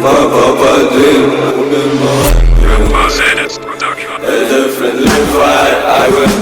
papadin hedefle var I will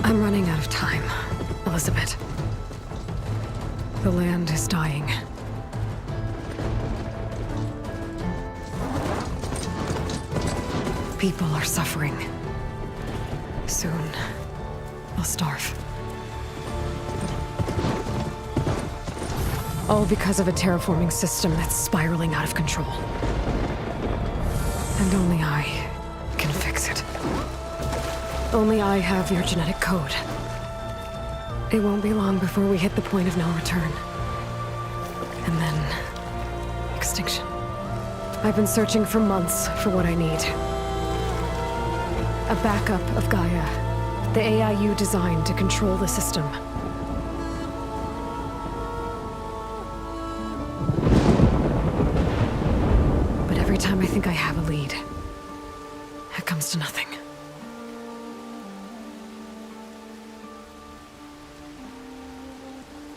I'm running out of time, Elizabeth. The land is dying. People are suffering. Soon, they'll starve. All because of a terraforming system that's spiraling out of control. And only I can fix it. Only I have your genetic code. It won't be long before we hit the point of no return. And then... extinction. I've been searching for months for what I need. A backup of Gaia. The AI you designed to control the system. But every time I think I have a lead, it comes to nothing.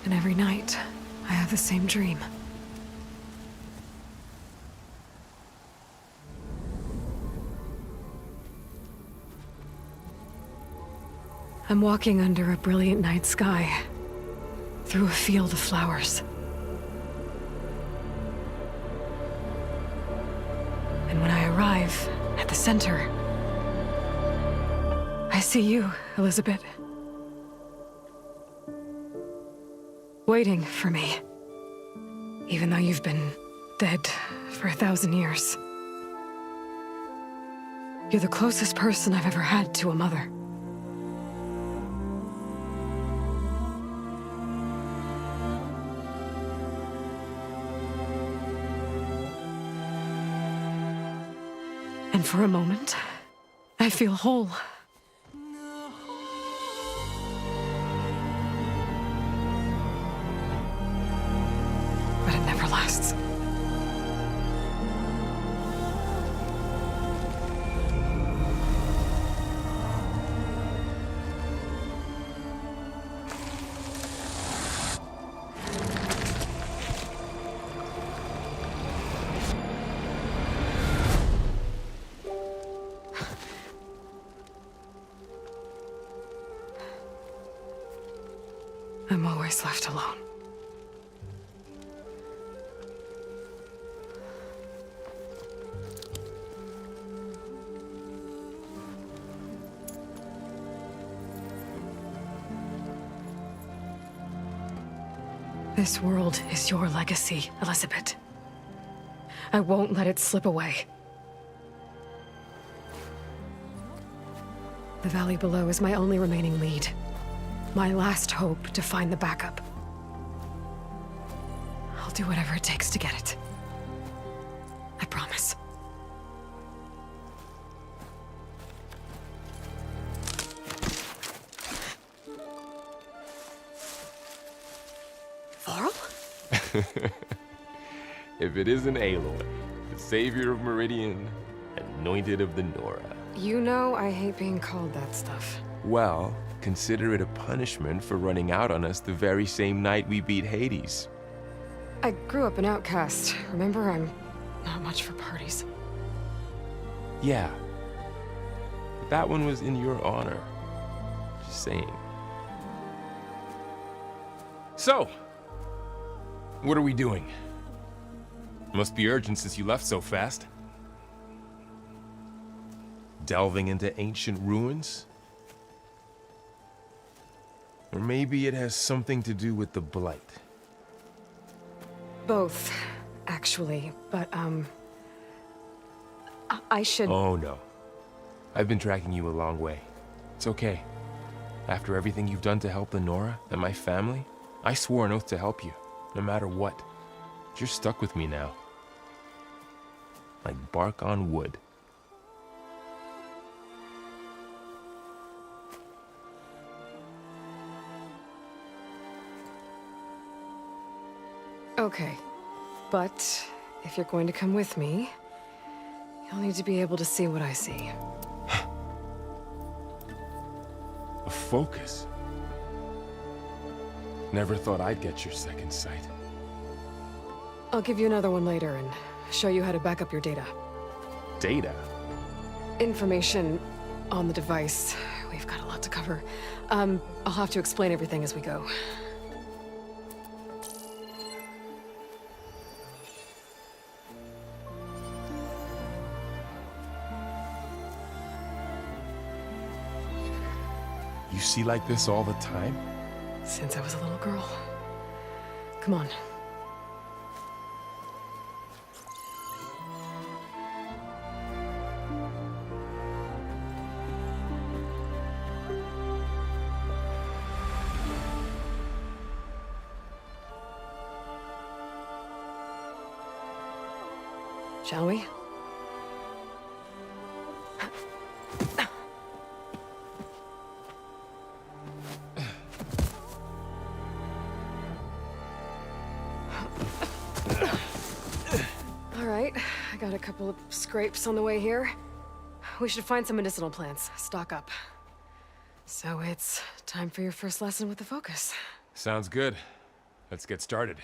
And every night, I have the same dream. I'm walking under a brilliant night sky, through a field of flowers. And when I arrive at the center, I see you, Elizabeth. Waiting for me. Even though you've been dead for 1,000 years. You're the closest person I've ever had to a mother. And for a moment, I feel whole. But it never lasts. I'm always left alone. This world is your legacy, Elizabeth. I won't let it slip away. The valley below is my only remaining lead. My last hope to find the backup. I'll do whatever it takes to get it. I promise. Varl? If it isn't Aloy, the savior of Meridian, anointed of the Nora. You know I hate being called that stuff. Well, consider it a punishment for running out on us the very same night we beat Hades. I grew up an outcast. Remember, I'm not much for parties. Yeah. But that one was in your honor. Just saying. So, what are we doing? Must be urgent since you left so fast. Delving into ancient ruins? Or maybe it has something to do with the Blight. Both, actually, but, I should... Oh no. I've been tracking you a long way. It's okay. After everything you've done to help Lenora and my family, I swore an oath to help you, no matter what. You're stuck with me now. Like bark on wood. Okay. But if you're going to come with me, you'll need to be able to see what I see. A focus? Never thought I'd get your second sight. I'll give you another one later and show you how to back up your data. Data? Information on the device. We've got a lot to cover. I'll have to explain everything as we go. You see like this all the time? Since I was a little girl. Come on. Shall we? All right, I got a couple of scrapes on the way here. We should find some medicinal plants, stock up. So it's time for your first lesson with the Focus. Sounds good. Let's get started.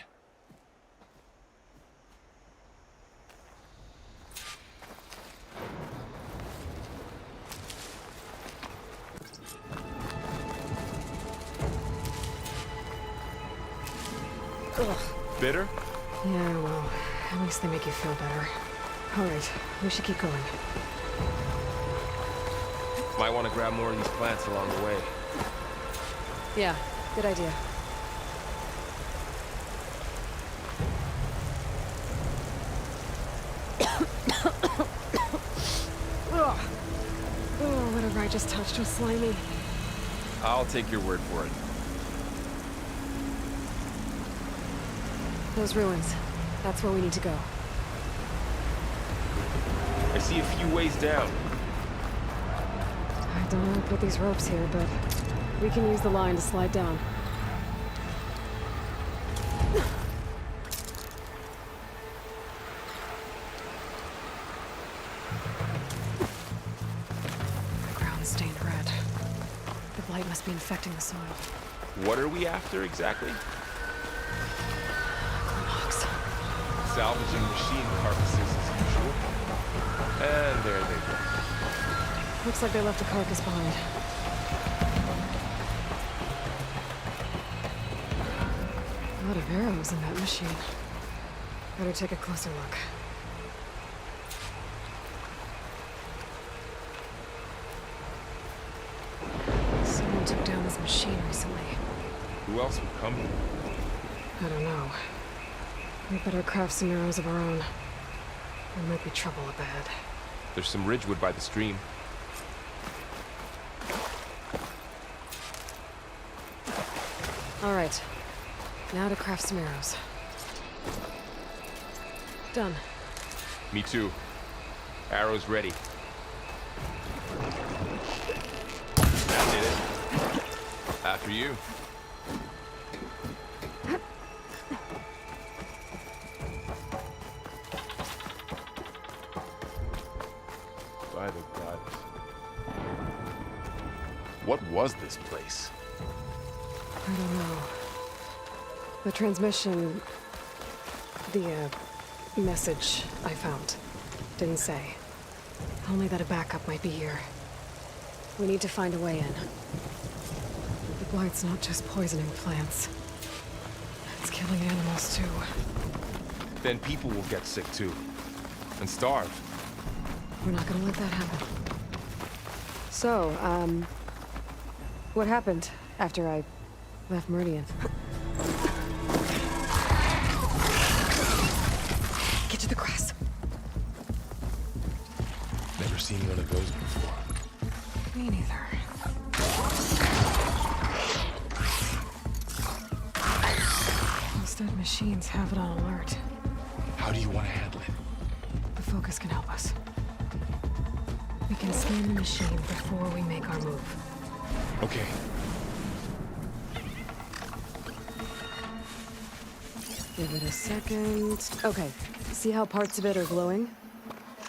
Ugh. Bitter? Yeah, well, at least they make you feel better. All right, we should keep going. Might want to grab more of these plants along the way. Yeah, good idea. Ugh. Oh, whatever I just touched was slimy. I'll take your word for it. Those ruins. That's where we need to go. I see a few ways down. I don't know how to put these ropes here, but we can use the line to slide down. The ground's stained red. The blight must be infecting the soil. What are we after exactly? Clorox. Salvaging machine carcasses as usual. And there they go. Looks like they left a carcass behind. A lot of arrows in that machine. Better take a closer look. Someone took down this machine recently. Who else would come here? I don't know. We better craft some arrows of our own. There might be trouble up ahead. There's some ridgewood by the stream. All right. Now to craft some arrows. Done. Me too. Arrows ready. That did it. After you. By the gods. What was this place? I don't know. The transmission... the, message I found didn't say. Only that a backup might be here. We need to find a way in. The blight's not just poisoning plants. It's killing animals, too. Then people will get sick too. And starve. We're not gonna let that happen. So, what happened after I left Meridian? Get to the grass. Never seen one of those before. Me neither. Understood machines have it on alert. How do you want to handle it? The focus can help us. We can scan the machine before we make our move. Okay. Give it a second. Okay, see how parts of it are glowing?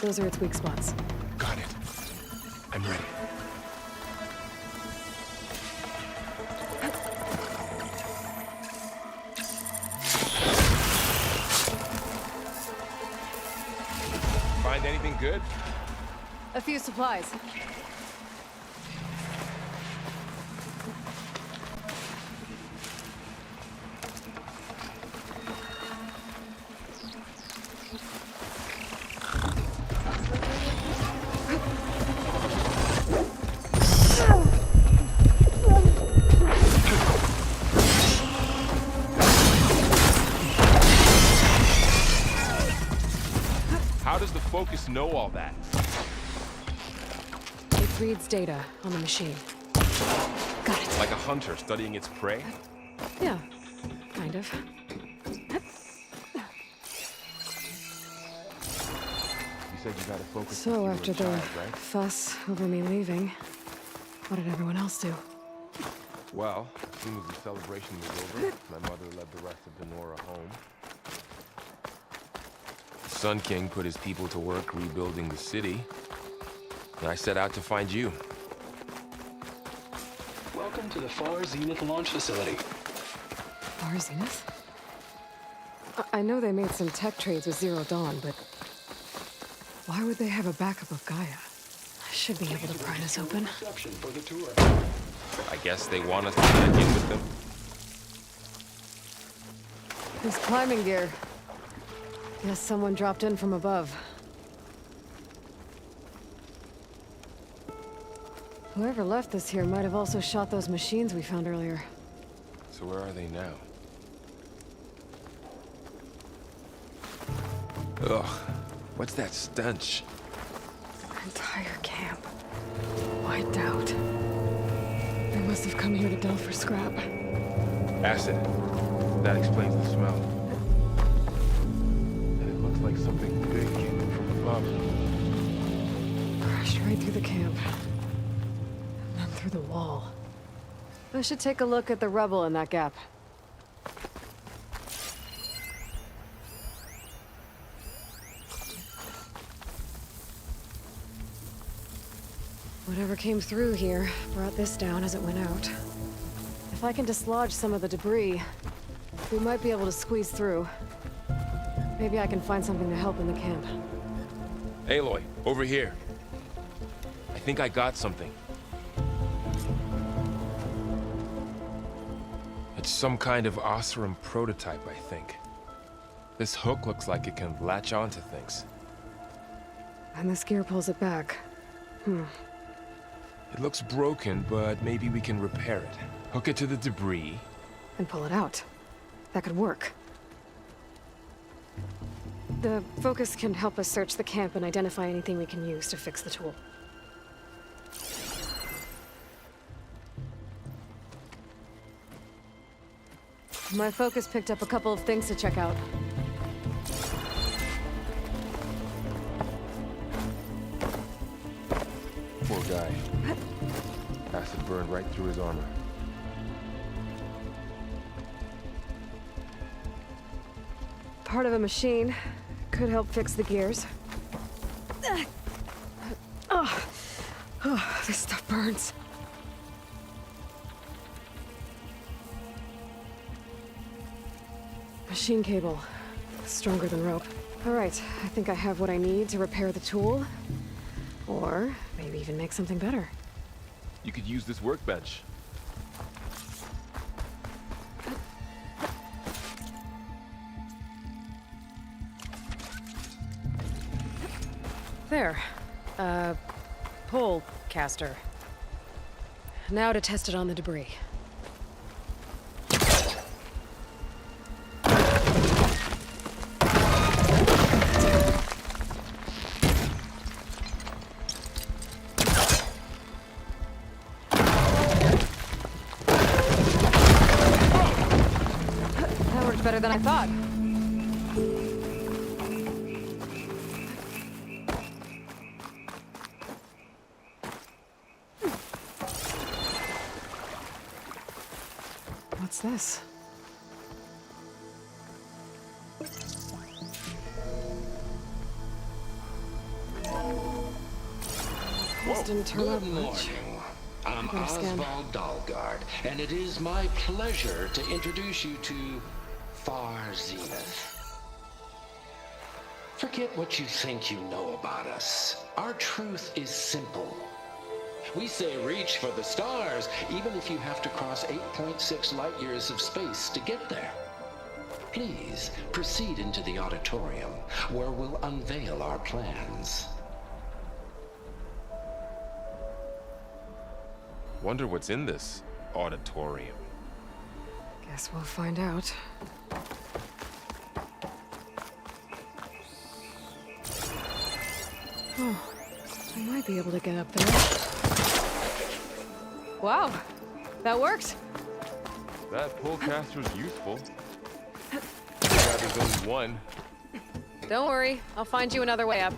Those are its weak spots. Got it. I'm ready. Find anything good? A few supplies. How does the focus know all that? It reads data on the machine. Got it. Like a hunter studying its prey? Yeah, kind of. You said you got to focus. So since you were a after the child, right? fuss over me leaving, what did everyone else do? Well, as soon as the celebration was over, my mother led the rest of the Nora home. Sun King put his people to work rebuilding the city, and I set out to find you. Welcome to the Far Zenith launch facility. Far Zenith? I know they made some tech trades with Zero Dawn, but why would they have a backup of Gaia? I should be able to pry this open. Reception for the tour. I guess they want us to check in with them. This climbing gear. Guess someone dropped in from above. Whoever left this here might have also shot those machines we found earlier. So where are they now? Ugh, what's that stench? Entire camp. Wiped out. They must have come here to delve for scrap. Acid. That explains the smell. And it looks like something big came in from above. Crashed right through the camp. And then through the wall. I should take a look at the rubble in that gap. Whatever came through here brought this down as it went out. If I can dislodge some of the debris, we might be able to squeeze through. Maybe I can find something to help in the camp. Aloy, over here. I think I got something. It's some kind of Oseram prototype, I think. This hook looks like it can latch onto things. And this gear pulls it back. It looks broken, but maybe we can repair it. Hook it to the debris. And pull it out. That could work. The focus can help us search the camp and identify anything we can use to fix the tool. My focus picked up a couple of things to check out. Poor guy. Acid burned right through his armor. Part of a machine. Could help fix the gears. Oh, this stuff burns. Machine cable. Stronger than rope. All right, I think I have what I need to repair the tool. Or maybe even make something better. You could use this workbench. There. Pole caster. Now to test it on the debris. That worked better better than I thought. What's this? This didn't turn out Good much. morning. I'm Better scan. Oswald Dalgard, and it is my pleasure to introduce you to Far Zenith. Forget what you think you know about us. Our truth is simple. We say reach for the stars, even if you have to cross 8.6 light years of space to get there. Please proceed into the auditorium, where we'll unveil our plans. Wonder what's in this auditorium. Guess we'll find out. Oh, I might be able to get up there. Wow, that worked. That pullcaster's useful. Yeah, there's only one. Don't worry, I'll find you another way up.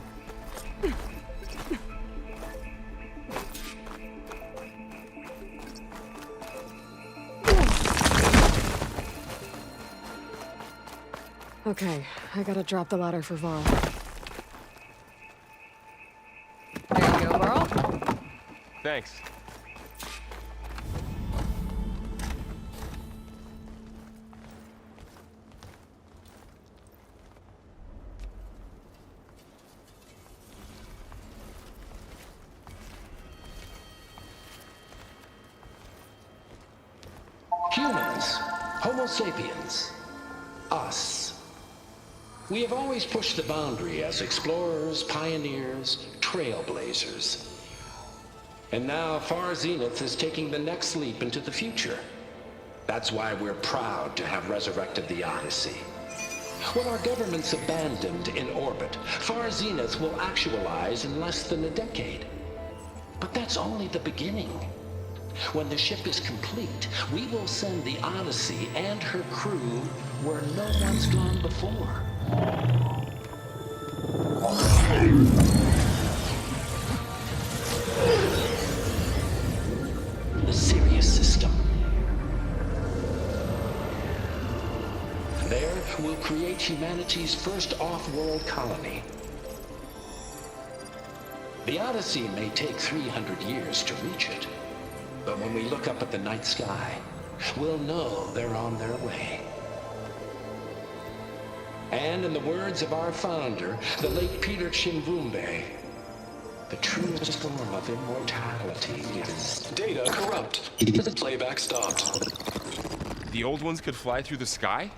Okay, I gotta drop the ladder for Varl. There you go, Varl. Thanks. Humans, Homo sapiens, us. We have always pushed the boundary as explorers, pioneers, trailblazers. And now Far Zenith is taking the next leap into the future. That's why we're proud to have resurrected the Odyssey. What our governments abandoned in orbit, Far Zenith will actualize in less than a decade. But that's only the beginning. When the ship is complete, we will send the Odyssey and her crew where no one's gone before. The Sirius system. There, we'll create humanity's first off-world colony. The Odyssey may take 300 years to reach it. But when we look up at the night sky, we'll know they're on their way. And in the words of our founder, the late Peter Chimvumbe, the truest form of immortality is... Data corrupt. Playback stopped. The old ones could fly through the sky?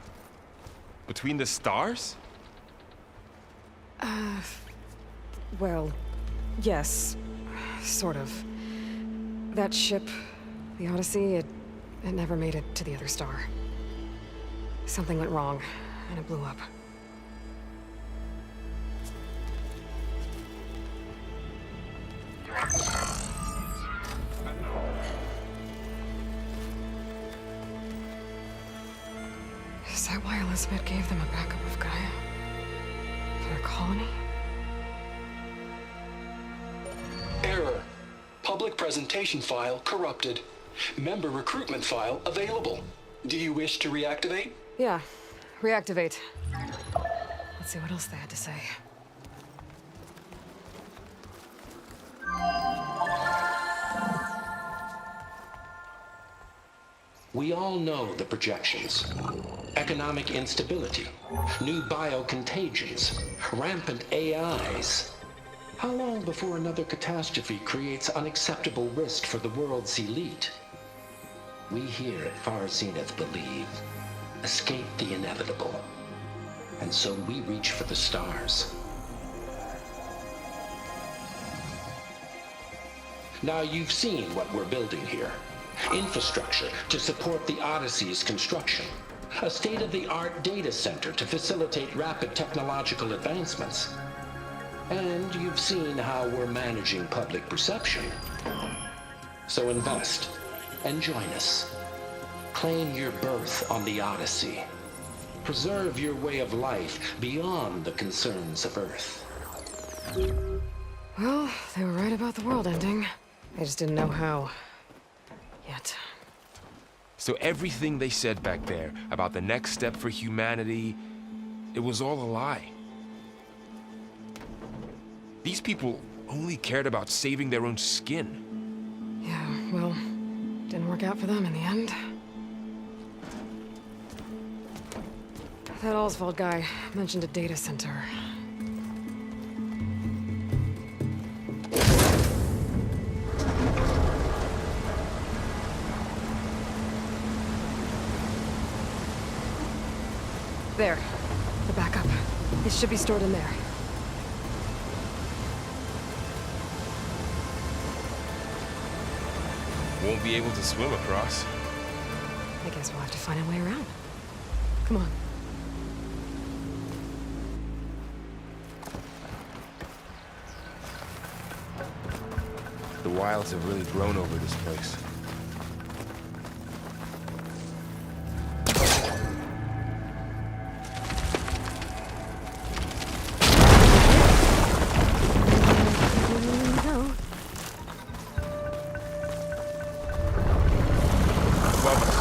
Between the stars? Well, yes, sort of. That ship, the Odyssey, it never made it to the other star. Something went wrong, and it blew up. Is that why Elizabeth gave them a backup of Gaia? For their colony? Error. Public presentation file corrupted. Member recruitment file available. Do you wish to reactivate? Yeah, reactivate. Let's see what else they had to say. We all know the projections. Economic instability, new biocontagions, rampant AIs. How long before another catastrophe creates unacceptable risk for the world's elite? We here at Far Zenith believe, escape the inevitable. And so we reach for the stars. Now you've seen what we're building here. Infrastructure to support the Odyssey's construction. A state-of-the-art data center to facilitate rapid technological advancements. And you've seen how we're managing public perception. So invest and join us. Claim your berth on the Odyssey. Preserve your way of life beyond the concerns of Earth. Well, they were right about the world ending. I just didn't know how. Yet. So everything they said back there about the next step for humanity, it was all a lie. These people only cared about saving their own skin. Yeah, well, didn't work out for them in the end. That Oswald guy mentioned a data center. There. The backup. It should be stored in there. Won't be able to swim across. I guess we'll have to find a way around. Come on. The wilds have really grown over this place. No. Above us.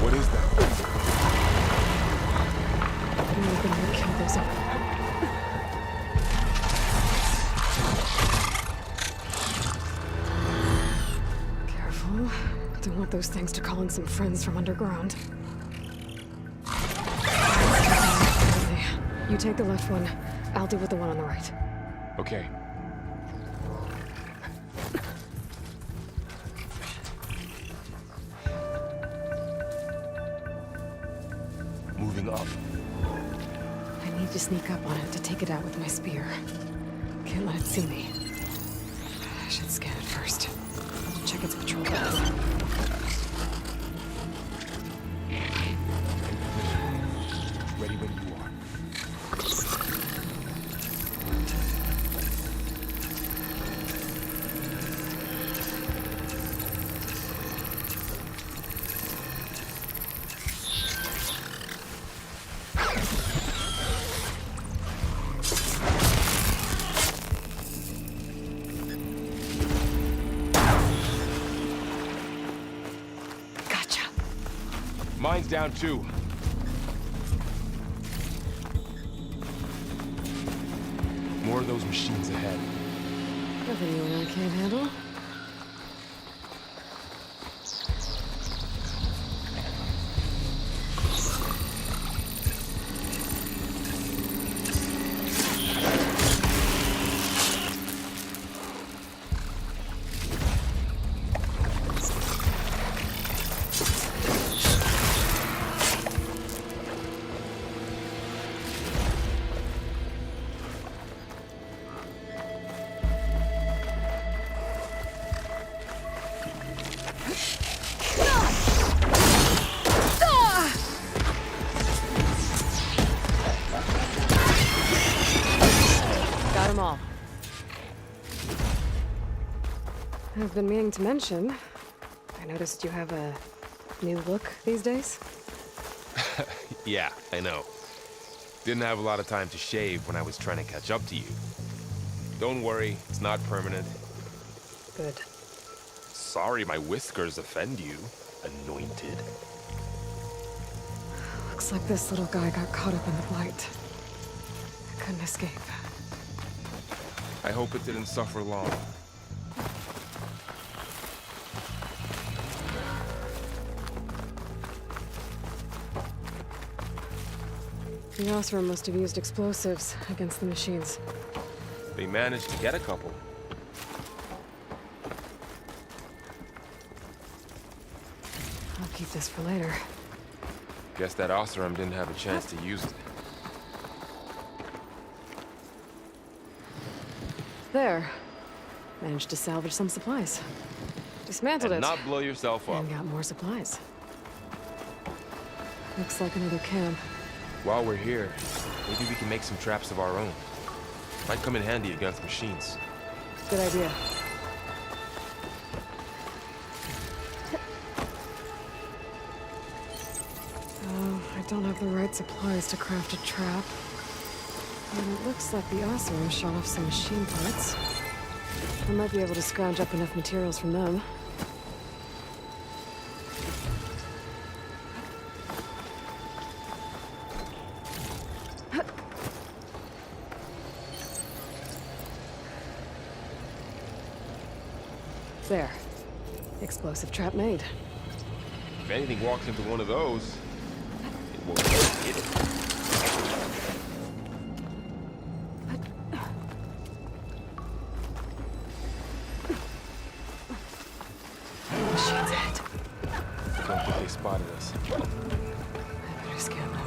What is that? I'm gonna kill those up. Careful. Don't want those things to call in some friends from underground. You take the left one. I'll deal with the one on the right. Okay. Moving up. I need to sneak up on it to take it out with my spear. Can't let it see me. I should scan it first. Check its patrol path. Ready when you are. Gotcha. Mine's down too. More of those machines ahead. Nothing you and I can't handle. Got them all. I've been meaning to mention, I noticed you have a new look these days. Yeah, I know. Didn't have a lot of time to shave when I was trying to catch up to you. Don't worry, it's not permanent. Good. Sorry my whiskers offend you, anointed. Looks like this little guy got caught up in the blight. I couldn't escape. I hope it didn't suffer long. The Osram must have used explosives against the machines. They managed to get a couple. I'll keep this for later. Guess that Osram didn't have a chance to use it. There. Managed to salvage some supplies. Dismantled And it. not blow yourself up. And got more supplies. Looks like another camp. While we're here, maybe we can make some traps of our own. Might come in handy against machines. Good idea. Oh, I don't have the right supplies to craft a trap. And it looks like the Oseram shot off some machine parts. I might be able to scrounge up enough materials from them. There. Explosive trap made. If anything walks into one of those, it won't hit it. Machine's head. Don't think they spotted us. I better scan them.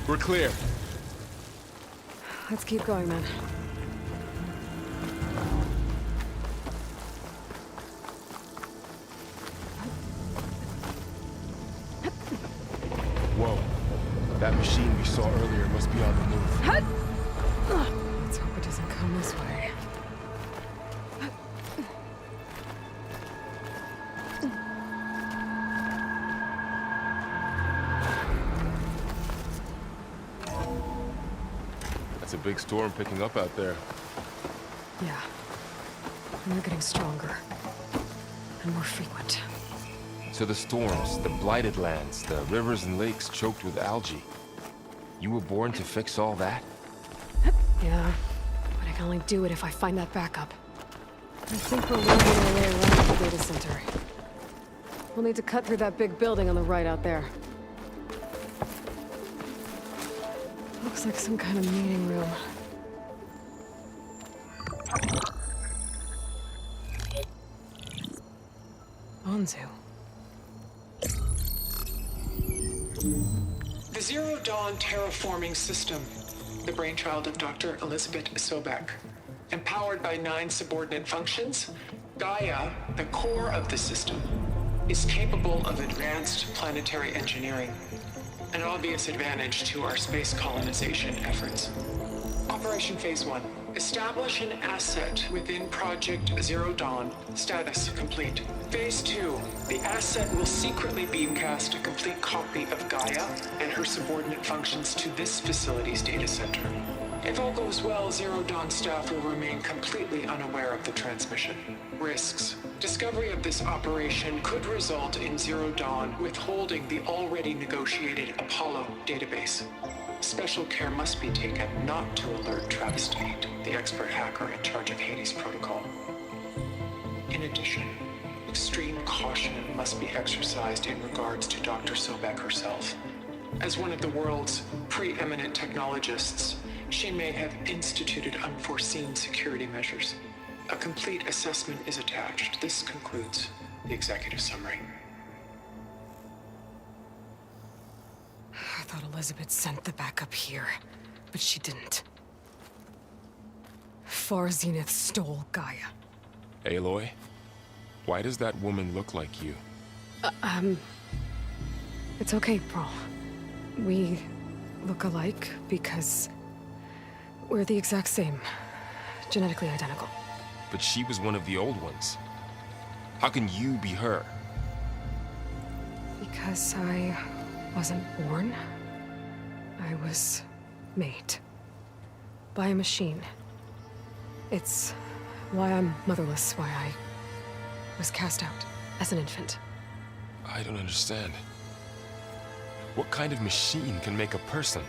We're clear. Let's keep going, then. Whoa. That machine we saw earlier must be on the move. Let's hope it doesn't come this way. That's a big storm picking up out there. Yeah. And they're getting stronger. And more frequent. So the storms, the blighted lands, the rivers and lakes choked with algae. You were born to fix all that? Yeah. But I can only do it if I find that backup. I think we're working our way around the data center. We'll need to cut through that big building on the right out there. Looks like some kind of meeting room. Onzu. The Zero Dawn terraforming system, the brainchild of Dr. Elizabeth Sobek. Empowered by 9 subordinate functions, Gaia, the core of the system, is capable of advanced planetary engineering, an obvious advantage to our space colonization efforts. Operation Phase 1. Establish an asset within Project Zero Dawn. Status complete. Phase 2. The asset will secretly beamcast a complete copy of Gaia and her subordinate functions to this facility's data center. If all goes well, Zero Dawn staff will remain completely unaware of the transmission. Risks. Discovery of this operation could result in Zero Dawn withholding the already negotiated Apollo database. Special care must be taken not to alert Travis Tate, the expert hacker in charge of Hades Protocol. In addition, extreme caution must be exercised in regards to Dr. Sobek herself. As one of the world's preeminent technologists, she may have instituted unforeseen security measures. A complete assessment is attached. This concludes the executive summary. I thought Elizabeth sent the backup here, but she didn't. Far Zenith stole Gaia. Aloy? Why does that woman look like you? It's okay, Pearl. We look alike because we're the exact same. Genetically identical. But she was one of the old ones. How can you be her? Because I wasn't born. I was made. By a machine. It's why I'm motherless, why I was cast out as an infant. I don't understand. What kind of machine can make a person?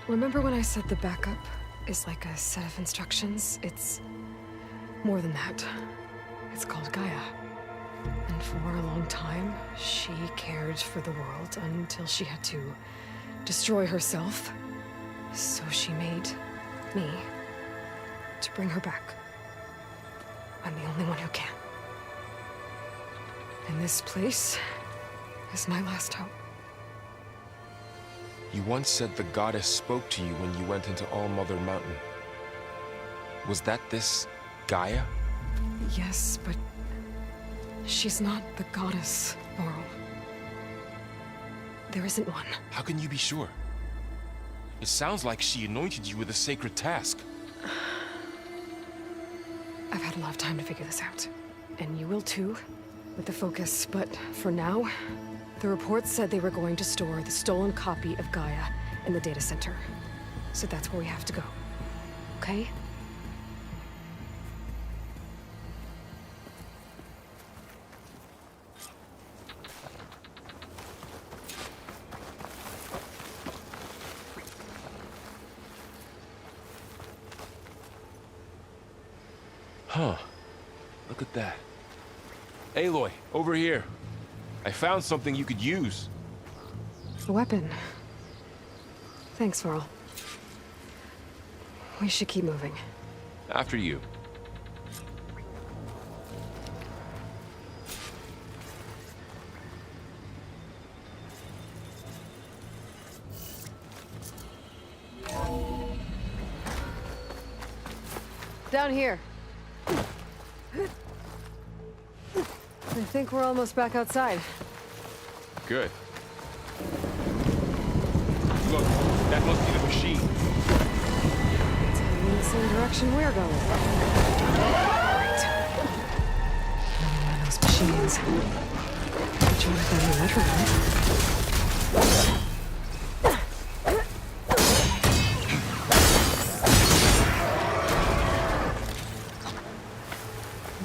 Remember when I said the backup is like a set of instructions? It's more than that. It's called Gaia. And for a long time, she cared for the world until she had to destroy herself. So she made me to bring her back. I'm the only one who can. And this place is my last hope. You once said the goddess spoke to you when you went into All-Mother Mountain. Was that this Gaia? Yes, but she's not the goddess, Laurel. There isn't one. How can you be sure? It sounds like she anointed you with a sacred task. I've had a lot of time to figure this out. And you will too, with the focus. But for now, the reports said they were going to store the stolen copy of Gaia in the data center. So that's where we have to go. Okay? Huh. Look at that. Aloy, over here. I found something you could use. A weapon. Thanks, Varl. We should keep moving. After you. Down here. I think we're almost back outside. Good. Look, that must be the machine. It's heading in the same direction we're going. Right. Another one of those machines. Which one of them ever right?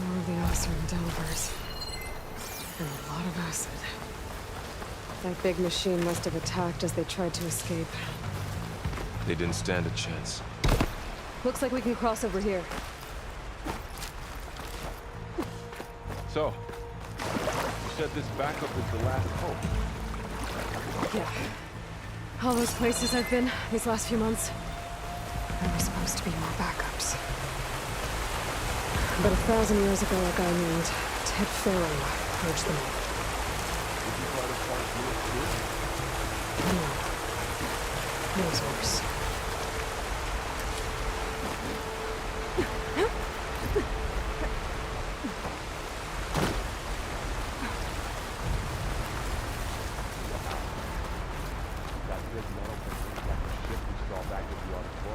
More of the Oseram Delvers. And a lot of acid. That big machine must have attacked as they tried to escape. They didn't stand a chance. Looks like we can cross over here. So, you said this backup is the last hope. Yeah. All those places I've been these last few months, there were supposed to be more backups. But 1,000 years ago, a guy named Ted Farrow purged them all. No. It was worse.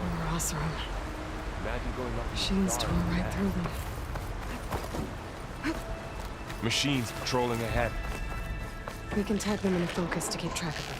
More Oseram. Machines tore right through them. Machines patrolling ahead. We can tag them in a focus to keep track of them.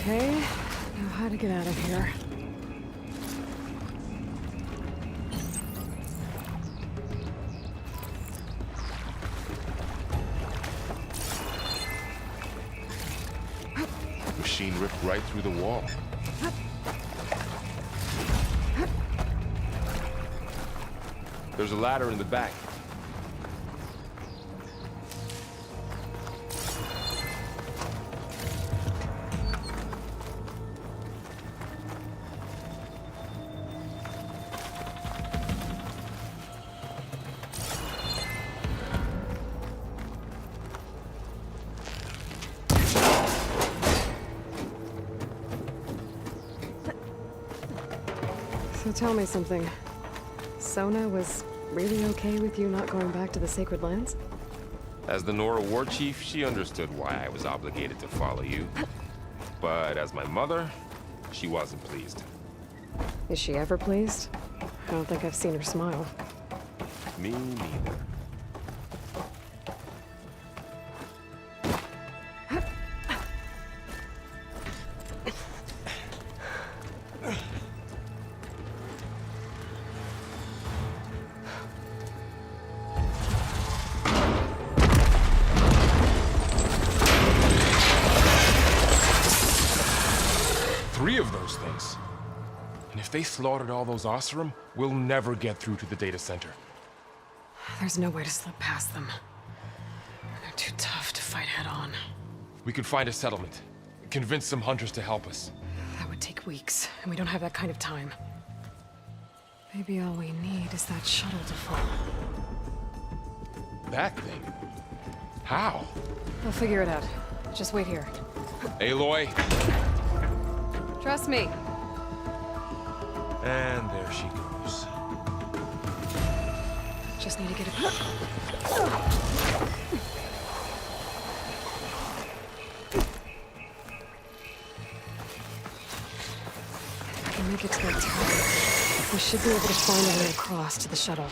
Okay, now how to get out of here. Machine ripped right through the wall. There's a ladder in the back. So tell me something. Sona was really okay with you not going back to the Sacred Lands? As the Nora war chief, she understood why I was obligated to follow you. But as my mother, she wasn't pleased. Is she ever pleased? I don't think I've seen her smile. Me neither. they slaughtered all those Oseram, we'll never get through to the data center. There's no way to slip past them. They're too tough to fight head-on. We could find a settlement. Convince some hunters to help us. That would take weeks, and we don't have that kind of time. Maybe all we need is that shuttle to fall. That thing? How? We'll figure it out. Just wait here. Aloy. Trust me. And there she goes. Just need to get it. If I can make it to that tower, we should be able to find a way across to the shuttle.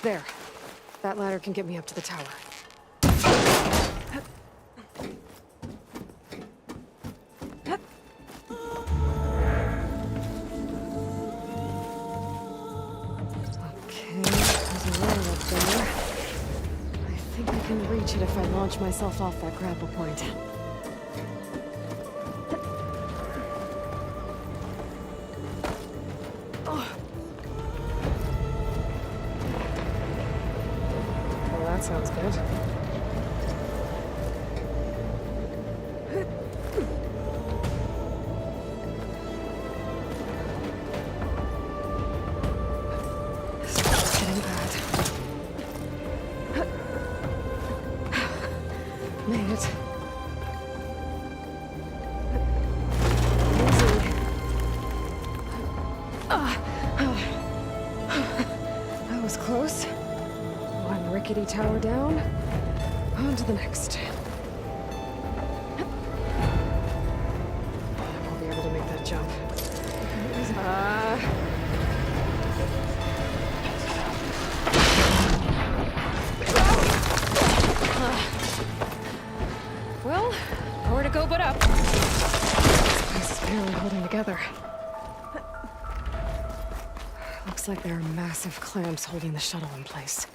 There. That ladder can get me up to the tower. Okay, there's a rail up there. I think I can reach it if I launch myself off that grapple point. That sounds good. It's getting bad. Made it. Easy. That was close. One rickety tower down, on to the next. I won't be able to make that jump. Well, nowhere to go but up. This place is barely holding together. Looks like there are massive clamps holding the shuttle in place.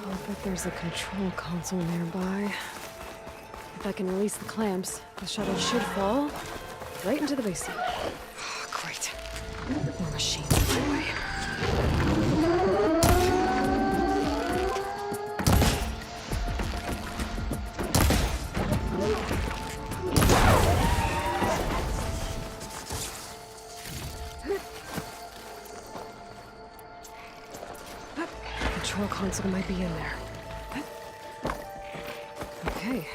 I'll bet there's a control console nearby. If I can release the clamps, the shuttle should fall right into the basin. Great. More machines in my way. Control console might be in there. Okay.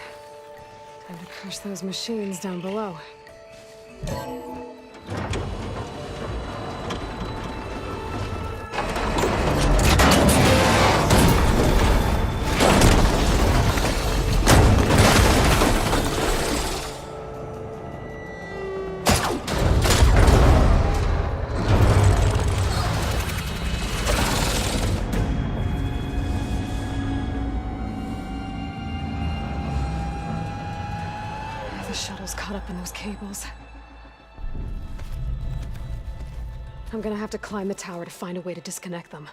Time to crush those machines down below. The shuttle's caught up in those cables. I'm gonna have to climb the tower to find a way to disconnect them.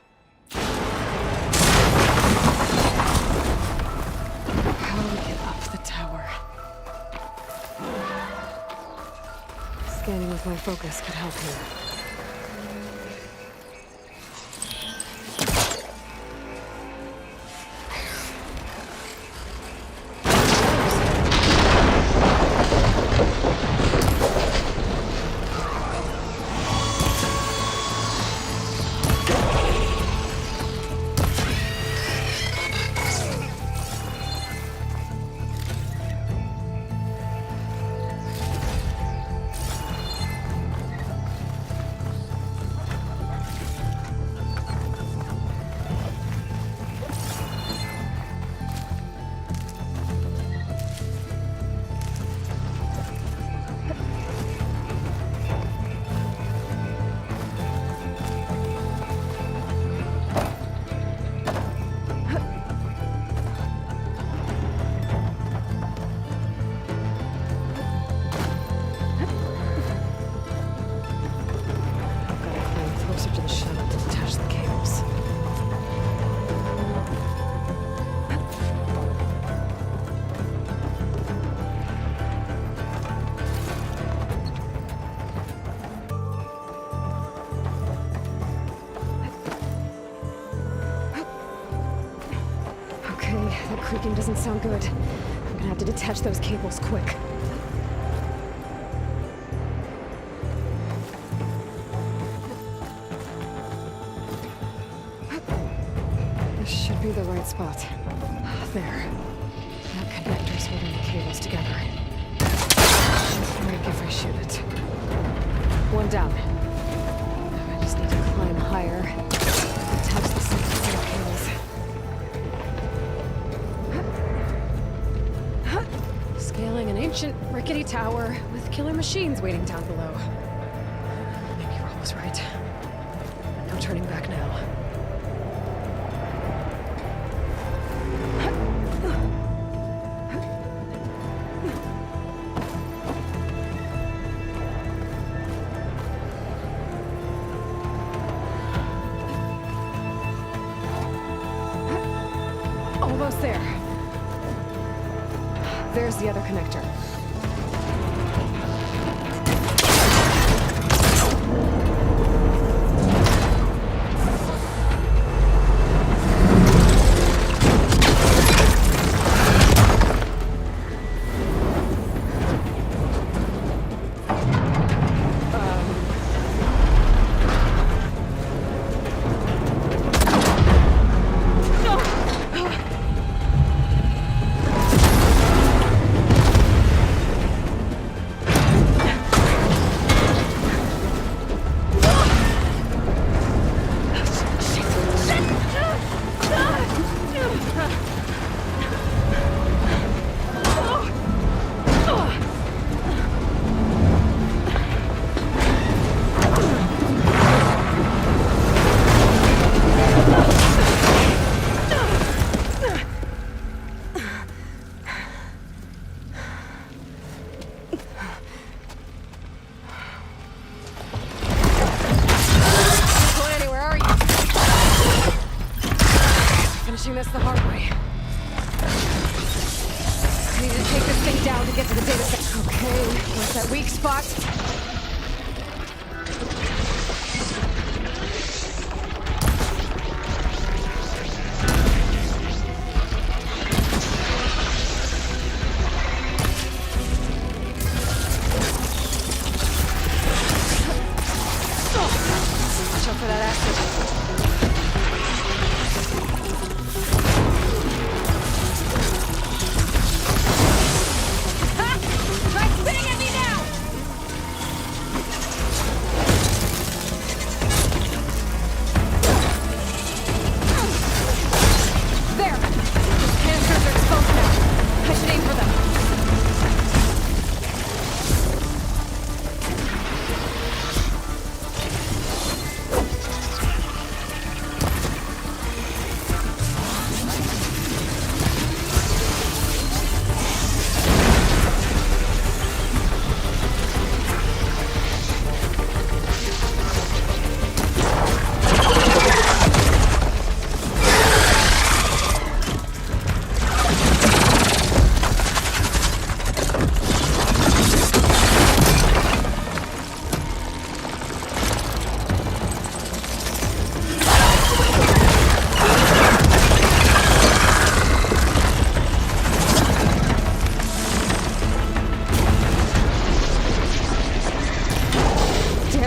How do we get up the tower? Scanning with my focus could help here. that creaking doesn't sound good. I'm gonna have to detach those cables quick. This should be the right spot. There. That connector's holding the cables together. Should break if I shoot it. One down. Now I just need to climb higher. Attach the second set of cables. Scaling an ancient, rickety tower with killer machines waiting down below. Maybe Roll was right. No turning back now. Almost there. There's the other connector. Finishing this the hard way. I need to take this thing down to get to the data set. Okay, where's that weak spot? Watch out for that acid.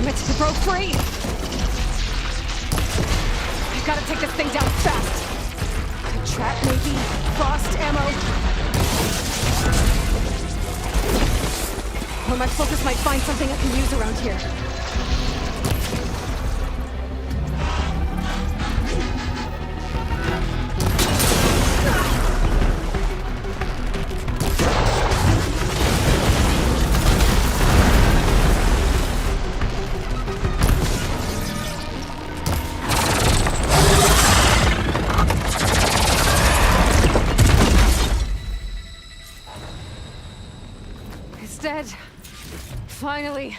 It broke free! I've gotta take this thing down fast! A trap, maybe? Frost ammo? Or my focus might find something I can use around here. Dead. Finally.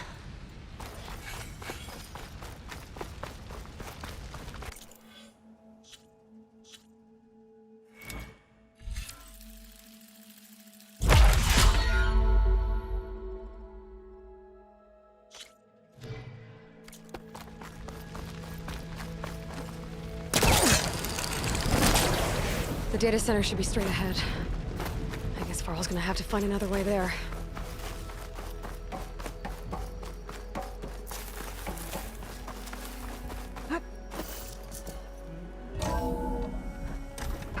The data center should be straight ahead. I guess Varl's gonna have to find another way there.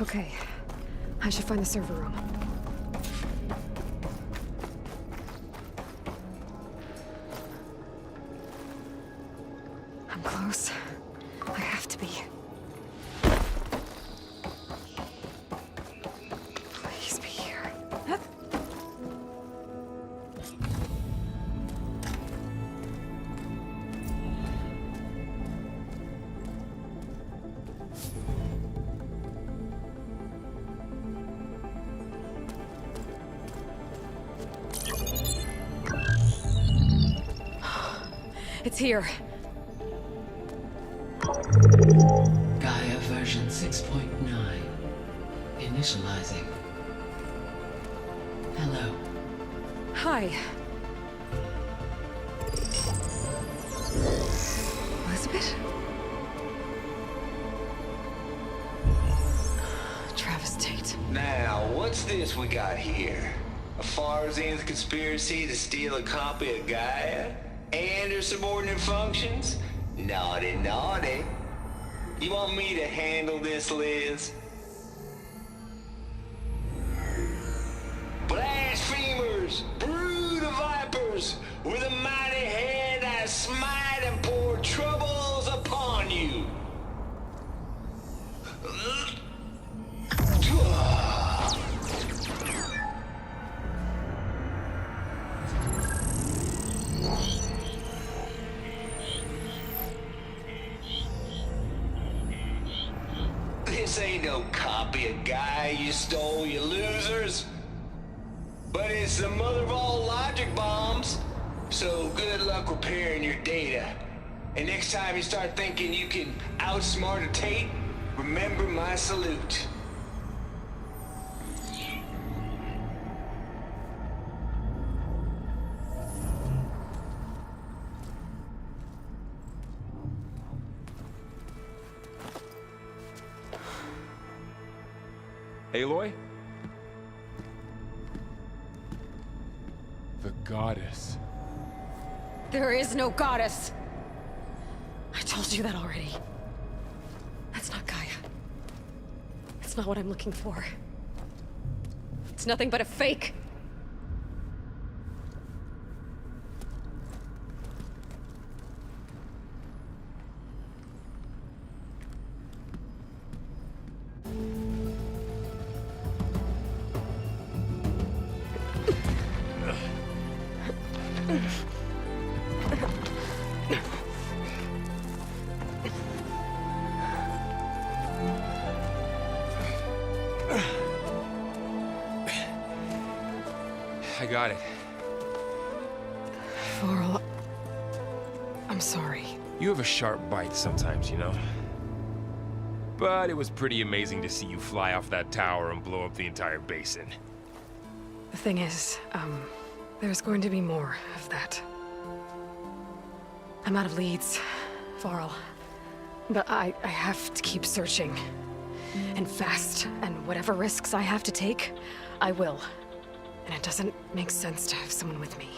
Okay. I should find the server room. I'm close. I have to be. Please be here. It's here. Gaia version 6.9. Initializing. Hello. Hi. Elizabeth? Travis Tate. Now, what's this we got here? A Farzian's conspiracy to steal a copy of Gaia? And her subordinate functions? Naughty, naughty. You want me to handle this, Liz? Blasphemers! Brood of vipers! With a mighty hand I smite and pour troubles upon you! This ain't no copy of Gaia you stole, you losers. But it's the mother of all logic bombs. So good luck repairing your data. And next time you start thinking you can outsmart a Tate, remember my salute. Aloy? The goddess. There is no goddess! I told you that already. That's not Gaia. It's not what I'm looking for. It's nothing but a fake. I got it. Varl, I'm sorry. You have a sharp bite sometimes, you know? But it was pretty amazing to see you fly off that tower and blow up the entire basin. The thing is, there's going to be more of that. I'm out of leads, Varl. But I have to keep searching. And fast, and whatever risks I have to take, I will. And it doesn't make sense to have someone with me.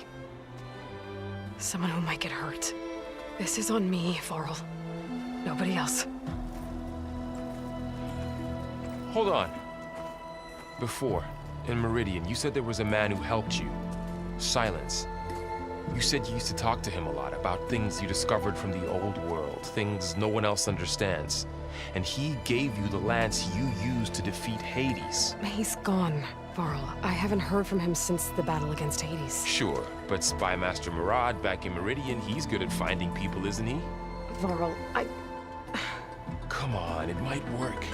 Someone who might get hurt. This is on me, Varl. Nobody else. Hold on. Before, in Meridian, you said there was a man who helped you. Silence. You said you used to talk to him a lot about things you discovered from the old world, things no one else understands. And he gave you the lance you used to defeat Hades. He's gone, Varl. I haven't heard from him since the battle against Hades. Sure, but Spy Master Murad back in Meridian, he's good at finding people, isn't he? Varl, Come on, it might work.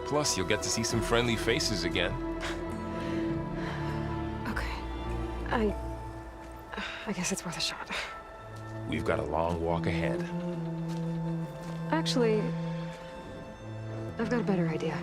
Plus, you'll get to see some friendly faces again. Okay. I guess it's worth a shot. We've got a long walk ahead. Actually, I've got a better idea.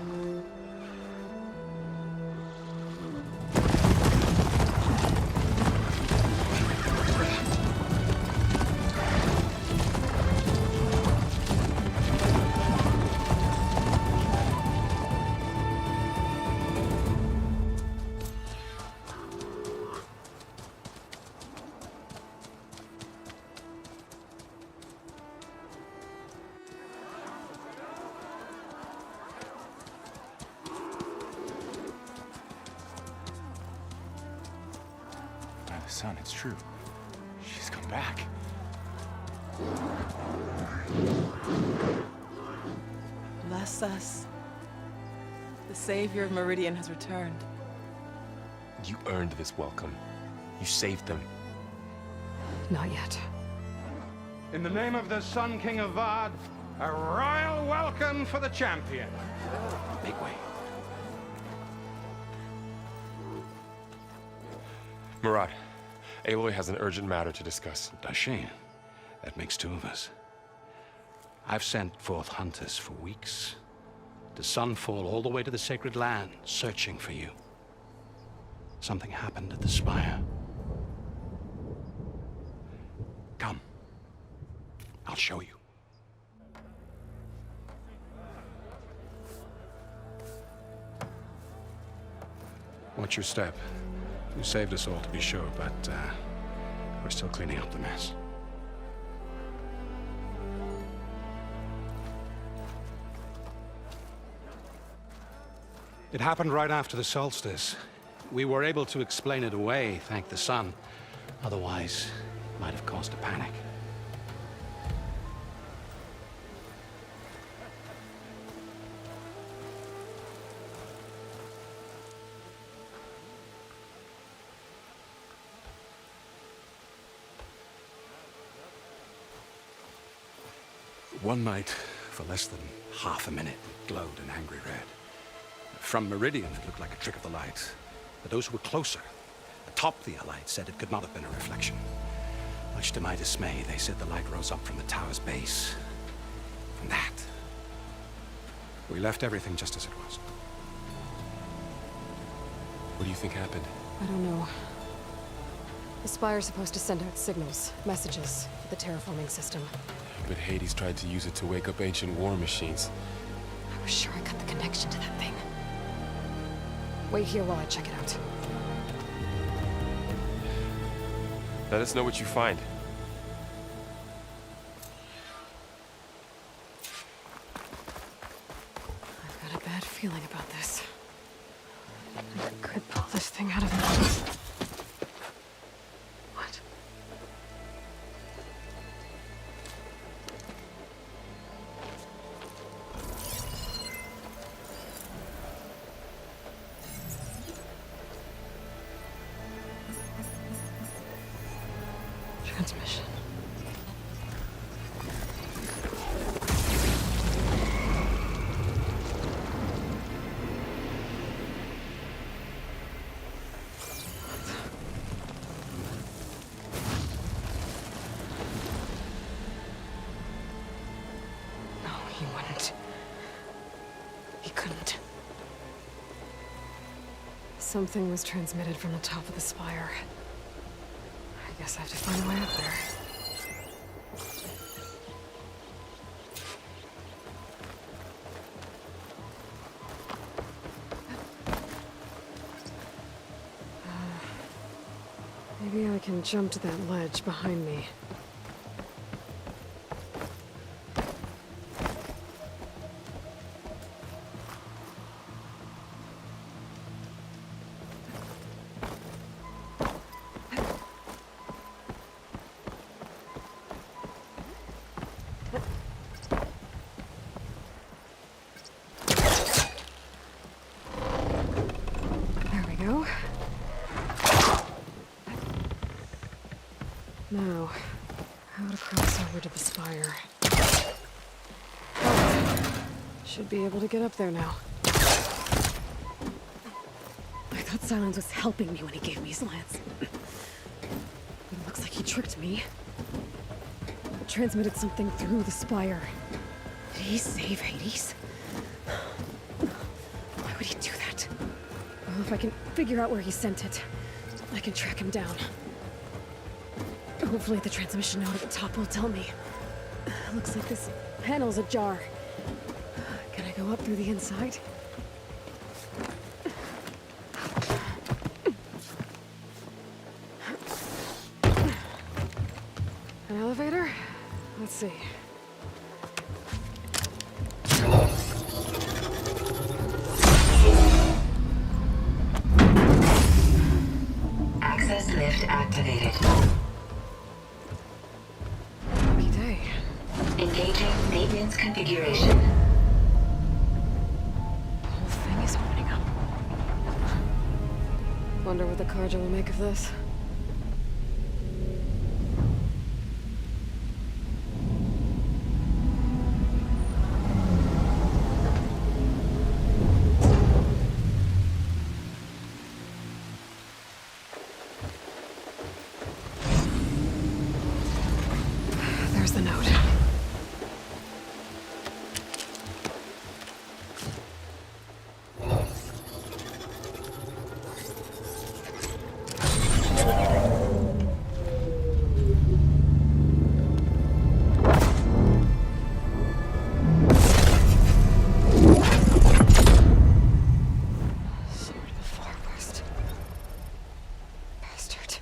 Son, it's true. She's come back. Bless us. The Savior of Meridian has returned. You earned this welcome. You saved them. Not yet. In the name of the Sun King of Vard, a royal welcome for the champion. Make way. Murad, Aloy has an urgent matter to discuss. Dashane, that makes two of us. I've sent forth hunters for weeks, to Sunfall all the way to the Sacred Land, searching for you. Something happened at the Spire. Come. I'll show you. Watch your step. You saved us all, to be sure, but we're still cleaning up the mess. It happened right after the solstice. We were able to explain it away, thank the sun. Otherwise, it might have caused a panic. One night, for less than half a minute, it glowed an angry red. From Meridian, it looked like a trick of the light. But those who were closer, atop the Allied, said it could not have been a reflection. Much to my dismay, they said the light rose up from the tower's base. From that, we left everything just as it was. What do you think happened? I don't know. The Spire's supposed to send out signals, messages, for the terraforming system. But Hades tried to use it to wake up ancient war machines. I was sure I cut the connection to that thing. Wait here while I check it out. Let us know what you find. I've got a bad feeling about this. I could pull this thing out of the... What? Transmission. No, he wouldn't. He couldn't. Something was transmitted from the top of the spire. I guess I have to find a way up there. Maybe I can jump to that ledge behind me. Now, how to cross over to the spire. Oh, should be able to get up there now. I thought Silence was helping me when he gave me his lance. But it looks like he tricked me. Transmitted something through the spire. Did he save Hades? Why would he do that? Well, if I can figure out where he sent it, I can track him down. Hopefully the transmission node at the top will tell me. Looks like this panel's ajar. Can I go up through the inside? An elevator? Let's see. Access lift activated. configuration. The whole thing is opening up. Wonder what the Carja will make of this. There's the note. Sword of the Far West. Bastard.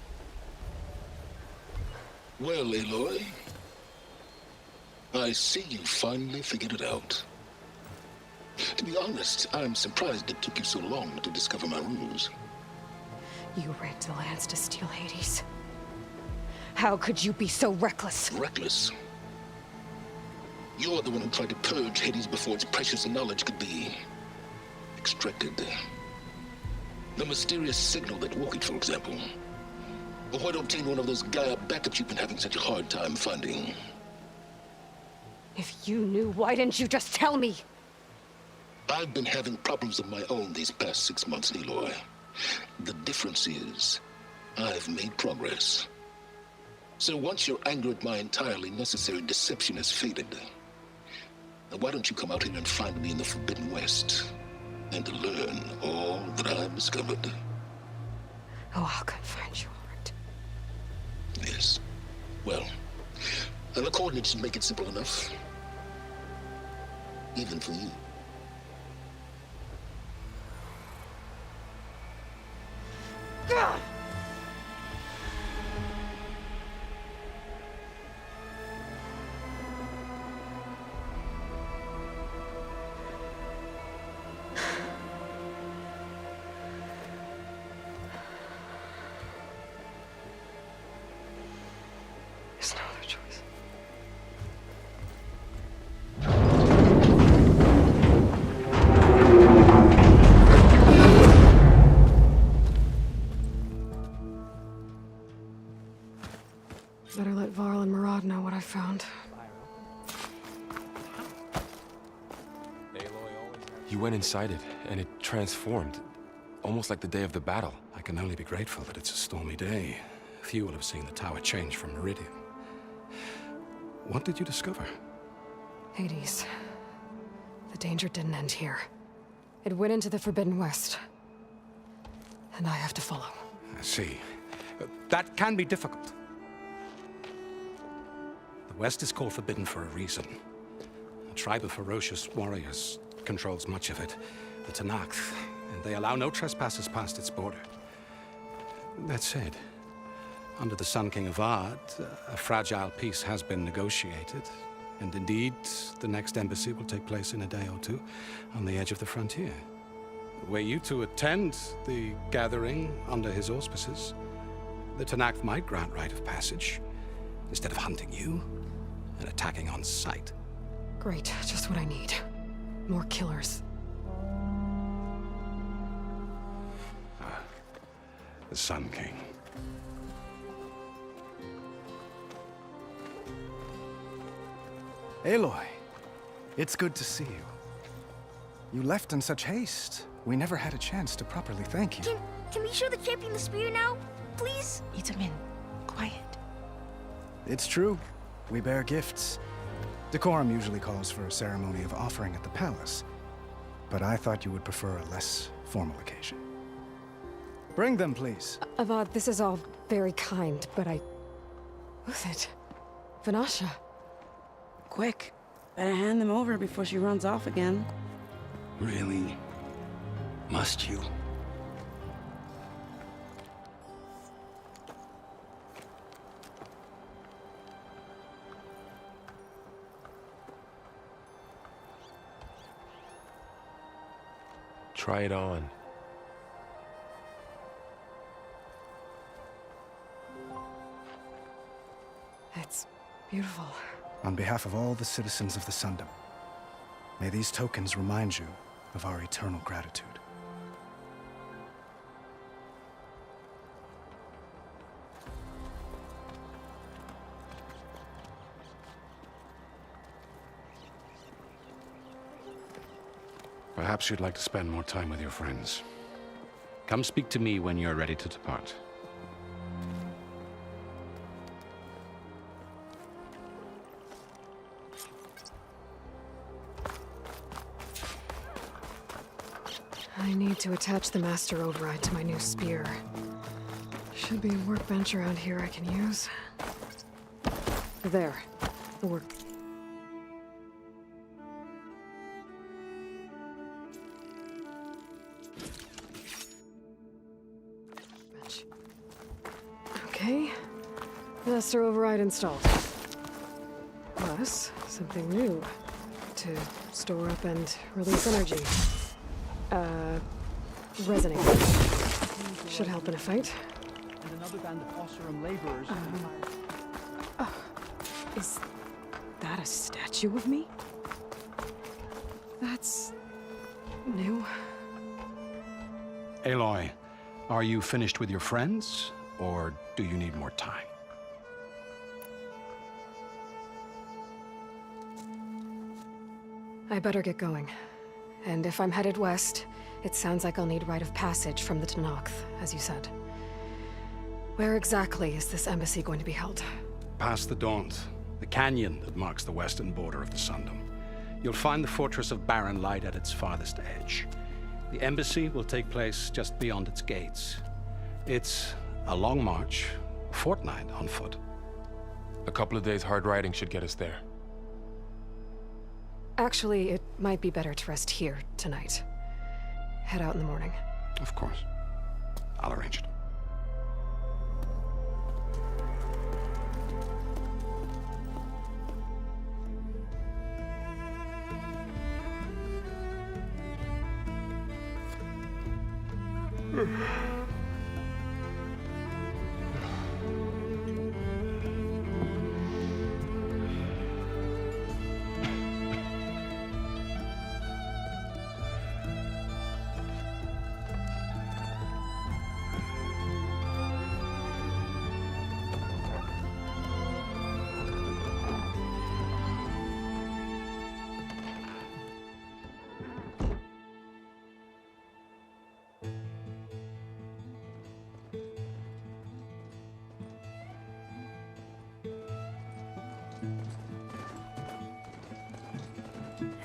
Well, Aloy, I see you finally figured it out. To be honest, I'm surprised it took you so long to discover my ruse. You raked the lands to steal Hades. How could you be so reckless? Reckless? You're the one who tried to purge Hades before its precious knowledge could be extracted. The mysterious signal that woke it, for example. Or why to obtain one of those Gaia backups you've been having such a hard time finding. If you knew, why didn't you just tell me? I've been having problems of my own these past 6 months, Aloy. The difference is, I've made progress. So once your anger at my entirely necessary deception has faded, why don't you come out here and find me in the Forbidden West, and learn all that I've discovered? Oh, I'll come find you, all right. Yes. Well, and the coordinates should make it simple enough. Even for you. God! There's no other choice. Better let Varl and Murad know what I found. You went inside it, and it transformed. Almost like the day of the battle. I can only be grateful that it's a stormy day. Few will have seen the tower change from Meridian. What did you discover? Hades. The danger didn't end here. It went into the Forbidden West. And I have to follow. I see. That can be difficult. The West is called Forbidden for a reason. A tribe of ferocious warriors controls much of it, the Tenakth, and they allow no trespassers past its border. That said, under the Sun King Avad, a fragile peace has been negotiated, and indeed, the next embassy will take place in a day or two on the edge of the frontier. Were you to attend the gathering under his auspices, the Tenakth might grant right of passage, instead of hunting you and attacking on sight. Great, just what I need. More killers. The Sun King. Aloy, it's good to see you. You left in such haste. We never had a chance to properly thank you. Can we show the champion the spear now, please? Itamin, quiet. It's true. We bear gifts. Decorum usually calls for a ceremony of offering at the palace, but I thought you would prefer a less formal occasion. Bring them, please. Avad, this is all very kind, but Who's it? Vanasha. Quick. Better hand them over before she runs off again. Really? Must you? Try it on. It's beautiful. On behalf of all the citizens of the Sundom, May these tokens remind you of our eternal gratitude. Perhaps you'd like to spend more time with your friends. Come speak to me when you're ready to depart. I need to attach the Master Override to my new spear. Should be a workbench around here I can use. There. The work. Bench. Okay. Master Override installed. Plus, something new. To store up and release energy. Resonator. Should help in a fight. And another band of Osseram laborers. Is that a statue of me? That's new. Aloy, are you finished with your friends, or do you need more time? I better get going. And if I'm headed west, it sounds like I'll need rite of passage from the Tenakth, as you said. Where exactly is this embassy going to be held? Past the Daunt, the canyon that marks the western border of the Sundom. You'll find the fortress of Barren Light at its farthest edge. The embassy will take place just beyond its gates. It's a long march, a fortnight on foot. A couple of days hard riding should get us there. Actually, it might be better to rest here tonight. Head out in the morning. Of course. I'll arrange it.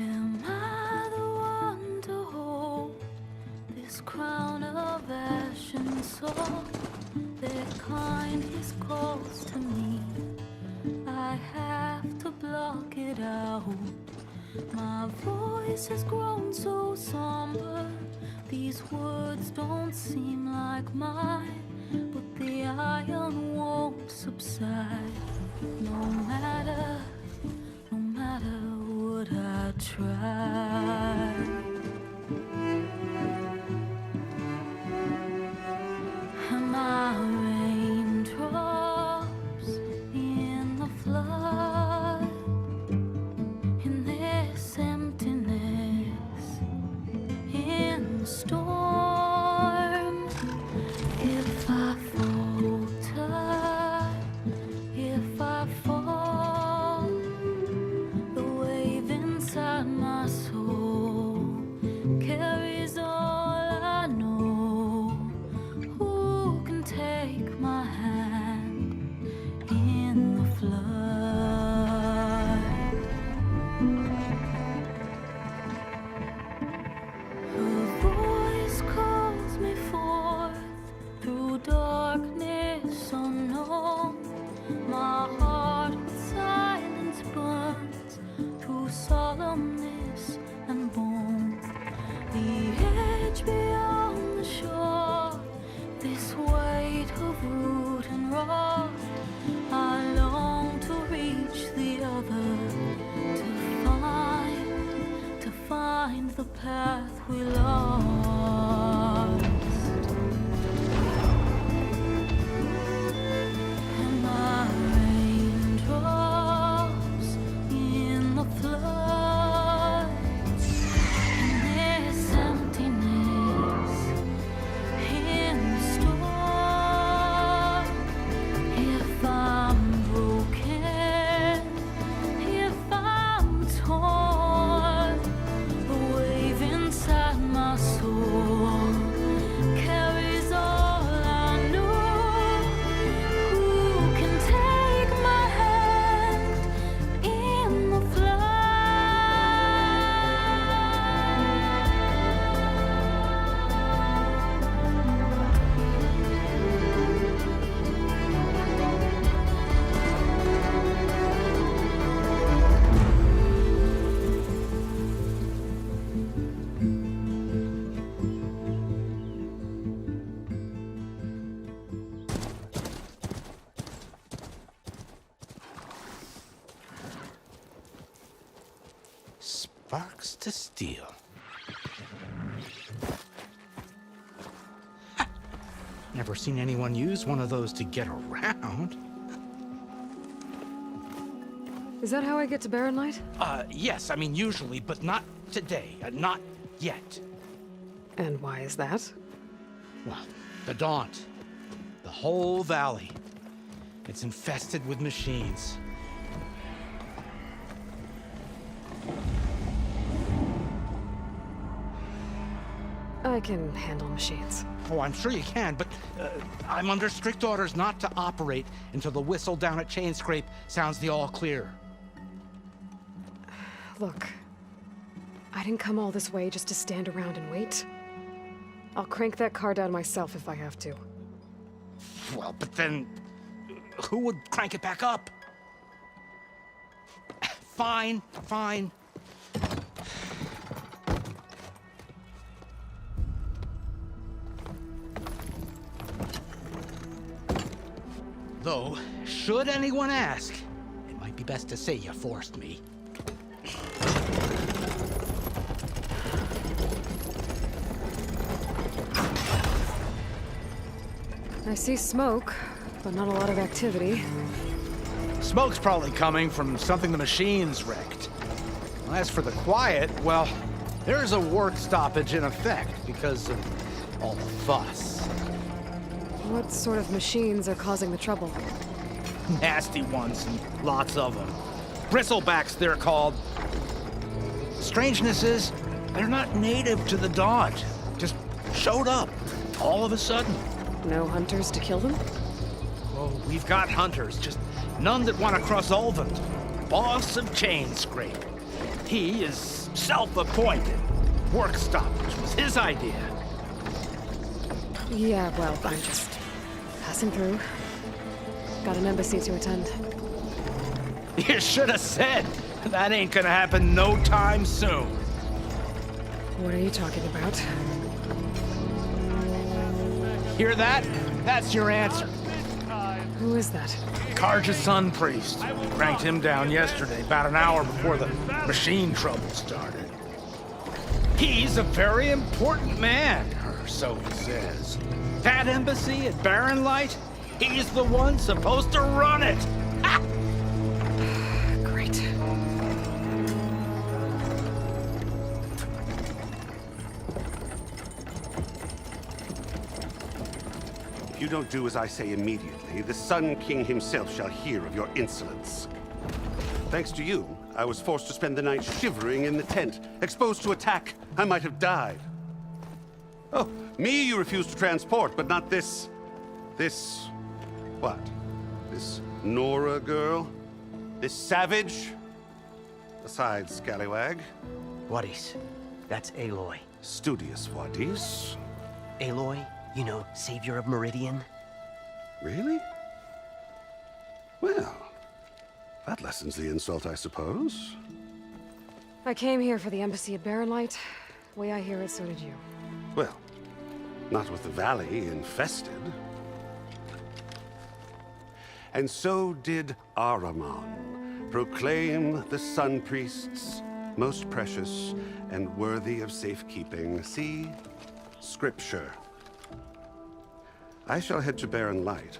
Am I the one to hold this crown of ash and salt? Their kindness calls to me. I have to block it out. My voice has grown so somber. These words don't seem like mine, but the iron won't subside. No matter what I try. Am I raindrops in the flood? In this emptiness, in the storm. If I falter, if I fall, the wave inside my soul Sparks to steel. Never seen anyone use one of those to get around. Is that how I get to Barren Light? Yes, I mean usually, but not today. Not yet. And why is that? Well, the Daunt. The whole valley. It's infested with machines. I can handle machines. Oh, I'm sure you can, but I'm under strict orders not to operate until the whistle down at Chainscrape sounds the all clear. Look, I didn't come all this way just to stand around and wait. I'll crank that car down myself if I have to. Well, but then who would crank it back up? Fine, fine. Though, should anyone ask, it might be best to say you forced me. I see smoke, but not a lot of activity. Smoke's probably coming from something the machines wrecked. As for the quiet, well, there's a work stoppage in effect because of all the fuss. What sort of machines are causing the trouble? Nasty ones, and lots of them. Bristlebacks, they're called. Strangeness is, they're not native to the Daunt. Just showed up, all of a sudden. No hunters to kill them? Oh, we've got hunters, just none that want to cross Ulvund. Boss of Chainscrape. He is self-appointed. Work stoppage was his idea. Yeah, well, I'm just passing through. Got an embassy to attend. You should have said. That ain't gonna happen no time soon. What are you talking about? Hear that? That's your answer. Who is that? Karja Sun Priest. Cranked him down yesterday, about an hour before the machine trouble started. He's a very important man, or so he says. That embassy at Barren Light, he's the one supposed to run it. Ha! Great. If you don't do as I say immediately, the Sun King himself shall hear of your insolence. Thanks to you, I was forced to spend the night shivering in the tent. Exposed to attack, I might have died. Oh, me you refused to transport, but not this... what? This Nora girl? This savage? Besides, scallywag. Wadis. That's Aloy. Studious Wadis. Aloy, you know, savior of Meridian. Really? Well, that lessens the insult, I suppose. I came here for the embassy at Barren Light. Way I hear it, so did you. Well, not with the valley infested. And so did Ahriman proclaim the Sun Priests most precious and worthy of safekeeping. See? Scripture. I shall head to Barren Light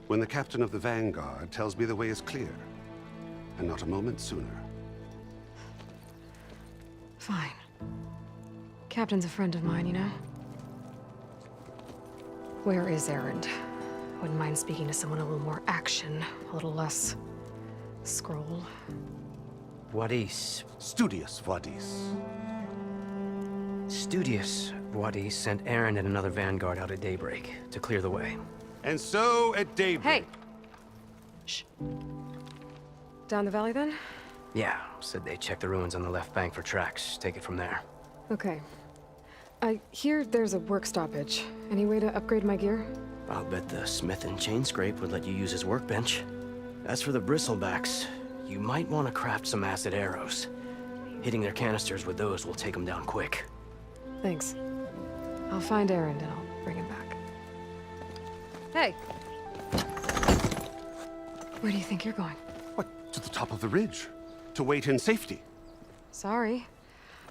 when the captain of the Vanguard tells me the way is clear, and not a moment sooner. Fine. Captain's a friend of mine, you know? Where is Erend? Wouldn't mind speaking to someone a little more action, a little less scroll. Wadis. Studious Wadis. Studious Wadis sent Erend and another Vanguard out at daybreak to clear the way. And so at daybreak... Hey! Shh. Down the valley, then? Yeah, said they checked the ruins on the left bank for tracks. Take it from there. Okay. I hear there's a work stoppage. Any way to upgrade my gear? I'll bet the smith in Chainscrape would let you use his workbench. As for the Bristlebacks, you might want to craft some acid arrows. Hitting their canisters with those will take them down quick. Thanks. I'll find Erend and I'll bring him back. Hey! Where do you think you're going? What? To the top of the ridge. To wait in safety. Sorry.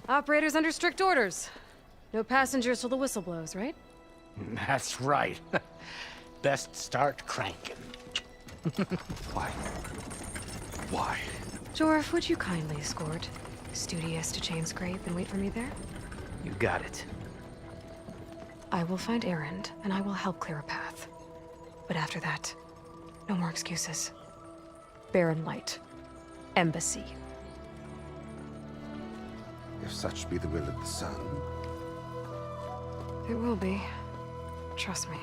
Operators under strict orders. No passengers till the whistle blows, right? That's right. Best start cranking. Why? Why? Jorf, would you kindly escort Studious to Chainscrape and wait for me there? You got it. I will find Erend, and I will help clear a path. But after that, no more excuses. Barren Light. Embassy. If such be the will of the sun. It will be. Trust me.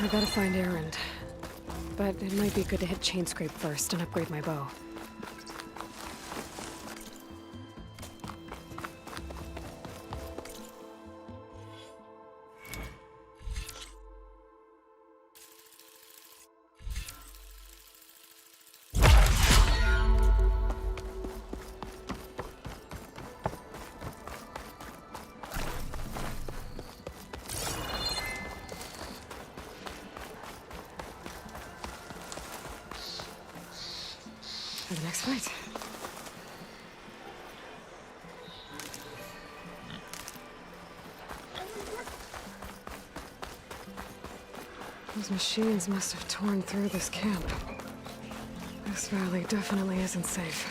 I gotta find Erend. But it might be good to hit Chainscrape first and upgrade my bow. For the next fight. Those machines must have torn through this camp. This valley definitely isn't safe.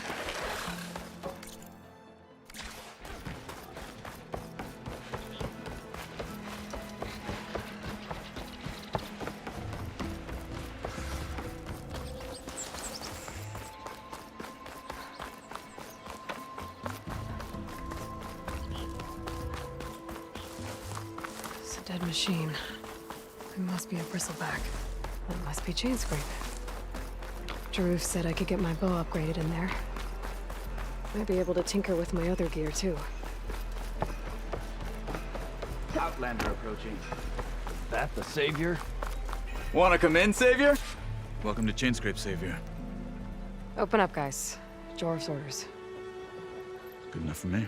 It's a dead machine. It must be a bristleback. It must be Chainscrape. Jaruf said I could get my bow upgraded in there. Might be able to tinker with my other gear, too. Outlander approaching. Is that the Savior? Wanna come in, Savior? Welcome to Chainscrape, Savior. Open up, guys. Jorf's orders. Good enough for me.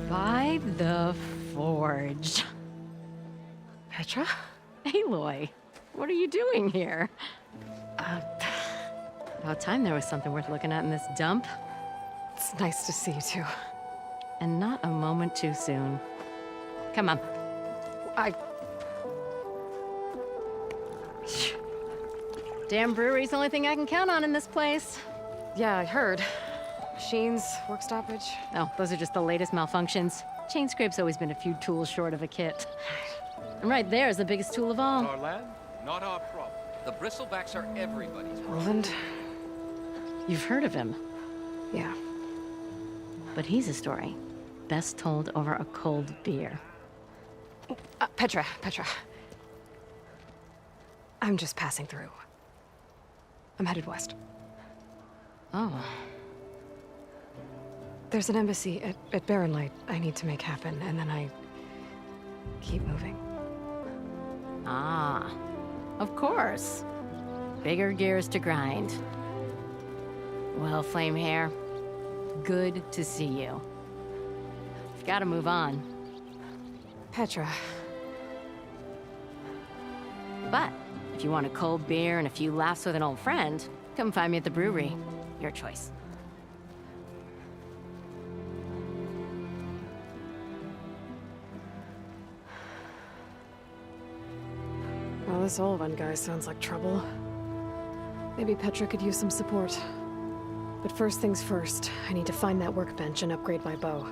By the Forge. Petra? Aloy, what are you doing here? About time there was something worth looking at in this dump. It's nice to see you, too. And not a moment too soon. Come on. Damn brewery's the only thing I can count on in this place. Yeah, I heard. Machines, work stoppage. Oh, those are just the latest malfunctions. Chainscrape's always been a few tools short of a kit. And right there is the biggest tool of all. Our land, not our problem. The bristlebacks are everybody's problem. Roland? You've heard of him. Yeah. But he's a story best told over a cold beer. Petra. I'm just passing through. I'm headed west. Oh. There's an embassy at Barren Light I need to make happen, and then I keep moving. Ah, of course. Bigger gears to grind. Well, Flamehair, good to see you. You've got to move on. Petra. But if you want a cold beer and a few laughs with an old friend, come find me at the brewery. Your choice. Well, this Olvan guy sounds like trouble. Maybe Petra could use some support. But first things first, I need to find that workbench and upgrade my bow.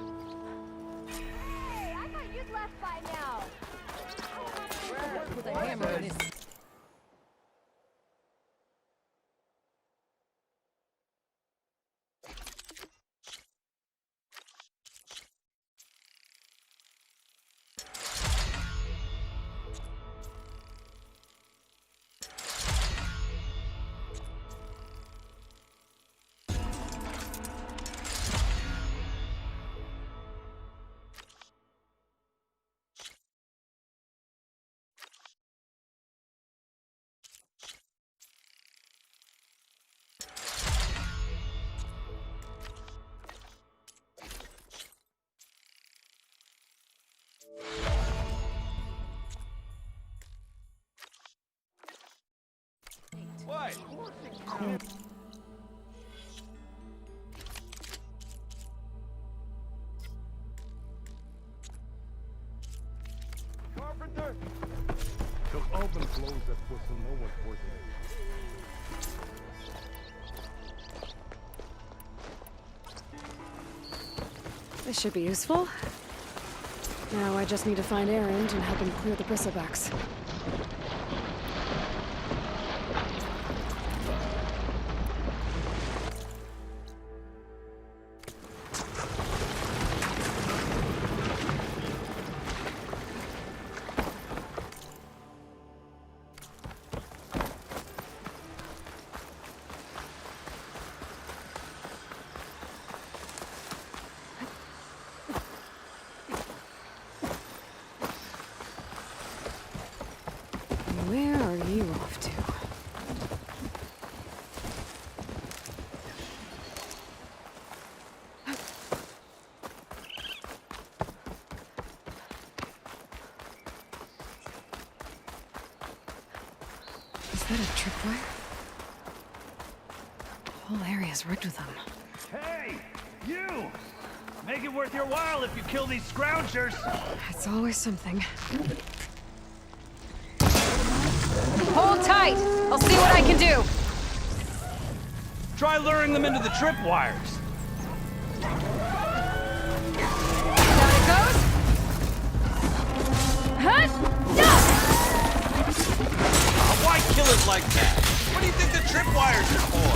With a hammer in his right. Carpenter! They'll open close that whistle, no one's worth it. This should be useful. Now I just need to find Erend and help him clear the bristlebacks. Where are you off to? Is that a tripwire? The whole area's rigged with them. Hey, you! Make it worth your while if you kill these scroungers. It's always something. Hold tight! I'll see what I can do! Try luring them into the tripwires. Down it goes! Huh? No! Why kill it like that? What do you think the tripwires are for?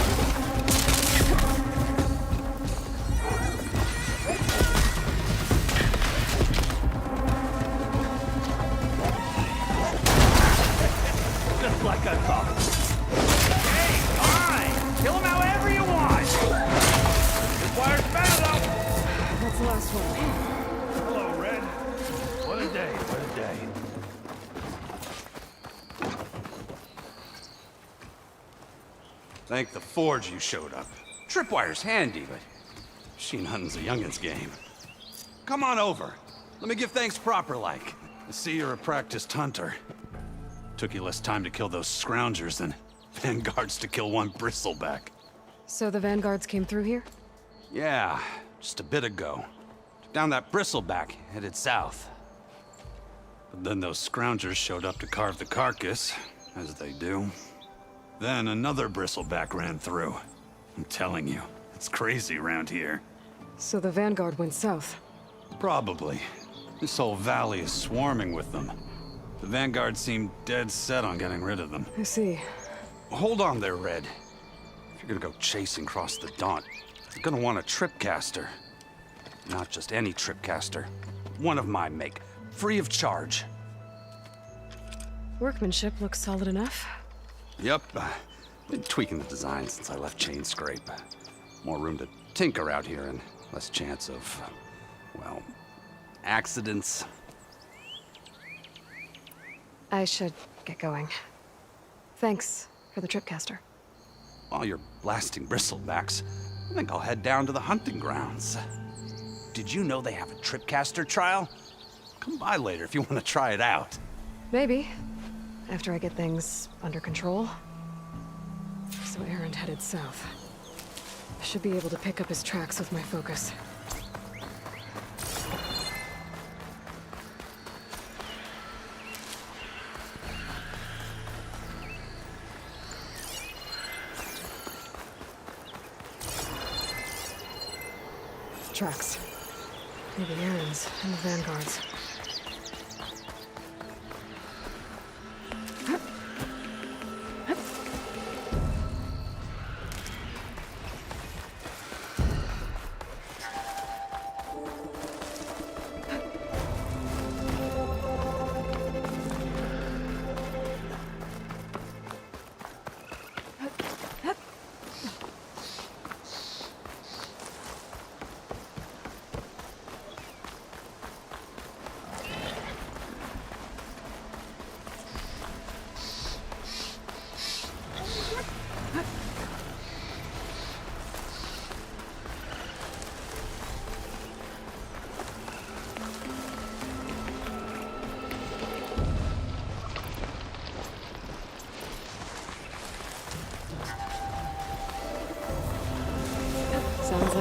Just like I thought. Hey, fine! Kill them however you want! Tripwire's better though! That's the last one. Hello, Red. What a day, what a day. Thank the Forge you showed up. Tripwire's handy, but machine hunting's a youngin's game. Come on over. Let me give thanks proper like. I see you're a practiced hunter. Took you less time to kill those scroungers than vanguards to kill one bristleback. So the vanguards came through here? Yeah, just a bit ago. Took down that bristleback, headed south. But then those scroungers showed up to carve the carcass, as they do. Then another bristleback ran through. I'm telling you, it's crazy around here. So the vanguard went south? Probably. This whole valley is swarming with them. The vanguard seemed dead set on getting rid of them. I see. Hold on there, Red. If you're gonna go chasing across the Daunt, you're gonna want a tripcaster. Not just any tripcaster. One of my make. Free of charge. Workmanship looks solid enough. Yep. Been tweaking the design since I left Chainscrape. More room to tinker out here and less chance of, well, accidents. I should get going. Thanks for the tripcaster. While you're blasting bristlebacks, I think I'll head down to the hunting grounds. Did you know they have a tripcaster trial? Come by later if you want to try it out. Maybe. After I get things under control. So Erend headed south. Should be able to pick up his tracks with my focus. Tracks. Maybe Erend's and the vanguards.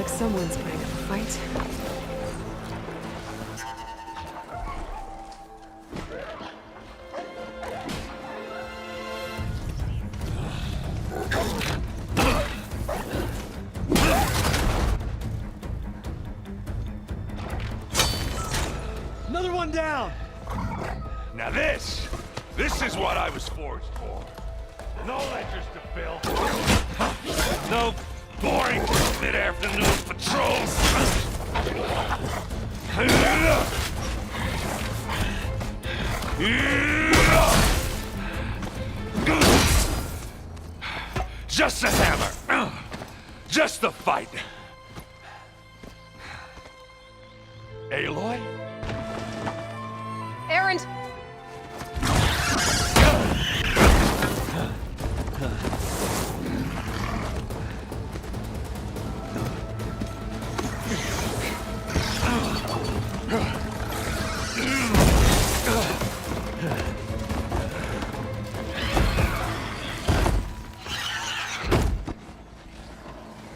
like someone's putting up a fight. Another one down! Now this is what I was forged for. No ledgers to fill. No boring mid-afternoon patrols. Just a hammer. Just a fight. Aloy? Erend!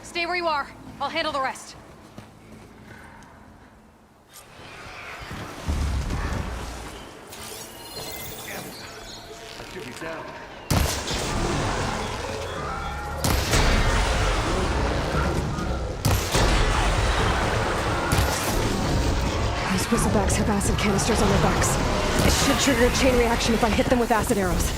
Stay where you are. I'll handle the rest. I should be down. Those bristlebacks have acid canisters on their backs. It should trigger a chain reaction if I hit them with acid arrows.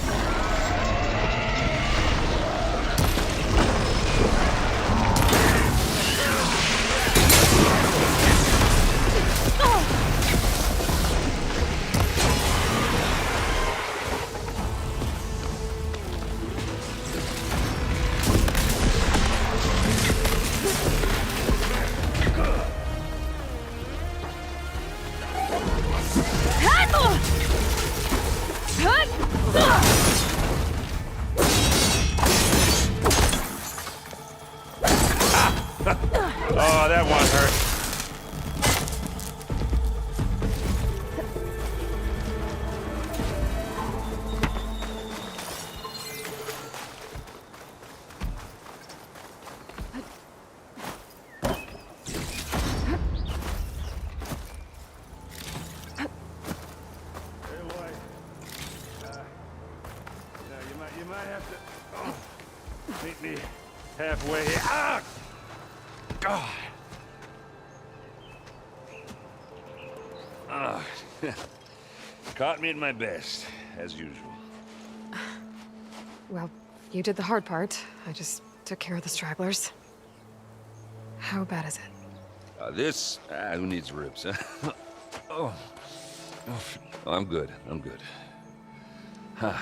Oh, that one hurt. You might have to meet me halfway here. Ah! God. Ah, caught me at my best, as usual. Well, you did the hard part. I just took care of the stragglers. How bad is it? Who needs ribs, huh? Oh, I'm good. I'm good. Huh.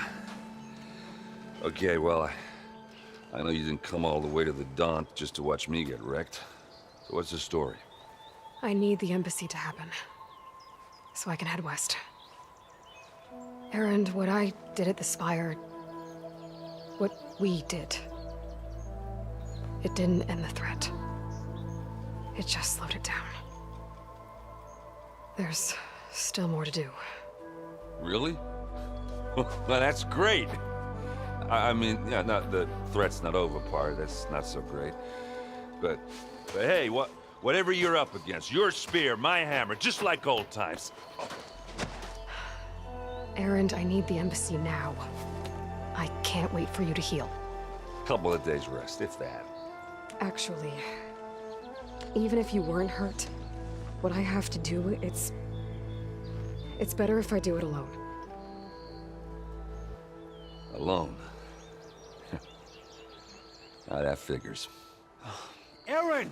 Okay, well, I know you didn't come all the way to the Daunt just to watch me get wrecked. So what's the story? I need the embassy to happen, so I can head west. Erend, what I did at the Spire, what we did, it didn't end the threat. It just slowed it down. There's still more to do. Really? Well, that's great. I mean, yeah, not the threat's not over part. That's not so great. But hey, whatever you're up against, your spear, my hammer, just like old times. Erend, I need the embassy now. I can't wait for you to heal. Couple of days rest, if that. Actually, even if you weren't hurt, what I have to do, it's better if I do it alone. Alone? That figures. Erend!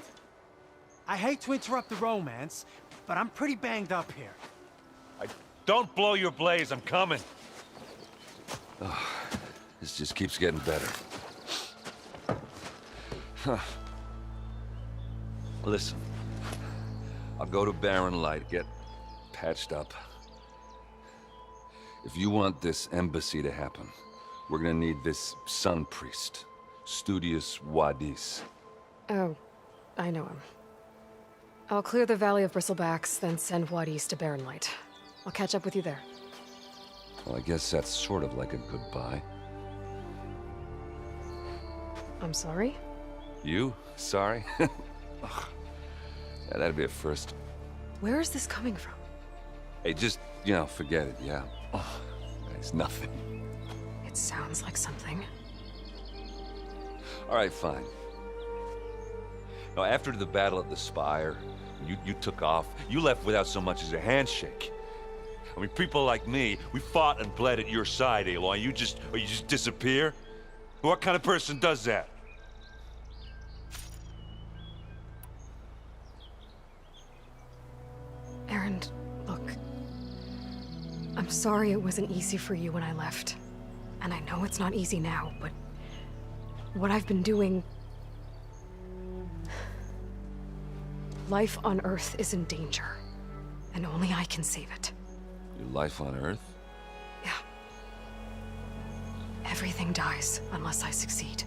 I hate to interrupt the romance, but I'm pretty banged up here. Don't blow your blaze, I'm coming. Oh, this just keeps getting better. Huh. Listen, I'll go to Barren Light, get patched up. If you want this embassy to happen, we're gonna need this Sun Priest, Studius Wadis. Oh, I know him. I'll clear the Valley of Bristlebacks, then send Wadis to Barren Light. I'll catch up with you there. Well, I guess that's sort of like a goodbye. I'm sorry? You? Sorry? Yeah, that'd be a first. Where is this coming from? Hey, just, forget it, yeah. Oh, it's nothing. It sounds like something. All right, fine. Now, after the battle at the Spire, you took off. You left without so much as a handshake. I mean, people like me, we fought and bled at your side, Aloy. You just disappear? What kind of person does that? Erend, look. I'm sorry it wasn't easy for you when I left. And I know it's not easy now, but what I've been doing... Life on Earth is in danger, and only I can save it. Your life on Earth? Yeah. Everything dies unless I succeed.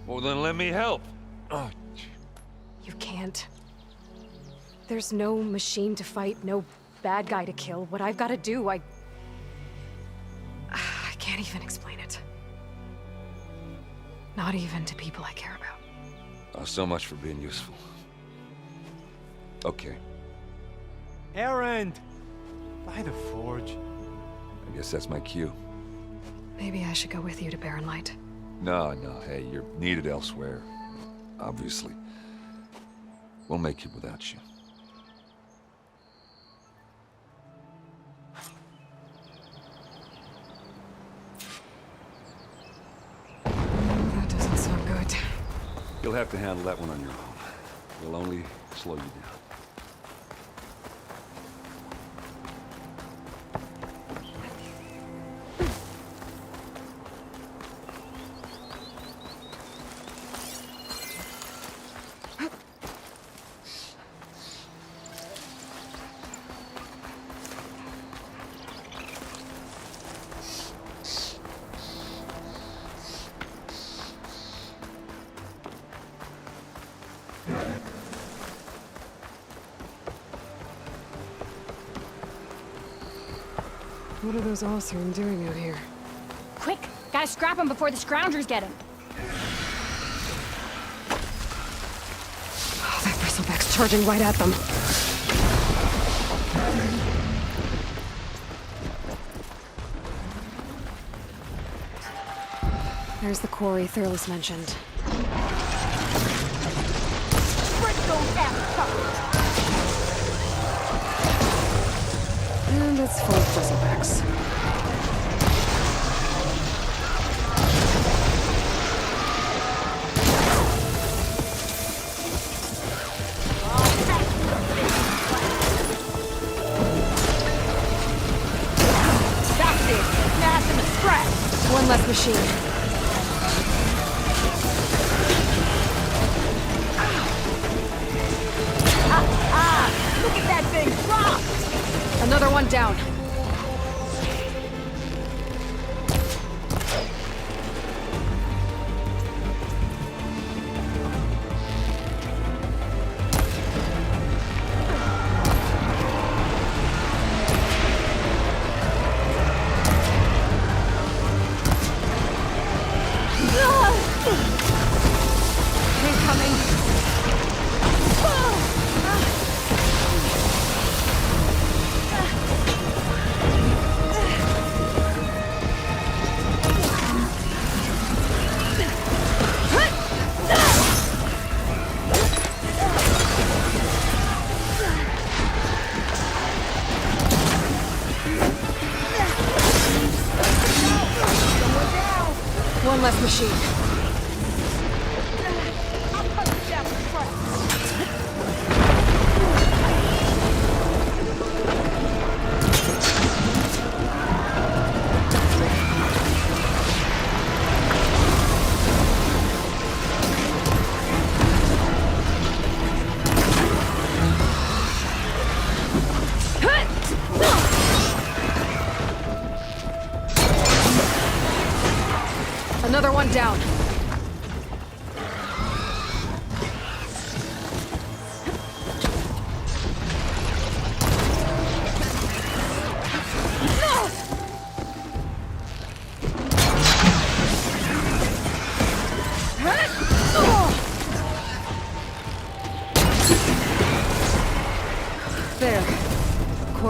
Well, then let me help. Oh. You can't. There's no machine to fight, no bad guy to kill. What I've got to do, I can't even explain it. Not even to people I care about. Oh, so much for being useful. Okay. Erend! By the Forge. I guess that's my cue. Maybe I should go with you to Barren Light. No, hey, you're needed elsewhere. Obviously. We'll make it without you. That doesn't sound good. You'll have to handle that one on your own. It'll only slow you down. What are those Oseram doing out here? Quick! Gotta scrap him before the Scroungers get him. Oh, that bristleback's charging right at them. There's the quarry Thurles mentioned. And it's full of bristlebacks. That's it! Smash him and scrap! One less machine. Look at that thing drop! Another one down. One less machine. Another one down.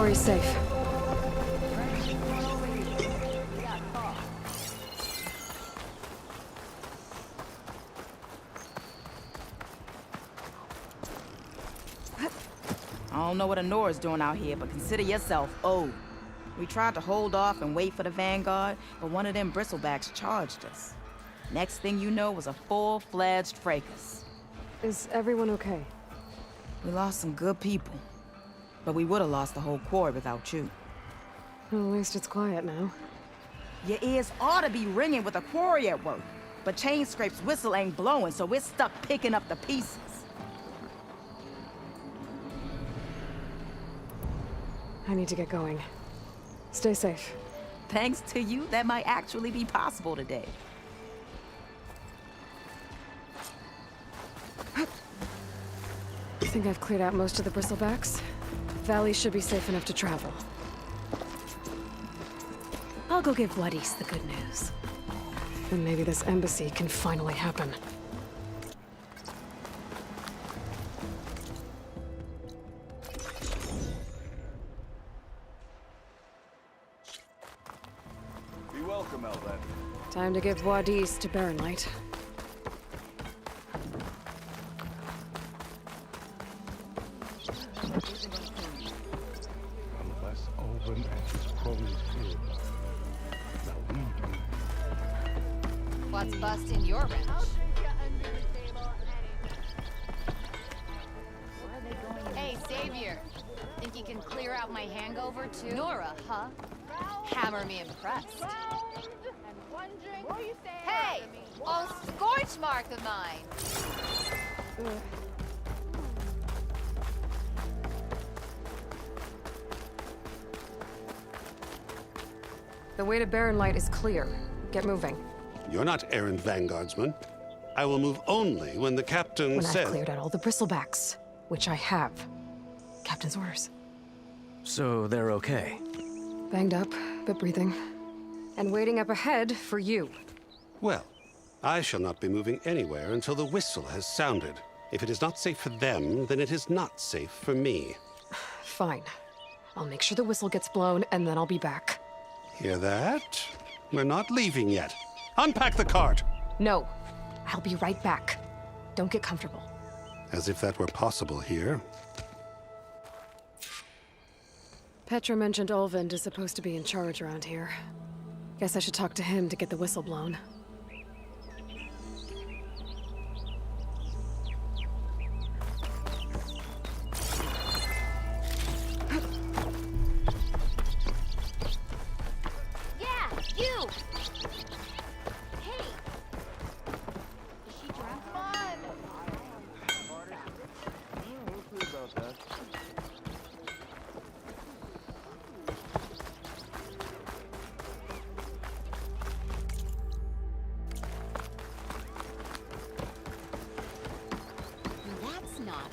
Worry's safe. I don't know what Honora's doing out here, but consider yourself owed. We tried to hold off and wait for the Vanguard, but one of them bristlebacks charged us. Next thing you know was a full-fledged fracas. Is everyone okay? We lost some good people, but we would have lost the whole quarry without you. Well, at least it's quiet now. Your ears ought to be ringing with a quarry at work, but Chainscrape's whistle ain't blowing, so we're stuck picking up the pieces. I need to get going. Stay safe. Thanks to you, that might actually be possible today. I think I've cleared out most of the bristlebacks. Valley should be safe enough to travel. I'll go give Wadis the good news. And maybe this embassy can finally happen. Be welcome, Elven. Time to give Wadis to Baronlight. Unless Ulvin and his cronies did. Now we do. What's busting your wrench? Hey, Savior. Think you can clear out my hangover too? Nora, huh? Hammer me impressed. Hey! Old scorch mark of mine! The way to Baronlight is clear. Get moving. You're not errand vanguardsman. I will move only when the captain When says... I've cleared out all the bristlebacks, which I have. Captain's orders. So they're okay? Banged up, but breathing. And waiting up ahead for you. Well, I shall not be moving anywhere until the whistle has sounded. If it is not safe for them, then it is not safe for me. Fine. I'll make sure the whistle gets blown, and then I'll be back. Hear that? We're not leaving yet. Unpack the cart! No. I'll be right back. Don't get comfortable. As if that were possible here. Petra mentioned Ulvund is supposed to be in charge around here. Guess I should talk to him to get the whistle blown. Yeah, you! Hey! Is she drunk? Come on! We'll see about that. That's not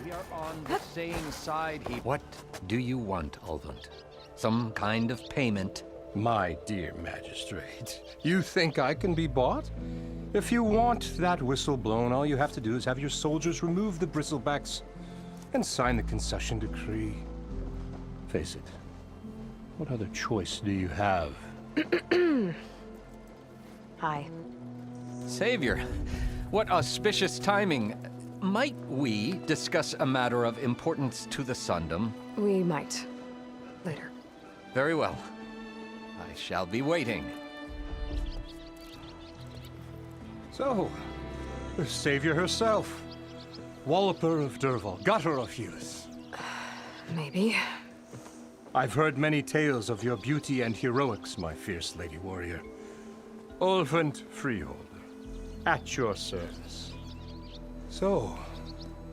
We are on the same side here. What do you want, Ulvund? Some kind of payment? My dear magistrate, you think I can be bought? If you want that whistle blown, all you have to do is have your soldiers remove the bristlebacks and sign the concession decree. Face it, what other choice do you have? Hi. Savior, what auspicious timing. Might we discuss a matter of importance to the Sundom? We might. Later. Very well. I shall be waiting. So, the savior herself. Walloper of Derval, gutter of youth. Maybe. I've heard many tales of your beauty and heroics, my fierce lady warrior. Ulvund Freeholder, at your service. So,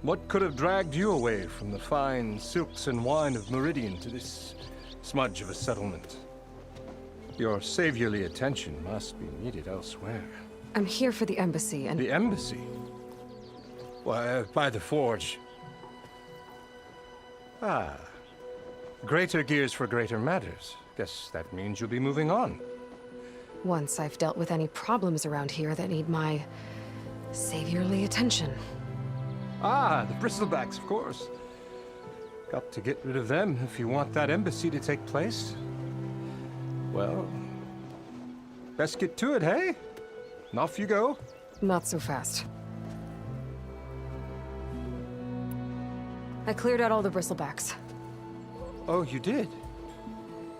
what could have dragged you away from the fine silks and wine of Meridian to this smudge of a settlement? Your saviorly attention must be needed elsewhere. I'm here for the embassy and... The embassy? Why, by the forge. Ah. Greater gears for greater matters. Guess that means you'll be moving on. Once I've dealt with any problems around here that need my... saviorly attention. Ah, the bristlebacks, of course. Got to get rid of them if you want that embassy to take place. Well, best get to it, hey? And off you go. Not so fast. I cleared out all the bristlebacks. Oh, you did?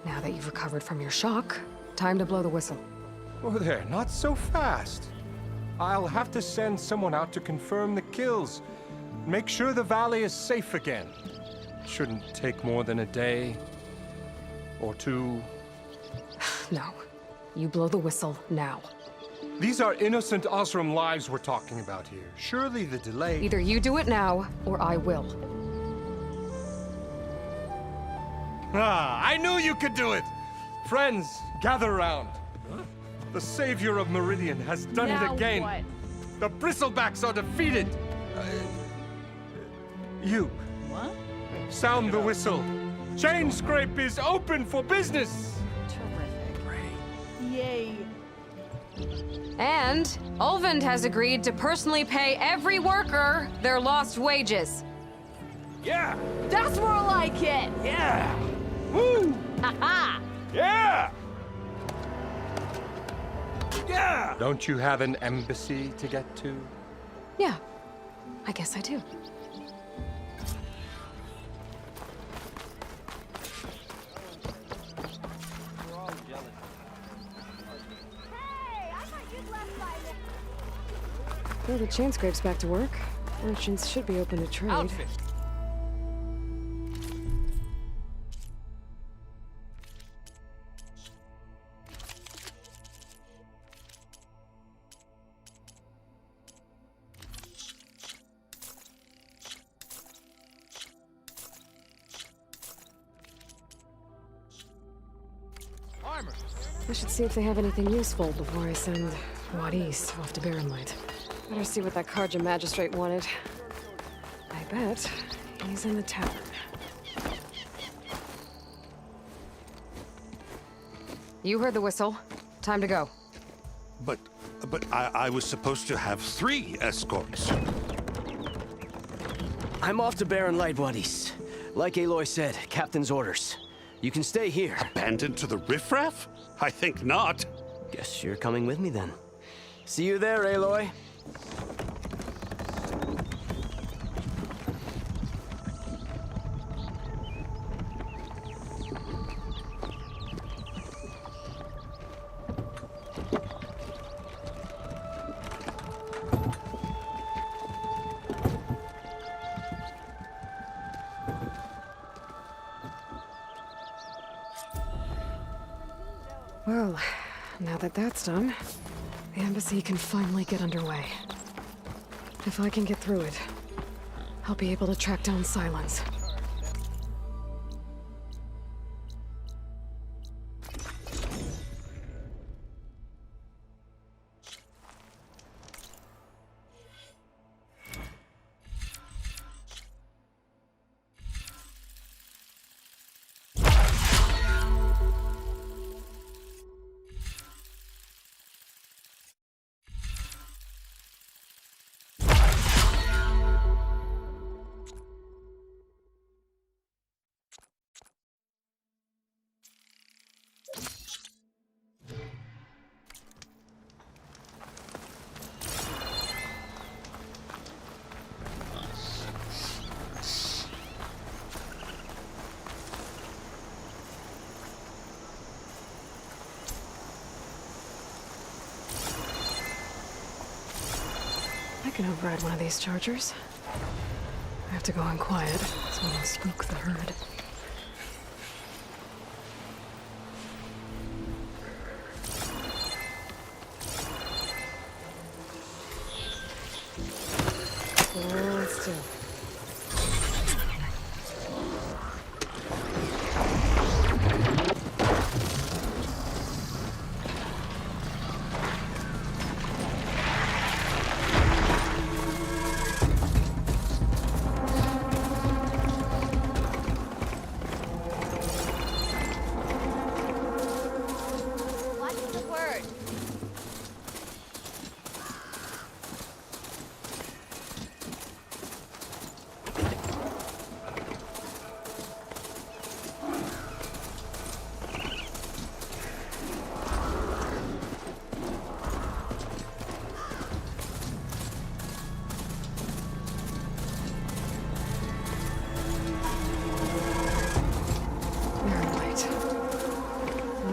Now that you've recovered from your shock, time to blow the whistle. Oh there, not so fast. I'll have to send someone out to confirm the kills. Make sure the valley is safe again. Shouldn't take more than a day or two. No. You blow the whistle now. These are innocent Osram lives we're talking about here. Surely the delay... Either you do it now, or I will. Ah, I knew you could do it! Friends, gather round. The savior of Meridian has done it again. What? The bristlebacks are defeated. You. What? Sound the whistle. Chainscrape is open for business. Terrific. Yay. And Ulvund has agreed to personally pay every worker their lost wages. Yeah! That's more like it! Yeah! Woo! Ha-ha! Yeah! Yeah! Don't you have an embassy to get to? Yeah, I guess I do. Well, the Chainscrape's back to work. Merchants should be open to trade. Outfit. I should see if they have anything useful before I send Wad East off to Barrenlight. Better see what that Karja magistrate wanted. I bet he's in the tavern. You heard the whistle. Time to go. But I was supposed to have 3 escorts. I'm off to Barrenlight, Wad East. Like Aloy said, Captain's orders. You can stay here. Abandoned to the riffraff? I think not. Guess you're coming with me then. See you there, Aloy. Well, now that that's done, the embassy can finally get underway. If I can get through it, I'll be able to track down Sylens. I can override one of these chargers. I have to go in quiet, so I don't spook the herd. Hold still.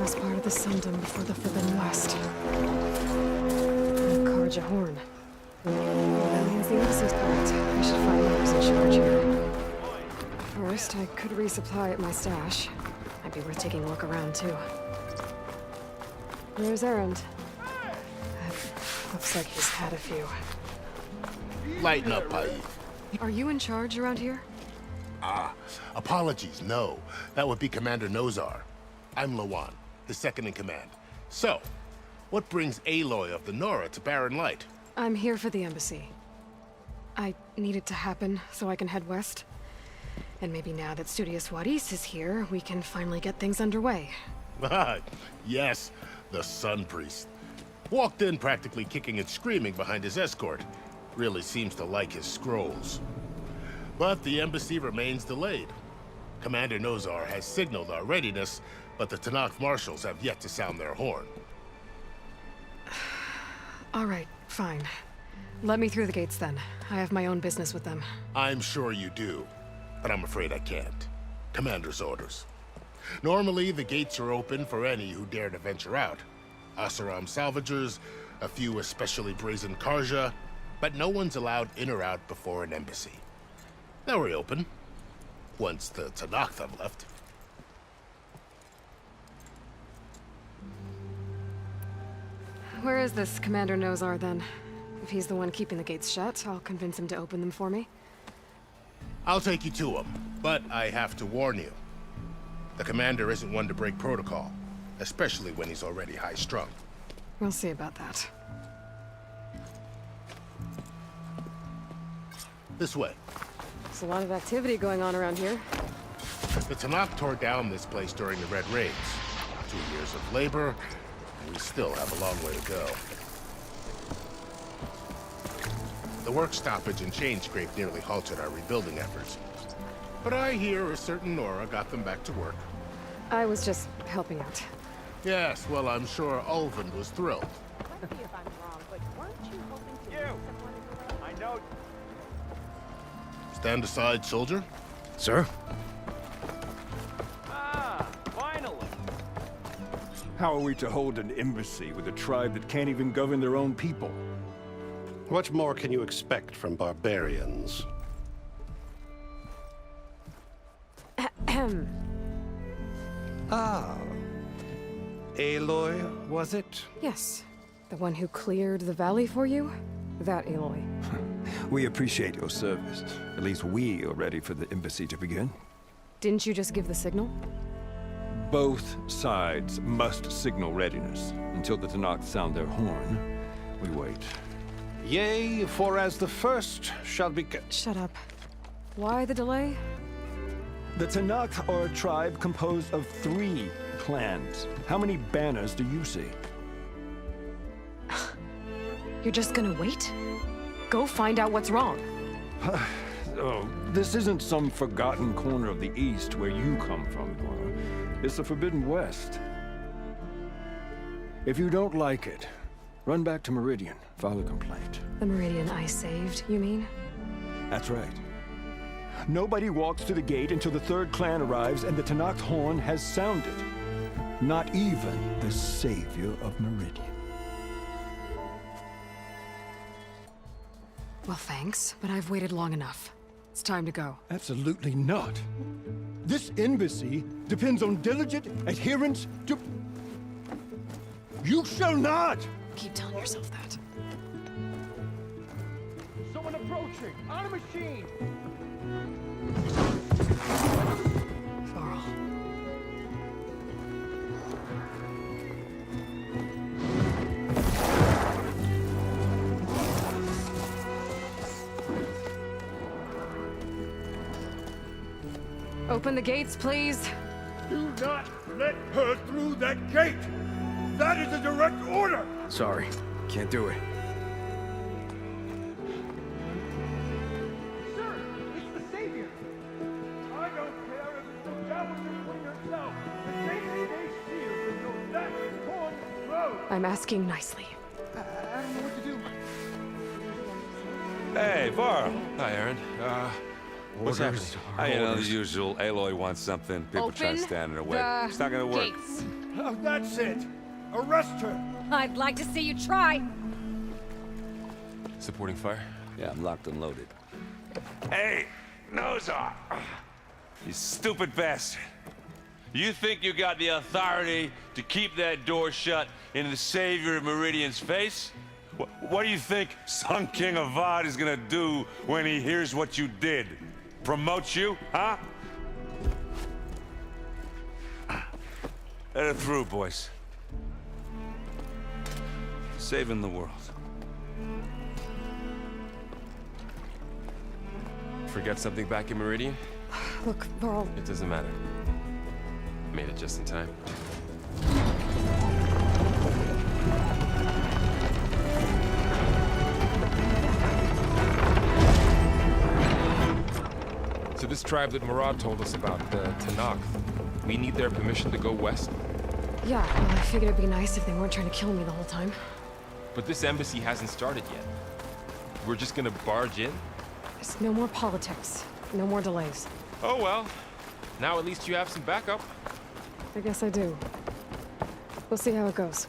was part of the Sundom before the Forbidden West. The Karja Horn. That means the embassy's correct. I should find out who's in charge here. First, I could resupply at my stash. Might be worth taking a look around, too. Where's Erend? Looks like he's had a few. Lighten up, Pai. Are you in charge around here? Ah, apologies, no. That would be Commander Nozar. I'm Lawan, his second in command. So, what brings Aloy of the Nora to Barren Light? I'm here for the embassy. I need it to happen so I can head west. And maybe now that Studious Wadis is here, we can finally get things underway. Yes, the Sun Priest. Walked in practically kicking and screaming behind his escort. Really seems to like his scrolls. But the embassy remains delayed. Commander Nozar has signaled our readiness, but the Tenakth marshals have yet to sound their horn. All right, fine. Let me through the gates then. I have my own business with them. I'm sure you do, but I'm afraid I can't. Commander's orders. Normally, the gates are open for any who dare to venture out. Asaram salvagers, a few especially brazen Karja, but no one's allowed in or out before an embassy. They'll reopen, once the Tenakth have left. Where is this Commander Nozar, then? If he's the one keeping the gates shut, I'll convince him to open them for me. I'll take you to him, but I have to warn you. The commander isn't one to break protocol, especially when he's already high-strung. We'll see about that. This way. There's a lot of activity going on around here. The Tenakth tore down this place during the Red Raids. 2 years of labor, and we still have a long way to go. The work stoppage and chain scrape nearly halted our rebuilding efforts. But I hear a certain Nora got them back to work. I was just helping out. Yes, well, I'm sure Ulvund was thrilled. Correct me if I'm wrong, but weren't you hoping to meet someone? I know. Stand aside, soldier. Sir? Ah, finally. How are we to hold an embassy with a tribe that can't even govern their own people? What more can you expect from barbarians? Ah. Aloy, was it? Yes. The one who cleared the valley for you? That Aloy. We appreciate your service. At least we are ready for the embassy to begin. Didn't you just give the signal? Both sides must signal readiness. Until the Tenakth sound their horn, we wait. Yea, for as the first shall be... Shut up. Why the delay? The Tenakth are a tribe composed of 3 clans. How many banners do you see? You're just gonna wait? Go find out what's wrong. Oh, this isn't some forgotten corner of the East where you come from, Nora. It's the Forbidden West. If you don't like it, run back to Meridian, file a complaint. The Meridian I saved, you mean? That's right. Nobody walks to the gate until the 3rd clan arrives and the Tenakth horn has sounded. Not even the savior of Meridian. Well, thanks, but I've waited long enough. It's time to go. Absolutely not. This embassy depends on diligent adherence to... You shall not! Keep telling yourself that. Someone approaching! On a machine! Varl. Open the gates, please. Do not let her through that gate! That is a direct order! Sorry, can't do it. Sir, it's the Savior! I don't care if it's the Javelin Queen herself. The day they shield until that horn blows. I'm asking nicely. I don't know what to do. Hey, Varl. Hi, Aaron. What's happening? You know, the usual. Aloy wants something. People try to stand in her way. It's not gonna work. Gates. Now that's it. Arrest her. I'd like to see you try. Supporting fire? Yeah, I'm locked and loaded. Hey, Nozar! You stupid bastard. You think you got the authority to keep that door shut in the Savior of Meridian's face? What do you think Sun King Avad is gonna do when he hears what you did? Promote you, huh? Let it through, boys. Saving the world. Forget something back in Meridian? Look, Varl. It doesn't matter. Made it just in time. So this tribe that Murad told us about, the Tenakth, we need their permission to go west? Yeah, well, I figured it'd be nice if they weren't trying to kill me the whole time. But this embassy hasn't started yet. We're just gonna barge in? There's no more politics. No more delays. Oh well. Now at least you have some backup. I guess I do. We'll see how it goes.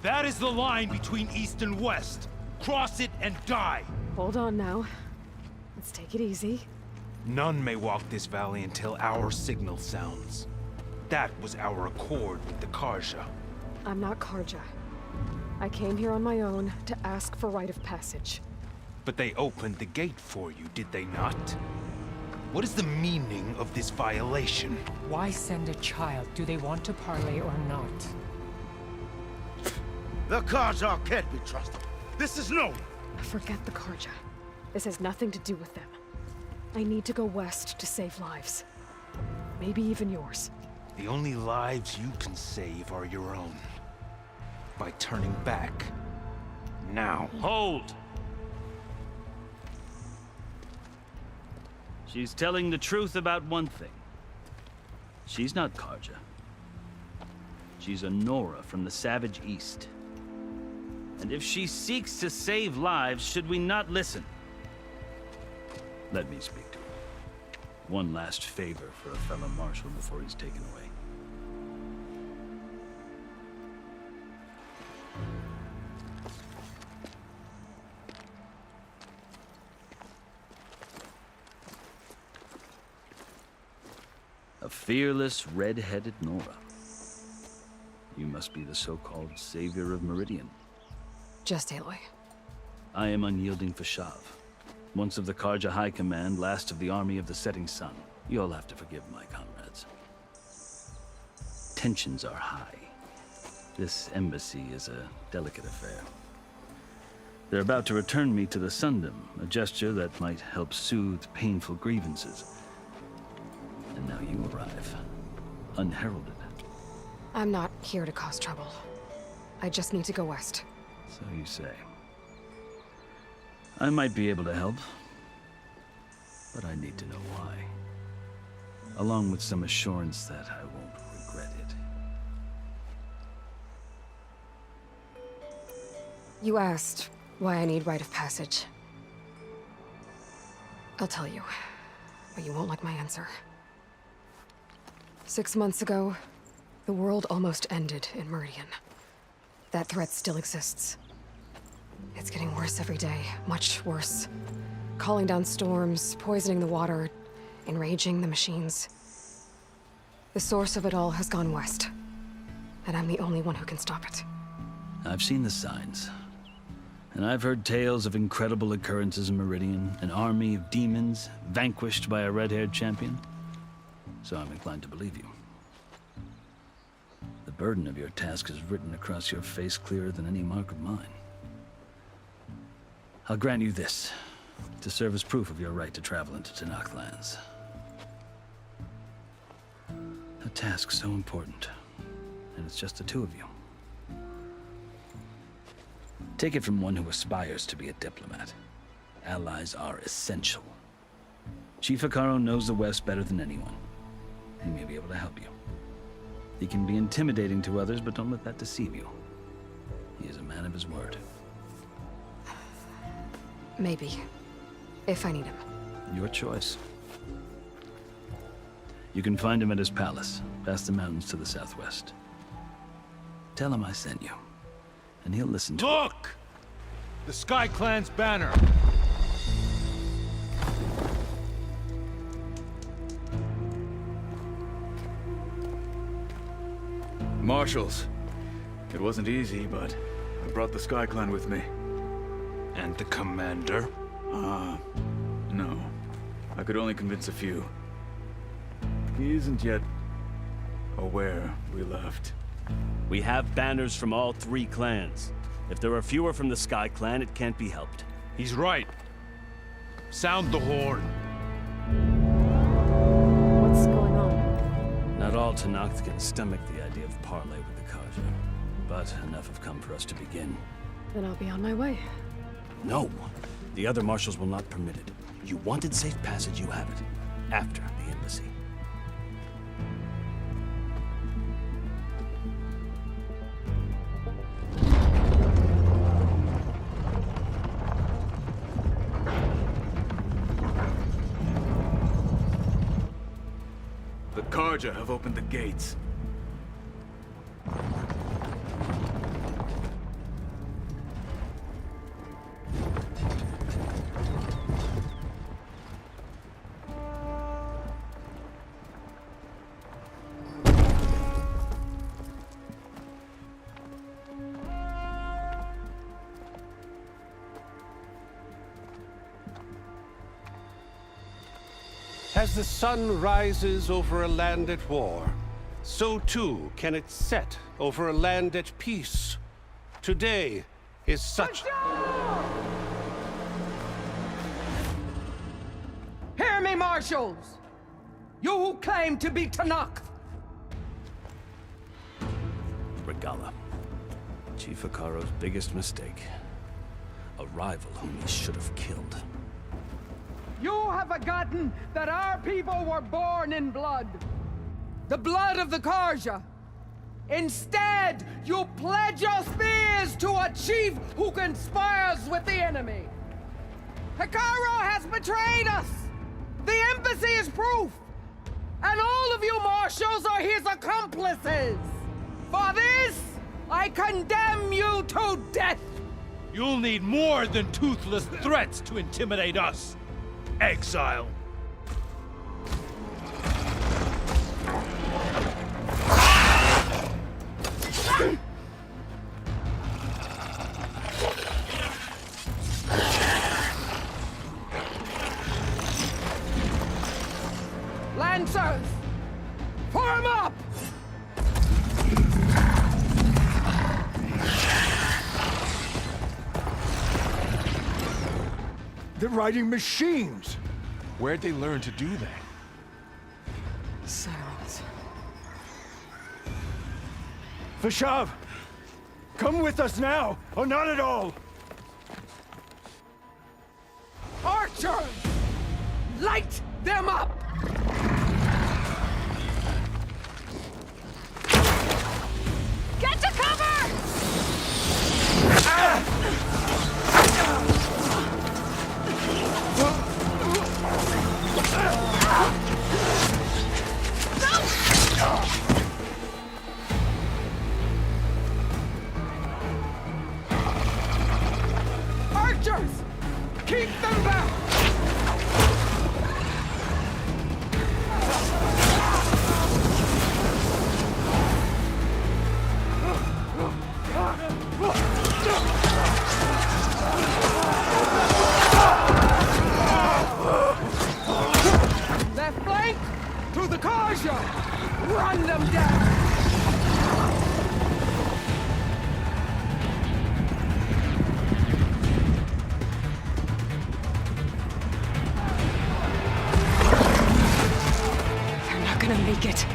That is the line between East and West. Cross it and die. Hold on now. Let's take it easy. None may walk this valley until our signal sounds. That was our accord with the Karja. I'm not Karja. I came here on my own to ask for rite of passage. But they opened the gate for you, did they not? What is the meaning of this violation? Why send a child? Do they want to parley or not? The Karja can't be trusted. This is known. Forget the Karja. This has nothing to do with them. I need to go west to save lives. Maybe even yours. The only lives you can save are your own. By turning back. Now. Hold! She's telling the truth about one thing. She's not Karja. She's a Nora from the Savage East. And if she seeks to save lives, should we not listen? Let me speak to her. One last favor for a fellow marshal before he's taken away. A fearless, red-headed Nora. You must be the so-called Savior of Meridian. Just Aloy. I am Unyielding Fashav. Once of the Karja High Command, last of the Army of the Setting Sun. You'll have to forgive my comrades. Tensions are high. This embassy is a delicate affair. They're about to return me to the Sundom, a gesture that might help soothe painful grievances. And now you arrive, unheralded. I'm not here to cause trouble. I just need to go west. So you say. I might be able to help, but I need to know why. Along with some assurance that I won't regret it. You asked why I need rite of passage. I'll tell you, but you won't like my answer. 6 months ago, the world almost ended in Meridian. That threat still exists. It's getting worse every day, much worse. Calling down storms, poisoning the water, enraging the machines. The source of it all has gone west, and I'm the only one who can stop it. I've seen the signs. And I've heard tales of incredible occurrences in Meridian, an army of demons vanquished by a red-haired champion. So I'm inclined to believe you. The burden of your task is written across your face clearer than any mark of mine. I'll grant you this, to serve as proof of your right to travel into Tenakth lands. A task so important, and it's just the two of you. Take it from one who aspires to be a diplomat. Allies are essential. Chief Hekarro knows the West better than anyone. he may be able to help you. He can be intimidating to others, but don't let that deceive you. He is a man of his word. Maybe. If I need him. Your choice. You can find him at his palace, past the mountains to the southwest. Tell him I sent you, and he'll listen to Look! The Sky Clan's banner. Marshals. It wasn't easy, but I brought the Sky Clan with me. And the commander? No. I could only convince a few. He isn't yet aware we left. We have banners from all 3 clans. If there are fewer from the Sky Clan, it can't be helped. He's right. Sound the horn. What's going on? Not all Tenakth can stomach the idea of parley with the Carja, but enough have come for us to begin. Then I'll be on my way. No! The other marshals will not permit it. You wanted safe passage, you have it. After the embassy. The Carja have opened the gates. As the sun rises over a land at war, so too can it set over a land at peace. Today is such... Hear me, marshals! You who claim to be Tenakth! Regalla. Chief Hekarro's biggest mistake. A rival whom he should have killed. You have forgotten that our people were born in blood. The blood of the Carja. Instead, you pledge your spears to a chief who conspires with the enemy. Hekarro has betrayed us. The embassy is proof. And all of you marshals are his accomplices. For this, I condemn you to death. You'll need more than toothless threats to intimidate us. Exile. Lancers, form up! They're riding machines! Where'd they learn to do that? Silence. Vashav! Come with us now, or not at all! Archers! Light them up! Get to cover! Archers! Keep them back! Left flank! To the Carja! Run them down! They're not gonna make it.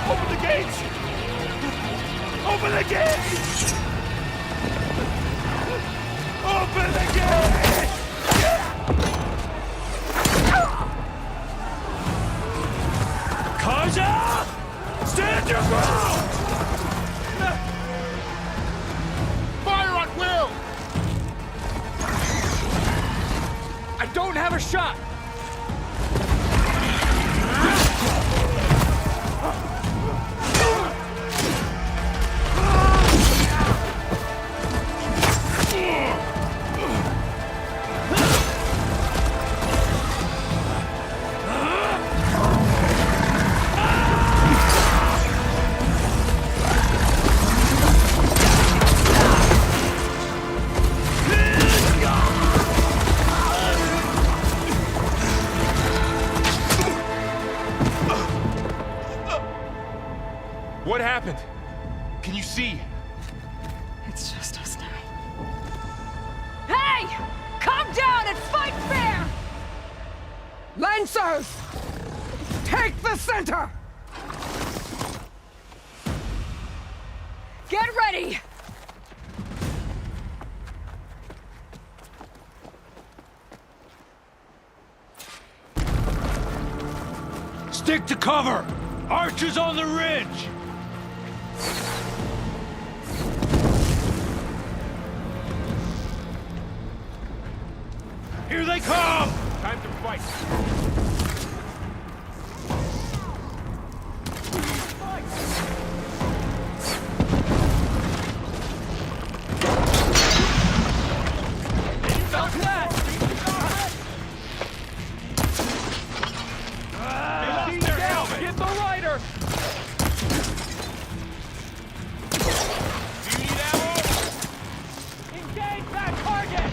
Open the gates! Open the gate! Open the gate! Kaja! Stand your ground! Fire at will! I don't have a shot! What happened? Can you see? It's just us now. Hey! Calm down and fight fair! Lancers! Take the center! Get ready! Stick to cover! Archers on the ridge! Here they come! Time to fight. Stop that! Get the rider! Do you need ammo? Engage that target!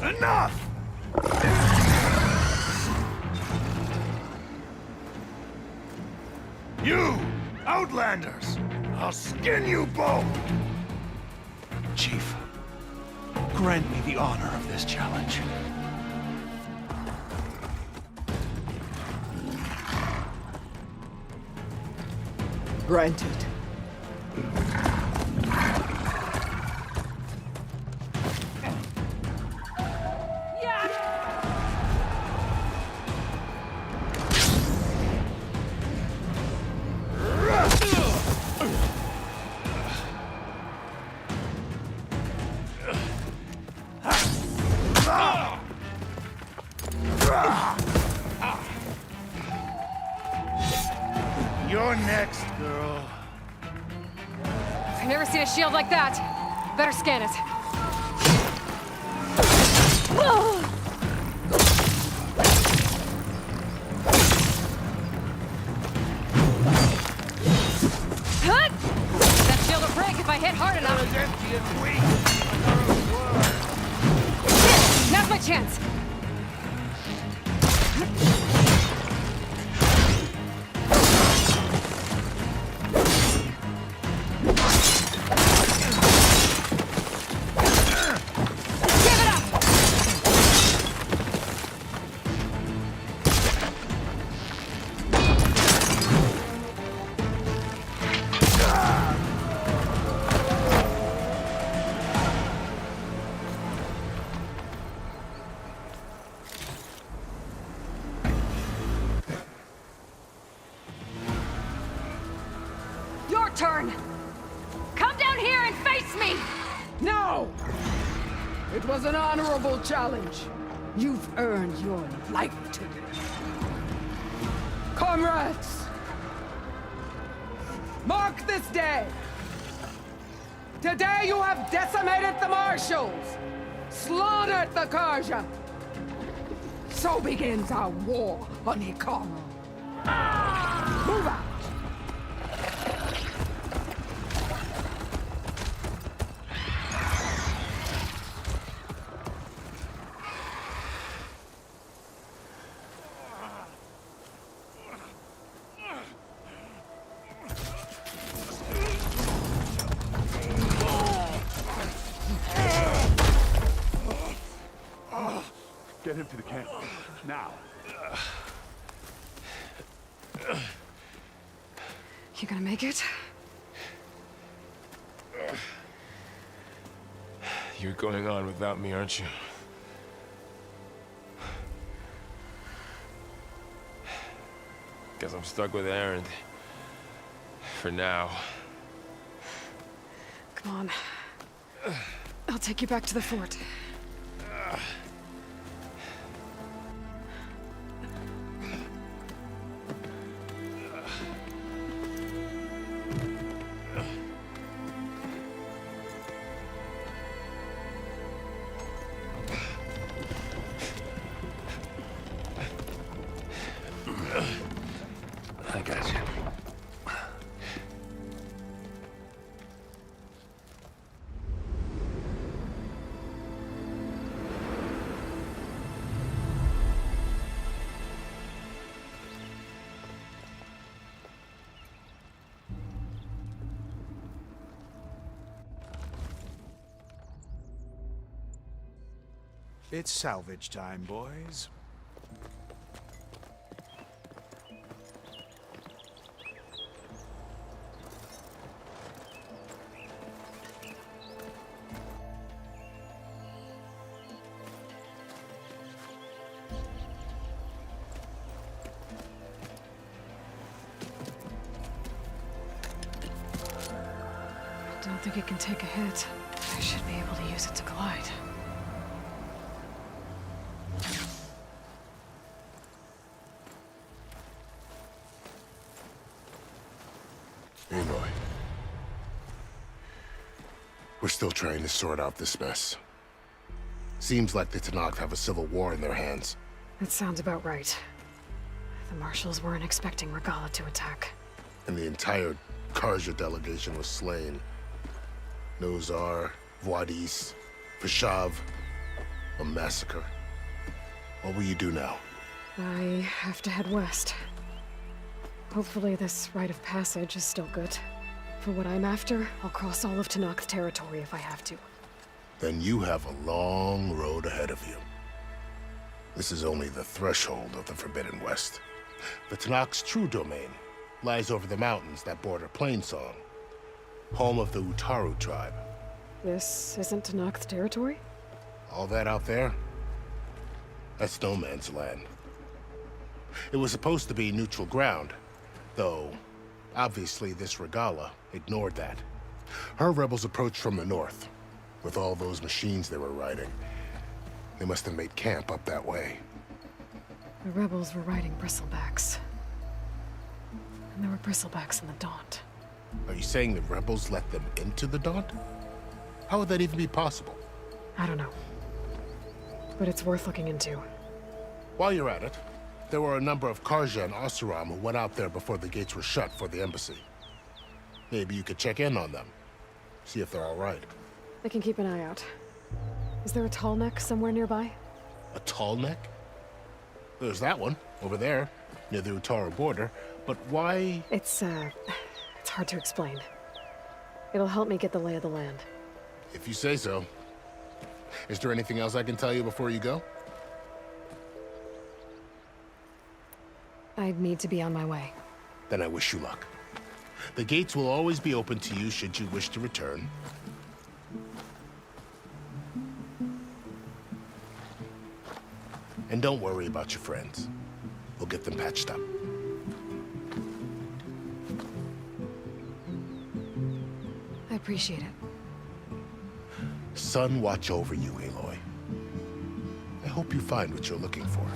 Enough! You, Outlanders! I'll skin you both! Chief, grant me the honor of this challenge. Granted. You're next, girl. I've never seen a shield like that. Better scan it. That shield will break if I hit hard enough. Now's my chance. Turn! Come down here and face me! No! It was an honorable challenge. You've earned your life today. Comrades! Mark this day! Today you have decimated the Marshals! Slaughtered the Carja! So begins our war on Hikaru. Move out! Get him to the camp. Now. You gonna make it? You're going on without me, aren't you? Guess I'm stuck with Erend. For now. Come on. I'll take you back to the fort. I got you. It's salvage time, boys. I don't think it can take a hit. I should be able to use it to glide. Aloy. We're still trying to sort out this mess. Seems like the Tenakth have a civil war in their hands. That sounds about right. The Marshals weren't expecting Regalla to attack. And the entire Carja delegation was slain. Nozar, Vuadis, Fashav. A massacre. What will you do now? I have to head west. Hopefully this rite of passage is still good. For what I'm after, I'll cross all of Tenakth territory if I have to. Then you have a long road ahead of you. This is only the threshold of the Forbidden West. The Tenakth's true domain lies over the mountains that border Plainsong, home of the Utaru tribe. This isn't Tenakth territory? All that out there? That's no man's land. It was supposed to be neutral ground, though obviously this Regalla ignored that. Her rebels approached from the north, with all those machines they were riding. They must have made camp up that way. The rebels were riding bristlebacks. And there were bristlebacks in the Daunt. Are you saying the rebels let them into the Daunt? How would that even be possible? I don't know. But it's worth looking into. While you're at it, there were a number of Carja and Oseram who went out there before the gates were shut for the embassy. Maybe you could check in on them. See if they're all right. I can keep an eye out. Is there a tall neck somewhere nearby? A tall neck? There's that one, over there, near the Utaru border. But why? It's hard to explain. It'll help me get the lay of the land. If you say so. Is there anything else I can tell you before you go? I need to be on my way. Then I wish you luck. The gates will always be open to you should you wish to return. And don't worry about your friends. We'll get them patched up. I appreciate it. Sun watch over you, Aloy. I hope you find what you're looking for.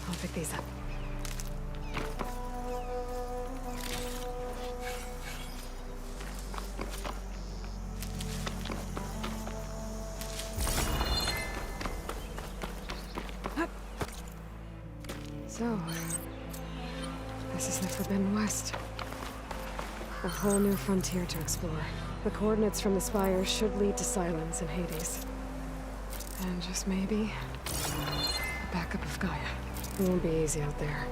I'll pick these up. So, this is the Forbidden West. A whole new frontier to explore. The coordinates from the spires should lead to Silence and Hades. And just maybe, a backup of Gaia. It won't be easy out there.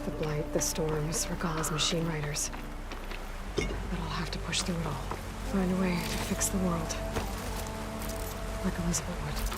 The Blight, the Storms, Regalla's machine riders. But I'll have to push through it all. Find a way to fix the world. Like Elizabeth would.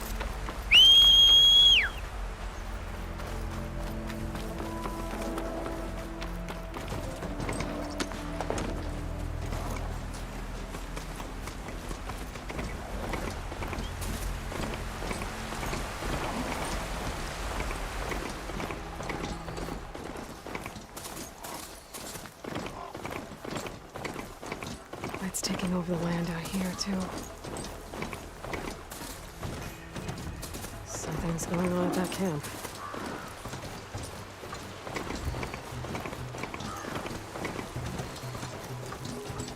It's taking over the land out here, too. Something's going on at that camp.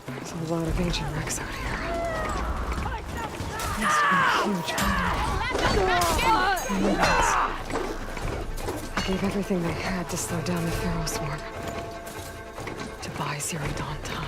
There's a lot of ancient wrecks out here. Must have been a huge battle. They gave everything they had to slow down the Pharaoh swarm. To buy Zero Dawn time.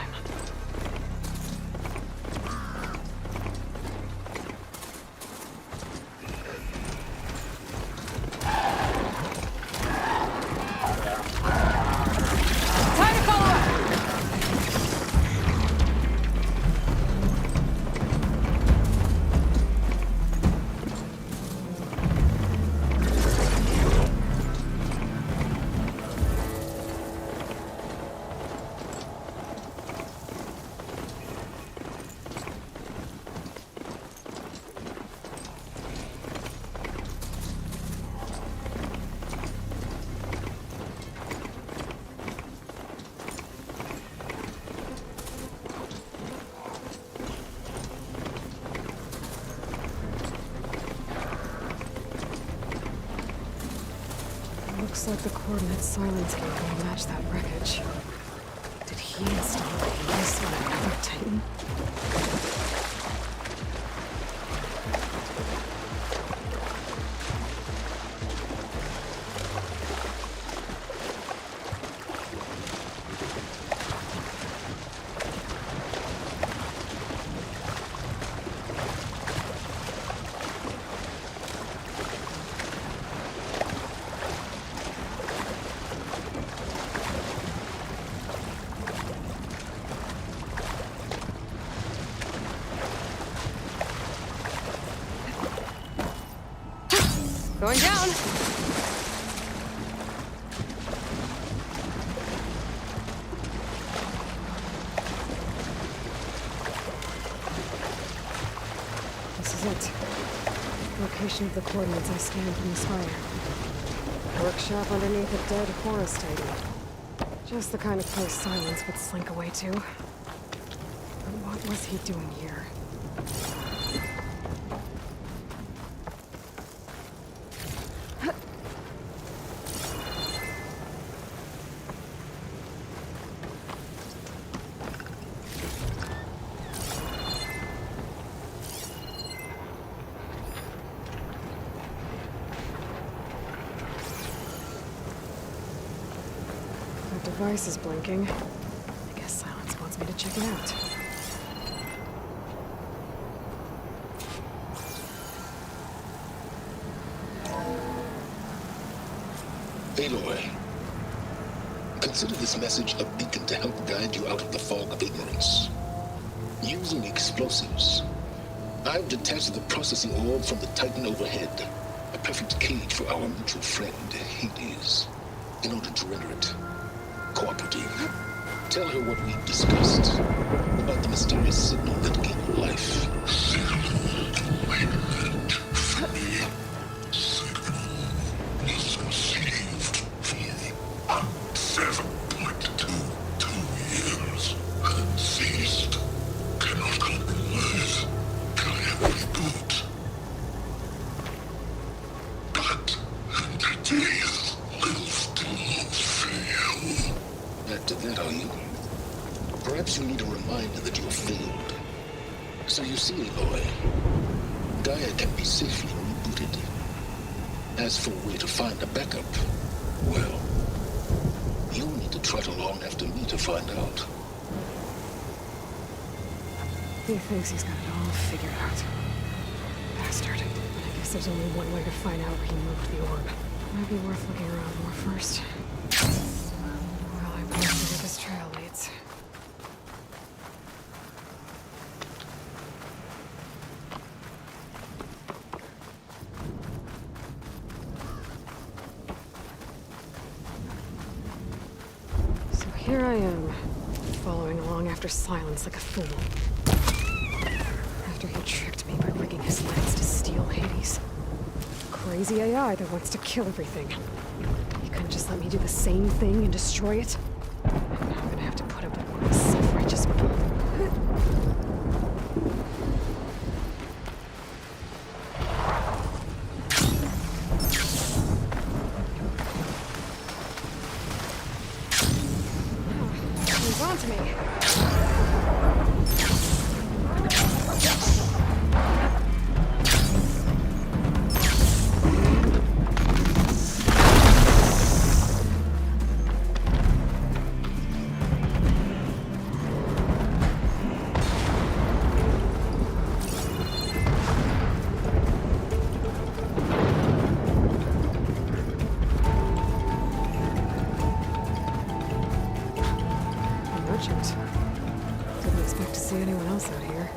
Looks like the coordinates Silence gave me match that wreckage. Did he install this on another Titan? Going down! This is it. Location of the coordinates I scanned from the spire. Workshop underneath a dead Horus Titan. Just the kind of place Silence would slink away to. But what was he doing here? The device is blinking. I guess Silence wants me to check it out. Aloy, consider this message a beacon to help guide you out of the fog of ignorance. Using explosives, I've detached the processing orb from the Titan overhead, a perfect cage for our mutual friend, Hades, in order to render it cooperative. Tell her what we've discussed about the mysterious signal that gave her life. To that, are you? Perhaps you need a reminder that you have failed. So you see, Aloy, Gaia can be safely rebooted. As for a way to find a backup, well, you'll need to trot along after me to find out. He thinks he's got it all figured out. Bastard. I guess there's only one way to find out where he moved the orb. Might be worth looking around more first. Where this trail leads. So here I am, following along after Silence like a fool. After he tricked me by rigging his lens to steal Hades. Crazy AI that wants to kill everything. You couldn't just let me do the same thing and destroy it? I'm now gonna have to put up with all this self-righteous bull. He's on to me. Didn't expect to see anyone else out here.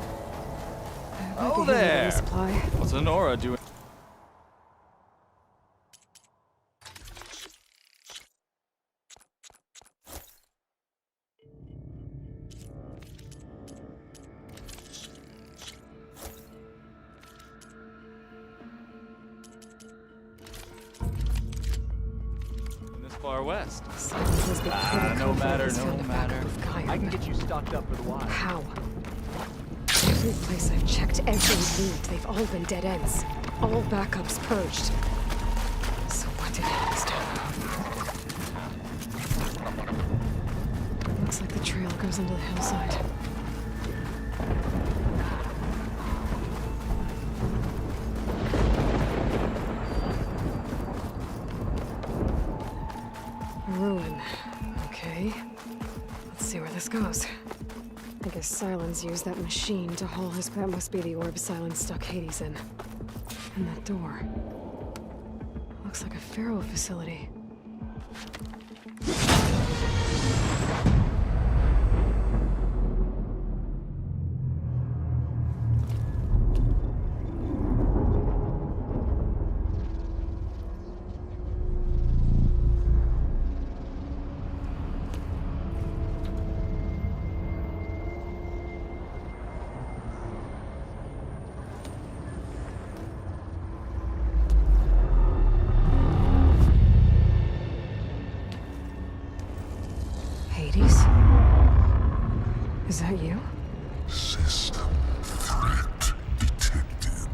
Oh there! What's Nora doing? Far west. No matter. I can get you stocked up for the while. How? Every place I've checked, every lead, they've all been dead ends. All backups purged. So what did Hades do? goes into the hillside. A ruin. Okay. Let's see where this goes. I guess Silence used that machine to haul his... That must be the orb Silence stuck Hades in. And that door. Looks like a Pharaoh facility. Hades? Is that you? System threat detected.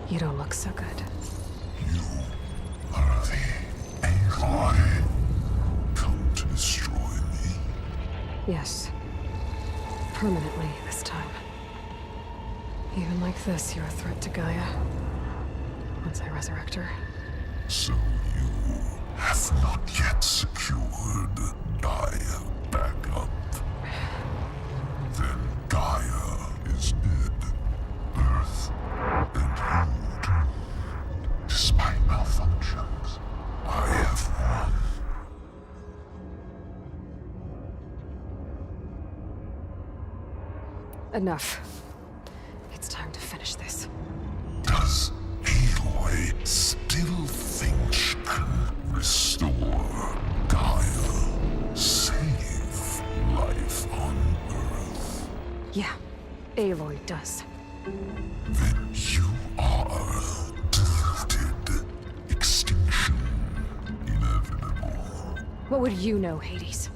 You don't look so good. You are the Aloy. Come to destroy me. Yes. Permanently this time. Even like this, you're a threat to Gaia. Once I resurrect her. So you have not yet secured Gaia back up. Then Gaia is dead. Earth and you doomed. Despite malfunctions, I have won. Enough. It's time to finish this. Does Aloy still think she can restore Gaia? Save life on Earth? Yeah, Aloy does. Then you are deluded. Extinction inevitable. What would you know, Hades?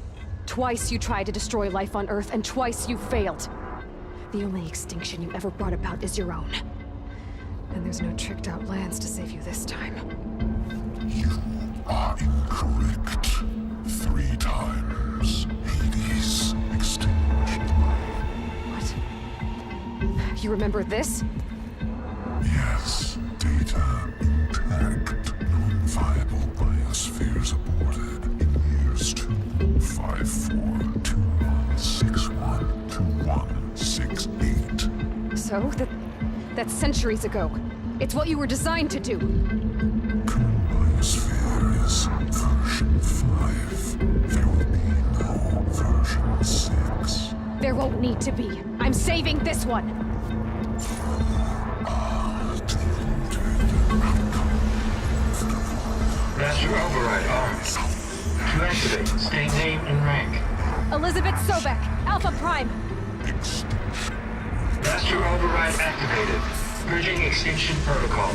Twice you tried to destroy life on Earth, and twice you failed. The only extinction you ever brought about is your own. And there's no tricked-out lands to save you this time. You are incorrect. 3 times. Hades extinction. You remember this? Yes. Data intact. Non-viable biospheres aborted in years 254, 2161, 2168. So? That's centuries ago. It's what you were designed to do. Current biosphere is version 5. There will be no version 6. There won't need to be. I'm saving this one. Master override armed. To activate, state name and rank. Elizabeth Sobek, Alpha Prime. Master override activated. Purging extinction protocol.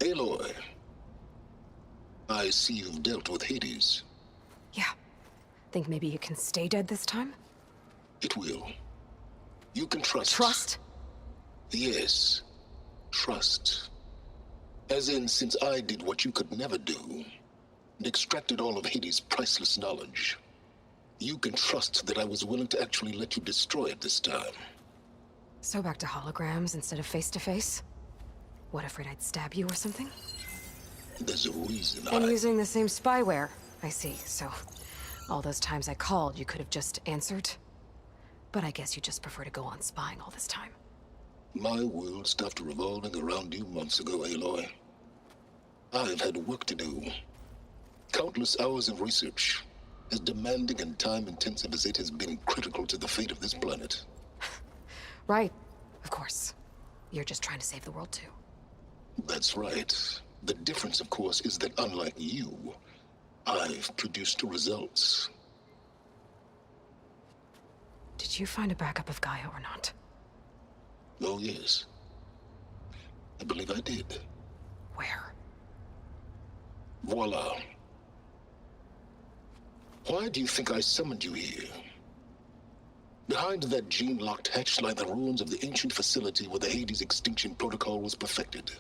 Aloy, I see you've dealt with Hades. Yeah. Think maybe you can stay dead this time? It will. You can trust. Trust? Yes. Trust. As in, since I did what you could never do, and extracted all of Hades' priceless knowledge, you can trust that I was willing to actually let you destroy it this time. So back to holograms instead of face-to-face? What, afraid I'd stab you or something? There's a reason And using the same spyware. I see, so... all those times I called, you could have just answered? But I guess you just prefer to go on spying all this time. My world stopped revolving around you months ago, Aloy. I've had work to do. Countless hours of research, as demanding and time-intensive as it has been critical to the fate of this planet. Right, of course. You're just trying to save the world, too. That's right. The difference, of course, is that unlike you, I've produced results. Did you find a backup of Gaia or not? Oh, yes. I believe I did. Where? Voila. Why do you think I summoned you here? Behind that gene-locked hatch lie the ruins of the ancient facility where the Hades extinction protocol was perfected.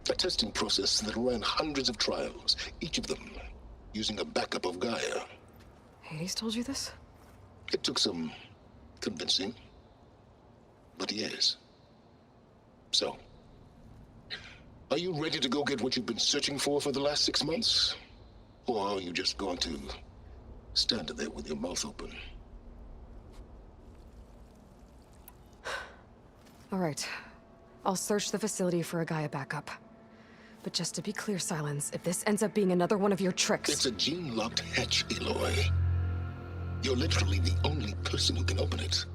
A testing process that ran hundreds of trials, each of them using a backup of Gaia. Hades told you this? It took some convincing, but yes. So, are you ready to go get what you've been searching for the last 6 months? Or are you just going to stand there with your mouth open? All right. I'll search the facility for a Gaia backup. But just to be clear, Silence, if this ends up being another one of your tricks... It's a gene-locked hatch, Aloy. You're literally the only person who can open it.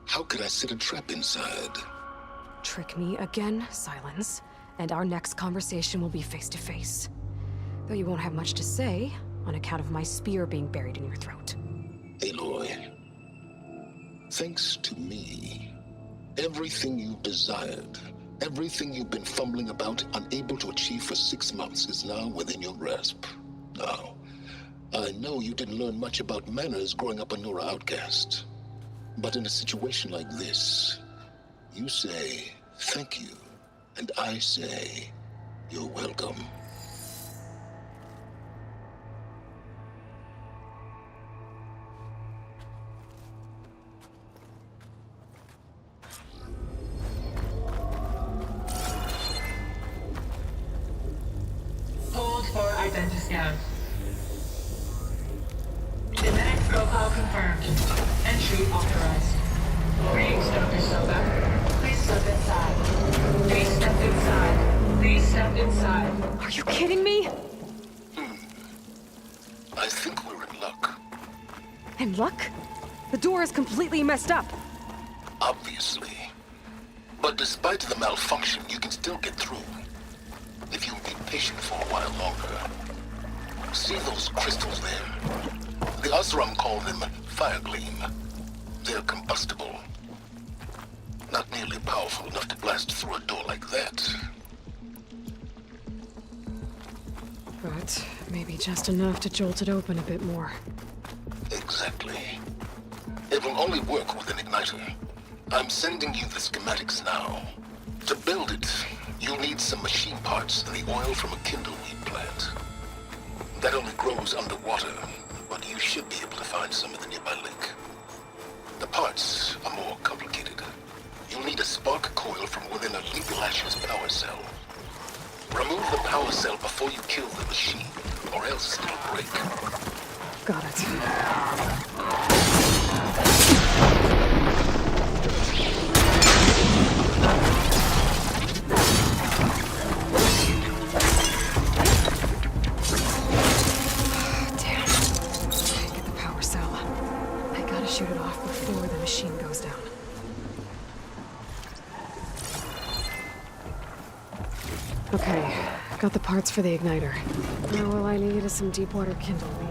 How could I set a trap inside? Trick me again, Silence, and our next conversation will be face-to-face. Though you won't have much to say, on account of my spear being buried in your throat. Aloy, thanks to me, everything you desired, everything you've been fumbling about, unable to achieve for 6 months, is now within your grasp. Now, I know you didn't learn much about manners growing up a Nora outcast. But in a situation like this, you say, thank you, and I say, you're welcome. Hold for identiscan. Genetic profile confirmed. Entry authorized. Greetings, Dr. Soba. Please step inside. Please step inside. Please step inside. Are you kidding me? I think we're in luck. In luck? The door is completely messed up. Obviously. But despite the malfunction, you can still get through. If you'll be patient for a while longer. See those crystals there? The Oseram call them fire gleam. They're combustible. Not nearly powerful enough to blast through a door like that. But maybe just enough to jolt it open a bit more. Exactly. It will only work with an igniter. I'm sending you the schematics now. To build it, you'll need some machine parts and the oil from a kindleweed plant. That only grows underwater, but you should be able to find some in the nearby lake. The parts are more complicated. You'll need a spark coil from within a Lethal Ashes power cell. Remove the power cell before you kill the machine, or else it'll break. Got it. Shoot it off before the machine goes down. Okay, got the parts for the igniter. Now all I need is some deep water kindleweed.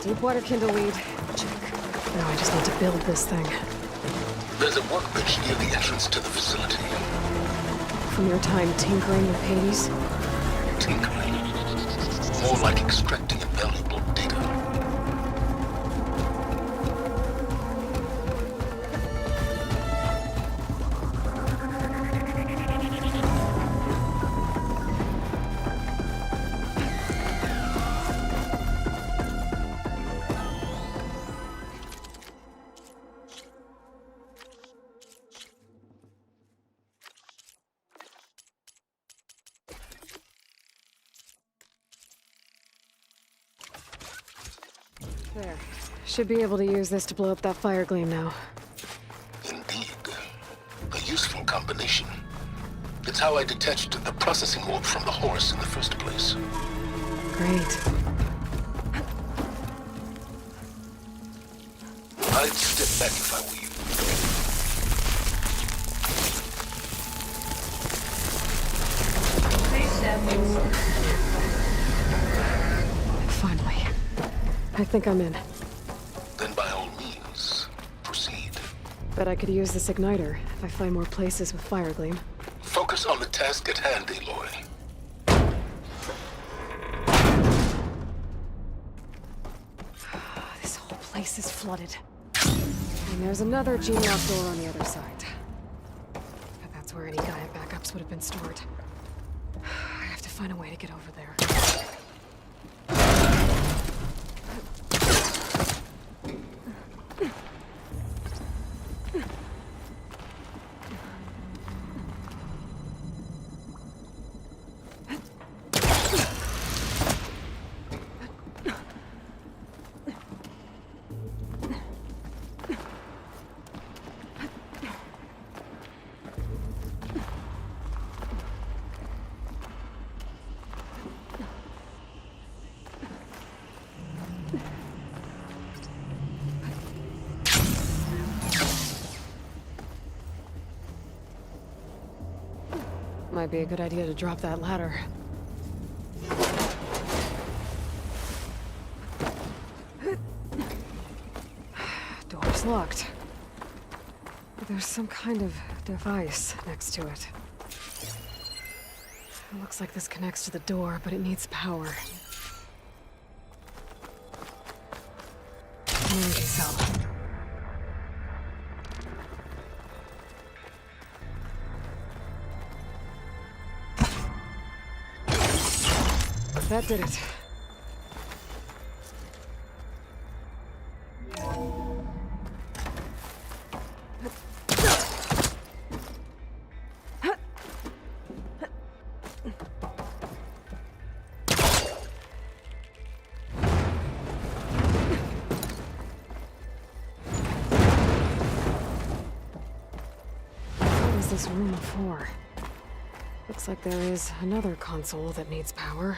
Deepwater kindleweed. Check. Now I just need to build this thing. There's a workbench near the entrance to the facility. From your time tinkering with Hades? Tinkering? More like extracting invaluable data. There. Should be able to use this to blow up that fire gleam now. Indeed. A useful combination. It's how I detached the processing orb from the horse in the first place. Great. I'd step back if I were you. Please step inside. Finally. I think I'm in. Then by all means, proceed. Bet I could use this igniter if I find more places with fire gleam. Focus on the task at hand, Aloy. This whole place is flooded. And there's another G-lock door on the other side. But that's where any Gaia backups would have been stored. I have to find a way to get over there. Might be a good idea to drop that ladder. Door's locked. There's some kind of device next to it. It looks like this connects to the door, but it needs power. Energy cell. That did it. What is this room for? Looks like there is another console that needs power.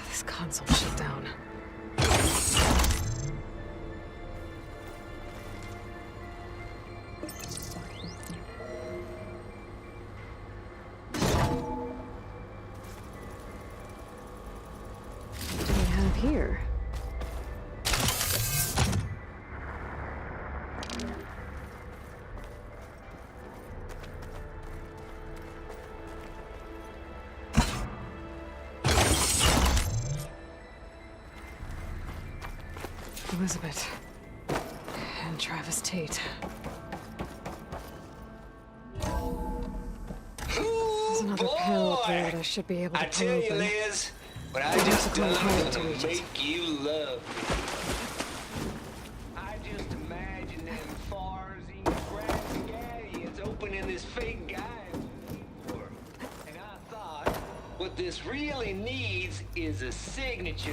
This console shut down. What do we have here? Elizabeth. And Travis Tate. There's another panel up there that I should be able to pull open. Liz, what I I'll just have to climb done higher is to gonna reach it. make you love me. I just imagine them Farzine Grandgadians opening this fake Gaia for me. And I thought, what this really needs is a signature.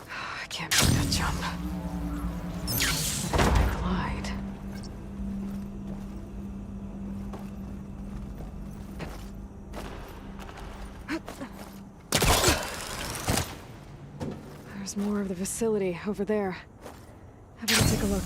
I can't make that jump. But if I glide... There's more of the facility over there. How about I take a look?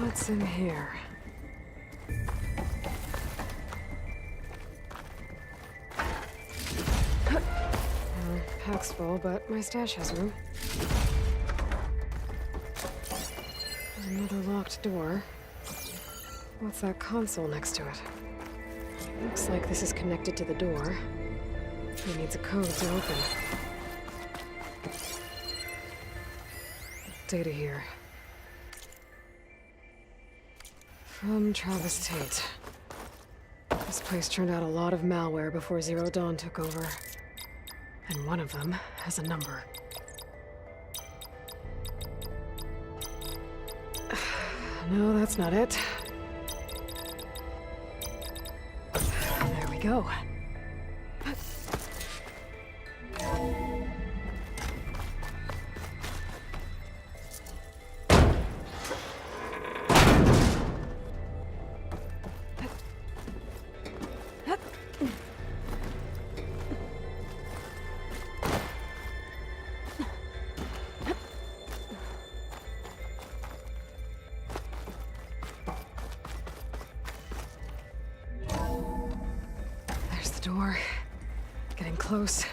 What's in here? Pack's full, but my stash has room. Another locked door. What's that console next to it? Looks like this is connected to the door. It needs a code to open. Data here. From Travis Tate. This place turned out a lot of malware before Zero Dawn took over. And one of them has a number. No, that's not it. There we go. Door. Getting close.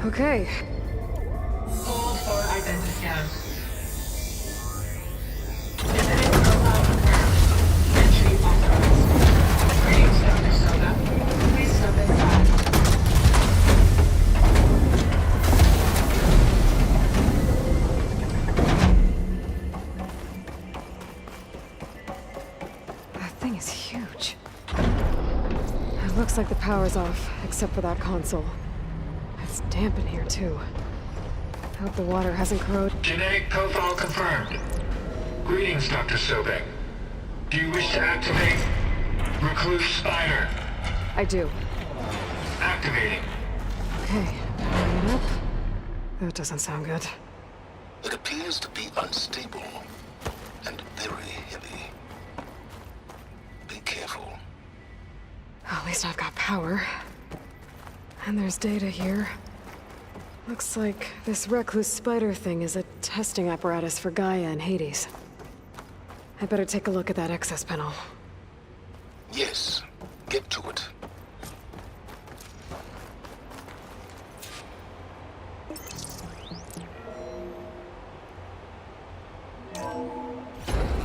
Okay. Hold for identifier. Genetic profile confirmed. Entry authorized. Greetings, Dr. Soda. Please step inside. That thing is huge. It looks like the power's off, except for that console. It's damp in here, too. I hope the water hasn't corroded. Genetic profile confirmed. Greetings, Dr. Sobek. Do you wish to activate Recluse Spider? I do. Activating. Okay, bring it up. That doesn't sound good. It appears to be unstable and very heavy. Be careful. At least I've got power. And there's data here. Looks like this Recluse Spider thing is a testing apparatus for Gaia and Hades. I better take a look at that access panel. Yes, get to it.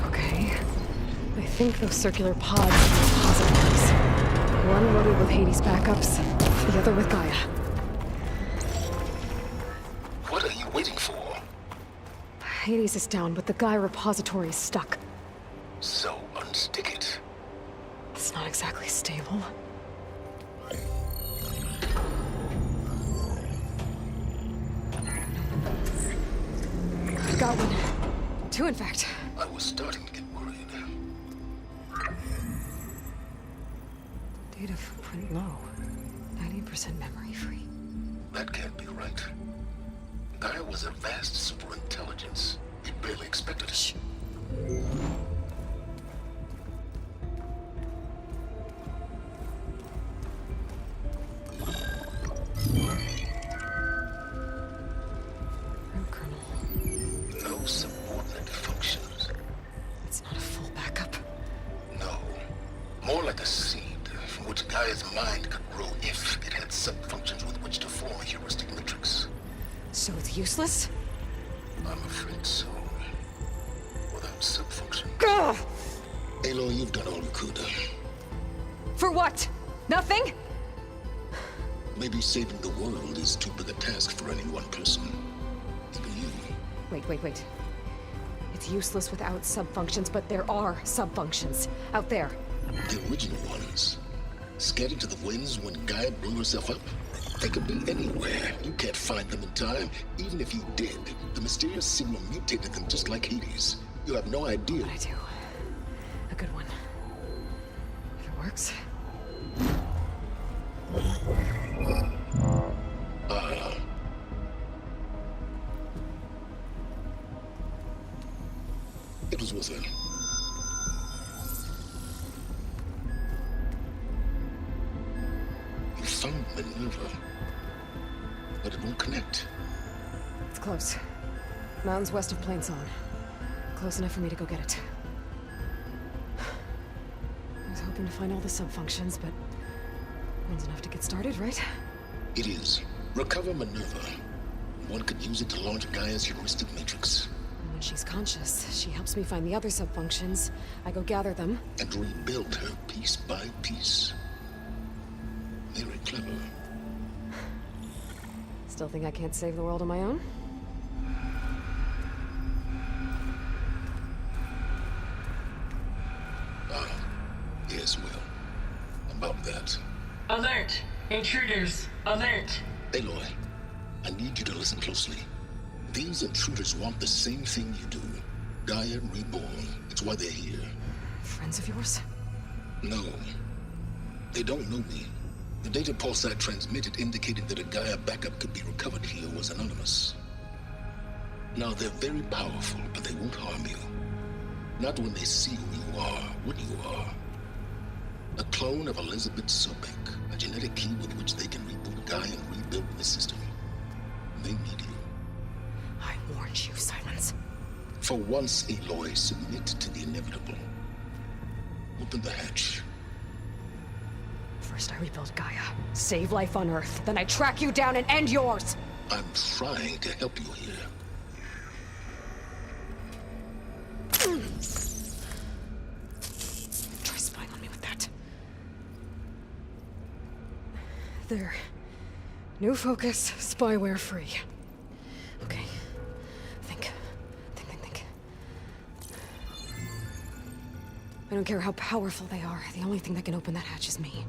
Okay. I think those circular pods are repositories. One loaded with Hades backups, the other with Gaia. What are you waiting for? Hades is down, but the Gaia repository is stuck. So unstick it. It's not exactly stable. I've got one. Two, in fact. I was starting to get worried. Data footprint low. 90% memory free. That can't be right. Gaia was a vast superintelligence. We barely expected it. mind could grow if it had sub-functions with which to form a heuristic matrix. So it's useless? I'm afraid so. Without sub-function. Ugh! Aloy, you've done all you could. For what? Nothing? Maybe saving the world is too big a task for any one person. Even you. Wait. It's useless without subfunctions, but there are subfunctions out there. The original ones. Scattered to the winds when Gaia blew herself up? They could be anywhere. You can't find them in time. Even if you did, the mysterious signal mutated them just like Hades. You have no idea. But I do. A good one. If it works. It was with her. You found Minerva, but it won't connect. It's close. Mountains west of Plainsong. Close enough for me to go get it. I was hoping to find all the subfunctions, but one's enough to get started, right? It is. Recover Minerva. One could use it to launch Gaia's heuristic matrix. And when she's conscious, she helps me find the other subfunctions. I go gather them. And rebuild her piece by piece. Very clever. Still think I can't save the world on my own? Yes, well. About that. Alert! Intruders! Alert! Aloy, I need you to listen closely. These intruders want the same thing you do. Gaia reborn. It's why they're here. Friends of yours? No. They don't know me. The data pulse I transmitted indicated that a Gaia backup could be recovered here was anonymous. Now, they're very powerful, but they won't harm you. Not when they see who you are, what you are. A clone of Elizabeth Sobek, a genetic key with which they can reboot Gaia and rebuild the system. They need you. I warned you, Silence. For once, Aloy, submit to the inevitable. Open the hatch. First I rebuild Gaia, save life on Earth, then I track you down and end yours! I'm trying to help you here. Try spying on me with that. There. New focus, spyware free. Okay. Think. I don't care how powerful they are. The only thing that can open that hatch is me.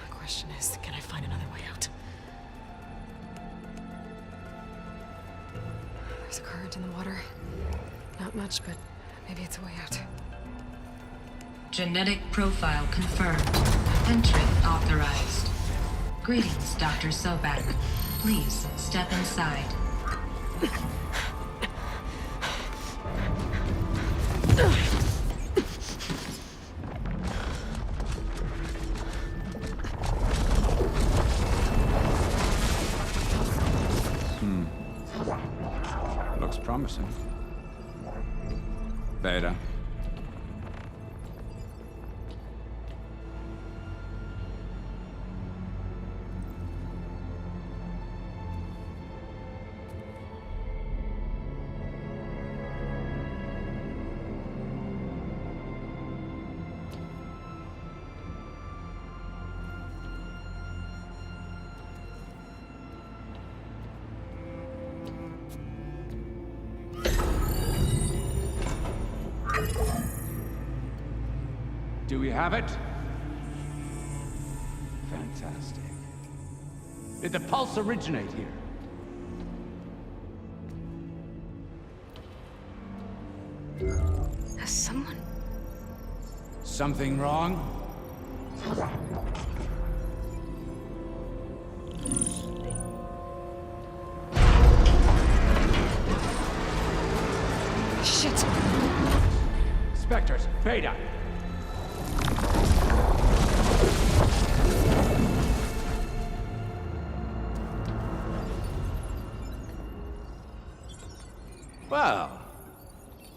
Question is, can I find another way out? There's a current in the water. Not much, but maybe it's a way out. Genetic profile confirmed. Entry authorized. Greetings, Dr. Sobek. Please step inside. Looks promising. Beta. Do we have it? Fantastic. Did the pulse originate here? Has someone... Something wrong? Shit! Spectres, Beta! Well,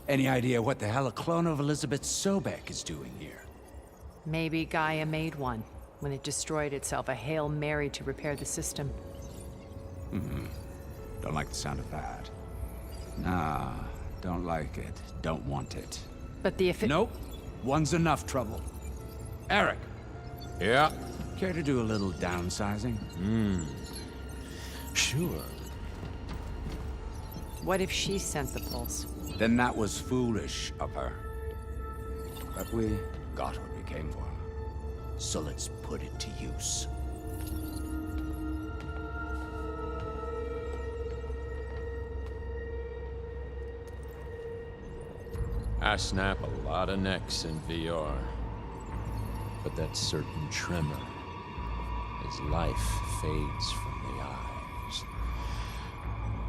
any idea what the hell a clone of Elizabeth Sobek is doing here? Maybe Gaia made one when it destroyed itself, a Hail Mary to repair the system. Don't like the sound of that. Nah, don't like it. Don't want it. But the Nope. One's enough trouble. Eric. Yeah? Care to do a little downsizing? Sure. What if she sent the pulse? Then that was foolish of her. But we got what we came for. So let's put it to use. I snap a lot of necks in VR. But that certain tremor as life fades from the eyes.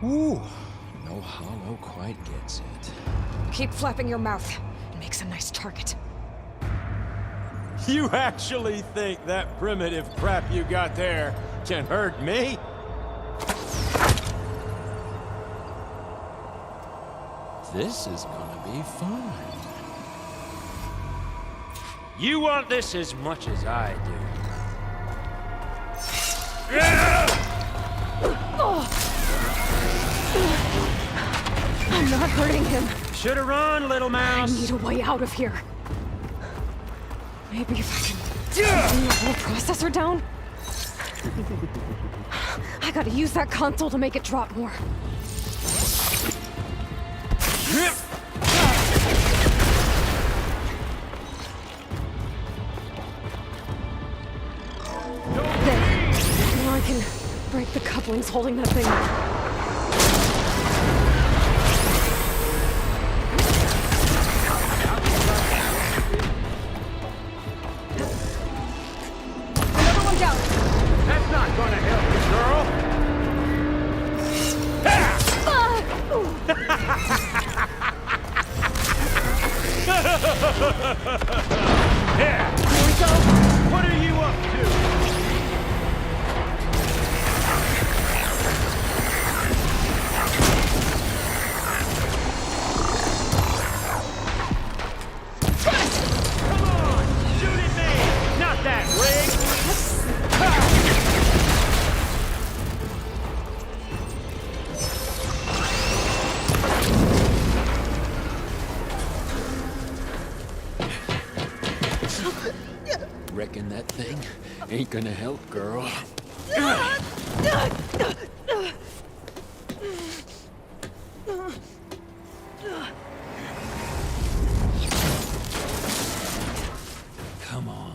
Ooh, no hollow quite gets it. Keep flapping your mouth. It makes a nice target. You actually think that primitive crap you got there can hurt me? This is gonna be fun. You want this as much as I do. I'm not hurting him. Should've run, little mouse. I need a way out of here. Maybe if I can bring the whole processor down? I gotta use that console to make it drop more. There. Now I can break the couplings holding that thing up. Here we go. What are you up to? Come on, shoot at me. Not that rig. Reckon that thing ain't gonna help, girl. Come on.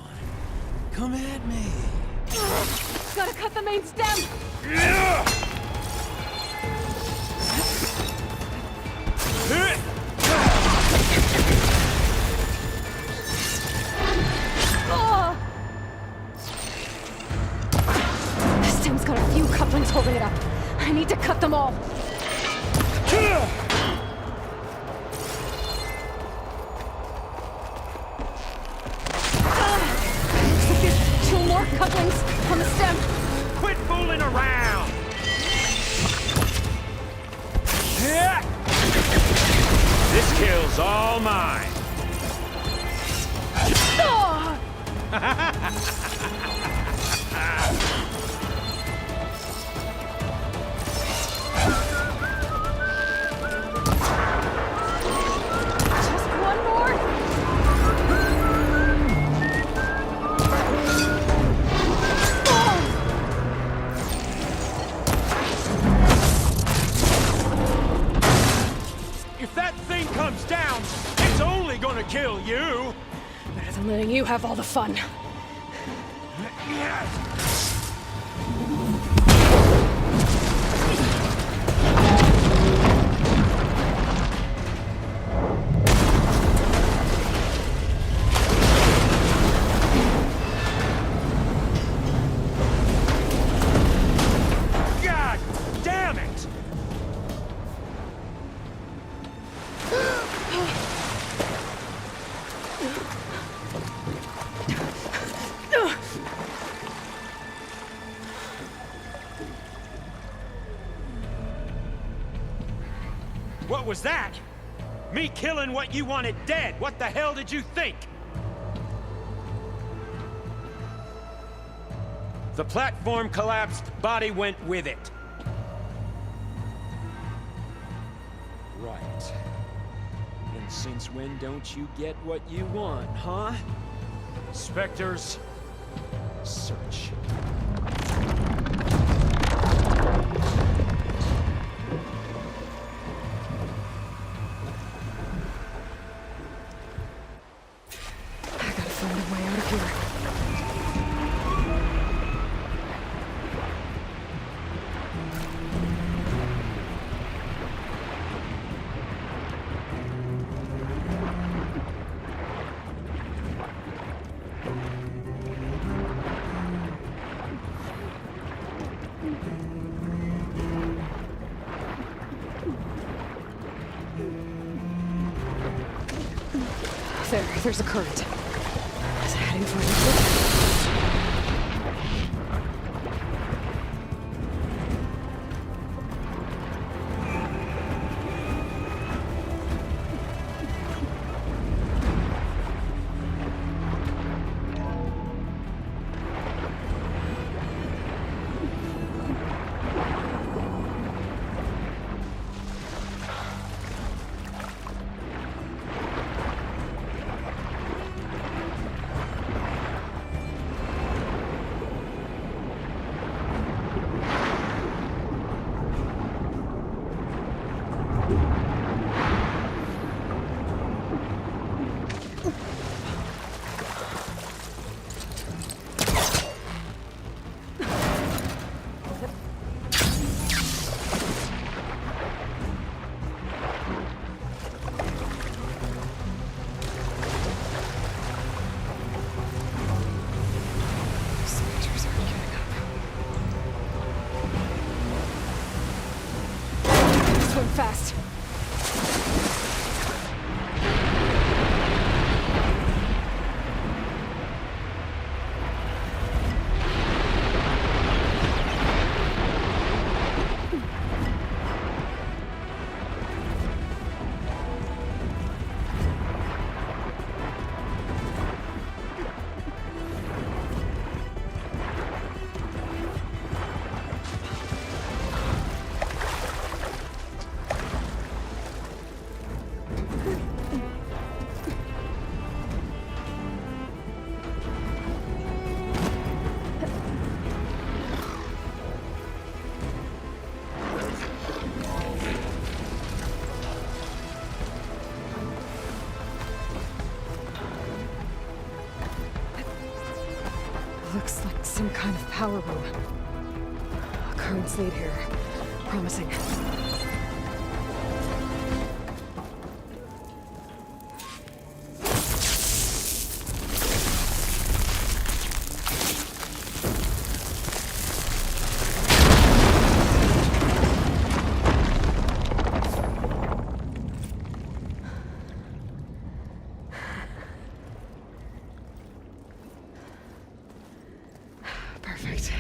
Come at me. Gotta cut the main stem! This stem's got a few couplings holding it up. I need to cut them all. Looks like there's 2 more couplings on the stem. Quit fooling around! This kill's all mine. Just one more. If that thing comes down, it's only gonna kill you. Better than letting you have all the fun. God damn it! What was that? Me killing what you wanted dead. What the hell did you think? The platform collapsed, body went with it. Right. And since when don't you get what you want, huh? Spectres, search. I gotta find a way out of here. There's a current. It's heading for the fast. Looks like some kind of power room. Currents lead here. Promising. Perfect.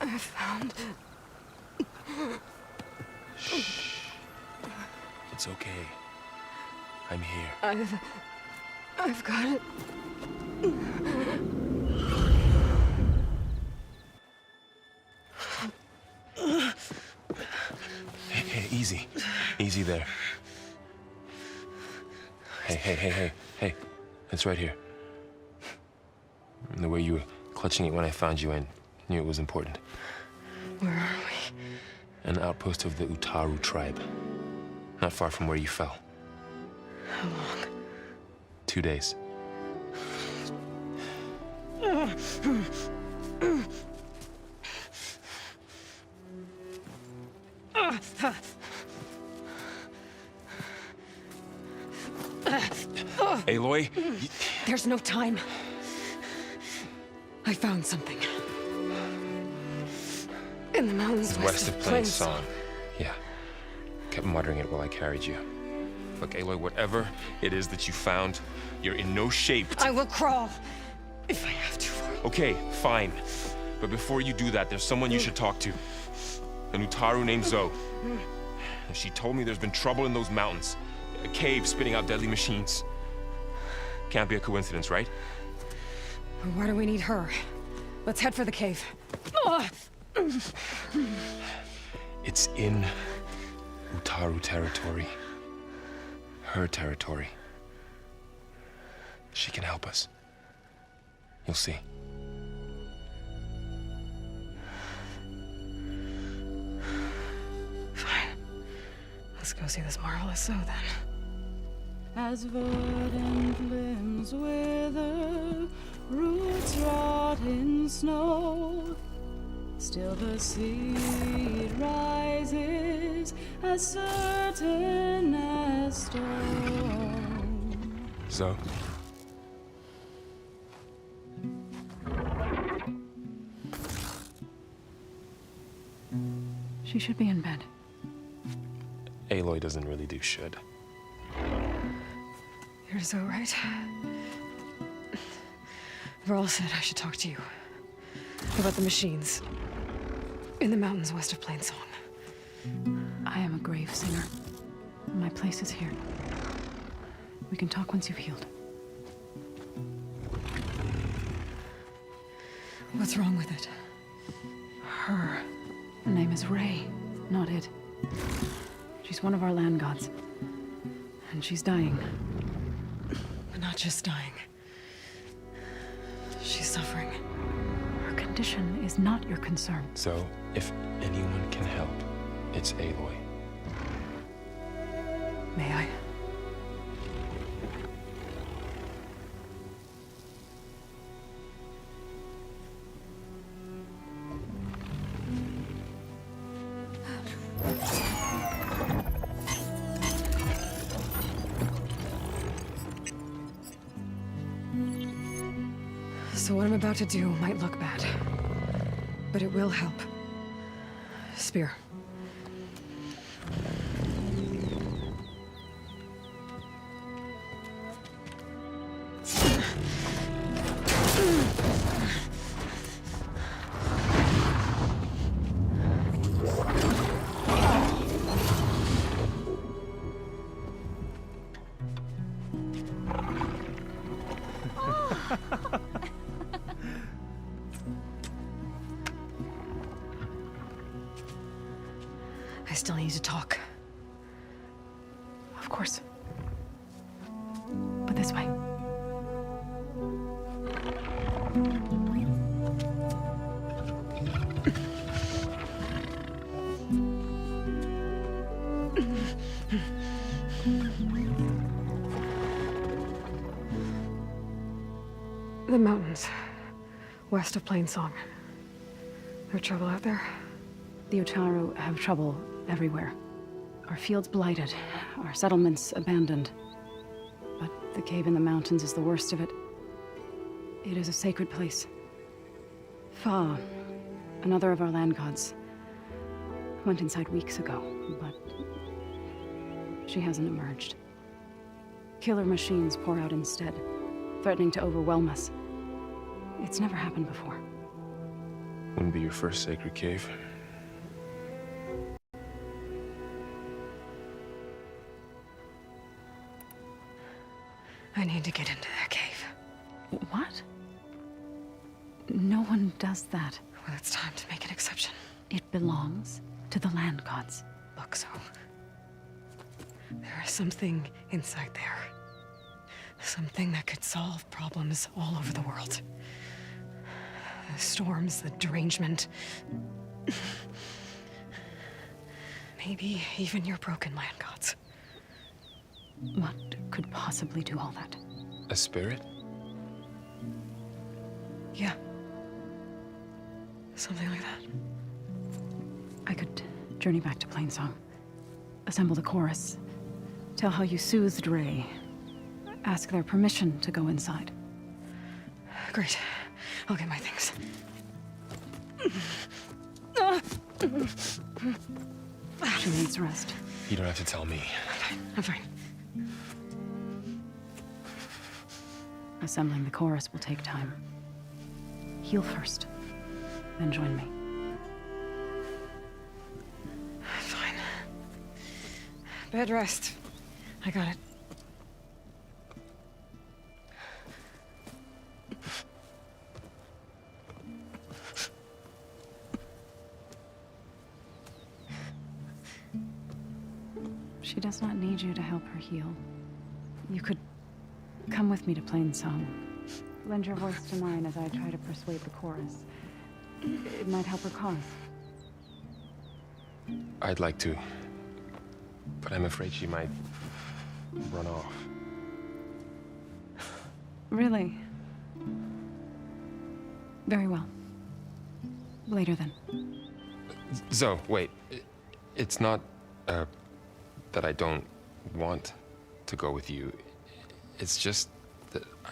I found... Shh. It's okay. I'm here. I've got it. Easy there. Hey. It's right here. And the way you were clutching it when I found you, I knew it was important. Where are we? An outpost of the Utaru tribe. Not far from where you fell. How long? 2 days. Aloy? There's no time. I found something. In the mountains West of Plain Song. Yeah. Kept muttering it while I carried you. Look, Aloy, whatever it is that you found, you're in no shape to... I will crawl, if I have to. Okay, fine. But before you do that, there's someone you should talk to. An Utaru named Zoe. She told me there's been trouble in those mountains. A cave spitting out deadly machines. Can't be a coincidence, right? Why do we need her? Let's head for the cave. It's in Utaru territory. Her territory. She can help us. You'll see. Fine. Let's go see this marvelous Zoe then. As verdant limbs wither, roots rot in snow, still the seed rises as certain as stone. Zoe? She should be in bed. Aloy doesn't really do should. You're so right. Varl said I should talk to you about the machines in the mountains west of Plain Song. I am a grave singer. My place is here. We can talk once you've healed. What's wrong with it? Her name is Ray, not it. She's one of our land gods. And she's dying. Not just dying. She's suffering. Her condition is not your concern. So, if anyone can help, it's Aloy. May I? So what I'm about to do might look bad, but it will help. Spear. I still need to talk. Of course. But this way. The mountains, west of Plain Song. There trouble out there? The Utaru have trouble everywhere. Our fields blighted, our settlements abandoned. But the cave in the mountains is the worst of it. It is a sacred place. Fa, another of our land gods, went inside weeks ago, but she hasn't emerged. Killer machines pour out instead, threatening to overwhelm us. It's never happened before. Wouldn't be your first sacred cave. I need to get into that cave. What? No one does that. Well, it's time to make an exception. It belongs to the land gods. Look, so There is something inside there. Something that could solve problems all over the world. The storms, the derangement. Maybe even your broken land gods. What could possibly do all that? A spirit? Yeah. Something like that. I could journey back to Plainsong. Assemble the chorus. Tell how you soothed Ray. Ask their permission to go inside. Great. I'll get my things. She needs rest. You don't have to tell me. I'm fine. Assembling the chorus will take time. Heal first, then join me. Fine. Bed rest. I got it. She does not need you to help her heal. You could come with me to Plainsong. Lend your voice to mine as I try to persuade the chorus. It might help her cause. I'd like to, but I'm afraid she might run off. Really? Very well. Later then. Zoe, wait. It's not, that I don't want to go with you. It's just that I...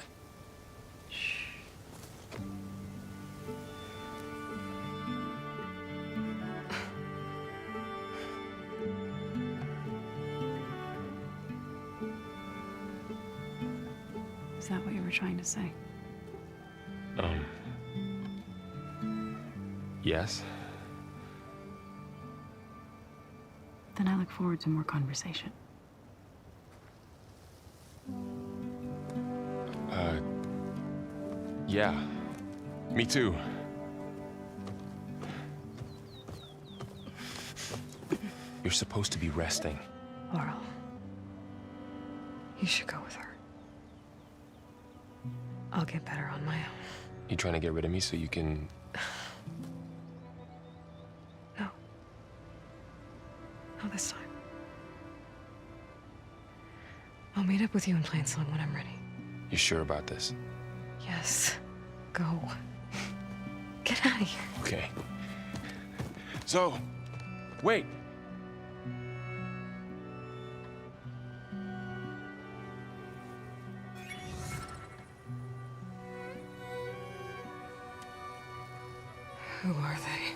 Is that what you were trying to say? Yes? Then I look forward to more conversation. Yeah. Me too. You're supposed to be resting. Laurel. You should go with her. I'll get better on my own. You trying to get rid of me so you can... No. Not this time. I'll meet up with you in Plainsong when I'm ready. You sure about this? Yes. Go. Get out of here. Okay. Zoe, wait. Who are they?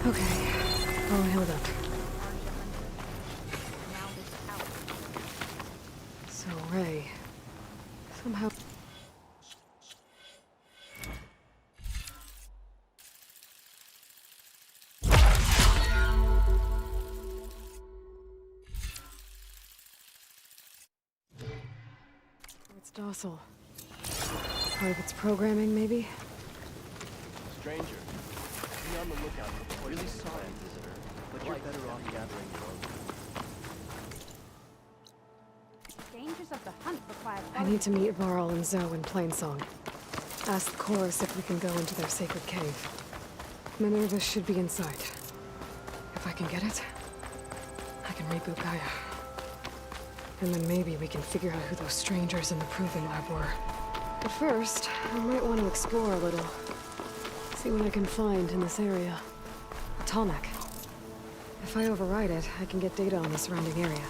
Okay. Oh, hold up. So, Ray, somehow... It's docile. Part of its programming, maybe? Stranger, be on the lookout for really sorry, visitor, but you're better off gathering your own. Dangers of the hunt require... I need to meet Varl and Zoe in Plainsong. Ask the chorus if we can go into their sacred cave. Minerva should be inside. If I can get it, I can reboot Gaia. And then maybe we can figure out who those strangers in the Proving Lab were. But first, I might want to explore a little. See what I can find in this area. A Tallneck. If I override it, I can get data on the surrounding area.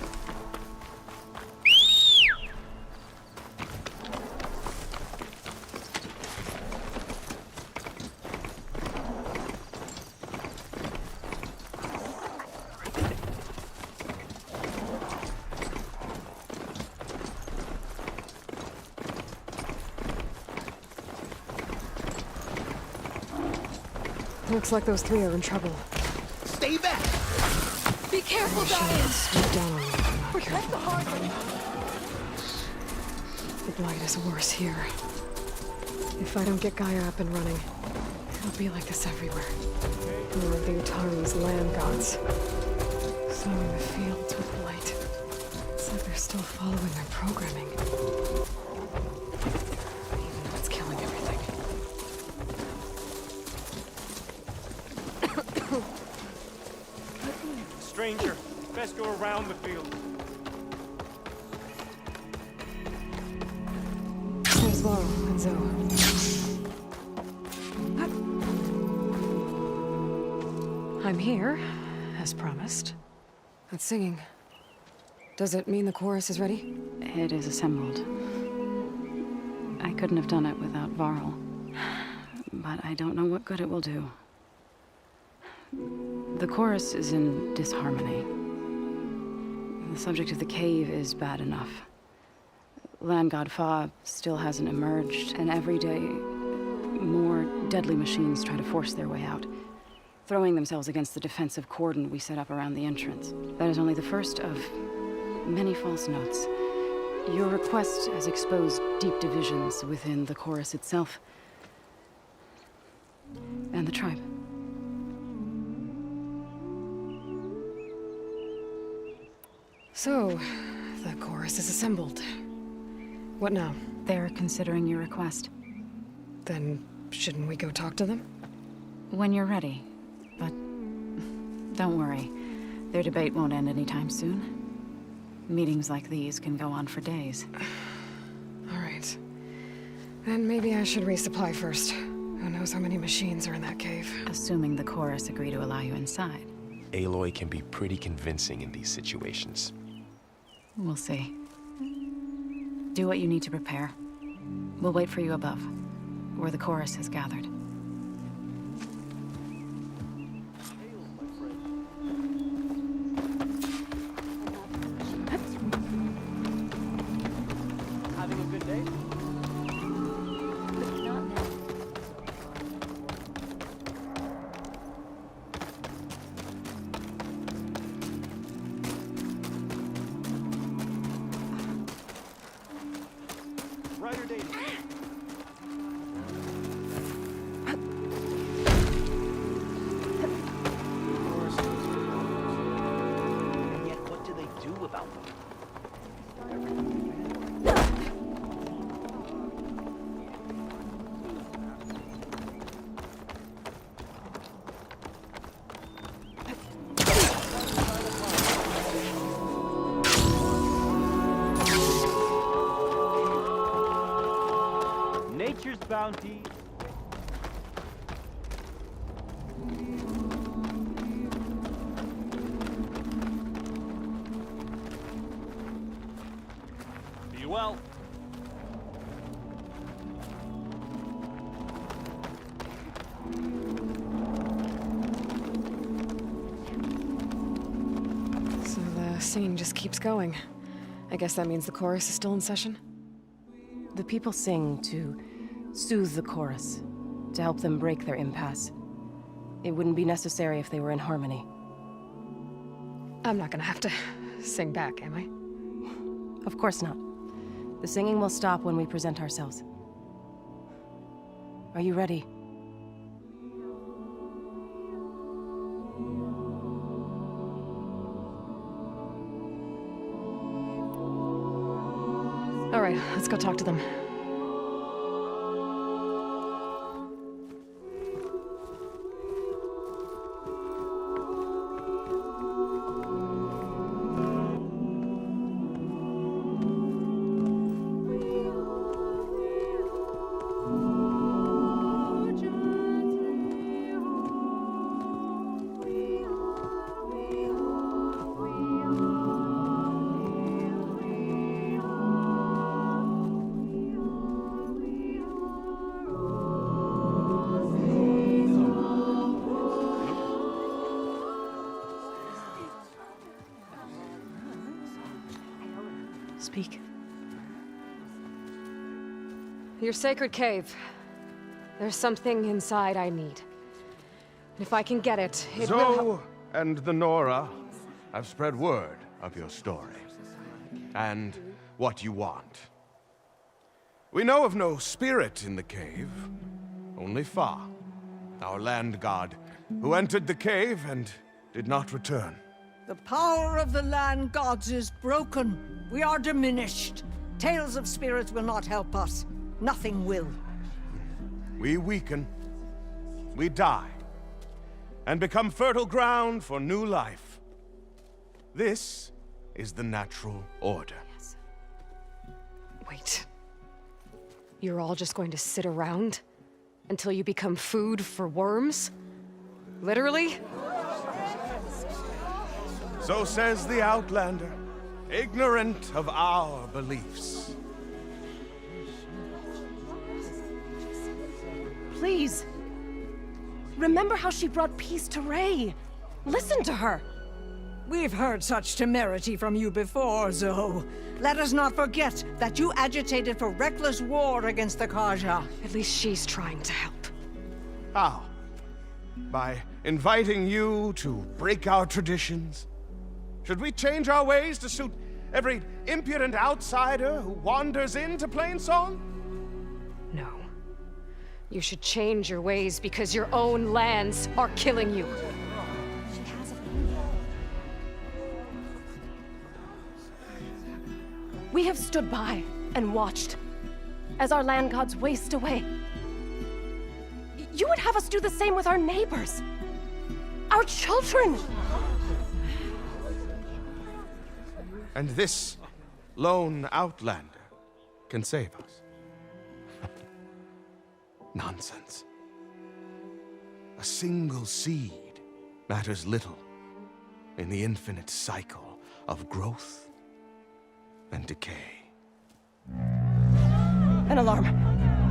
Looks like those three are in trouble. Stay back! Be careful, Giant Giant! stood down on me if I'm not Protect the careful. hardware! The blight is worse here. If I don't get Gaia up and running, it'll be like this everywhere. More of the Utaru's land gods. Sowing the fields with blight. It's like they're still following their programming. Even if it's killing everything. Stranger, best go around the field. There's Varl and Zoe. I'm here, as promised. That's singing. Does it mean the chorus is ready? It is assembled. I couldn't have done it without Varl. But I don't know what good it will do. The chorus is in disharmony. The subject of the cave is bad enough. Land God Fa still hasn't emerged, and every day, more deadly machines try to force their way out, throwing themselves against the defensive cordon we set up around the entrance. That is only the first of many false notes. Your request has exposed deep divisions within the chorus itself and the tribe. So, the chorus is assembled. What now? They're considering your request. Then, shouldn't we go talk to them? When you're ready. But don't worry. Their debate won't end anytime soon. Meetings like these can go on for days. All right. Then maybe I should resupply first. Who knows how many machines are in that cave? Assuming the chorus agree to allow you inside. Aloy can be pretty convincing in these situations. We'll see. Do what you need to prepare. We'll wait for you above, where the chorus has gathered. Having a good day? Ryder Dating. And yet, what do they do about them? Nature's bounty. Be well. So the singing just keeps going. I guess that means the chorus is still in session? The people sing to soothe the chorus, to help them break their impasse. It wouldn't be necessary if they were in harmony. I'm not gonna have to sing back, am I? Of course not. The singing will stop when we present ourselves. Are you ready? All right, let's go talk to them. Speak. Your sacred cave. There's something inside I need. If I can get it, it will Zoe and the Nora have spread word of your story and what you want. We know of no spirit in the cave, only Fa, our land god, who entered the cave and did not return. The power of the land gods is broken. We are diminished. Tales of spirits will not help us. Nothing will. We weaken, we die, and become fertile ground for new life. This is the natural order. Yes. Wait. You're all just going to sit around until you become food for worms? Literally? So says the Outlander, ignorant of our beliefs. Please. Remember how she brought peace to Ray. Listen to her. We've heard such temerity from you before, Zoe. Let us not forget that you agitated for reckless war against the Kaja. At least she's trying to help. How? By inviting you to break our traditions? Should we change our ways to suit every impudent outsider who wanders into Plainsong? No. You should change your ways because your own lands are killing you. We have stood by and watched as our land gods waste away. You would have us do the same with our neighbors, our children. And this lone Outlander can save us. Nonsense. A single seed matters little in the infinite cycle of growth and decay. An alarm.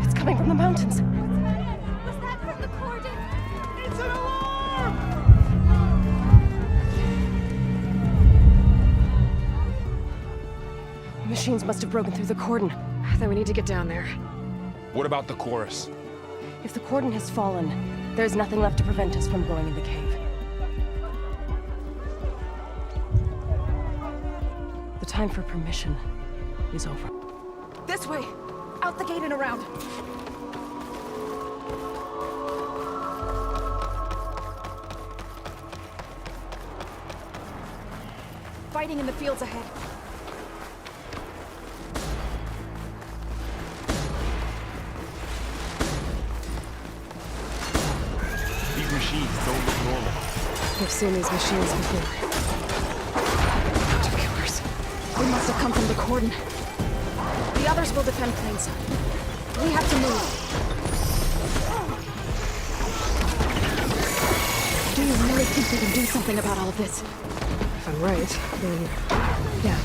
It's coming from the mountains. Was that from the Cordon? It's an alarm! Machines must have broken through the cordon. Then we need to get down there. What about the chorus? If the cordon has fallen, there's nothing left to prevent us from going in the cave. The time for permission is over. This way! Out the gate and around! Fighting in the fields ahead. These machines don't look normal. I've seen these machines before. Hunter killers. We must have come from the cordon. The others will defend Plains. We have to move. Do you really think we can do something about all of this? If I'm right, then yeah.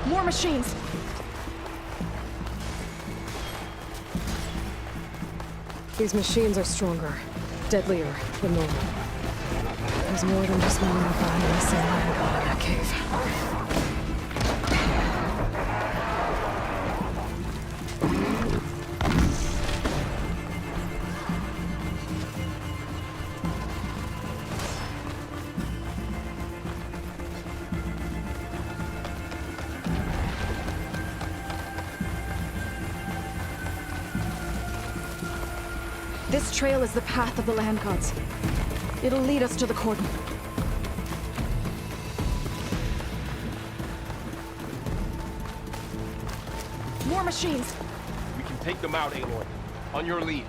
More machines! These machines are stronger, deadlier than normal. There's more than just one behind the same land god in that cave. This trail is the path of the land gods. It'll lead us to the cordon. More machines! We can take them out, Aloy. On your lead.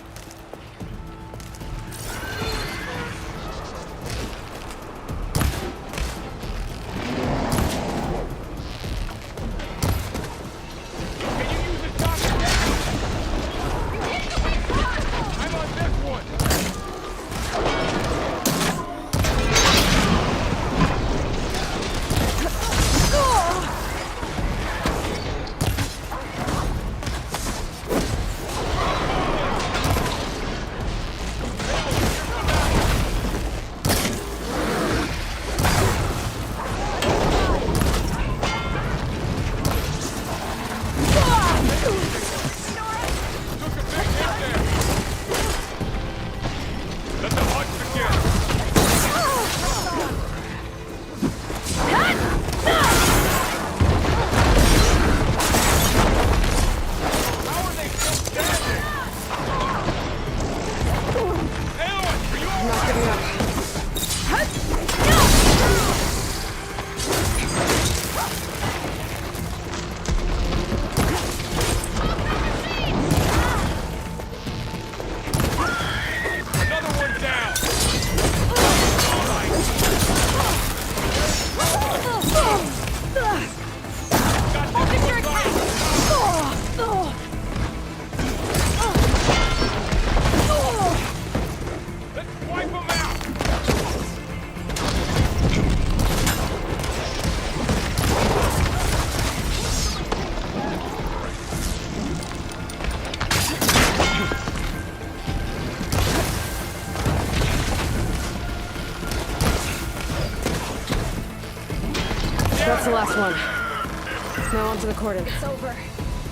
on. Now onto the cordon. It's over.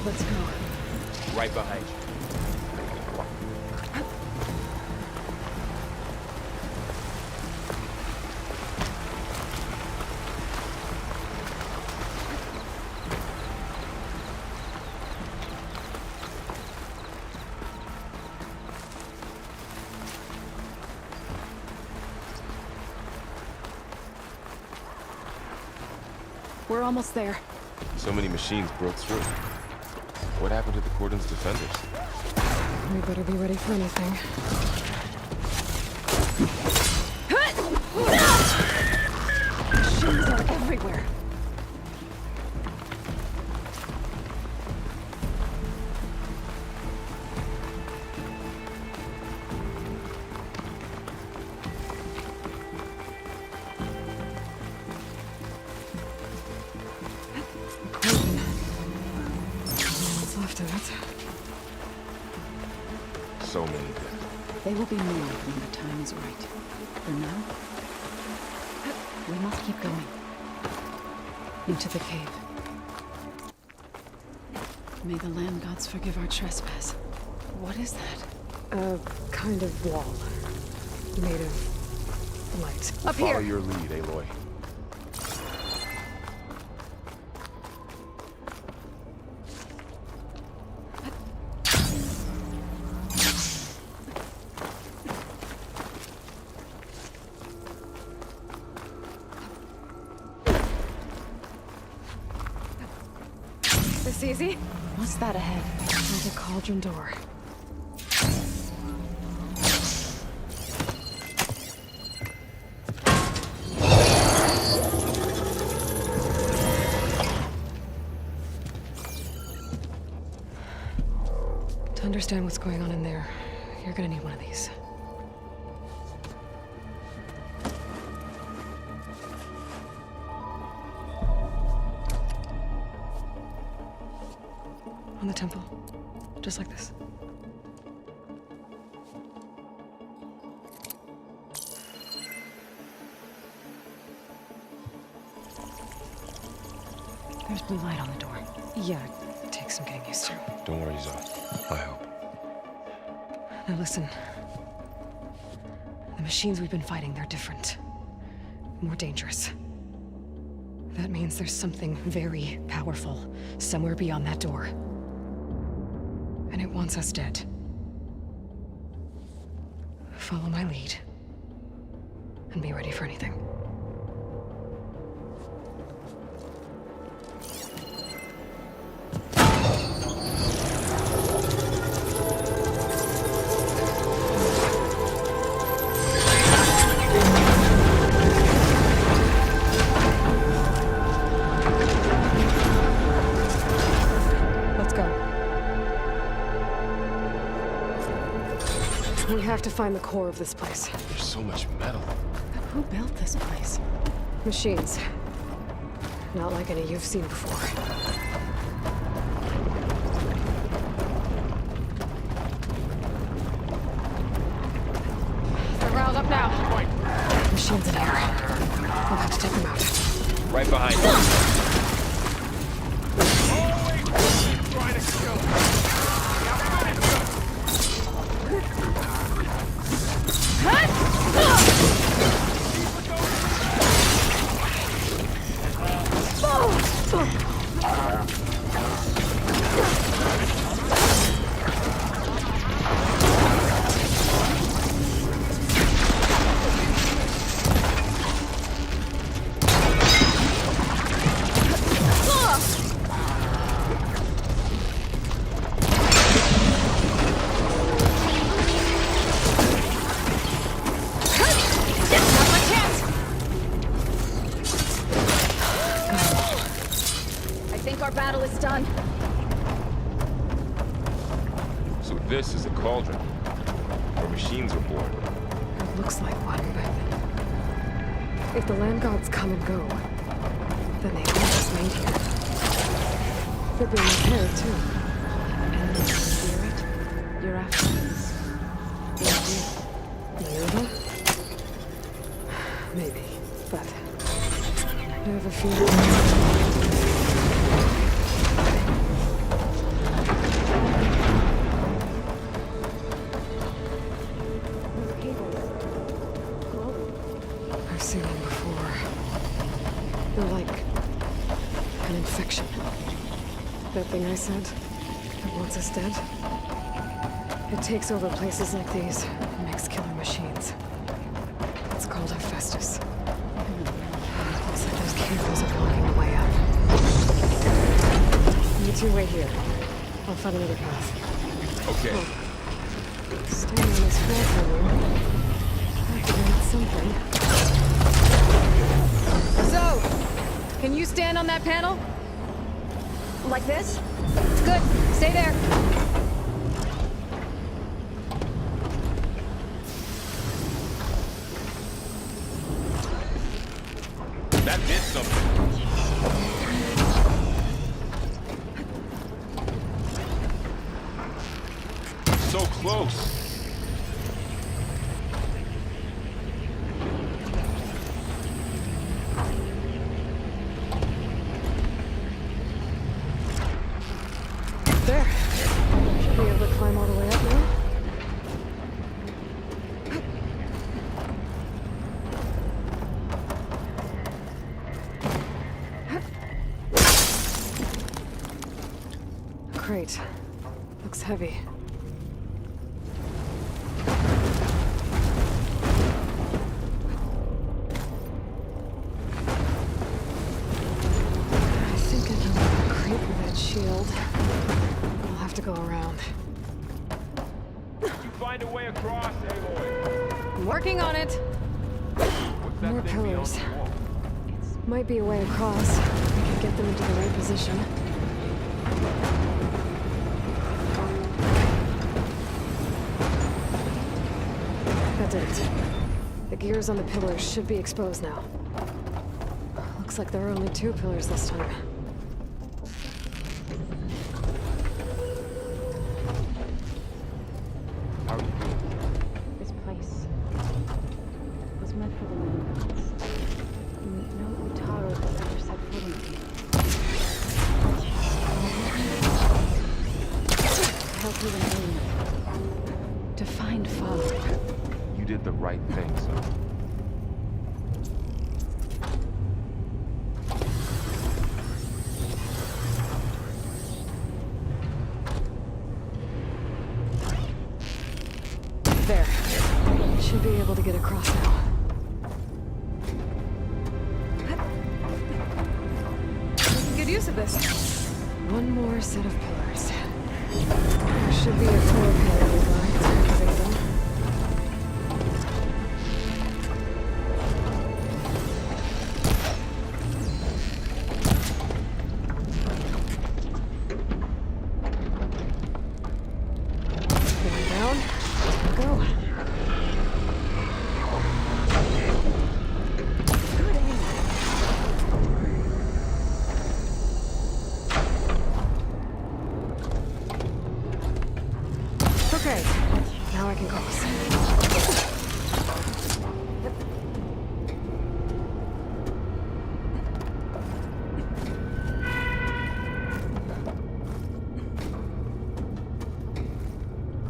Let's go. Right behind you. We're almost there. So many machines broke through. What happened to the cordon's defenders? We better be ready for anything. Machines are everywhere. What's left of it? So many dead. They will be more when the time is right. For now, we must keep going. Into the cave. May the land gods forgive our trespass. What is that? A kind of wall. Made of light. Up Follow here! your lead, Aloy. This easy? What's that ahead? There's a cauldron door. To understand what's going on in there, you're gonna need one of these. On the temple. Just like this. There's blue light on the door. Yeah, it takes some getting used to. Don't worry, Zoe. I help. Now listen. The machines we've been fighting, they're different. More dangerous. That means there's something very powerful somewhere beyond that door. And it wants us dead. Follow my lead. And be ready for anything. We have to find the core of this place. There's so much metal. Who built this place? Machines. Not like any you've seen before. They're riled up now. Machines in here. We'll have to take them out. Right behind you. This is a cauldron, where machines are born. It looks like one, but if the land gods come and go, then they all just made here. They're being repaired, too. And the spirit you're after is Minerva? Maybe, but I have a feeling An infection. That thing I said, that wants us dead? It takes over places like these, makes killer machines. It's called Hephaestus. Looks like those cables are blocking the way up. You two wait here. I'll find another path. Okay. Oh. Staying on this floor for a while. I could need something. So, can you stand on that panel? Like this? Good. Stay there. That did something. So close. There. Should be able to climb all the way up now. Crate. Looks heavy. I think I can move the crate with that shield. I'll have to go around. Did you find a way across, Aloy? I'm working on it. What's that More thing beyond pillars. the wall? Might be a way across. We can get them into the right position. That did it. The gears on the pillars should be exposed now. Looks like there are only 2 pillars this time. How are you doing? This place was meant for the Langods. No Utaru has ever set foot in it. Help you remain. To find Father. You did the right thing, son. There. Should be able to get across now. Making good use of this. One more set of pillars. There should be a floor panel nearby to activate them. One down. Go. Good aim. Okay, now I can cross.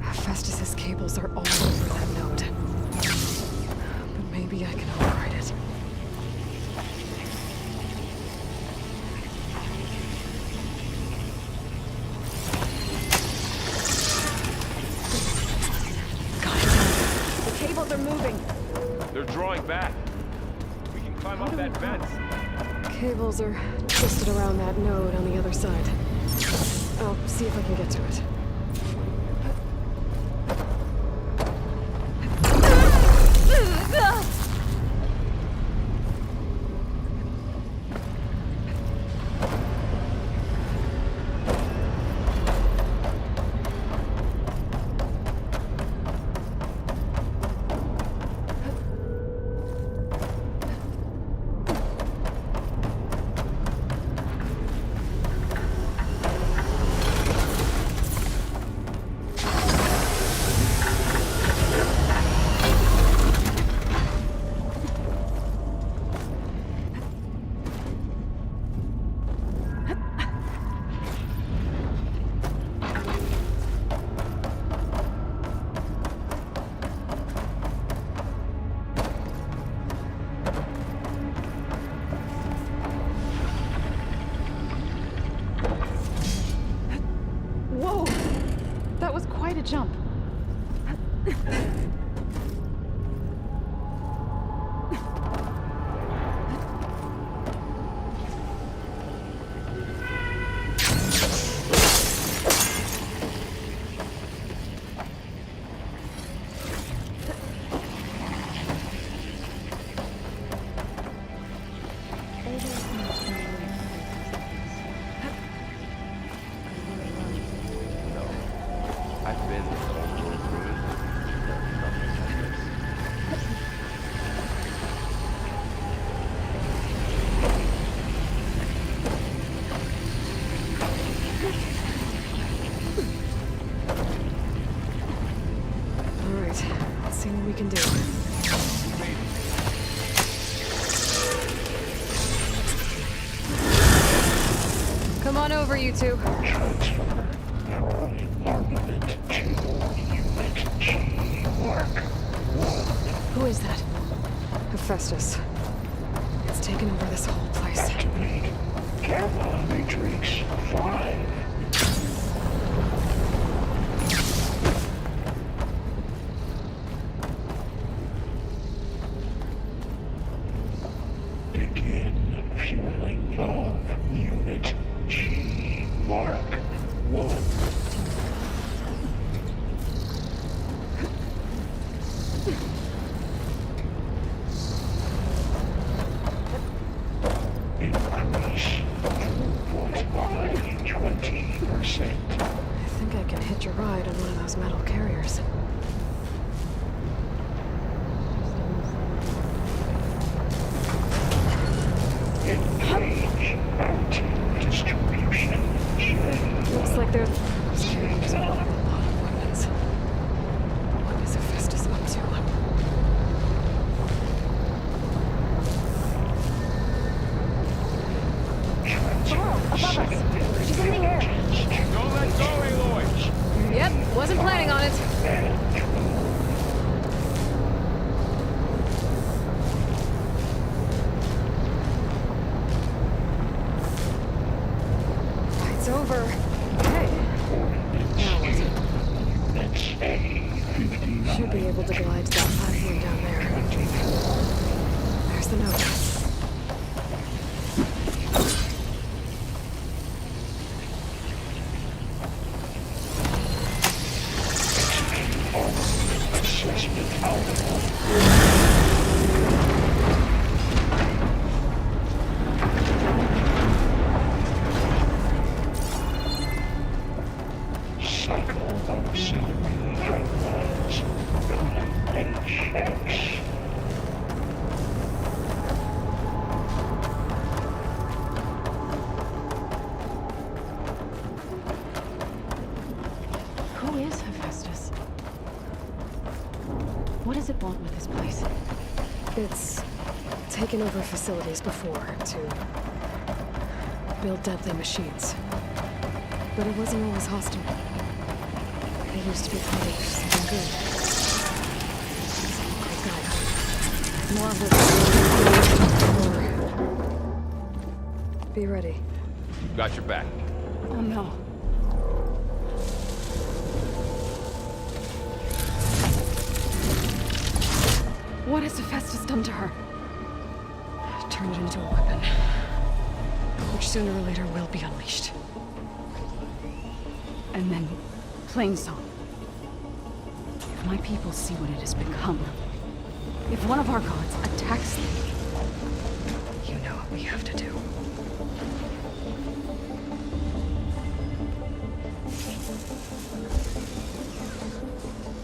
Hephaestus's cables are all over that node. But maybe I can override it. The cables are moving. They're drawing back. We can climb up that fence. Cables are twisted around that node on the other side. I'll see if I can get to it. to jump. I've been this old world ruin. Nothing like this. All right, let's see what we can do. Come on over, you two. Who is that? Hephaestus. It's taken over this whole place. Kevlar Matrix 5. Begin fueling love. Unit G. Mark 1. Increase throughput by 20%. I think I can hitch a ride on one of those metal carriers. Engage anti-distribution chain. Looks like they're carriers with a lot of weapons. What is Hephaestus up to? Above us. She's in the air. Don't let go, Aloy! Yep, wasn't planning on it. It's over. Hey. Now what? Should be able to glide to that platform down there. There's the note. Who is Hephaestus? What does it want with this place? It's taken over facilities before to build deadly machines. But it wasn't always hostile. It used to be part of something good. Gaia. More of it. Be ready. Got your back. Oh no. What has Hephaestus done to her? Turned it into a weapon. Which sooner or later will be unleashed. And then, Plainsong. If my people see what it has become, if one of our gods attacks them, you know what we have to do.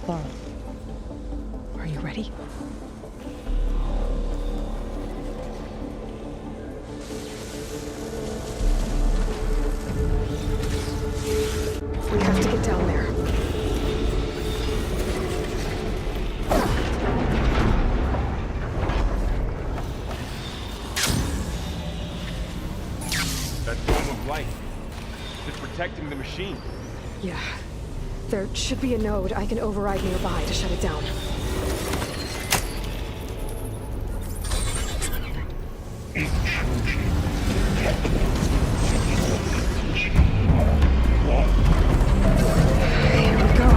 Laurel. Are you ready? We have to get down there. That dome of light. It's protecting the machine. Yeah. There should be a node I can override nearby to shut it down. Here we go.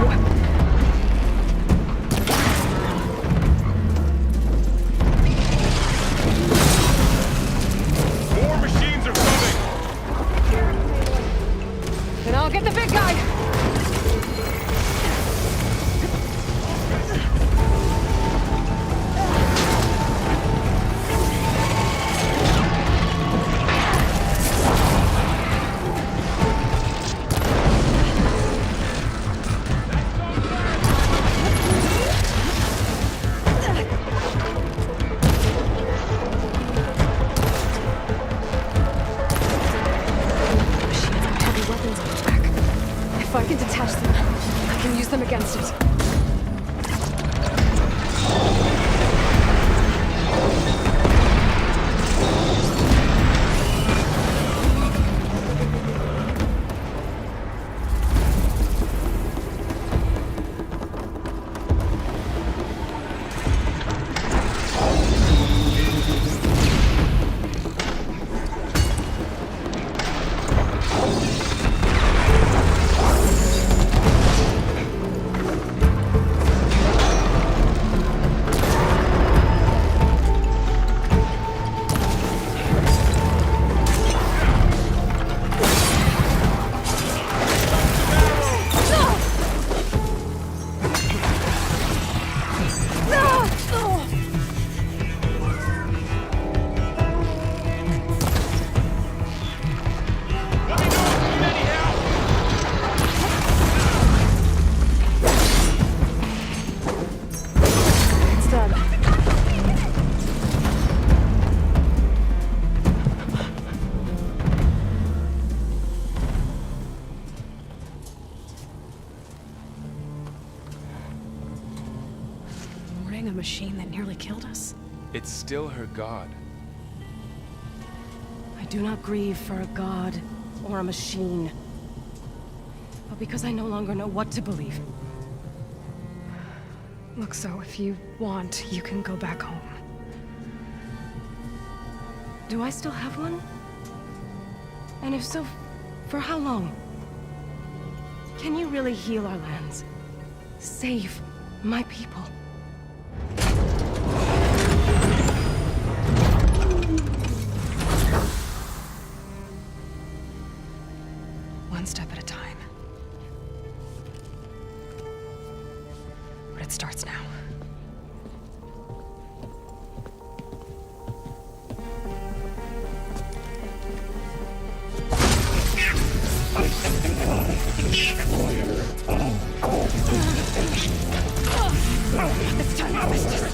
I'll get the big guy! If I can detach them, I can use them against it. A machine that nearly killed us? It's still her god. I do not grieve for a god or a machine, but because I no longer know what to believe. Look, so if you want, you can go back home. Do I still have one? And if so, for how long? Can you really heal our lands? Save my people? One step at a time. But it starts now. It's time to business.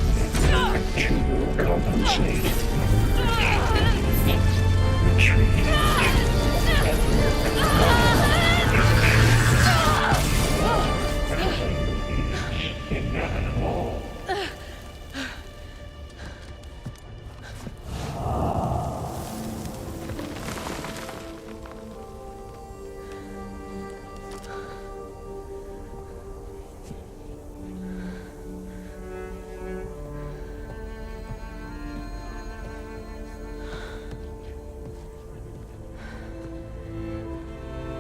To compensate.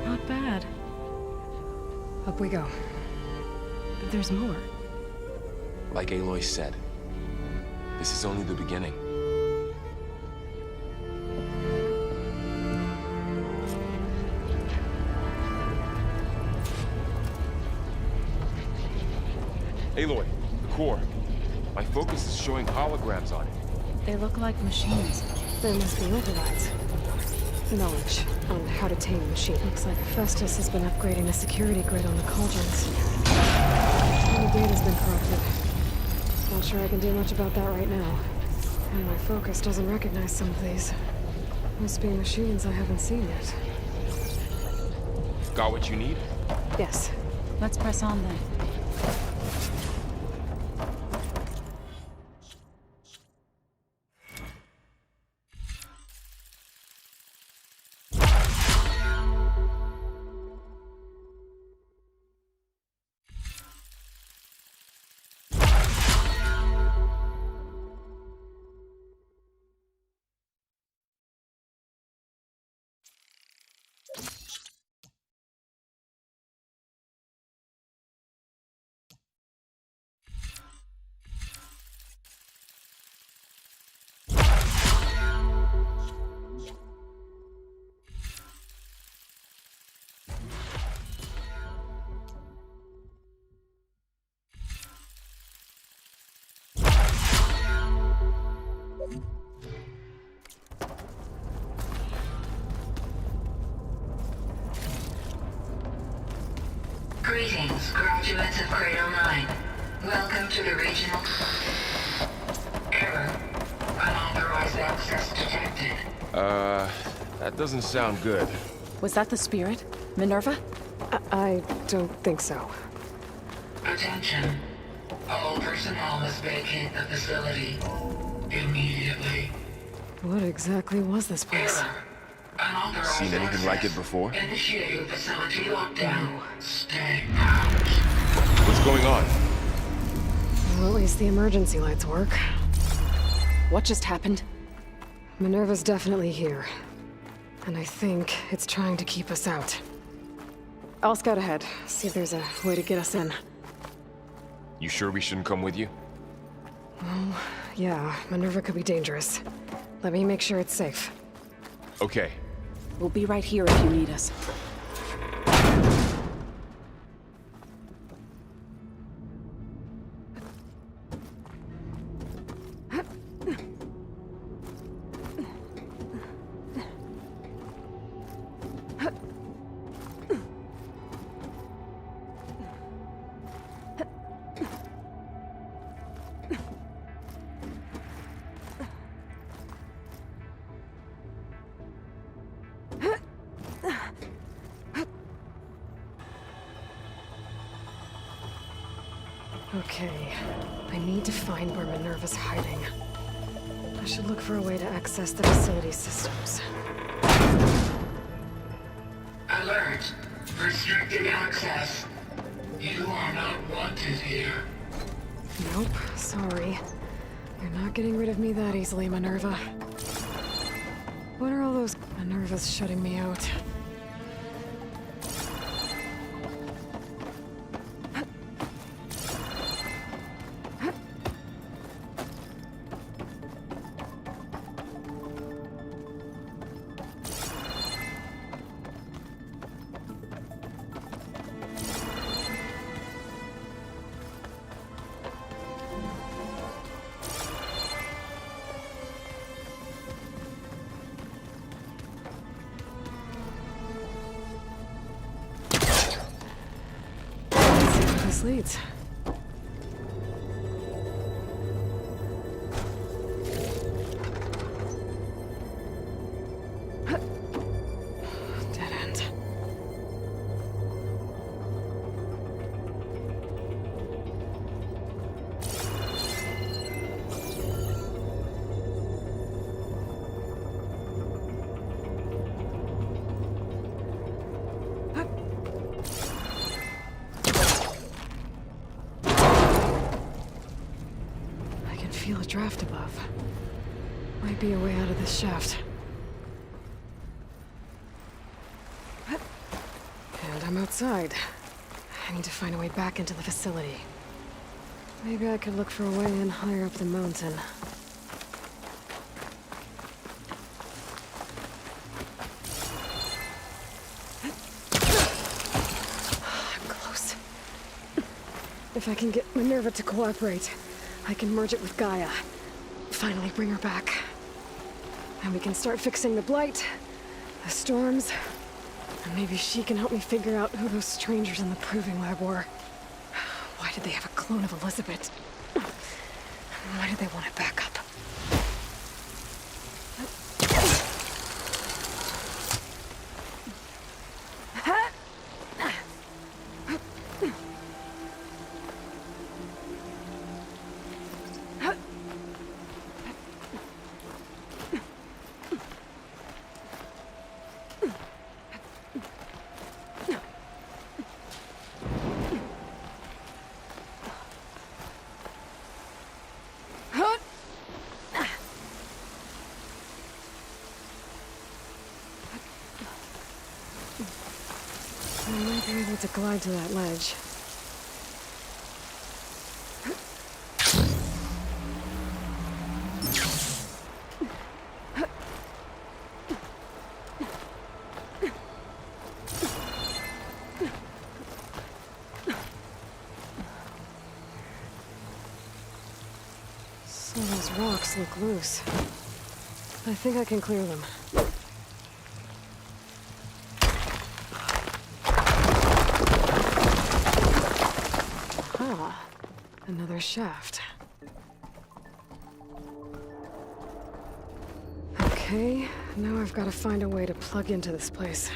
Not bad. Up we go. There's more. Like Aloy said, this is only the beginning. Aloy, the core. My focus is showing holograms on it. They look like machines. There must be overrides. Knowledge on how to tame a machine. Looks like Festus has been upgrading the security grid on the cauldrons. All the data's been corrupted. Not sure I can do much about that right now. And my focus doesn't recognize some of these. Must be machines I haven't seen yet. Got what you need? Yes. Let's press on then. Greetings, graduates of Cradle 9. Welcome to the regional... Error. Unauthorized access detected. That doesn't sound good. Was that the spirit? Minerva? I don't think so. Attention. All personnel must vacate the facility. Immediately. What exactly was this place? Unauthorized Seen anything like it before? Initiating facility lockdown. Stay out. What's going on? Well, at least the emergency lights work. What just happened? Minerva's definitely here. And I think it's trying to keep us out. I'll scout ahead, see if there's a way to get us in. You sure we shouldn't come with you? Well, yeah, Minerva could be dangerous. Let me make sure it's safe. Okay. We'll be right here if you need us. Okay, I need to find where Minerva's hiding. I should look for a way to access the facility systems. Alert. Restricted access. You are not wanted here. Nope, sorry. You're not getting rid of me that easily, Minerva. What are all those... Minerva's shutting me out. Leads. Dead end. Feel a draft above. Might be a way out of this shaft. And I'm outside. I need to find a way back into the facility. Maybe I could look for a way in higher up the mountain. Close. If I can get Minerva to cooperate, I can merge it with Gaia. Finally bring her back. And we can start fixing the Blight, the storms, and maybe she can help me figure out who those strangers in the Proving Lab were. Why did they have a clone of Elizabeth? Why did they want it back up? I might be able to glide to that ledge. So those rocks look loose. I think I can clear them. Ah, another shaft. Okay, now I've got to find a way to plug into this place.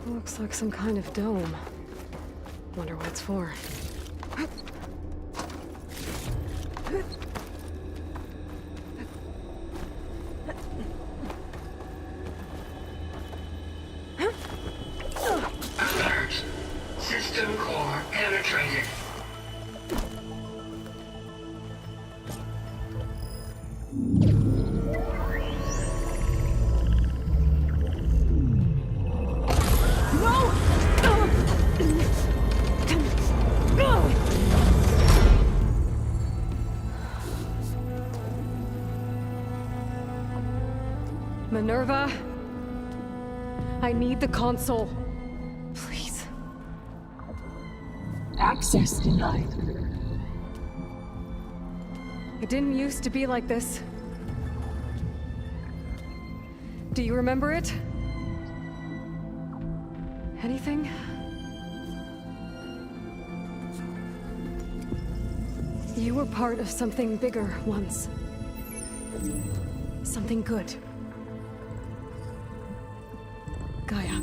Looks like some kind of dome. Wonder what it's for. Alert. System core penetrated. Minerva, I need the console. Please. Access denied. It didn't used to be like this. Do you remember it? Anything? You were part of something bigger once. Something good. Gaia.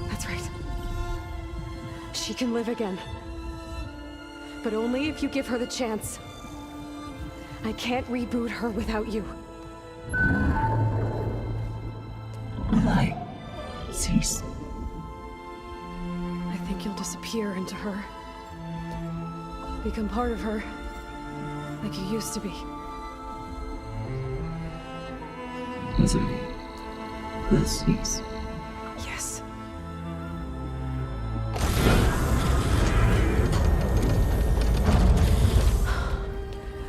That's right. She can live again. But only if you give her the chance. I can't reboot her without you. Light. Cease. I think you'll disappear into her. Become part of her. Like you used to be. Misery. Will cease. Yes.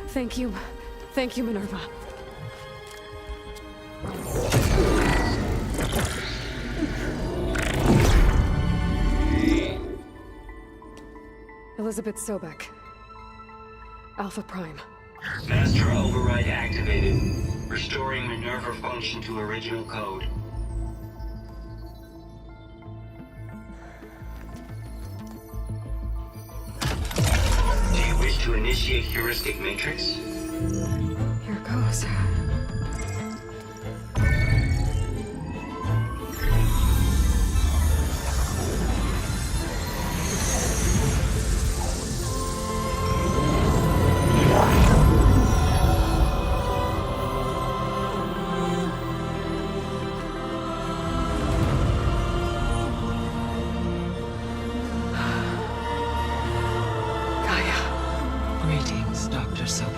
Thank you. Thank you, Minerva. Elizabeth Sobek. Alpha Prime. Master override activated. Restoring Minerva function to original code. Do you wish to initiate heuristic matrix? Here goes. Greetings, Dr. Sobek.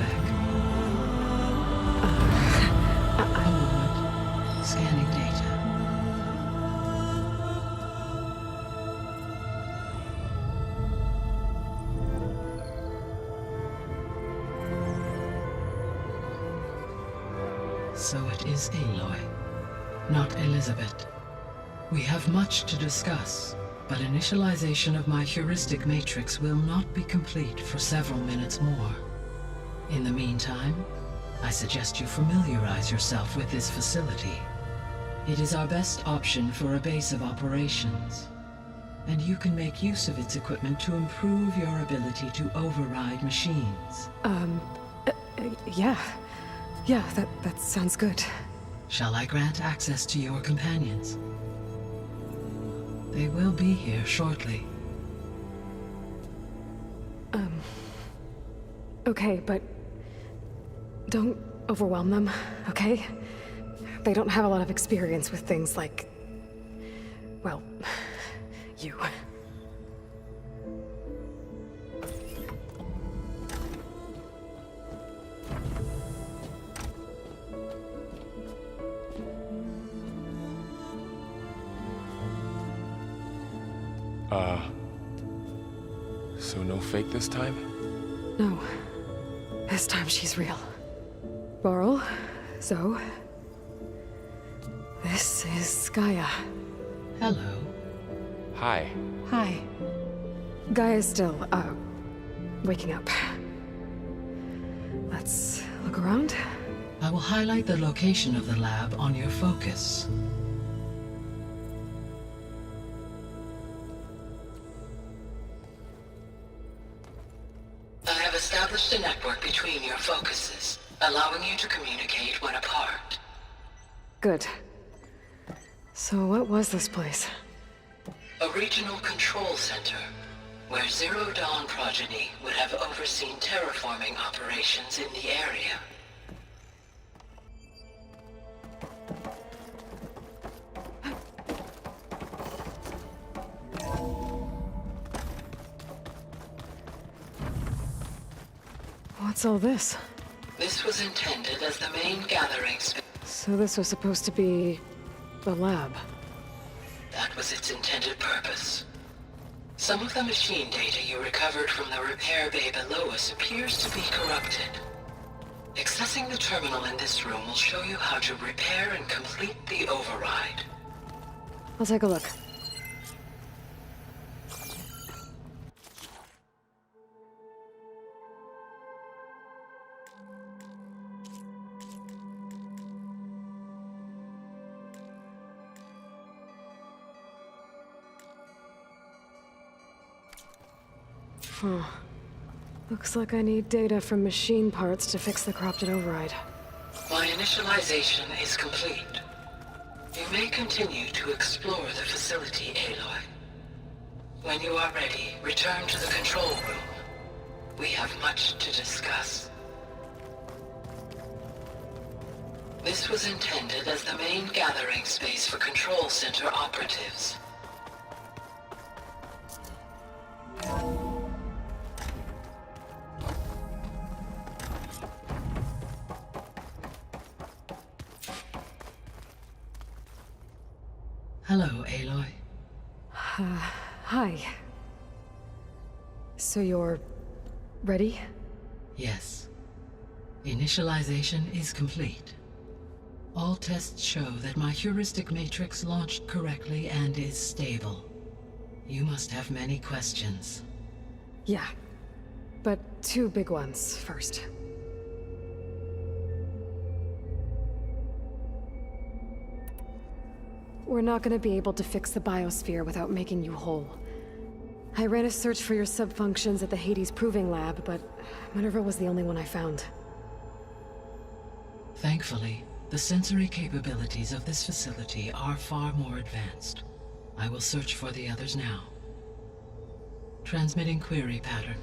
Scanning data. So it is Aloy, not Elizabeth. We have much to discuss, but initialization of my heuristic matrix will not be complete for several minutes more. In the meantime, I suggest you familiarize yourself with this facility. It is our best option for a base of operations, and you can make use of its equipment to improve your ability to override machines. Yeah. Yeah, that sounds good. Shall I grant access to your companions? They will be here shortly. Okay, but don't overwhelm them, okay? They don't have a lot of experience with things like, well, you. So no fake this time? No. This time she's real. Varl, Zoe. This is Gaia. Hello. Hi. Hi. Gaia's still, waking up. Let's look around. I will highlight the location of the lab on your focus. I have established a network between your focuses, allowing you to communicate when apart. Good. So what was this place? A regional control center, where Zero Dawn progeny would have overseen terraforming operations in the area. What's all this? This was intended as the main gathering space. So this was supposed to be the lab. That was its intended purpose. Some of the machine data you recovered from the repair bay below us appears to be corrupted. Accessing the terminal in this room will show you how to repair and complete the override. I'll take a look. Huh. Looks like I need data from machine parts to fix the corrupted override. My initialization is complete. You may continue to explore the facility, Aloy. When you are ready, return to the control room. We have much to discuss. This was intended as the main gathering space for Control Center operatives. Hello, Aloy. Hi. So you're ready? Yes. Initialization is complete. All tests show that my heuristic matrix launched correctly and is stable. You must have many questions. Yeah. But two big ones first. We're not gonna be able to fix the biosphere without making you whole. I ran a search for your subfunctions at the Hades Proving Lab, but Minerva was the only one I found. Thankfully, the sensory capabilities of this facility are far more advanced. I will search for the others now. Transmitting query pattern.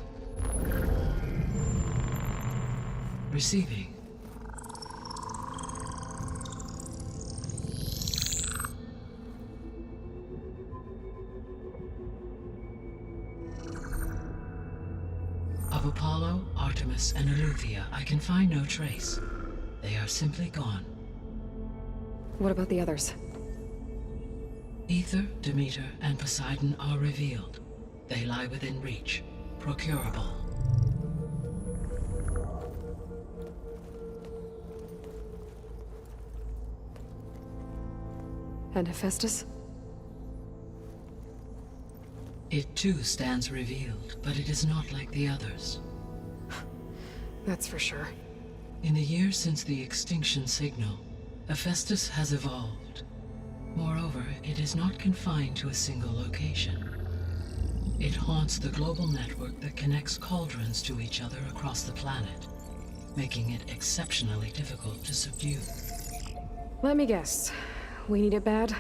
Receiving. Of Apollo, Artemis, and Eleuthia, I can find no trace. They are simply gone. What about the others? Aether, Demeter, and Poseidon are revealed. They lie within reach, procurable. And Hephaestus? It too stands revealed, but it is not like the others. That's for sure. In the years since the extinction signal, Hephaestus has evolved. Moreover, it is not confined to a single location. It haunts the global network that connects cauldrons to each other across the planet, making it exceptionally difficult to subdue. Let me guess. We need it bad?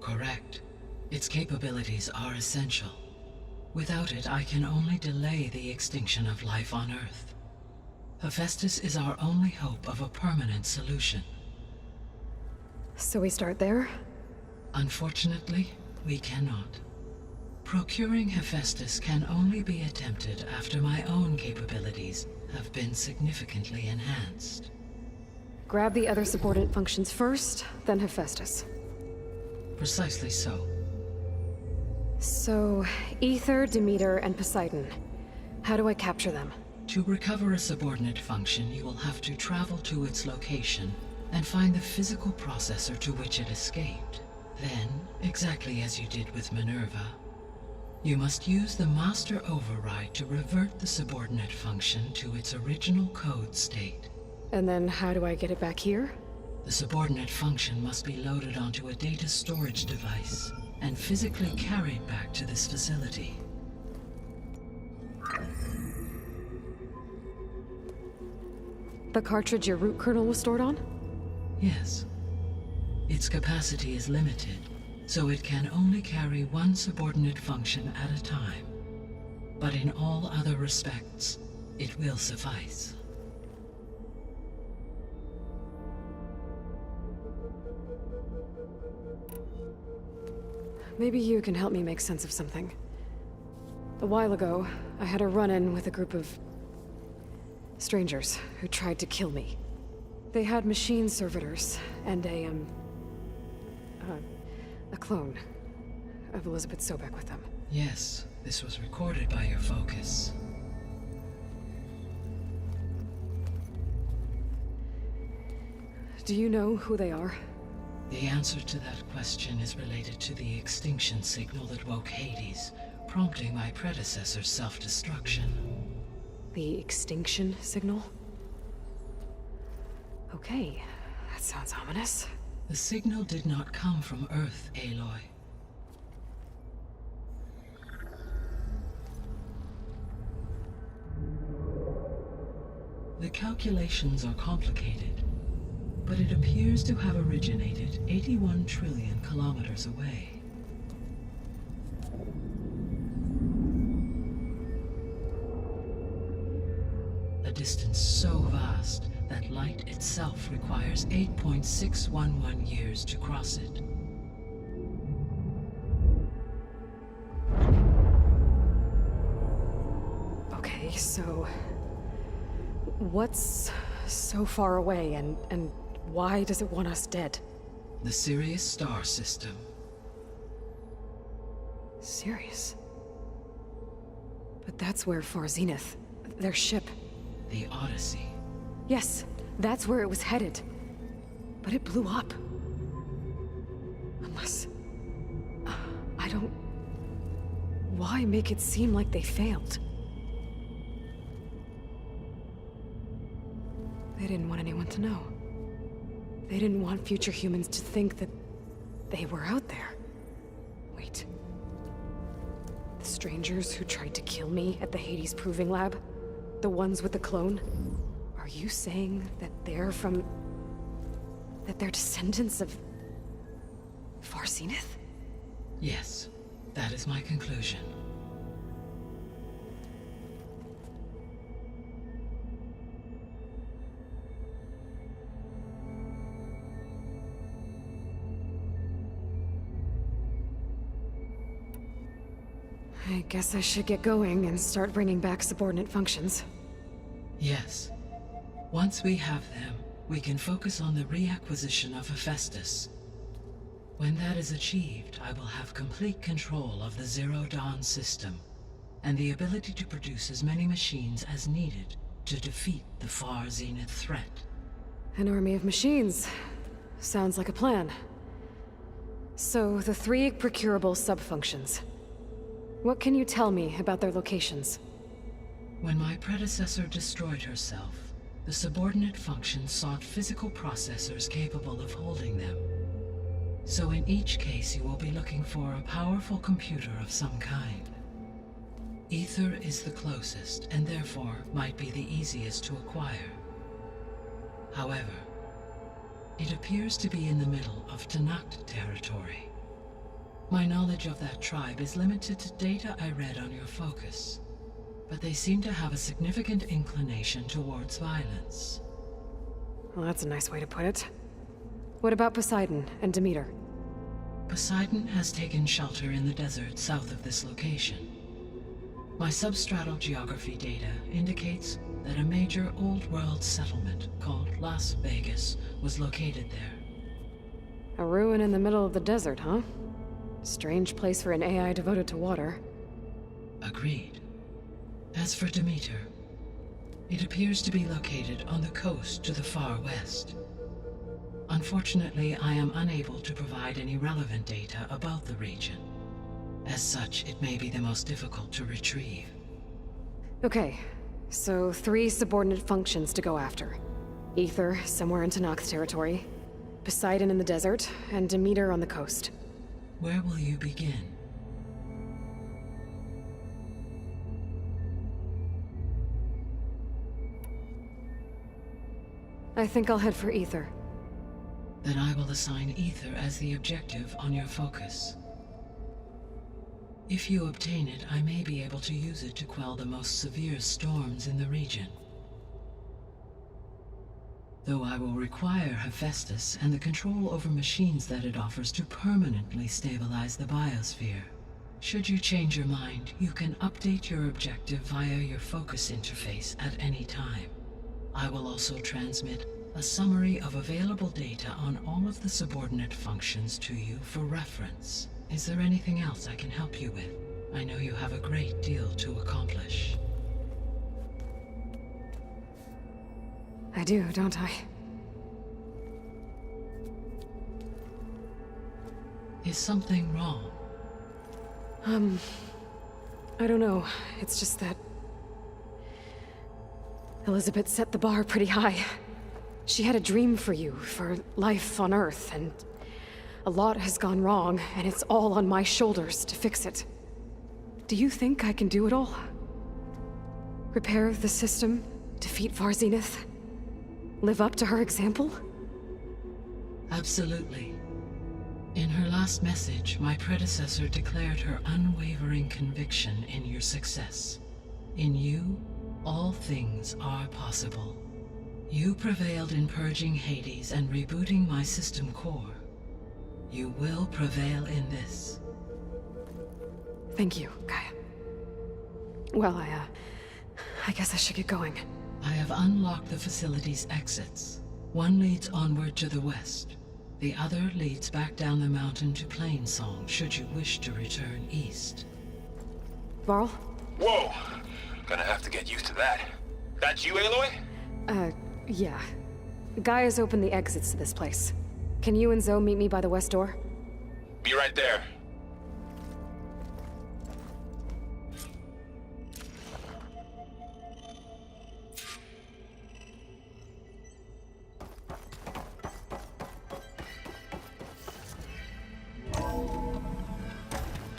Correct. Its capabilities are essential. Without it, I can only delay the extinction of life on Earth. Hephaestus is our only hope of a permanent solution. So we start there? Unfortunately, we cannot. Procuring Hephaestus can only be attempted after my own capabilities have been significantly enhanced. Grab the other subordinate functions first, then Hephaestus. Precisely so. So, Aether, Demeter, and Poseidon. How do I capture them? To recover a subordinate function, you will have to travel to its location and find the physical processor to which it escaped. Then, exactly as you did with Minerva, You must use the master override to revert the subordinate function to its original code state. And then how do I get it back here? The subordinate function must be loaded onto a data storage device and physically carried back to this facility. The cartridge your root kernel was stored on? Yes. Its capacity is limited, so it can only carry one subordinate function at a time. But in all other respects, it will suffice. Maybe you can help me make sense of something. A while ago, I had a run-in with a group of strangers who tried to kill me. They had machine servitors and a clone of Elizabeth Sobek with them. Yes, this was recorded by your focus. Do you know who they are? The answer to that question is related to the extinction signal that woke Hades, prompting my predecessor's self-destruction. The extinction signal? Okay, that sounds ominous. The signal did not come from Earth, Aloy. The calculations are complicated, but it appears to have originated 81 trillion kilometers away. A distance so vast that light itself requires 8.611 years to cross it. Okay, so what's so far away and why does it want us dead? The Sirius star system. Sirius? But that's where Far Zenith, their ship... The Odyssey. Yes, that's where it was headed. But it blew up. Unless... I don't... Why make it seem like they failed? They didn't want anyone to know. They didn't want future humans to think that they were out there. Wait. The strangers who tried to kill me at the Hades Proving Lab? The ones with the clone? Are you saying that they're from... that they're descendants of... Far Zenith? Yes, that is my conclusion. I guess I should get going and start bringing back subordinate functions. Yes. Once we have them, we can focus on the reacquisition of Hephaestus. When that is achieved, I will have complete control of the Zero Dawn system, and the ability to produce as many machines as needed to defeat the Far Zenith threat. An army of machines. Sounds like a plan. So, the 3 procurable sub-functions. What can you tell me about their locations? When my predecessor destroyed herself, the subordinate functions sought physical processors capable of holding them. So in each case you will be looking for a powerful computer of some kind. Ether is the closest, and therefore might be the easiest to acquire. However, it appears to be in the middle of Tenakth territory. My knowledge of that tribe is limited to data I read on your focus, but they seem to have a significant inclination towards violence. Well, that's a nice way to put it. What about Poseidon and Demeter? Poseidon has taken shelter in the desert south of this location. My substratal geography data indicates that a major old-world settlement called Las Vegas was located there. A ruin in the middle of the desert, huh? Strange place for an AI devoted to water. Agreed. As for Demeter, it appears to be located on the coast to the far west. Unfortunately, I am unable to provide any relevant data about the region, As such, it may be the most difficult to retrieve. Okay, so 3 subordinate functions to go after. Aether, somewhere in Tenakth territory. Poseidon in the desert, and Demeter on the coast. Where will you begin? I think I'll head for Aether. Then I will assign Aether as the objective on your focus. If you obtain it, I may be able to use it to quell the most severe storms in the region. Though I will require Hephaestus and the control over machines that it offers to permanently stabilize the biosphere. Should you change your mind, you can update your objective via your focus interface at any time. I will also transmit a summary of available data on all of the subordinate functions to you for reference. Is there anything else I can help you with? I know you have a great deal to accomplish. I do, don't I? Is something wrong? I don't know. It's just that Elizabeth set the bar pretty high. She had a dream for you, for life on Earth, and a lot has gone wrong, and it's all on my shoulders to fix it. Do you think I can do it all? Repair the system, defeat Varzinith, live up to her example? Absolutely. In her last message, my predecessor declared her unwavering conviction in your success. In you, all things are possible. You prevailed in purging Hades and rebooting my system core. You will prevail in this. Thank you, Gaia. Well, I guess I should get going. I have unlocked the facility's exits. One leads onward to the west. The other leads back down the mountain to Plainsong, should you wish to return east. Varl? Whoa! Gonna have to get used to that. That's you, Aloy? Yeah. Gaia's opened the exits to this place. Can you and Zoe meet me by the west door? Be right there.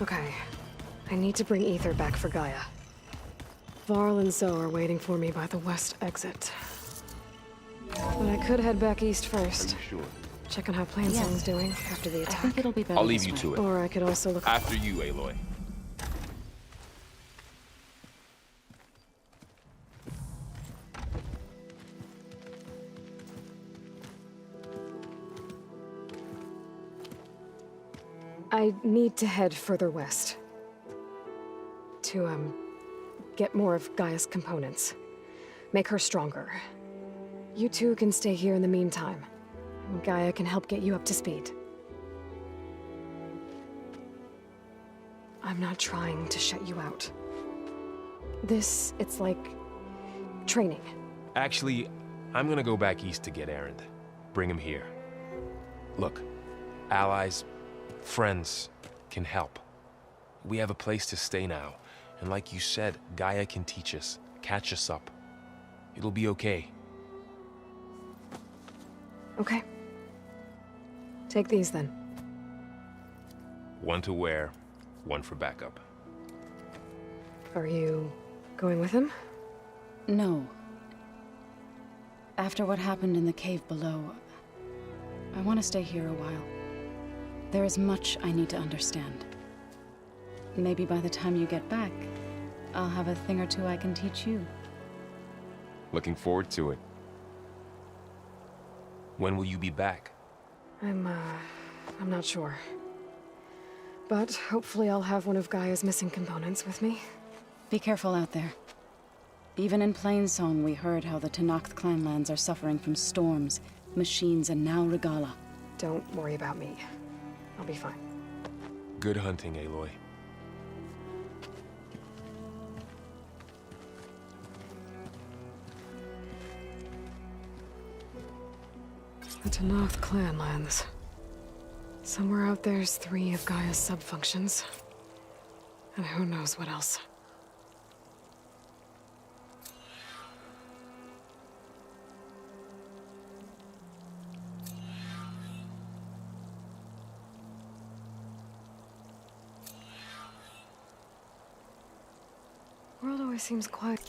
Okay. I need to bring Aether back for Gaia. Varl and Zoe are waiting for me by the west exit. But I could head back east first. Are you sure? Check on how Plainsong's doing after the attack. I think it'll be better I'll leave this you way. to it. Or I could also look... After you, Aloy. I need to head further west. To, get more of Gaia's components. Make her stronger. You two can stay here in the meantime. Gaia can help get you up to speed. I'm not trying to shut you out. It's like... training. Actually, I'm gonna go back east to get Erend. Bring him here. Look, allies, friends can help. We have a place to stay now. And like you said, Gaia can teach us, catch us up. It'll be okay. Okay. Take these then. One to wear, one for backup. Are you going with him? No. After what happened in the cave below, I want to stay here a while. There is much I need to understand. Maybe by the time you get back, I'll have a thing or two I can teach you. Looking forward to it. When will you be back? I'm not sure. But hopefully I'll have one of Gaia's missing components with me. Be careful out there. Even in Plainsong, we heard how the Tenakth clanlands are suffering from storms, machines, and now Regalla. Don't worry about me. I'll be fine. Good hunting, Aloy. The Tenakth clanlands. Somewhere out there's 3 of Gaia's sub-functions. And who knows what else. The world always seems quiet.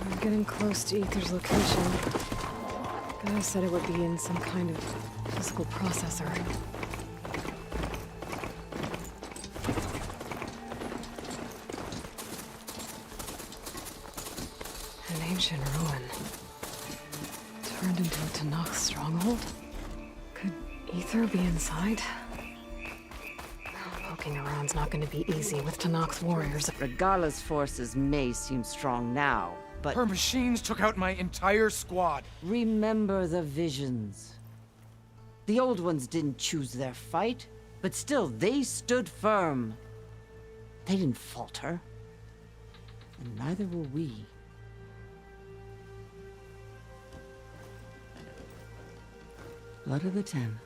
We're getting close to Aether's location. Gaia said it would be in some kind of physical processor. An ancient ruin. Turned into a Tenakth stronghold? Could Aether be inside? Poking around's not gonna be easy with Tenakth's warriors. Regalla's forces may seem strong now, but... Her machines took out my entire squad. Remember the visions. The old ones didn't choose their fight, but still, they stood firm. They didn't falter. And neither will we. Blood of the Ten.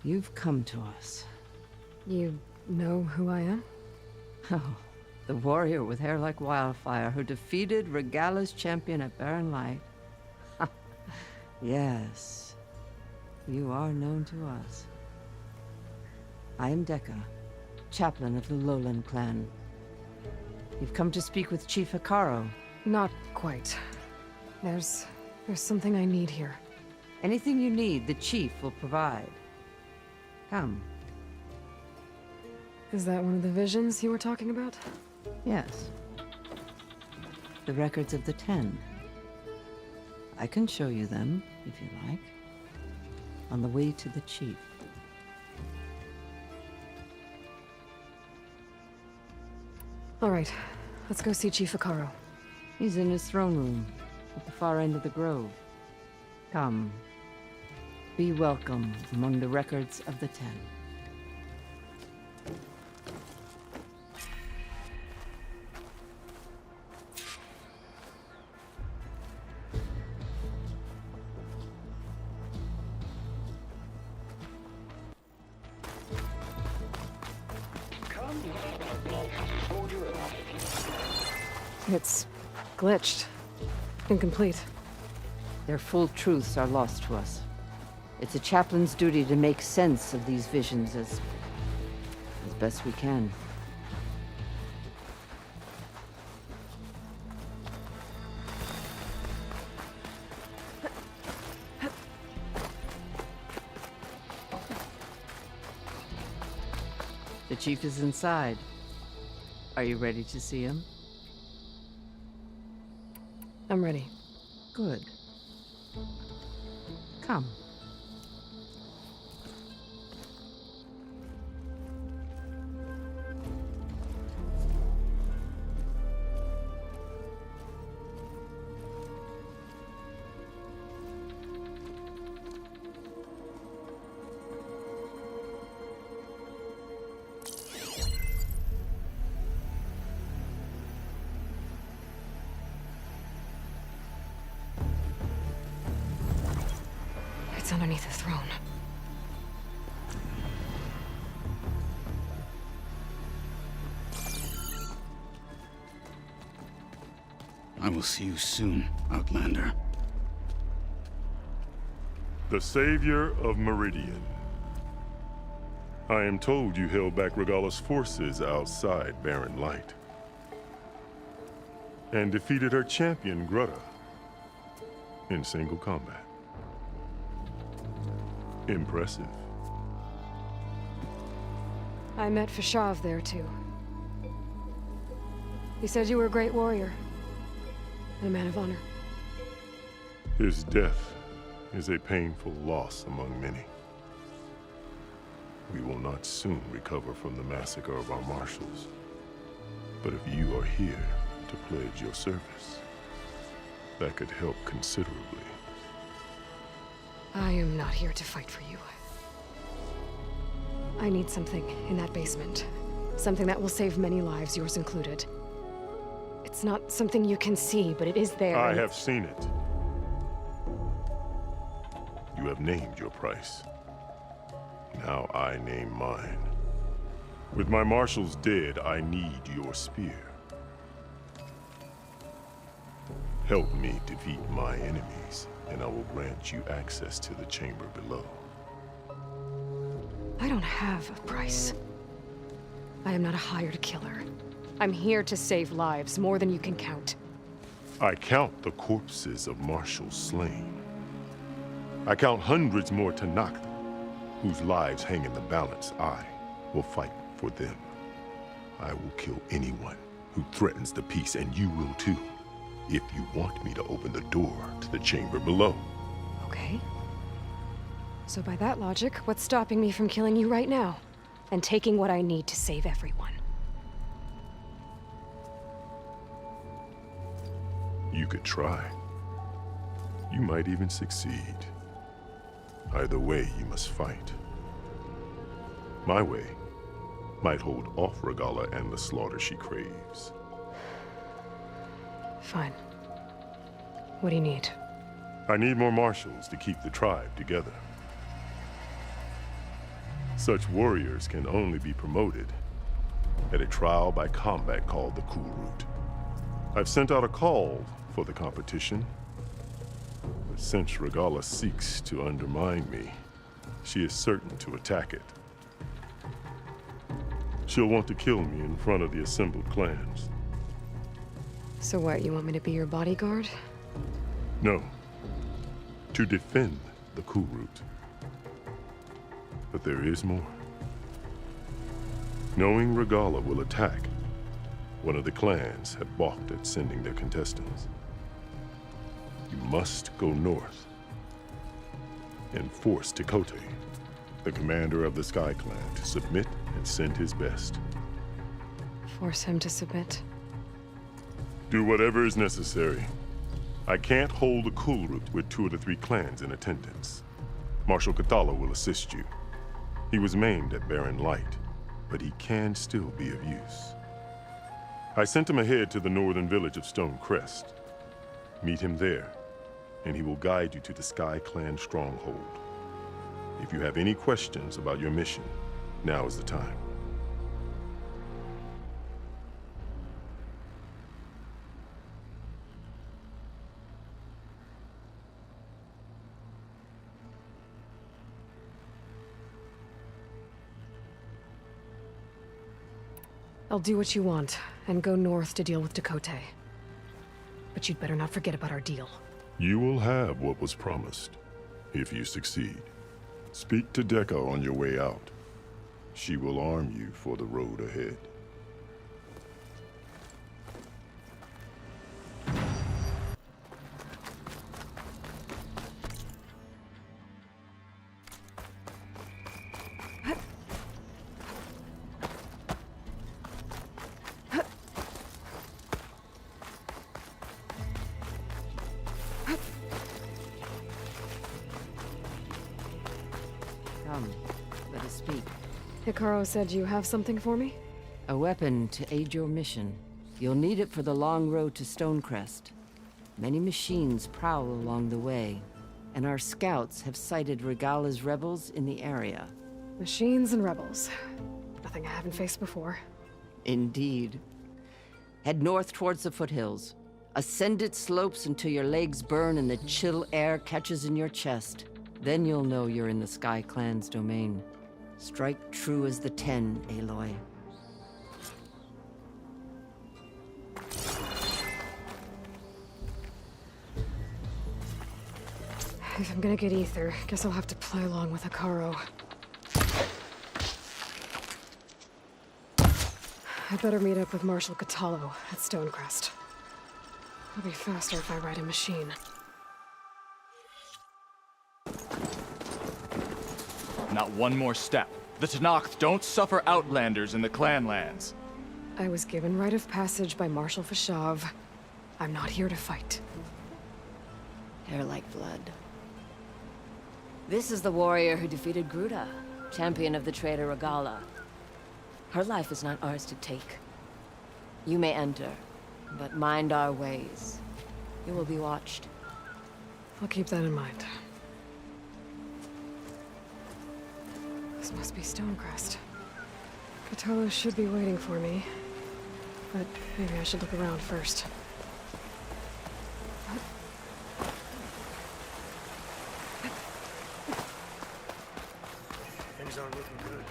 You've come to us. You know who I am? Oh, the warrior with hair like wildfire who defeated Regalla's champion at Barren Light. Yes, you are known to us. I am Dekka, chaplain of the Lowland clan. You've come to speak with Chief Hekarro. Not quite. There's something I need here. Anything you need, the Chief will provide. Come. Is that one of the visions you were talking about? Yes. The records of the Ten. I can show you them, if you like. On the way to the Chief. All right, let's go see Chief Hekarro. He's in his throne room, at the far end of the grove. Come. Be welcome among the records of the Ten. It's glitched. Incomplete. Their full truths are lost to us. It's a chaplain's duty to make sense of these visions as best we can. The Chief is inside. Are you ready to see him? I'm ready. Good. Come. It's underneath the throne. I will see you soon, Outlander. The Savior of Meridian. I am told you held back Regalla's forces outside Barren Light. And defeated her champion, Grudda, in single combat. Impressive. I met Fashav there, too. He said you were a great warrior. And a man of honor. His death is a painful loss among many. We will not soon recover from the massacre of our marshals. But if you are here to pledge your service, that could help considerably. I am not here to fight for you. I need something in that basement. Something that will save many lives, yours included. It's not something you can see, but it is there. I have seen it. You have named your price. Now I name mine. With my marshals dead, I need your spear. Help me defeat my enemies, and I will grant you access to the chamber below. I don't have a price. I am not a hired killer. I'm here to save lives, more than you can count. I count the corpses of marshals slain. I count hundreds more Tenakth, whose lives hang in the balance. I will fight for them. I will kill anyone who threatens the peace, and you will too, if you want me to open the door to the chamber below. Okay. So by that logic, what's stopping me from killing you right now? And taking what I need to save everyone? You could try. You might even succeed. Either way, you must fight. My way might hold off Regalla and the slaughter she craves. Fine. What do you need? I need more marshals to keep the tribe together. Such warriors can only be promoted at a trial by combat called the Kulrut. I've sent out a call for the competition, but since Regalla seeks to undermine me, she is certain to attack it. She'll want to kill me in front of the assembled clans. So what, you want me to be your bodyguard? No, to defend the Kulrut. But there is more. Knowing Regalla will attack, one of the clans had balked at sending their contestants. You must go north and force Tekotteh, the commander of the Sky Clan, to submit and send his best. Force him to submit? Do whatever is necessary. I can't hold the Kulrut with 2 of the 3 clans in attendance. Marshal Kotallo will assist you. He was maimed at Barren Light, but he can still be of use. I sent him ahead to the northern village of Stone Crest. Meet him there, and he will guide you to the Sky Clan stronghold. If you have any questions about your mission, now is the time. I'll do what you want, and go north to deal with Tekotteh. But you'd better not forget about our deal. You will have what was promised, if you succeed. Speak to Dekka on your way out. She will arm you for the road ahead. Come, let us speak. Hekarro said you have something for me? A weapon to aid your mission. You'll need it for the long road to Stonecrest. Many machines prowl along the way, and our scouts have sighted Regalla's rebels in the area. Machines and rebels. Nothing I haven't faced before. Indeed. Head north towards the foothills. Ascend its slopes until your legs burn and the chill air catches in your chest. Then you'll know you're in the Sky Clan's domain. Strike true as the 10, Aloy. If I'm gonna get ether, guess I'll have to play along with Hekarro. I better meet up with Marshal Kotallo at Stonecrest. It'll be faster if I ride a machine. Not one more step. The Tenakth don't suffer outlanders in the Clanlands. I was given rite of passage by Marshal Fashav. I'm not here to fight. Hair like blood. This is the warrior who defeated Gruta. champion of the traitor Regalla. Her life is not ours to take. You may enter, but mind our ways. You will be watched. I'll keep that in mind. This must be Stonecrest. Kotallo should be waiting for me, but maybe I should look around first. Things aren't looking good.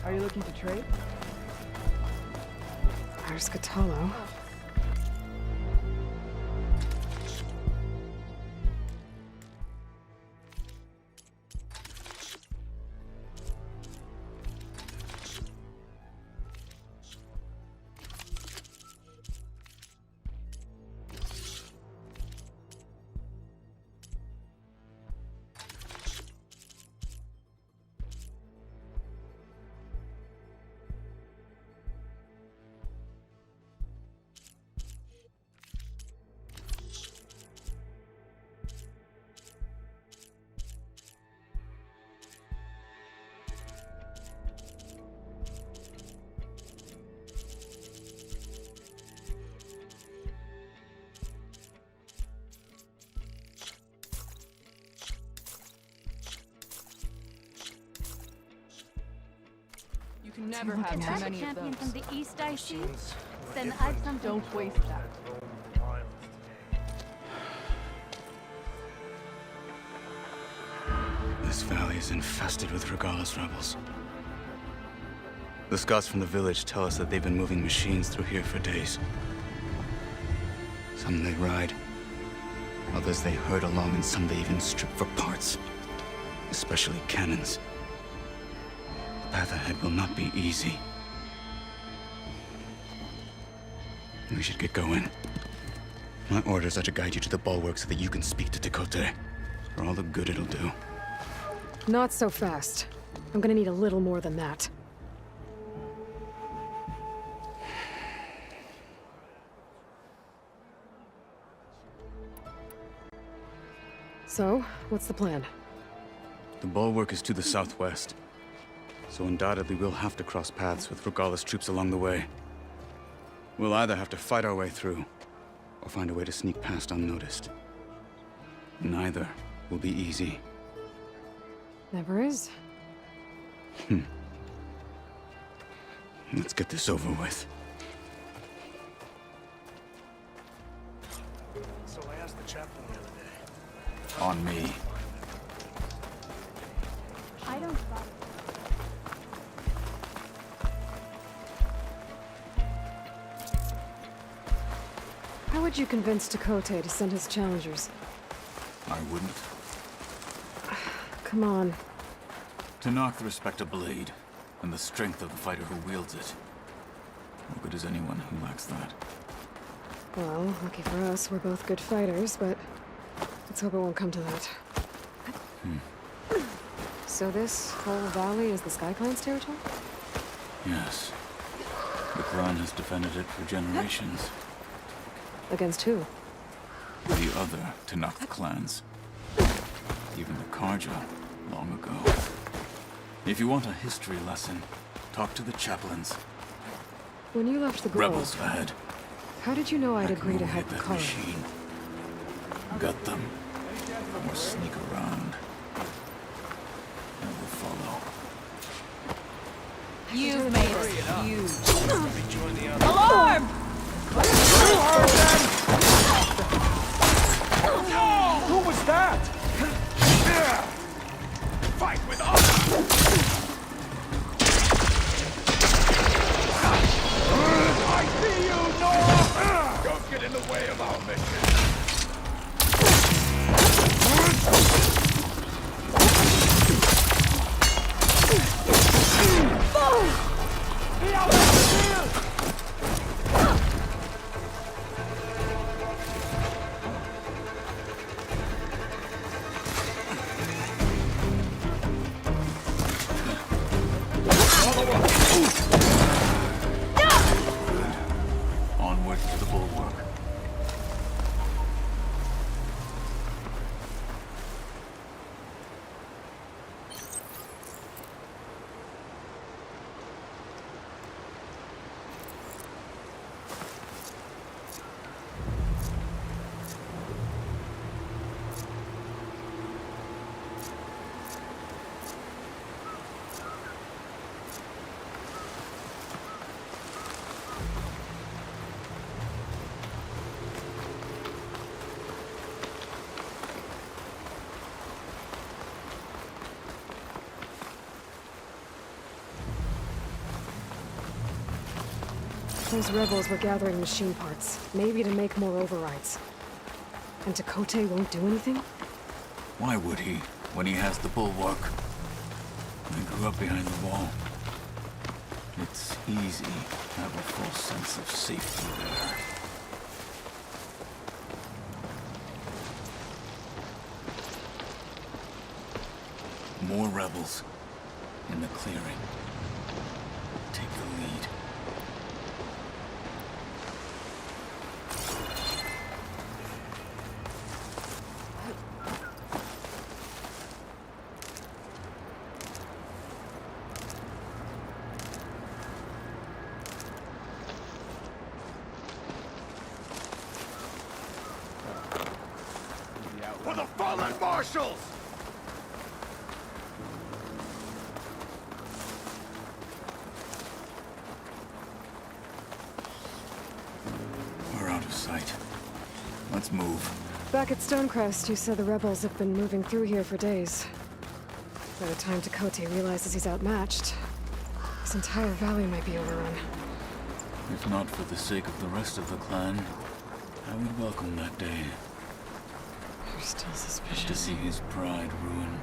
Are you looking to trade? There's Kotallo. You can never have too That's a many of champion those. from the east, I see. Then I've something. Don't waste that. This valley is infested with Regalla's rebels. The scouts from the village tell us that they've been moving machines through here for days. Some they ride, others they herd along, and some they even strip for parts. Especially cannons. The path ahead will not be easy. We should get going. My orders are to guide you to the bulwark so that you can speak to Tekotteh. For all the good it'll do. Not so fast. I'm gonna need a little more than that. So, what's the plan? The bulwark is to the southwest, so undoubtedly we'll have to cross paths with Regalla's troops along the way. We'll either have to fight our way through, or find a way to sneak past unnoticed. Neither will be easy. Never is. Let's get this over with. So I asked the chaplain the other day. On me. I don't follow. How would you convince Tekotteh to send his challengers? I wouldn't. Come on. To knock the respect of blade, and the strength of the fighter who wields it. What good is anyone who lacks that? Well, lucky for us, we're both good fighters, but let's hope it won't come to that. So this whole valley is the Sky Clan's territory? Yes. The clan has defended it for generations. Against who? The other Tenakth clans. Even the Karja, long ago. If you want a history lesson, talk to the chaplains. When you left the Grove, Rebels ahead. how did you know I'd agree to help Hit that Kara? machine. Gut them. Or sneak around. And we'll follow. You've made us huge. Alarm! Who was that? Fight with honor! I see you, Nora! Don't get in the way of our mission. Onward to the bulwark. Those rebels were gathering machine parts, maybe to make more overrides. And Tekote won't do anything? Why would he, when he has the bulwark? I grew up behind the wall. It's easy to have a false sense of safety there. More rebels in the clearing. Take the lead. For the fallen marshals! We're out of sight. Let's move. Back at Stonecrest, you said the rebels have been moving through here for days. By the time Tekote realizes he's outmatched, this entire valley might be overrun. If not for the sake of the rest of the clan, I would welcome that day. You're still suspicious. To see his pride ruined.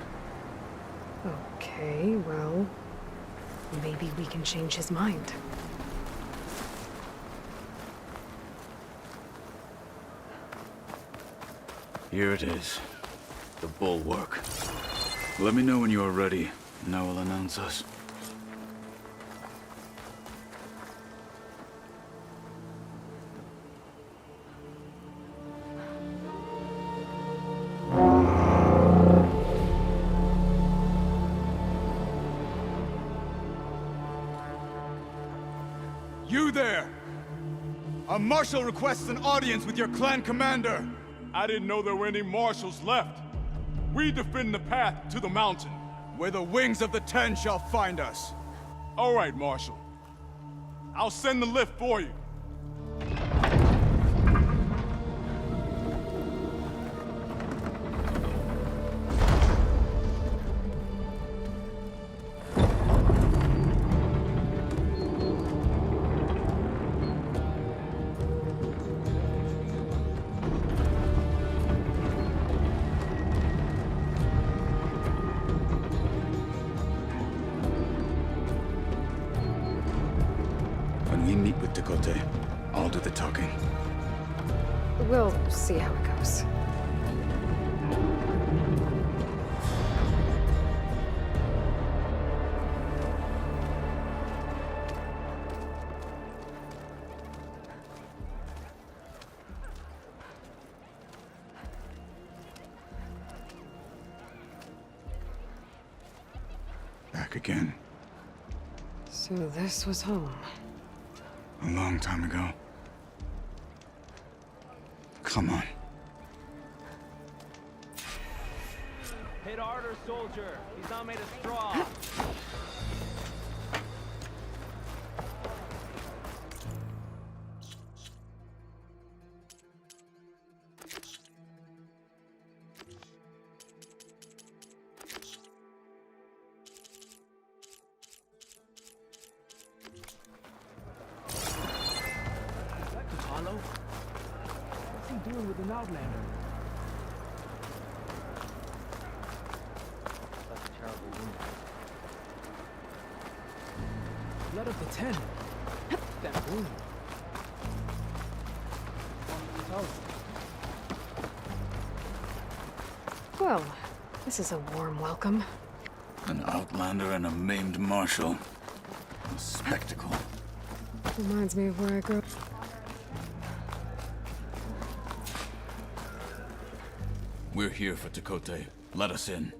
Okay, well, maybe we can change his mind. Here it is. The bulwark. Let me know when you are ready, and I will announce us. You there! A marshal requests an audience with your clan commander. I didn't know there were any marshals left. We defend the path to the mountain. Where the wings of the Ten shall find us. All right, Marshal. I'll send the lift for you. When we meet with Tekote, I'll do the talking. We'll see how it goes. Back again. So this was home. A long time ago. Come on. Hit harder, soldier. He's not made of straw. What's he doing with an Outlander? That's a terrible wound. Blood of the Ten. That wound. Well, this is a warm welcome. An Outlander and a maimed marshal. Spectacle. Reminds me of where I grew up. We're here for Tekote. Let us in.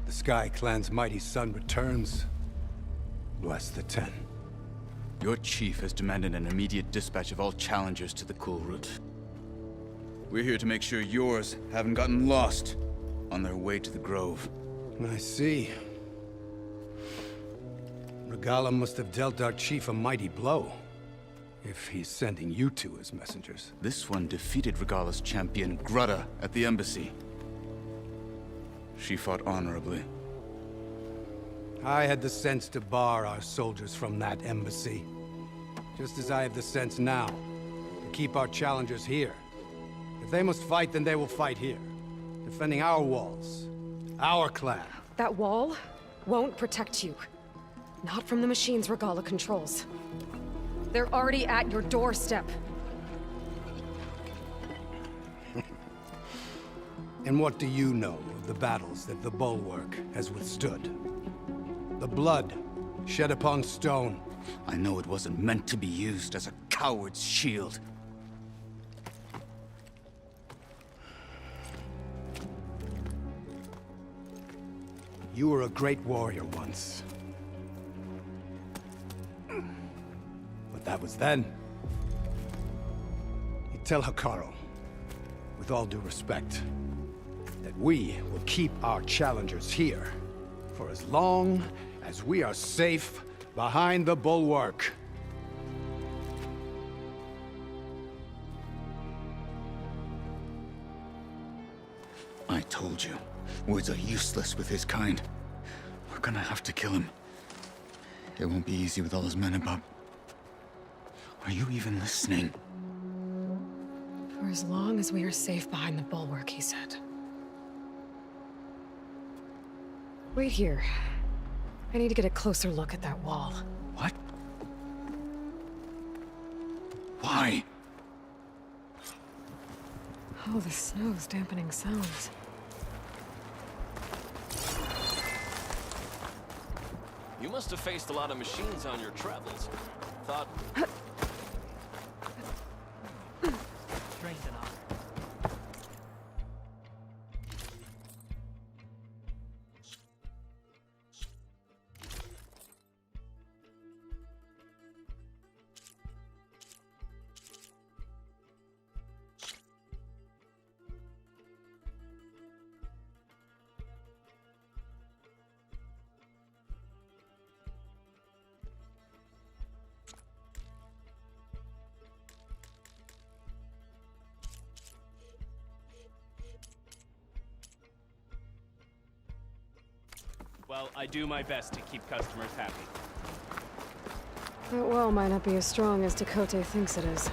The Sky Clan's mighty son returns. Bless the Ten. Your chief has demanded an immediate dispatch of all challengers to the Cool Route. We're here to make sure yours haven't gotten lost on their way to the Grove. I see. Regala must have dealt our chief a mighty blow, if he's sending you two as messengers. This one defeated Regala's champion, Grudda, at the embassy. She fought honorably. I had the sense to bar our soldiers from that embassy. Just as I have the sense now to keep our challengers here. If they must fight, then they will fight here. Defending our walls. Our clan. That wall won't protect you. Not from the machines Regala controls. They're already at your doorstep. And what do you know of the battles that the Bulwark has withstood? The blood shed upon stone. I know it wasn't meant to be used as a coward's shield. You were a great warrior once. But that was then. You tell Hekarro, with all due respect, that we will keep our challengers here for as long as we are safe behind the Bulwark. I told you, words are useless with his kind. We're gonna have to kill him. It won't be easy with all his men about. Are you even listening? For as long as we are safe behind the Bulwark, he said. Wait here. I need to get a closer look at that wall. What? Why? Oh, the snow's dampening sounds. You must have faced a lot of machines on your travels. Thought... Strength and honor. Well, I do my best to keep customers happy. That wall might not be as strong as Tekote thinks it is.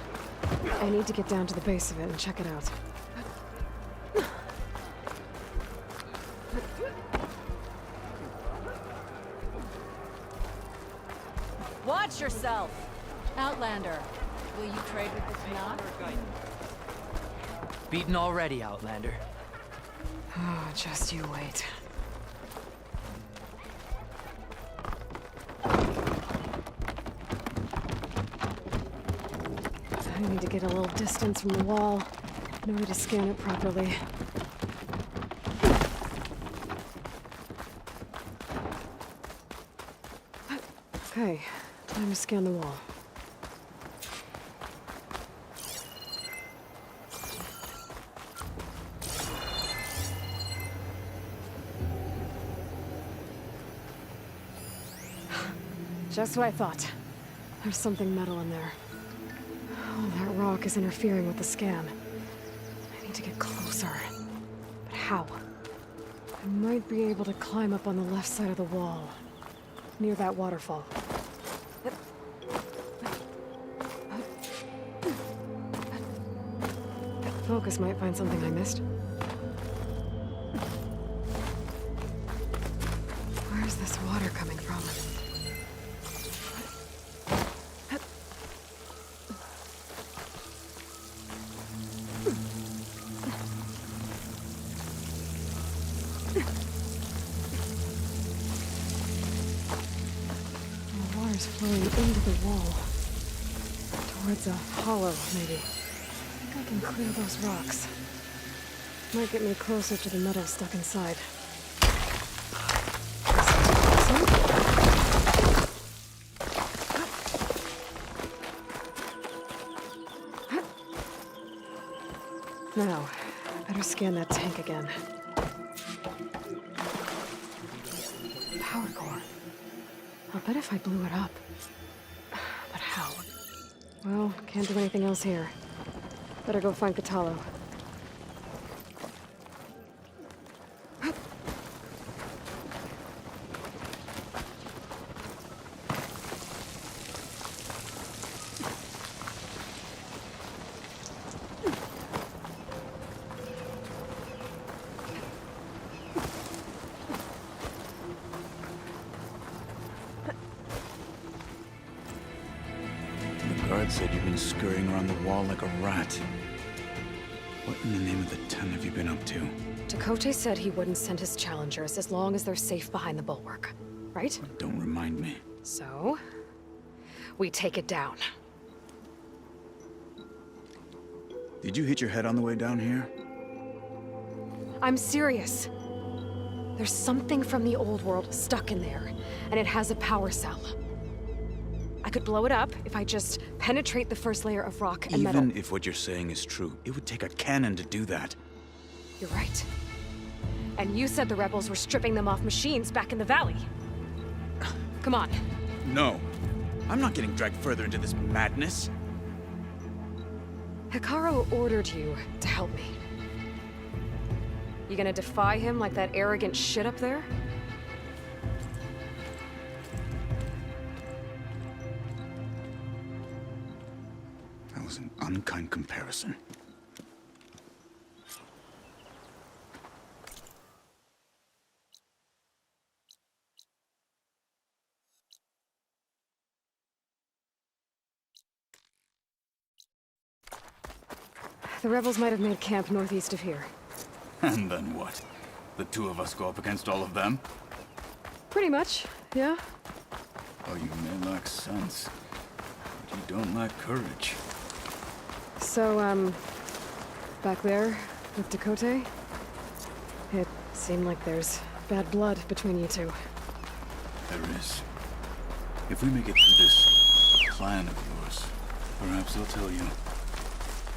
I need to get down to the base of it and check it out. Watch yourself! Outlander, will you trade with the Tanakh? Beaten already, Outlander. Oh, just you wait. I need to get a little distance from the wall in order to scan it properly. Okay, time to scan the wall. Just what I thought. There's something metal in there. Oh, that rock is interfering with the scan. I need to get closer. But how? I might be able to climb up on the left side of the wall, near that waterfall. Focus might find something I missed. Where's this water coming from? The water's flowing into the wall. Towards a hollow, maybe. I think I can clear those rocks. Might get me closer to the metal stuck inside. Now, I better scan that tank again. Power core. I'll bet if I blew it up. But how? Well, can't do anything else here. Better go find Kotallo. The guard said you've been scurrying around the wall like a rat. What in the name of the ten have you been up to? Tekote said he wouldn't send his challengers as long as they're safe behind the bulwark, right? Don't remind me. So, we take it down. Did you hit your head on the way down here? I'm serious. There's something from the old world stuck in there, and it has a power cell. I could blow it up if I just penetrate the first layer of rock and metal. Even if what you're saying is true, it would take a cannon to do that. You're right. And you said the rebels were stripping them off machines back in the valley. Come on. No. I'm not getting dragged further into this madness. Hekarro ordered you to help me. You gonna defy him like that arrogant shit up there? That was an unkind comparison. The rebels might have made camp northeast of here. And then what? The two of us go up against all of them? Pretty much, yeah. Oh, you may lack sense, but you don't lack courage. So, back there with Tekote, it seemed like there's bad blood between you two. There is. If we make it through this plan of yours, perhaps I'll tell you.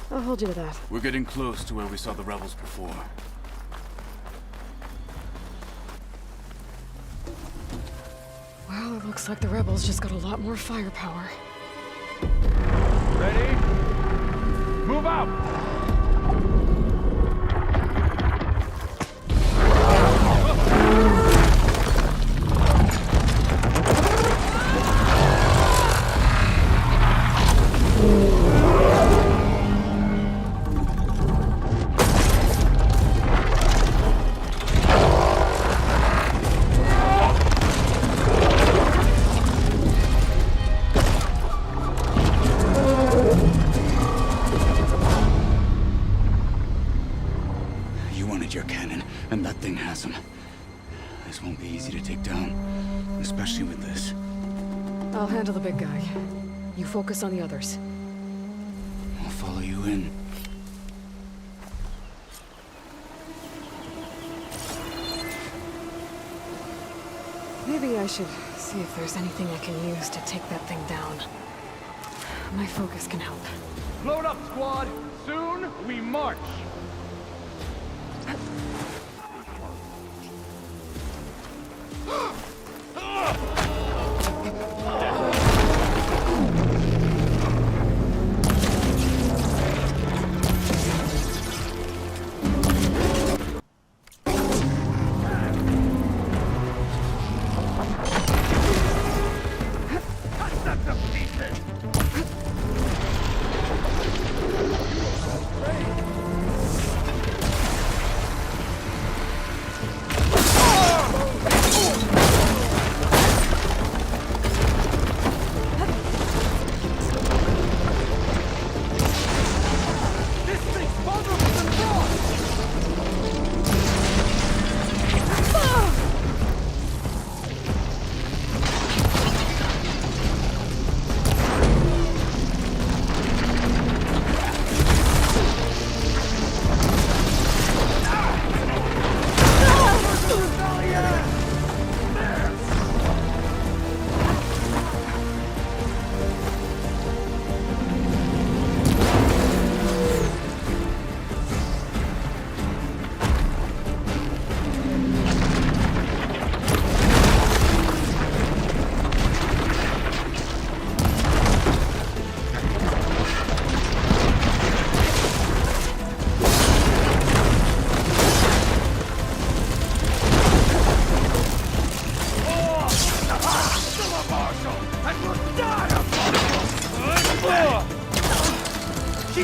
I'll hold you to that. We're getting close to where we saw the rebels before. Well, it looks like the rebels just got a lot more firepower. Ready? Move out! Your cannon, and that thing has him. This won't be easy to take down, especially with this. I'll handle the big guy. You focus on the others. I'll follow you in. Maybe I should see if there's anything I can use to take that thing down. My focus can help. Load up, squad! Soon we march!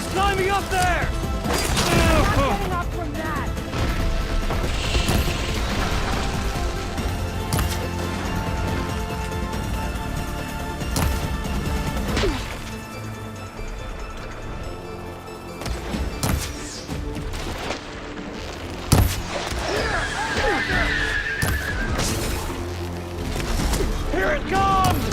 He's climbing up there! Not getting up from that! Here it comes!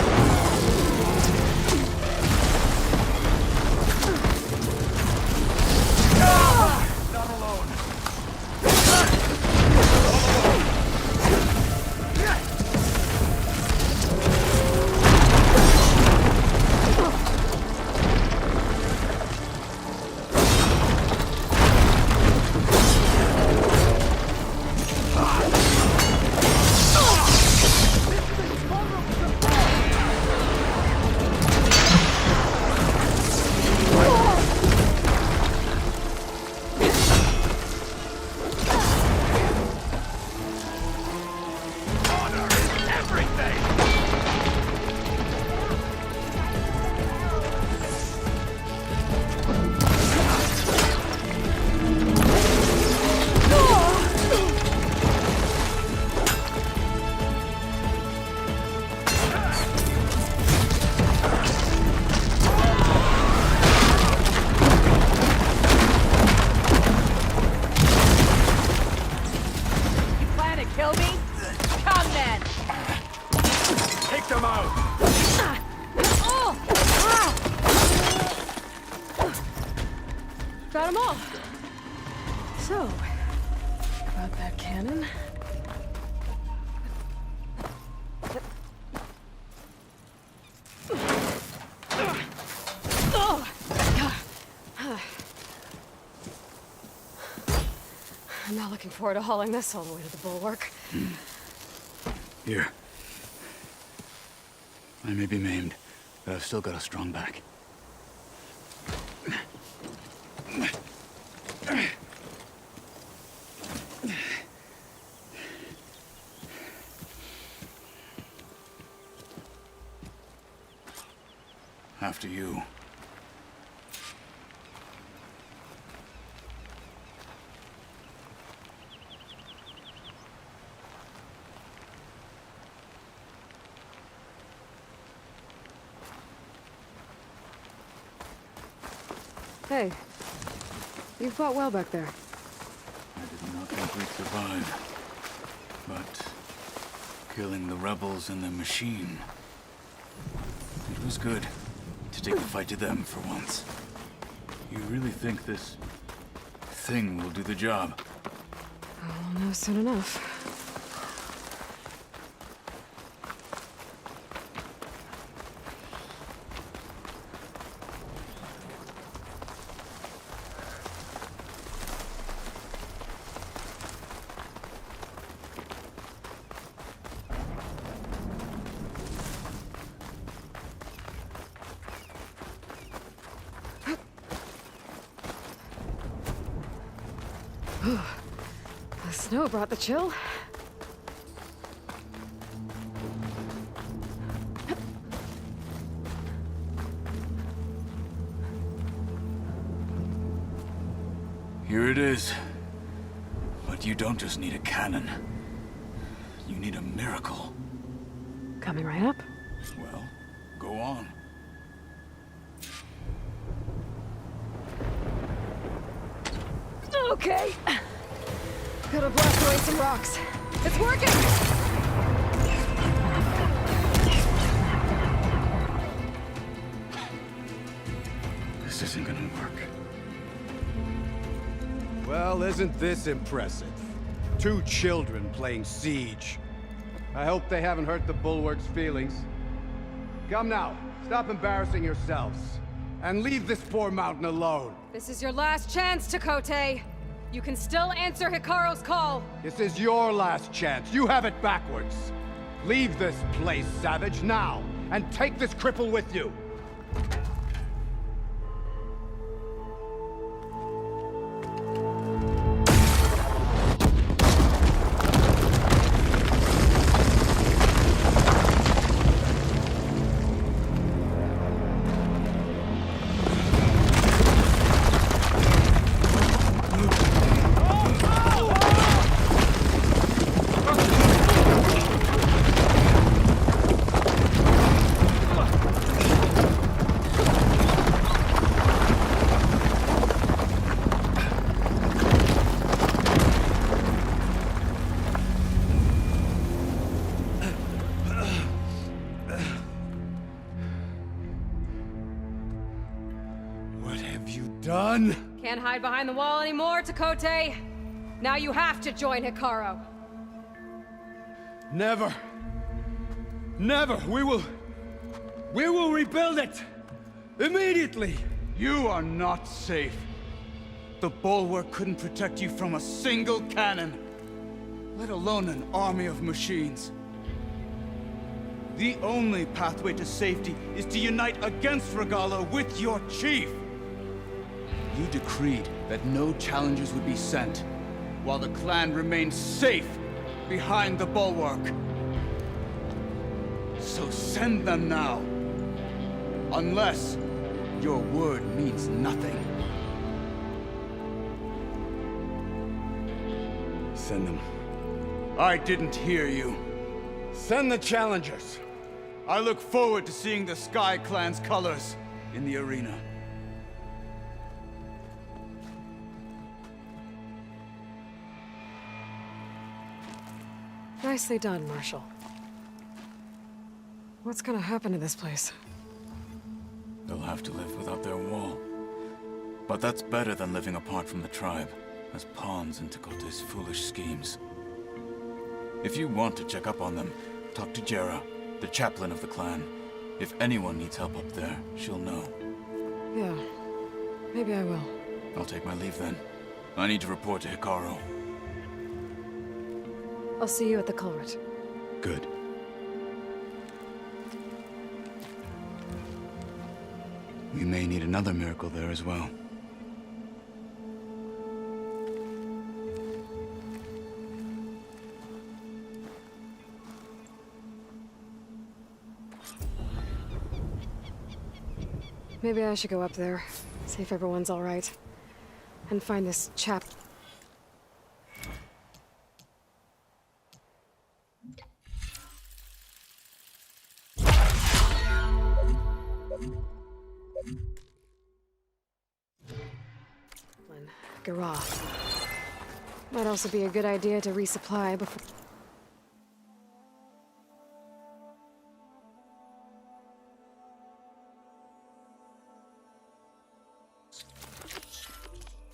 Not alone. Kill me? Come then! Take them out! Got them all. So, about that cannon. I'm not looking forward to hauling this all the way to the bulwark. Here. I may be maimed, but I've still got a strong back. After you. Hey, you fought well back there. I did not think we'd survive. But killing the rebels and the machine, it was good to take the fight to them for once. You really think this thing will do the job? I'll know soon enough. The snow brought the chill. Here it is. But you don't just need a cannon. You need a miracle. Coming right up. Well, go on. Okay. Gotta blast away some rocks. It's working! This isn't gonna work. Well, isn't this impressive? 2 children playing siege. I hope they haven't hurt the Bulwark's feelings. Come now, stop embarrassing yourselves. And leave this poor mountain alone. This is your last chance, Tekotteh. You can still answer Hikaru's call. This is your last chance. You have it backwards. Leave this place, Savage, now, and take this cripple with you. Can't hide behind the wall anymore, Tekote. Now you have to join Hikaru. Never. Never. We will rebuild it. Immediately. You are not safe. The bulwark couldn't protect you from a single cannon, let alone an army of machines. The only pathway to safety is to unite against Regalla with your chief. You decreed that no challengers would be sent, while the clan remained safe behind the bulwark. So send them now. Unless your word means nothing. Send them. I didn't hear you. Send the challengers. I look forward to seeing the Sky Clan's colors in the arena. Nicely done, Marshal. What's gonna happen to this place? They'll have to live without their wall. But that's better than living apart from the tribe, as pawns in Tekote's foolish schemes. If you want to check up on them, talk to Jera, the chaplain of the clan. If anyone needs help up there, she'll know. Yeah, maybe I will. I'll take my leave then. I need to report to Hikaru. I'll see you at the culvert. Good. We may need another miracle there as well. Maybe I should go up there, see if everyone's all right, and find this chap. Garah. Might also be a good idea to resupply before...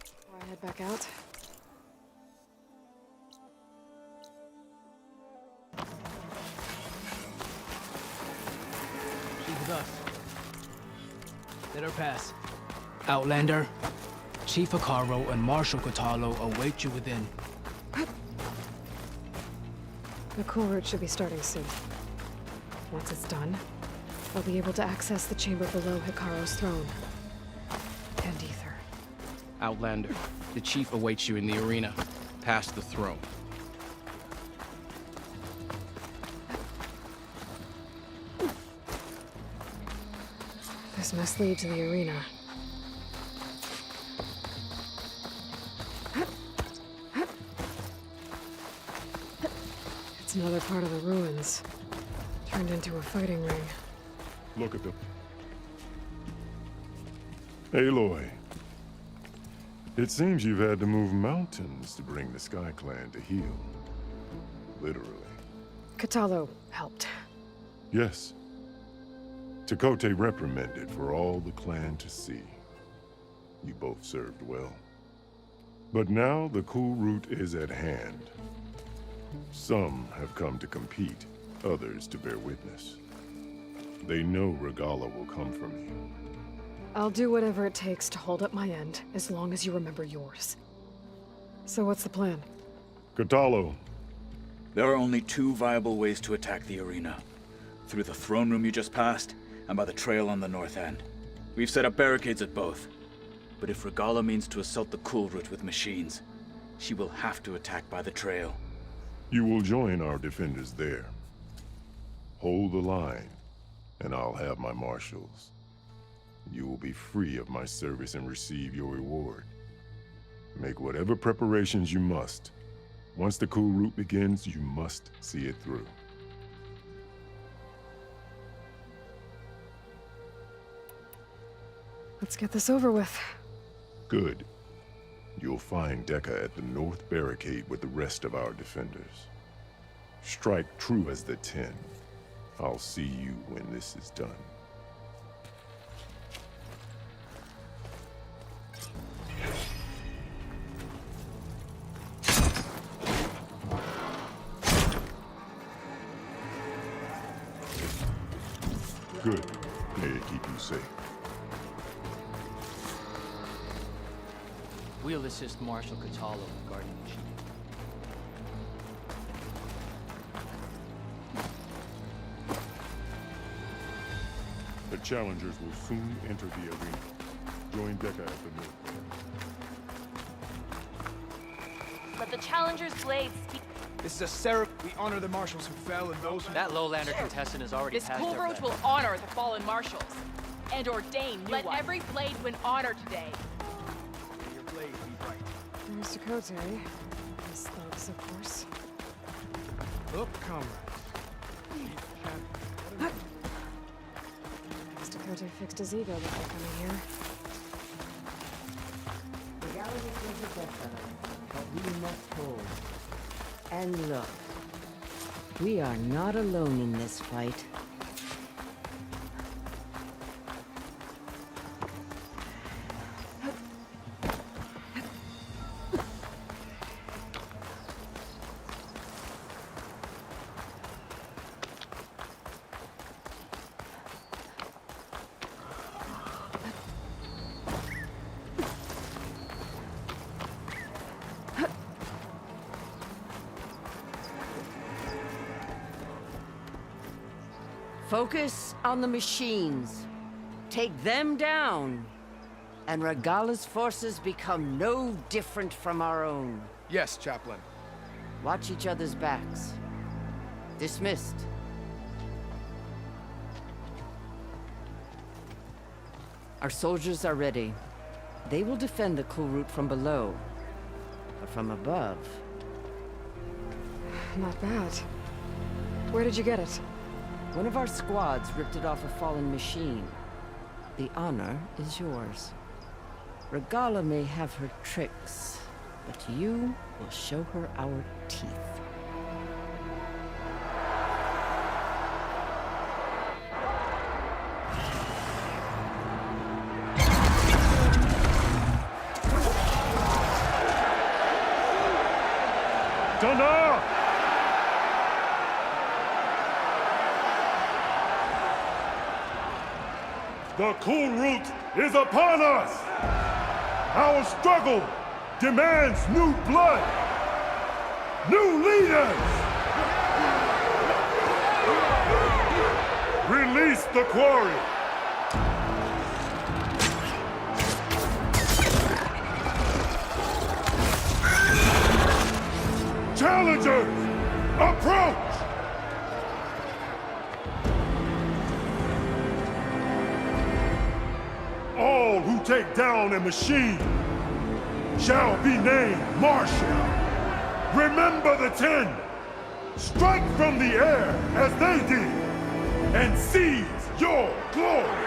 before I head back out. She's with us. Let her pass. Outlander, Chief Hikaru and Marshal Kotallo await you within. The cool route should be starting soon. Once it's done, I'll be able to access the chamber below Hikaru's throne. And Ether. Outlander, the chief awaits you in the arena, past the throne. This must lead to the arena. It's another part of the ruins, turned into a fighting ring. Look at them. Aloy. It seems you've had to move mountains to bring the Sky Clan to heel. Literally. Kotallo helped. Yes. Tekote reprimanded for all the clan to see. You both served well. But now the cool route is at hand. Some have come to compete, others to bear witness. They know Regalla will come from you. I'll do whatever it takes to hold up my end, as long as you remember yours. So what's the plan? Kotallo. There are only two viable ways to attack the arena. Through the throne room you just passed, and by the trail on the north end. We've set up barricades at both. But if Regalla means to assault the cool route with machines, she will have to attack by the trail. You will join our defenders there. Hold the line, and I'll have my marshals. You will be free of my service and receive your reward. Make whatever preparations you must. Once the cool route begins, you must see it through. Let's get this over with. Good. You'll find Dekka at the north barricade with the rest of our defenders. Strike true as the 10. I'll see you when this is done. Good. May it keep you safe. We'll assist Marshal Kotallo in guarding the chief. The challengers will soon enter the arena. Join Dekka at the north end. Let the challenger's blades speak. This is a ceremony. We honor the marshals who fell and those who... That lowlander contestant has already This passed cool our road red. will honor the fallen marshals and ordain new Let ones. every blade win honor today. May your blade be bright. There's Dakota, eh? His thugs, of course. Look, comrades. Guess Dakota fixed his ego before coming here. Reality is a better, but we must hold. And look, we are not alone in this fight. Focus on the machines. Take them down. And Regala's forces become no different from our own. Yes, Chaplain. Watch each other's backs. Dismissed. Our soldiers are ready. They will defend the Kulrut from below. But from above... Not bad. Where did you get it? One of our squads ripped it off a fallen machine. The honor is yours. Regala may have her tricks, but you will show her our teeth. Dana! The Kulrut is upon us! Our struggle demands new blood! New leaders! Release the quarry! Challengers, approach! All who take down a machine shall be named Marshal. Remember the 10. Strike from the air as they did, and seize your glory.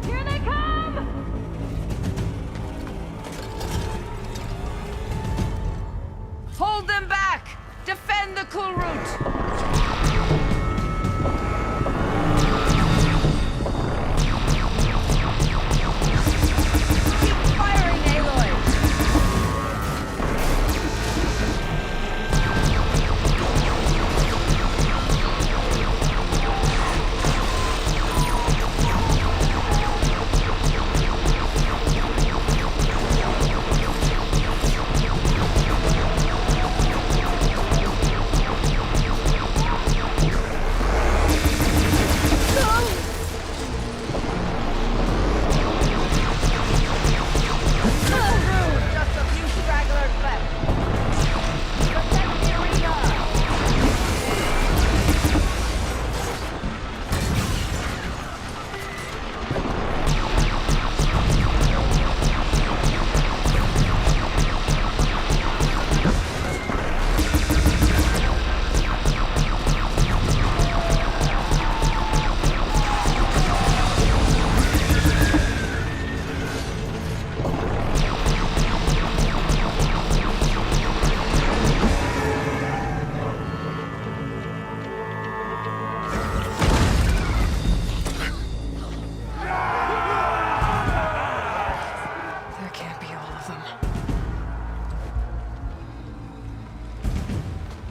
Here they come! Hold them back! Defend the Kulrut! Keep firing, Aloy!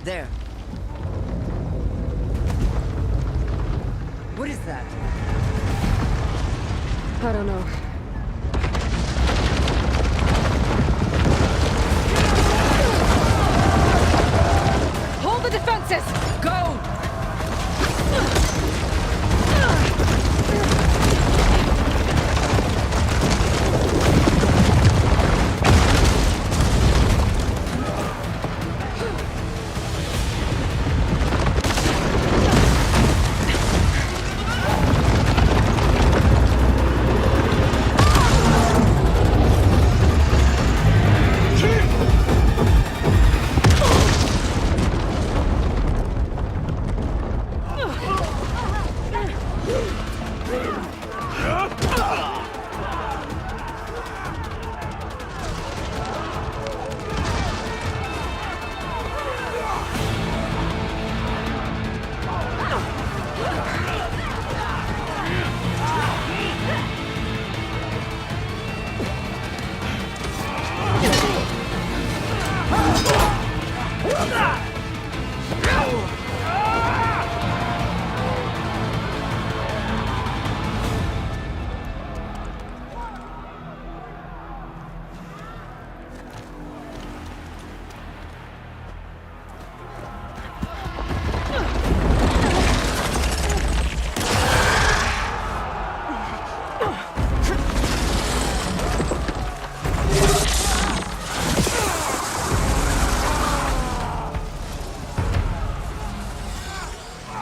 There. What is that? I don't know. Hold the defenses! Go!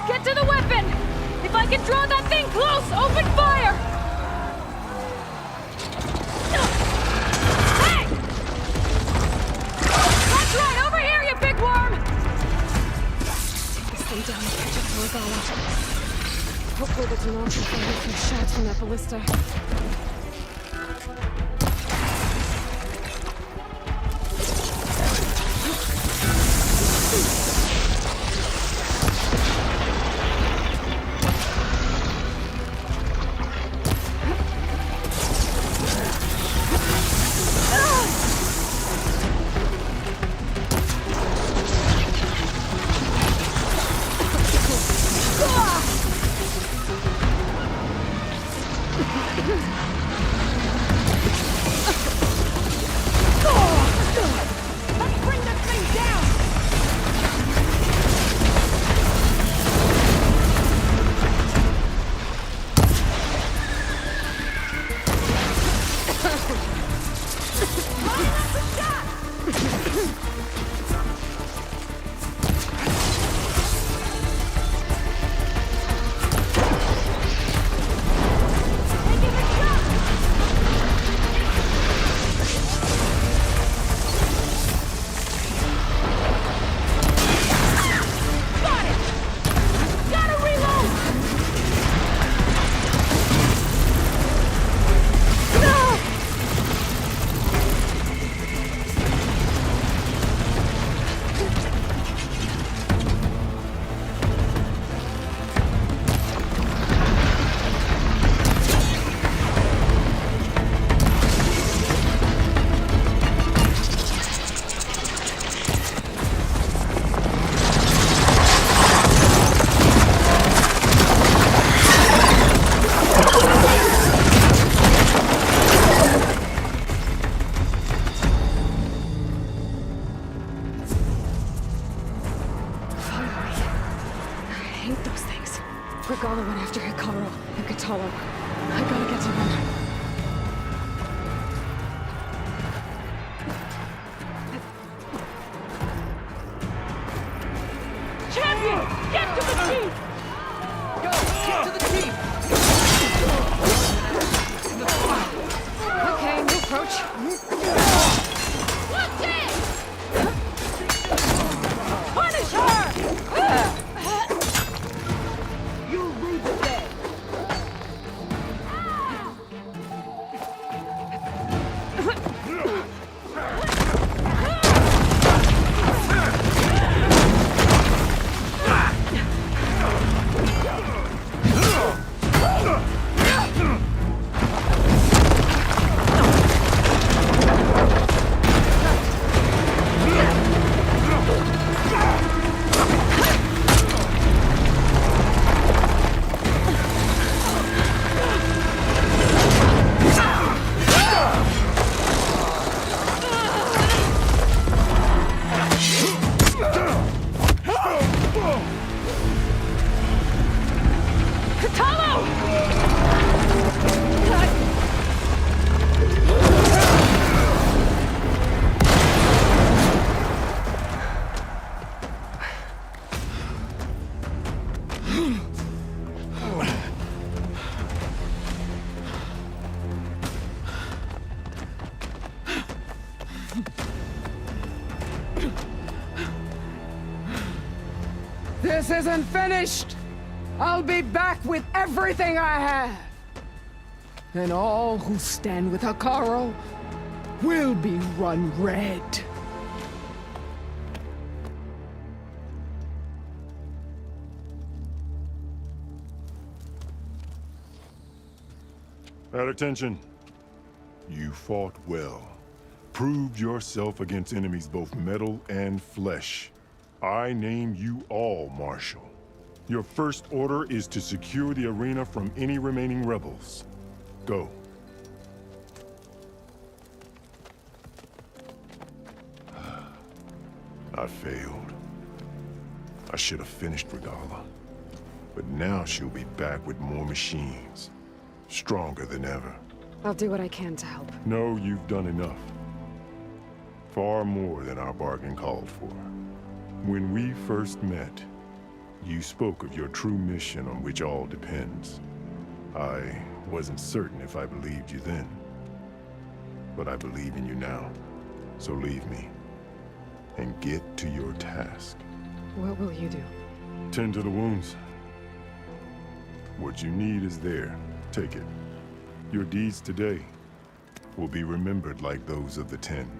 Get to the weapon! If I can draw that thing close, open fire! Hey! That's right, over here, you big worm! Take this thing down and catch up to Regala. Hopefully the Tenakth will find a few shots from that ballista. Let's bring this thing down! Regala went after Hekarro and Kotallo. I gotta get to them. Champion! Get to the chief! Go! Get to the chief! Okay, new approach. What's it? Punish her! You rue the day! This isn't finished! I'll be back with everything I have! And all who stand with Hekarro will be run red. At attention. You fought well. Proved yourself against enemies both metal and flesh. I name you all Marshal. Your first order is to secure the arena from any remaining rebels. Go. I failed. I should have finished Regalla. But now she'll be back with more machines. Stronger than ever. I'll do what I can to help. No, you've done enough. Far more than our bargain called for. When we first met, you spoke of your true mission on which all depends. I wasn't certain if I believed you then. But I believe in you now. So leave me. And get to your task. What will you do? Tend to the wounds. What you need is there. Take it. Your deeds today will be remembered like those of the Ten.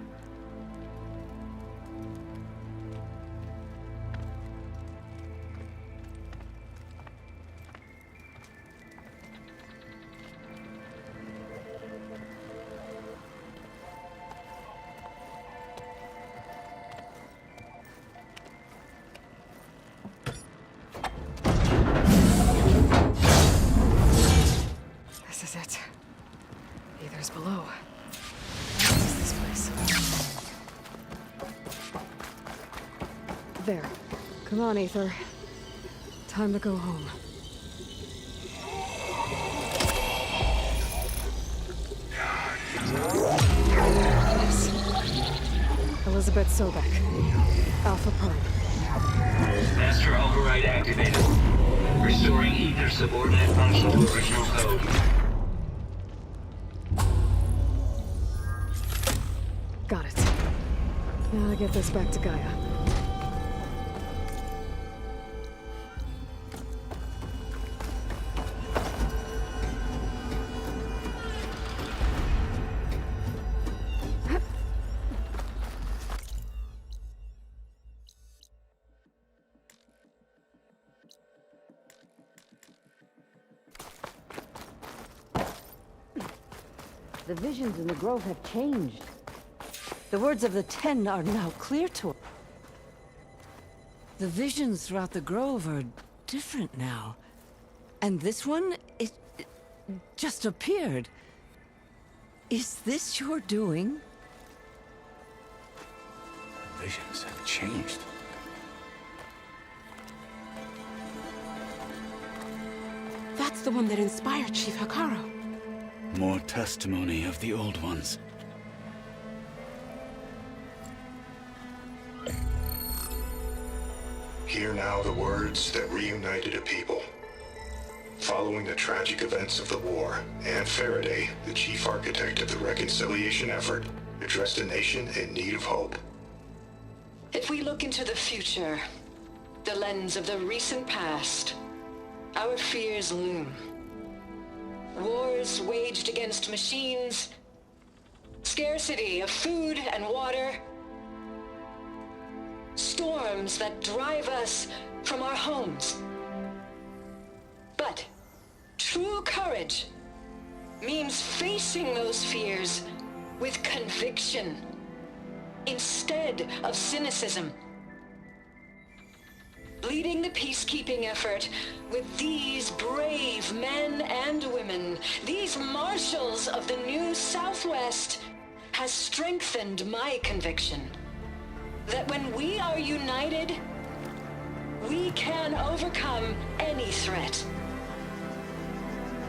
This is it. Aether's below. What is this place? There. Come on, Aether. Time to go home. Yes. Elizabeth Sobek. Alpha Prime. Master override activated. Restoring Aether subordinate function to original code. Got it. Now to get this back to Gaia. The visions in the grove have changed. The words of the Ten are now clear to us. The visions throughout the grove are different now. And this one, it just appeared. Is this your doing? Visions have changed. That's the one that inspired Chief Hekarro. More testimony of the Old Ones. Hear now the words that reunited a people. Following the tragic events of the war, Anne Faraday, the chief architect of the reconciliation effort, addressed a nation in need of hope. If we look into the future, the lens of the recent past, our fears loom. Wars waged against machines, scarcity of food and water, storms that drive us from our homes. But true courage means facing those fears with conviction instead of cynicism. Leading the peacekeeping effort with these brave men and women, these marshals of the new Southwest, has strengthened my conviction that when we are united, we can overcome any threat.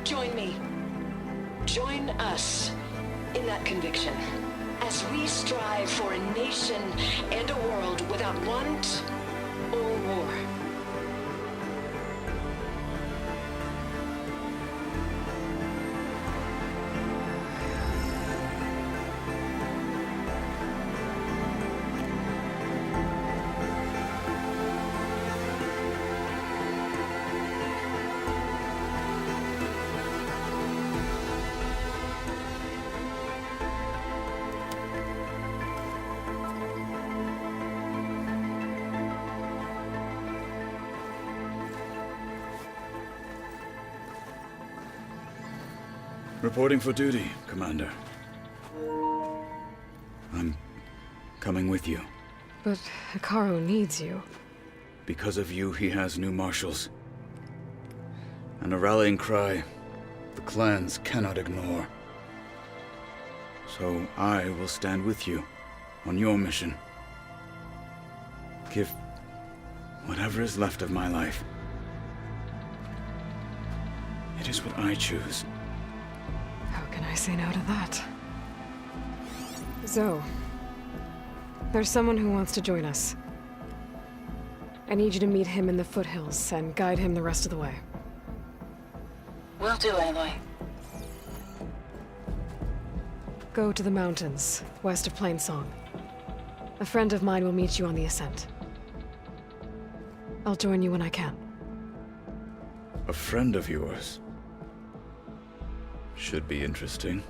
Join me. Join us in that conviction as we strive for a nation and a world without want or war. Reporting for duty, Commander. I'm coming with you. But Hekarro needs you. Because of you, he has new marshals. And a rallying cry the clans cannot ignore. So I will stand with you on your mission. Give whatever is left of my life. It is what I choose. How can I say no to that? Zoe, there's someone who wants to join us. I need you to meet him in the foothills and guide him the rest of the way. Will do, Aloy. Go to the mountains, west of Plainsong. A friend of mine will meet you on the ascent. I'll join you when I can. A friend of yours? Should be interesting.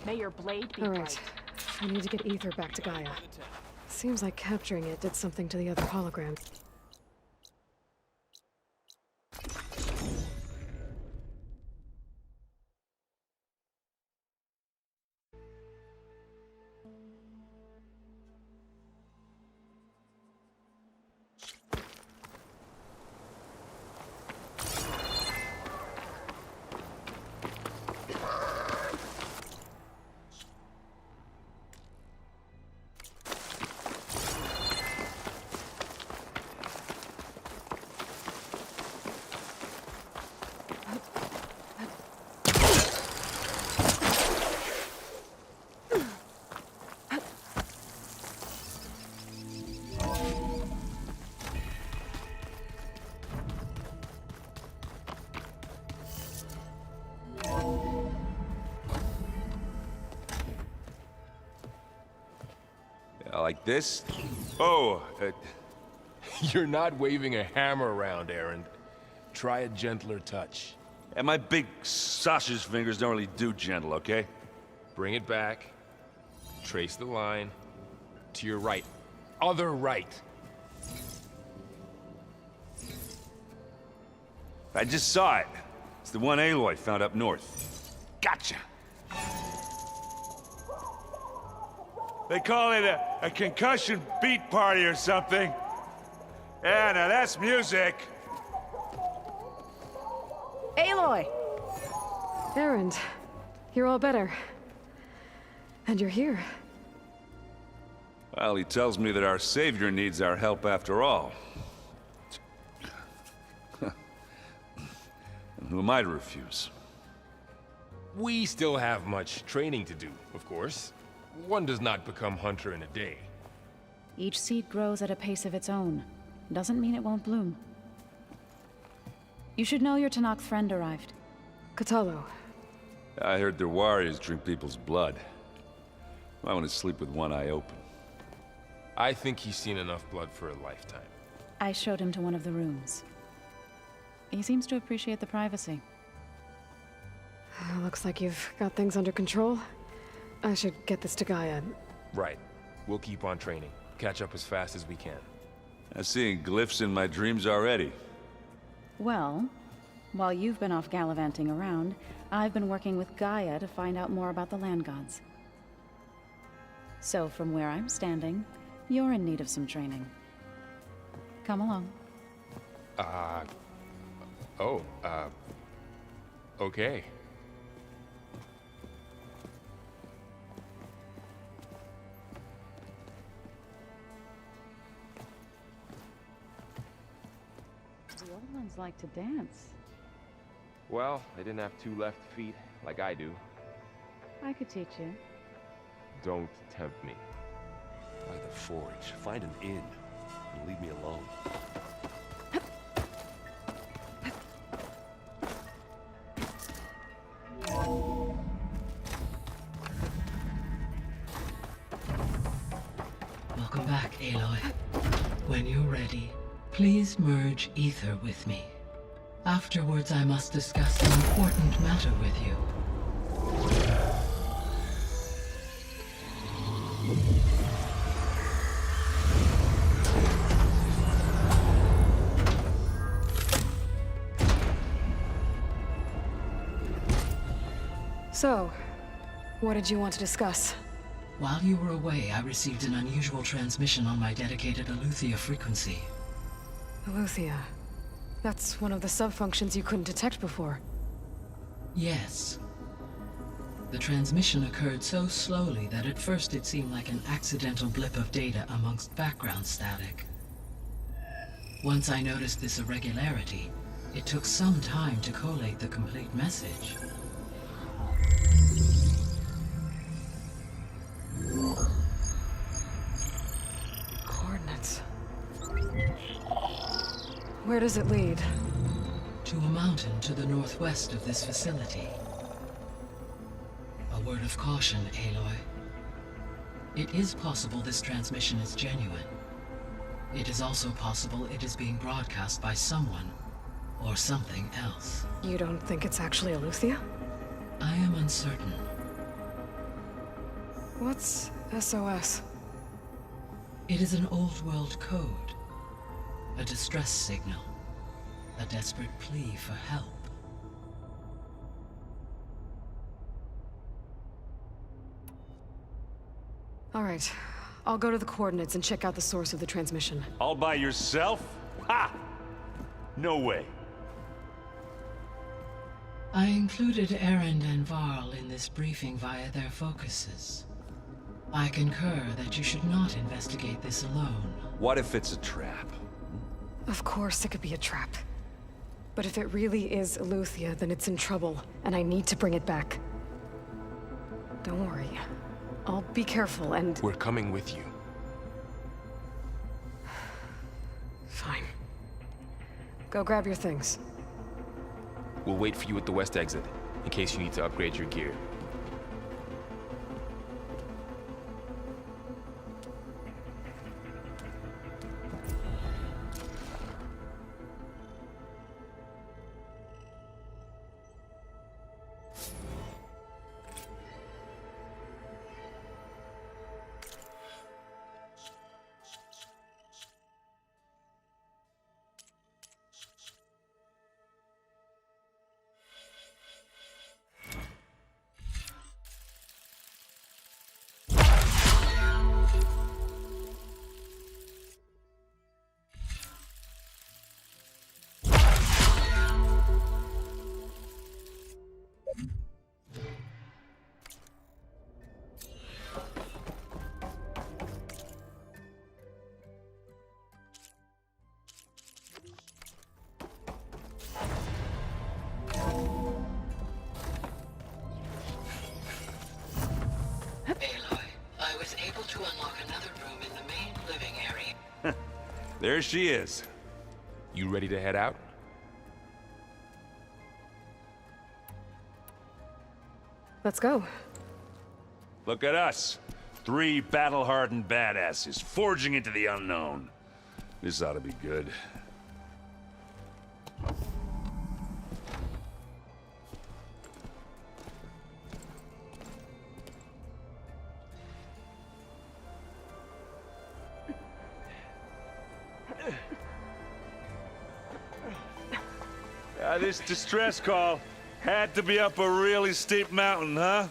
May your blade be All right. bright. I need to get Ether back to Gaia. Seems like capturing it did something to the other holograms. Like this? Oh, you're not waving a hammer around, Erend. Try a gentler touch. And my big sausage fingers don't really do gentle, okay? Bring it back. Trace the line. To your right. Other right. I just saw it. It's the one Aloy found up north. Gotcha! They call it a concussion beat party or something. Yeah, now that's music. Aloy! Erend, you're all better. And you're here. Well, he tells me that our savior needs our help after all. And who am I to refuse? We still have much training to do, of course. One does not become hunter in a day. Each seed grows at a pace of its own. Doesn't mean it won't bloom. You should know your Tenakth friend arrived. Kotallo. I heard their warriors drink people's blood. I want to sleep with one eye open. I think he's seen enough blood for a lifetime. I showed him to one of the rooms. He seems to appreciate the privacy. Looks like you've got things under control. I should get this to Gaia. Right. We'll keep on training. Catch up as fast as we can. I'm seeing glyphs in my dreams already. Well, while you've been off gallivanting around, I've been working with Gaia to find out more about the land gods. So from where I'm standing, you're in need of some training. Come along. Okay. The old ones like to dance. Well, they didn't have two left feet like I do. I could teach you. Don't tempt me. By the forge, find an inn and leave me alone. Welcome back, Aloy. When you're ready, please merge Ether with me. Afterwards, I must discuss an important matter with you. So, what did you want to discuss? While you were away, I received an unusual transmission on my dedicated Eleuthia frequency. Eleuthia. That's one of the sub-functions you couldn't detect before. Yes. The transmission occurred so slowly that at first it seemed like an accidental blip of data amongst background static. Once I noticed this irregularity, it took some time to collate the complete message. Coordinates. Where does it lead? To a mountain to the northwest of this facility. A word of caution, Aloy. It is possible this transmission is genuine. It is also possible it is being broadcast by someone, or something else. You don't think it's actually Eleuthia? I am uncertain. What's SOS? It is an old-world code. A distress signal. A desperate plea for help. All right. I'll go to the coordinates and check out the source of the transmission. All by yourself? Ha! No way. I included Erend and Varl in this briefing via their focuses. I concur that you should not investigate this alone. What if it's a trap? Of course it could be a trap. But if it really is Eleuthia, then it's in trouble, and I need to bring it back. Don't worry. I'll be careful and... We're coming with you. Fine. Go grab your things. We'll wait for you at the west exit, in case you need to upgrade your gear. There she is. You ready to head out? Let's go. Look at us. 3 battle-hardened badasses forging into the unknown. This ought to be good. This distress call had to be up a really steep mountain, huh?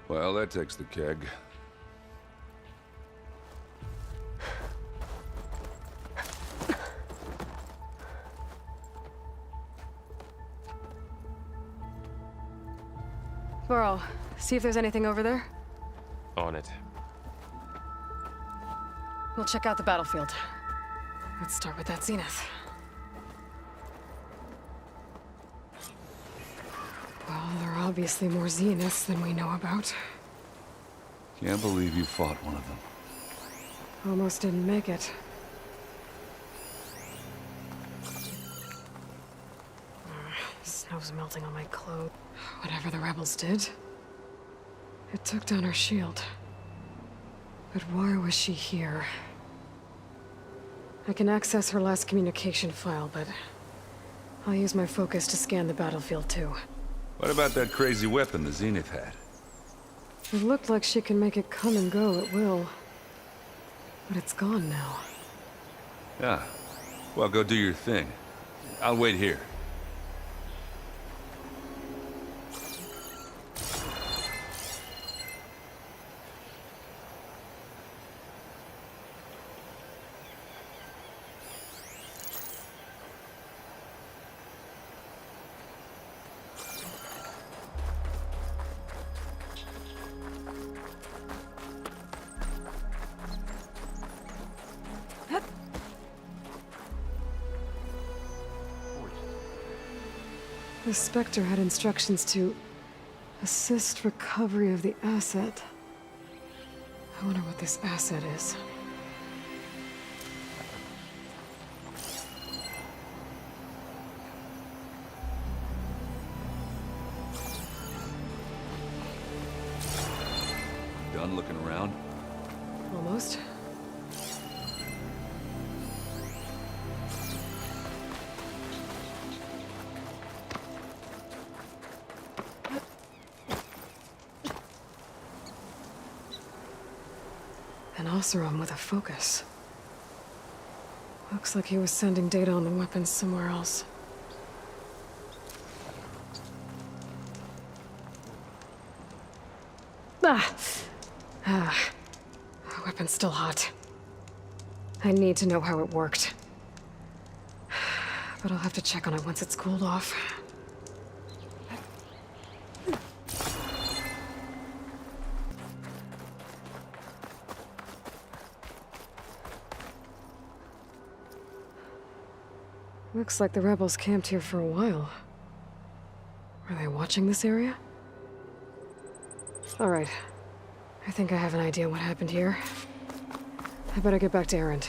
Well, that takes the keg. Varl, see if there's anything over there. On it. We'll check out the battlefield. Let's start with that Zenith. Well, there are obviously more Zeniths than we know about. Can't believe you fought one of them. Almost didn't make it. Snow's melting on my clothes. Whatever the rebels did, it took down her shield. But why was she here? I can access her last communication file, but I'll use my focus to scan the battlefield too. What about that crazy weapon the Zenith had? It looked like she can make it come and go at will. But it's gone now. Yeah. Well, go do your thing. I'll wait here. The Spectre had instructions to assist recovery of the asset. I wonder what this asset is. Done looking around? Almost. An Oseram with a focus. Looks like he was sending data on the weapons somewhere else. The weapon's still hot. I need to know how it worked. But I'll have to check on it once it's cooled off. Looks like the rebels camped here for a while. Are they watching this area? All right. I think I have an idea what happened here. I better get back to Erend.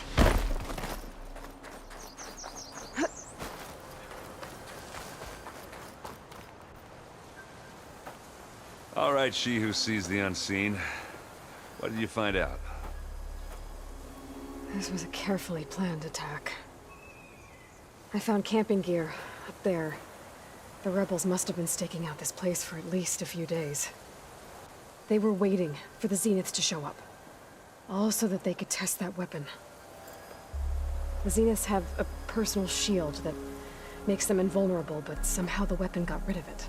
All right, she who sees the unseen. What did you find out? This was a carefully planned attack. I found camping gear up there. The rebels must have been staking out this place for at least a few days. They were waiting for the Zeniths to show up. All so that they could test that weapon. The Zeniths have a personal shield that makes them invulnerable, but somehow the weapon got rid of it.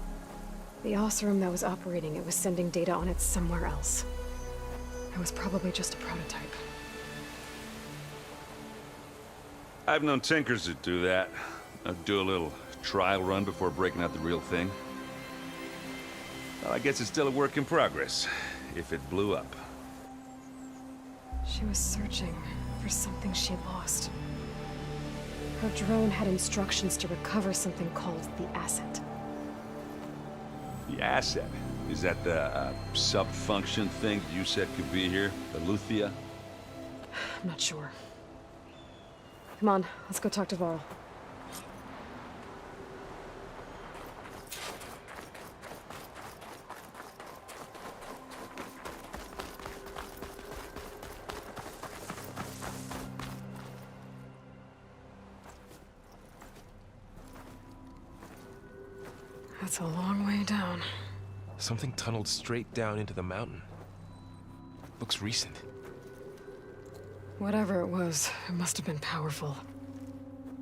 The Oseram that was operating it was sending data on it somewhere else. It was probably just a prototype. I've known tinkers that do that. I'd do a little trial run before breaking out the real thing. Well, I guess it's still a work in progress, if it blew up. She was searching for something she lost. Her drone had instructions to recover something called the Asset. The Asset? Is that the sub-function thing you said could be here? The Luthia? I'm not sure. Come on, let's go talk to Varl. That's a long way down. Something tunneled straight down into the mountain. Looks recent. Whatever it was, it must have been powerful.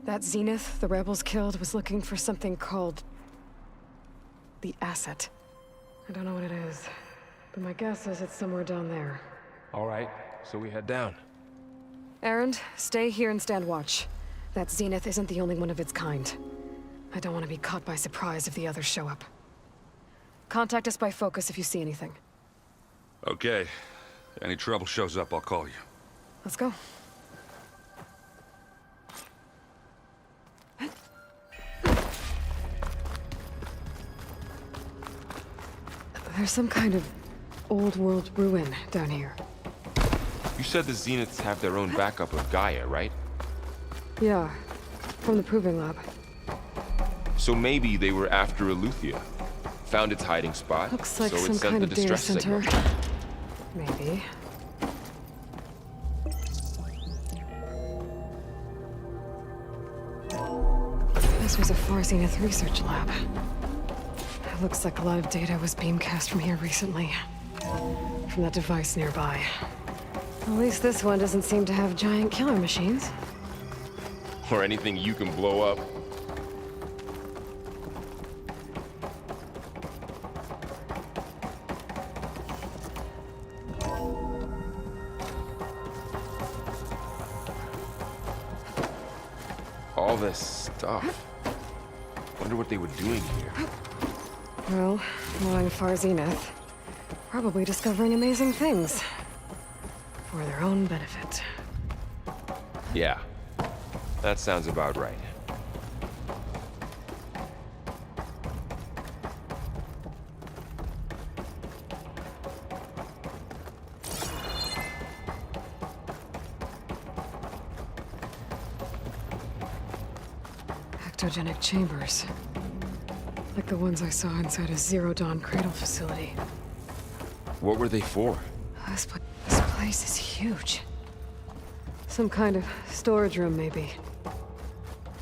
That Zenith the rebels killed was looking for something called the Asset. I don't know what it is, but my guess is it's somewhere down there. All right, so we head down. Erend, stay here and stand watch. That Zenith isn't the only one of its kind. I don't want to be caught by surprise if the others show up. Contact us by focus if you see anything. Okay. Any trouble shows up, I'll call you. Let's go. There's some kind of old world ruin down here. You said the Zeniths have their own backup of Gaia, right? Yeah, from the Proving Lab. So maybe they were after Eleuthia. Found its hiding spot, Looks like so it some sent kind the of data distress center. signal. Maybe. This was a Far Zenith research lab. It looks like live data was beamcast from here recently. From that device nearby. At least this one doesn't seem to have giant killer machines. Or anything you can blow up. All this stuff. Wonder what they were doing here. Well, knowing Far Zenith, probably discovering amazing things. For their own benefit. Yeah, that sounds about right. Ectogenic chambers. Like the ones I saw inside a Zero Dawn cradle facility. What were they for? This place is huge. Some kind of storage room, maybe.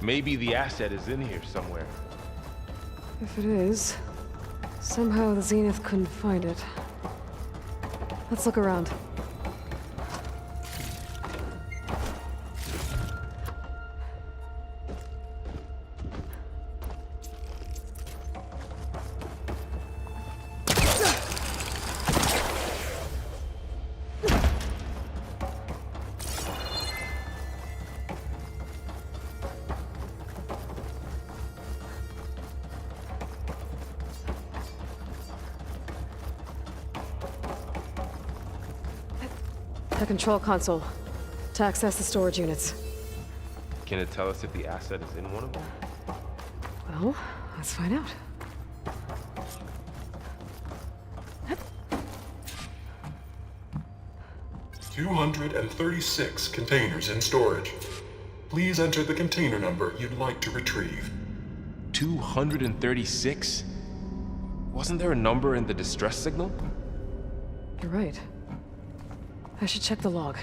Maybe the asset is in here somewhere. If it is, somehow the Zenith couldn't find it. Let's look around. The control console. To access the storage units. Can it tell us if the asset is in one of them? Well, let's find out. "236 containers in storage. Please enter the container number you'd like to retrieve." 236? Wasn't there a number in the distress signal? You're right. I should check the log.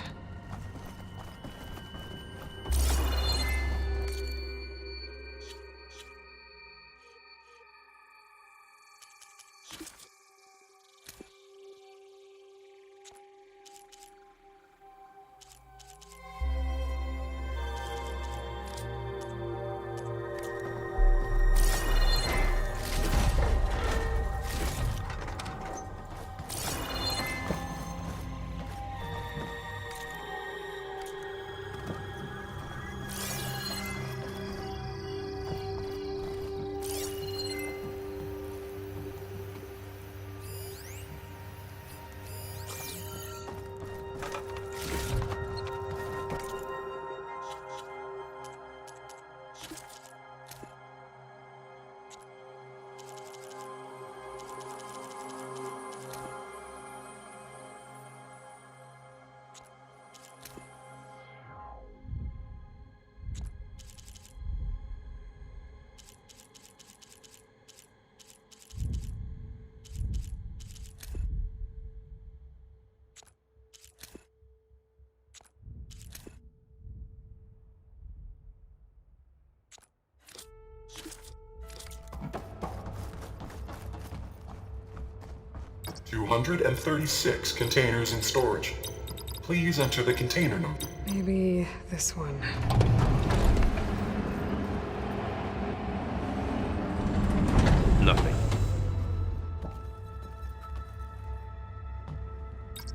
"236 containers in storage. Please enter the container number." Maybe this one. Nothing.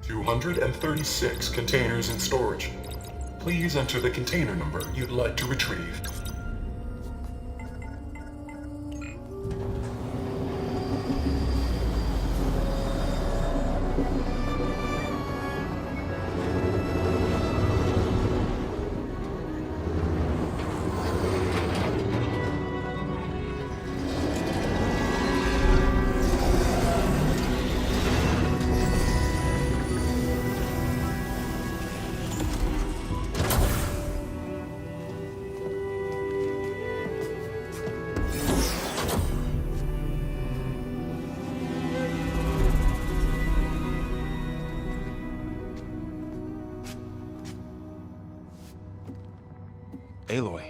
236 containers in storage. Please enter the container number you'd like to retrieve. Aloy.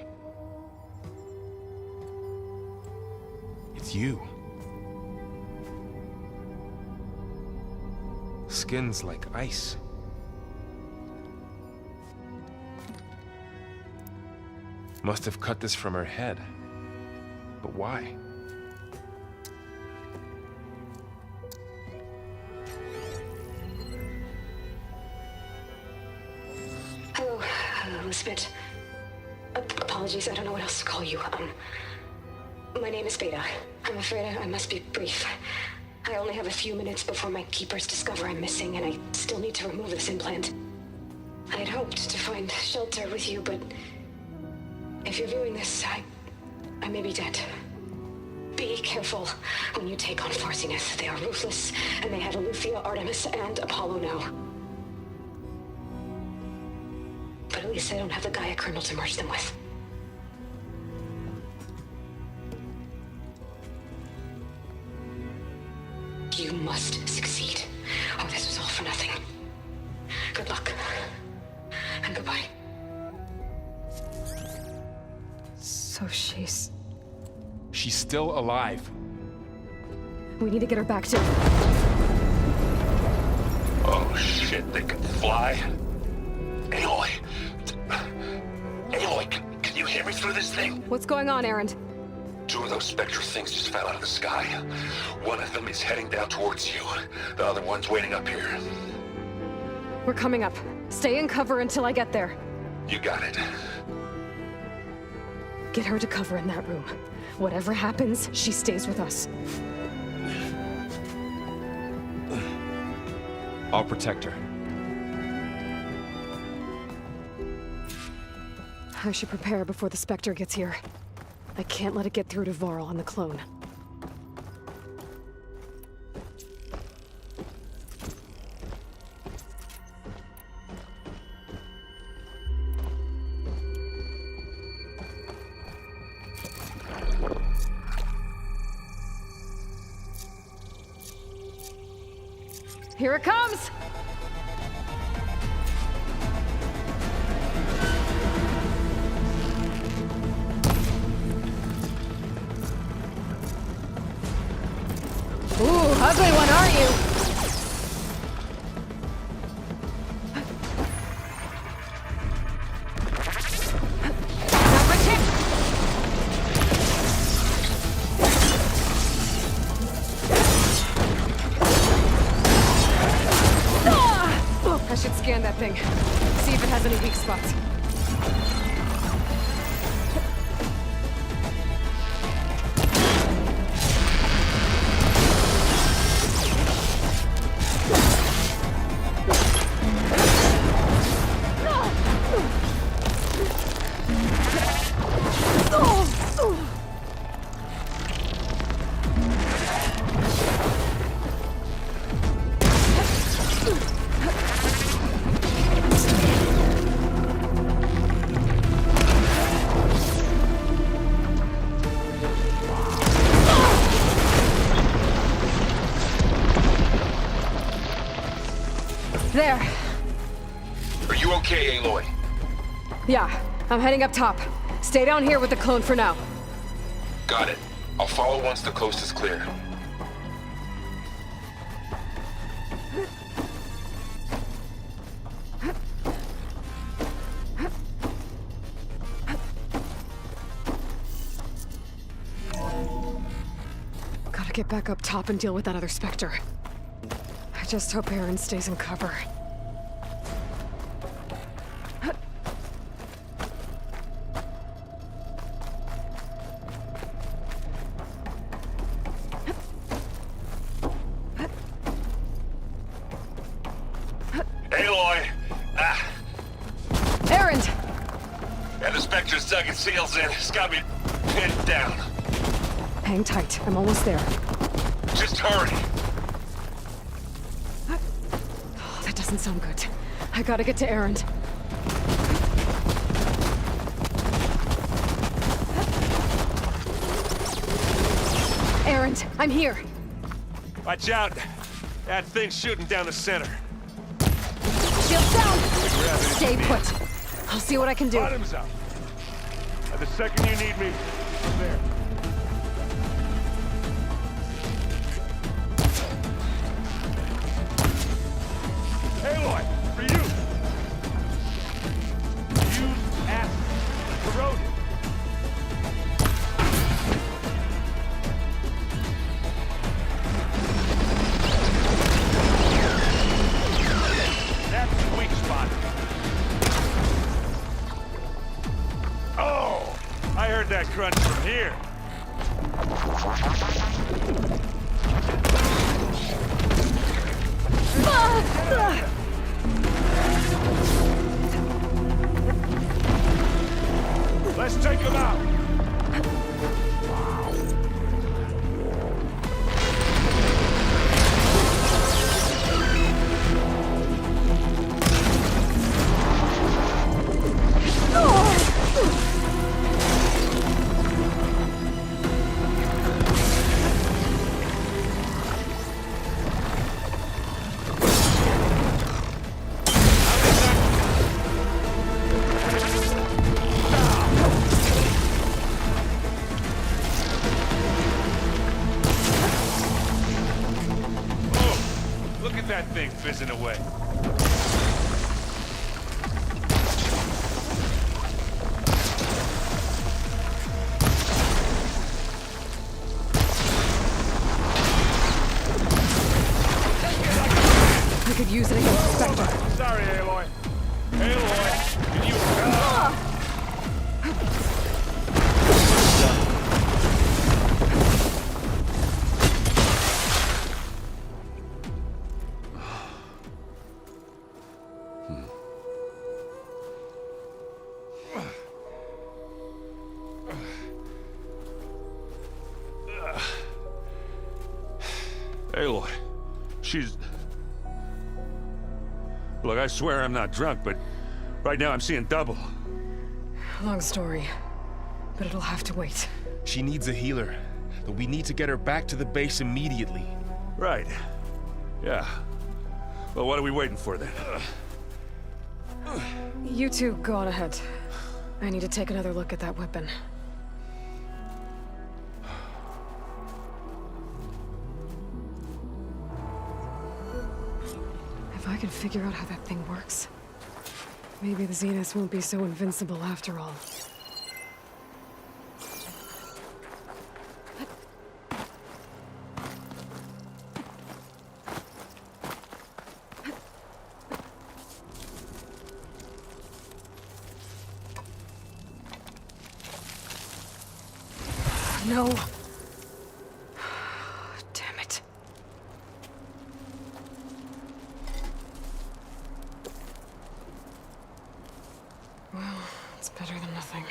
It's you. Skin's like ice. Must have cut this from her head. But why? Hello, Elizabeth. Apologies, I don't know what else to call you. My name is Beta. I'm afraid I must be brief. I only have a few minutes before my keepers discover I'm missing, and I still need to remove this implant. I had hoped to find shelter with you, but if you're viewing this, I may be dead. Be careful when you take on Far Zenith. They are ruthless, and they have Eleuthia, Artemis, and Apollo now. But at least I don't have the Gaia kernel to merge them with. You must succeed, or this was all for nothing. Good luck. And goodbye. So she's still alive. We need to get her back to... Oh shit, they can fly? Aloy! Aloy, can you hear me through this thing? What's going on, Erend? 2 of those Spectre things just fell out of the sky. One of them is heading down towards you. The other one's waiting up here. We're coming up. Stay in cover until I get there. You got it. Get her to cover in that room. Whatever happens, she stays with us. I'll protect her. I should prepare before the Spectre gets here. I can't let it get through to Varl and the clone. Here it comes! Ooh, ugly one, aren't you? I should scan that thing. See if it has any weak spots. There. Are you okay, Aloy? Yeah, I'm heading up top. Stay down here with the clone for now. Got it. I'll follow once the coast is clear. Gotta get back up top and deal with that other Spectre. I just hope Erend stays in cover. Aloy! Erend! And the Spectre's dug its seals in. It's got me pinned down. Hang tight. I'm almost there. Just hurry. Oh, that doesn't sound good. I gotta get to Erend. Erend, I'm here. Watch out. That thing's shooting down the center. Shields down! Stay put. I'll see what I can do. Bottoms up. The second you need me, I'm there. Aloy, for you! Use acid. Corroded. That's the weak spot. Oh! I heard that crunch from here. Let's take him out. Look at that thing fizzing away. We could use it against Spectre. Sorry, Aloy. Aloy, can you... Aloy, she's... Look, I swear I'm not drunk, but right now I'm seeing double. Long story, but it'll have to wait. She needs a healer, but we need to get her back to the base immediately. Right. Yeah. Well, what are we waiting for then? You two go on ahead. I need to take another look at that weapon. If I can figure out how that thing works, maybe the Zeniths won't be so invincible after all. No. Damn it. Well, it's better than nothing.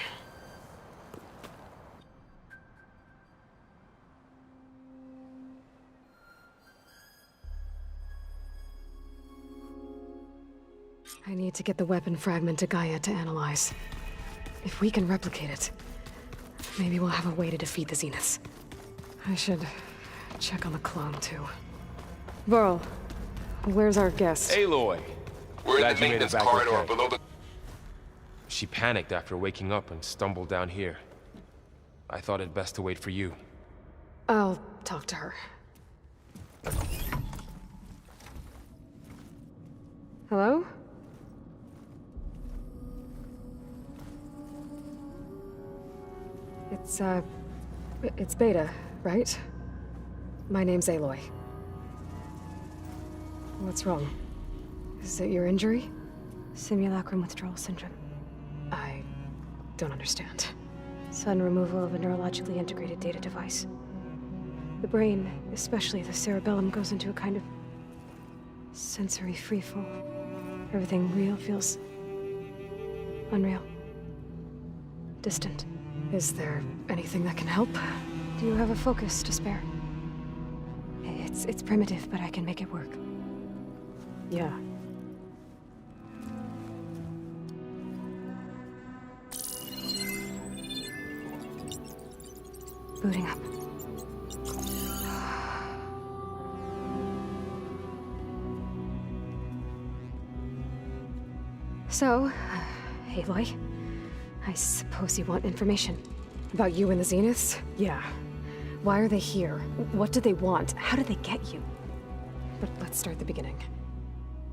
I need to get the weapon fragment to Gaia to analyze. If we can replicate it, maybe we'll have a way to defeat the Zeniths. I should check on the clone, too. Varl, where's our guest? Aloy! We're Glad in the you made it maintenance back corridor okay. below the... She panicked after waking up and stumbled down here. I thought it best to wait for you. I'll talk to her. Hello? It's Beta, right? My name's Aloy. What's wrong? Is it your injury? Simulacrum withdrawal syndrome. I don't understand. Sudden removal of a neurologically integrated data device. The brain, especially the cerebellum, goes into a kind of sensory freefall. Everything real feels unreal. Distant. Is there anything that can help? Do you have a focus to spare? It's primitive, but I can make it work. Yeah. Booting up. So, Aloy, I suppose you want information. About you and the Zeniths? Yeah. Why are they here? What do they want? How did they get you? But let's start at the beginning.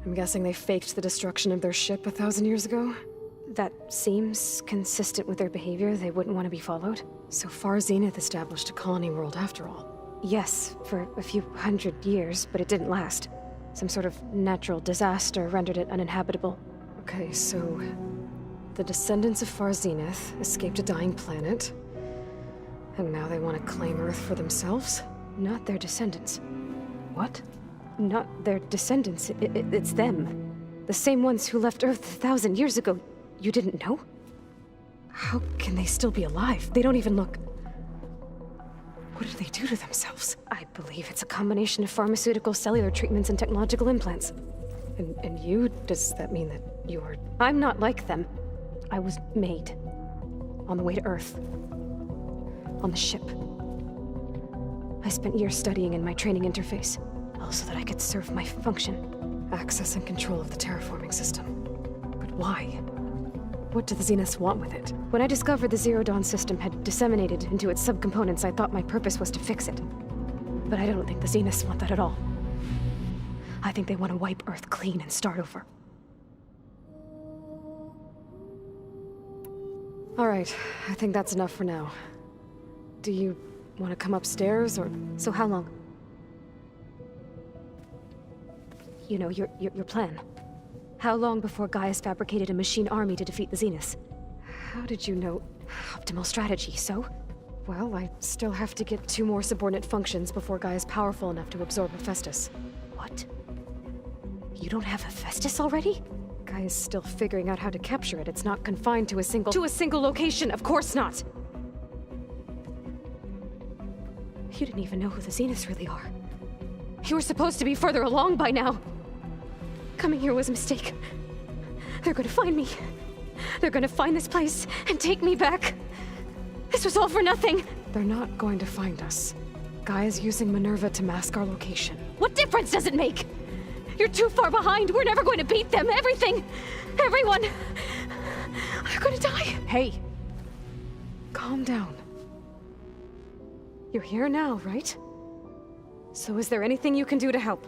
I'm guessing they faked the destruction of their ship 1,000 years ago? That seems consistent with their behavior. They wouldn't want to be followed. So far, Zenith established a colony world after all. Yes, for a few hundred years, but it didn't last. Some sort of natural disaster rendered it uninhabitable. Okay, so the descendants of Far Zenith escaped a dying planet, and now they want to claim Earth for themselves? Not their descendants. What? Not their descendants. It's them. The same ones who left Earth 1,000 years ago. You didn't know? How can they still be alive? They don't even look... What did they do to themselves? I believe it's a combination of pharmaceutical, cellular treatments, and technological implants. And you? Does that mean that you're... I'm not like them. I was made. On the way to Earth. On the ship. I spent years studying in my training interface, all so that I could serve my function. Access and control of the terraforming system. But why? What do the Zeniths want with it? When I discovered the Zero Dawn system had disseminated into its subcomponents, I thought my purpose was to fix it. But I don't think the Zeniths want that at all. I think they want to wipe Earth clean and start over. All right, I think that's enough for now. Do you want to come upstairs, or... So how long? You know, your plan. How long before Gaius fabricated a machine army to defeat the Zeniths? How did you know? Optimal strategy, so? Well, I still have to get 2 more subordinate functions before Gaia's powerful enough to absorb Hephaestus. What? You don't have Hephaestus already? Gaia's still figuring out how to capture it. It's not confined to a single... To a single location, of course not! You didn't even know who the Zeniths really are. You were supposed to be further along by now. Coming here was a mistake. They're gonna find me. They're gonna find this place and take me back. This was all for nothing. They're not going to find us. Gaia's using Minerva to mask our location. What difference does it make? You're too far behind. We're never going to beat them. Everything. Everyone. They're gonna die. Hey. Calm down. You're here now, right? So is there anything you can do to help?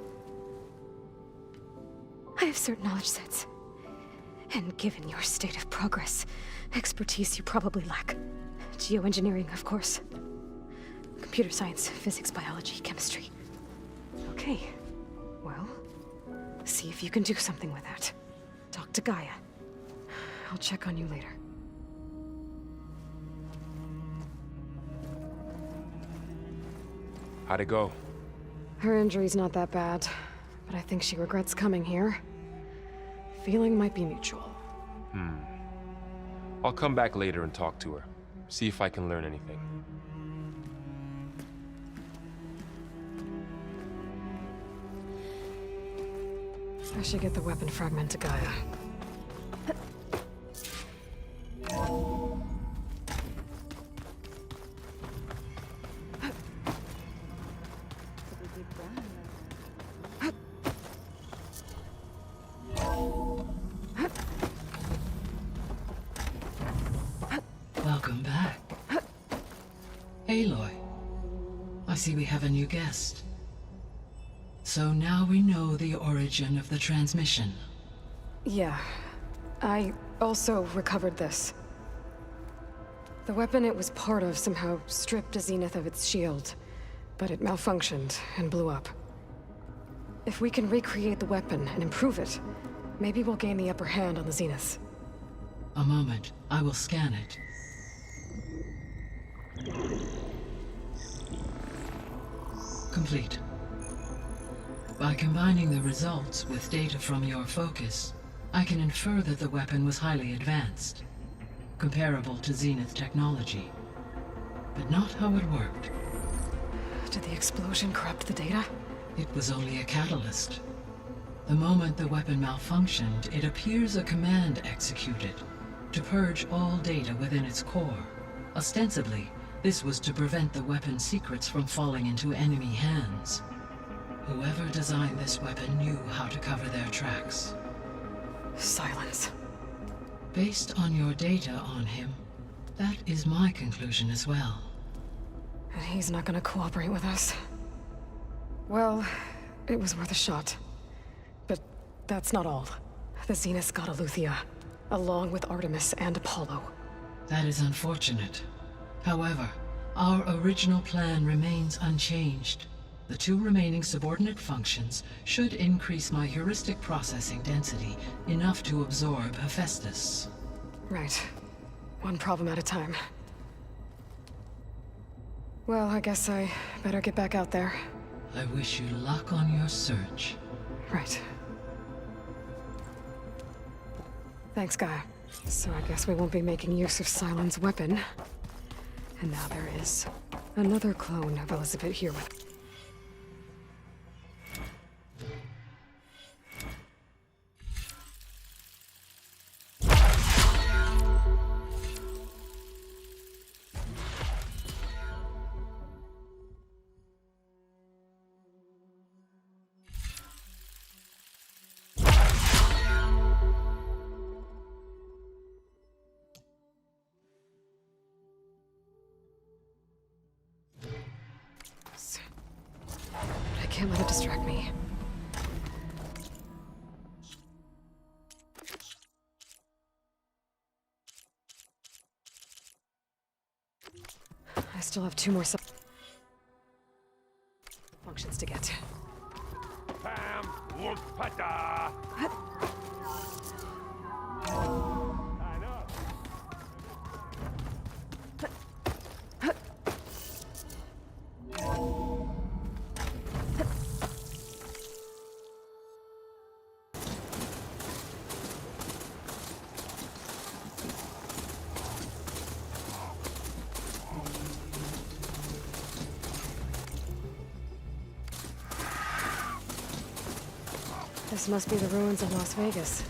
I have certain knowledge sets. And given your state of progress, expertise you probably lack. Geoengineering, of course. Computer science, physics, biology, chemistry. Okay. Well, see if you can do something with that. Talk to Gaia. I'll check on you later. How'd it go? Her injury's not that bad, but I think she regrets coming here. Feeling might be mutual. I'll come back later and talk to her. See if I can learn anything. I should get the weapon fragment to Gaia. Welcome back. Aloy, I see we have a new guest. So now we know the origin of the transmission. Yeah. I also recovered this. The weapon it was part of somehow stripped a Zenith of its shield, but it malfunctioned and blew up. If we can recreate the weapon and improve it, maybe we'll gain the upper hand on the Zeniths. A moment, I will scan it. Complete. By combining the results with data from your focus, I can infer that the weapon was highly advanced, comparable to Zenith technology, but not how it worked. Did the explosion corrupt the data? It was only a catalyst. The moment the weapon malfunctioned, it appears a command executed to purge all data within its core. Ostensibly, this was to prevent the weapon's secrets from falling into enemy hands. Whoever designed this weapon knew how to cover their tracks. Silence. Based on your data on him, that is my conclusion as well. And he's not gonna cooperate with us. Well, it was worth a shot. But that's not all. The Zeniths got Eleuthia, along with Artemis and Apollo. That is unfortunate. However, our original plan remains unchanged. The 2 remaining subordinate functions should increase my heuristic processing density enough to absorb Hephaestus. Right. One problem at a time. Well, I guess I better get back out there. I wish you luck on your search. Right. Thanks, Gaia. So I guess we won't be making use of Sylens' weapon. And now there is another clone of Elizabeth here with... I can't let it distract me. I still have 2 more functions to get. Pam Wurpada. This must be the ruins of Las Vegas.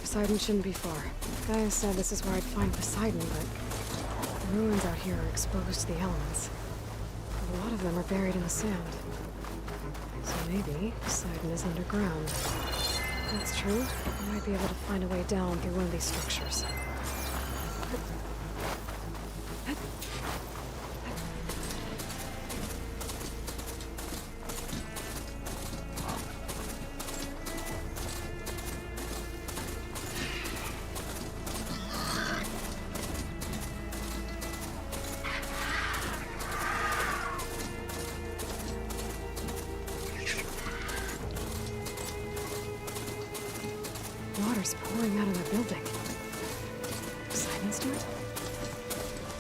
Poseidon shouldn't be far. Gaia said this is where I'd find Poseidon, but the ruins out here are exposed to the elements. A lot of them are buried in the sand. So maybe Poseidon is underground. If that's true, I might be able to find a way down through one of these structures. Water's pouring out of the building. Poseidon's doing it?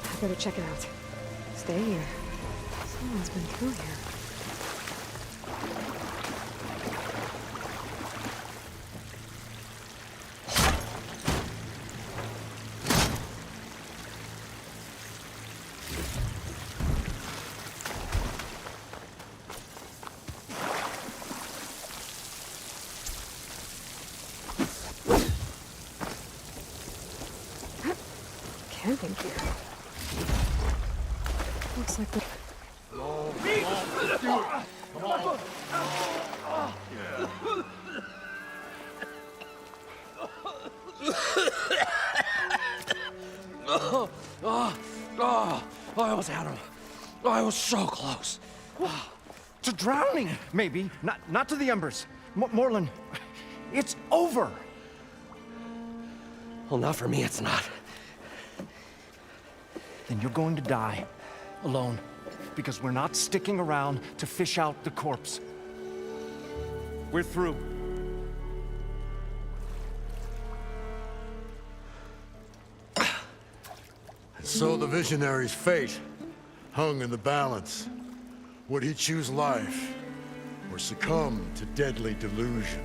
I better check it out. Stay here. Someone's been through here. Camping gear. Looks like the... I almost had him. I was so close. To drowning, maybe. Not to the embers. Morlun, it's over. Well, not for me, it's not. Then you're going to die. Alone. Because we're not sticking around to fish out the corpse. We're through. And so the visionary's fate hung in the balance. Would he choose life or succumb to deadly delusion?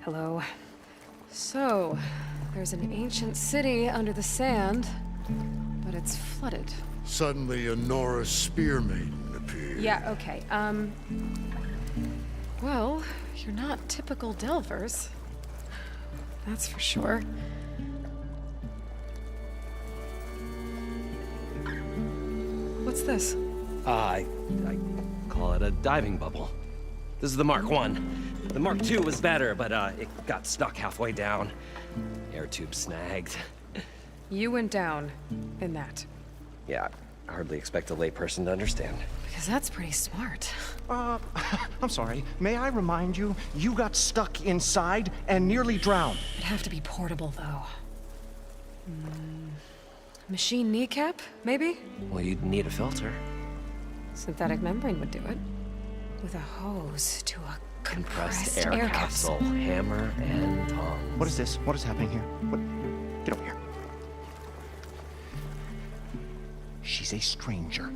Hello. So, there's an ancient city under the sand, but it's flooded. Suddenly, a Nora spear maiden appeared. Yeah, okay. Well, you're not typical Delvers. That's for sure. What's this? I call it a diving bubble. This is the Mark I. The Mark II was better, but it got stuck halfway down. Air tube snagged. You went down in that. Yeah, I hardly expect a layperson to understand. Because that's pretty smart. I'm sorry. May I remind you, you got stuck inside and nearly drowned. It'd have to be portable, though. Machine kneecap, maybe? Well, you'd need a filter. Synthetic membrane would do it. With a hose to a Compressed air capsule. Hammer and tongs. What is this? What is happening here? What? Get over here. She's a stranger.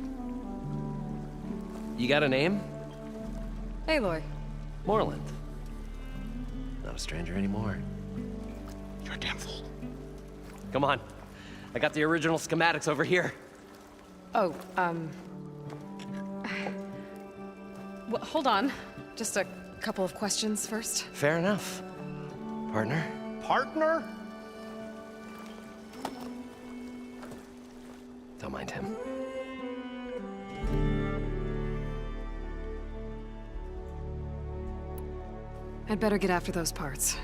You got a name? Aloy. Moreland. Not a stranger anymore. You're a damn fool. Come on. I got the original schematics over here. Oh, well, hold on. Just a couple of questions first. Fair enough. Partner? Partner? Don't mind him. I'd better get after those parts.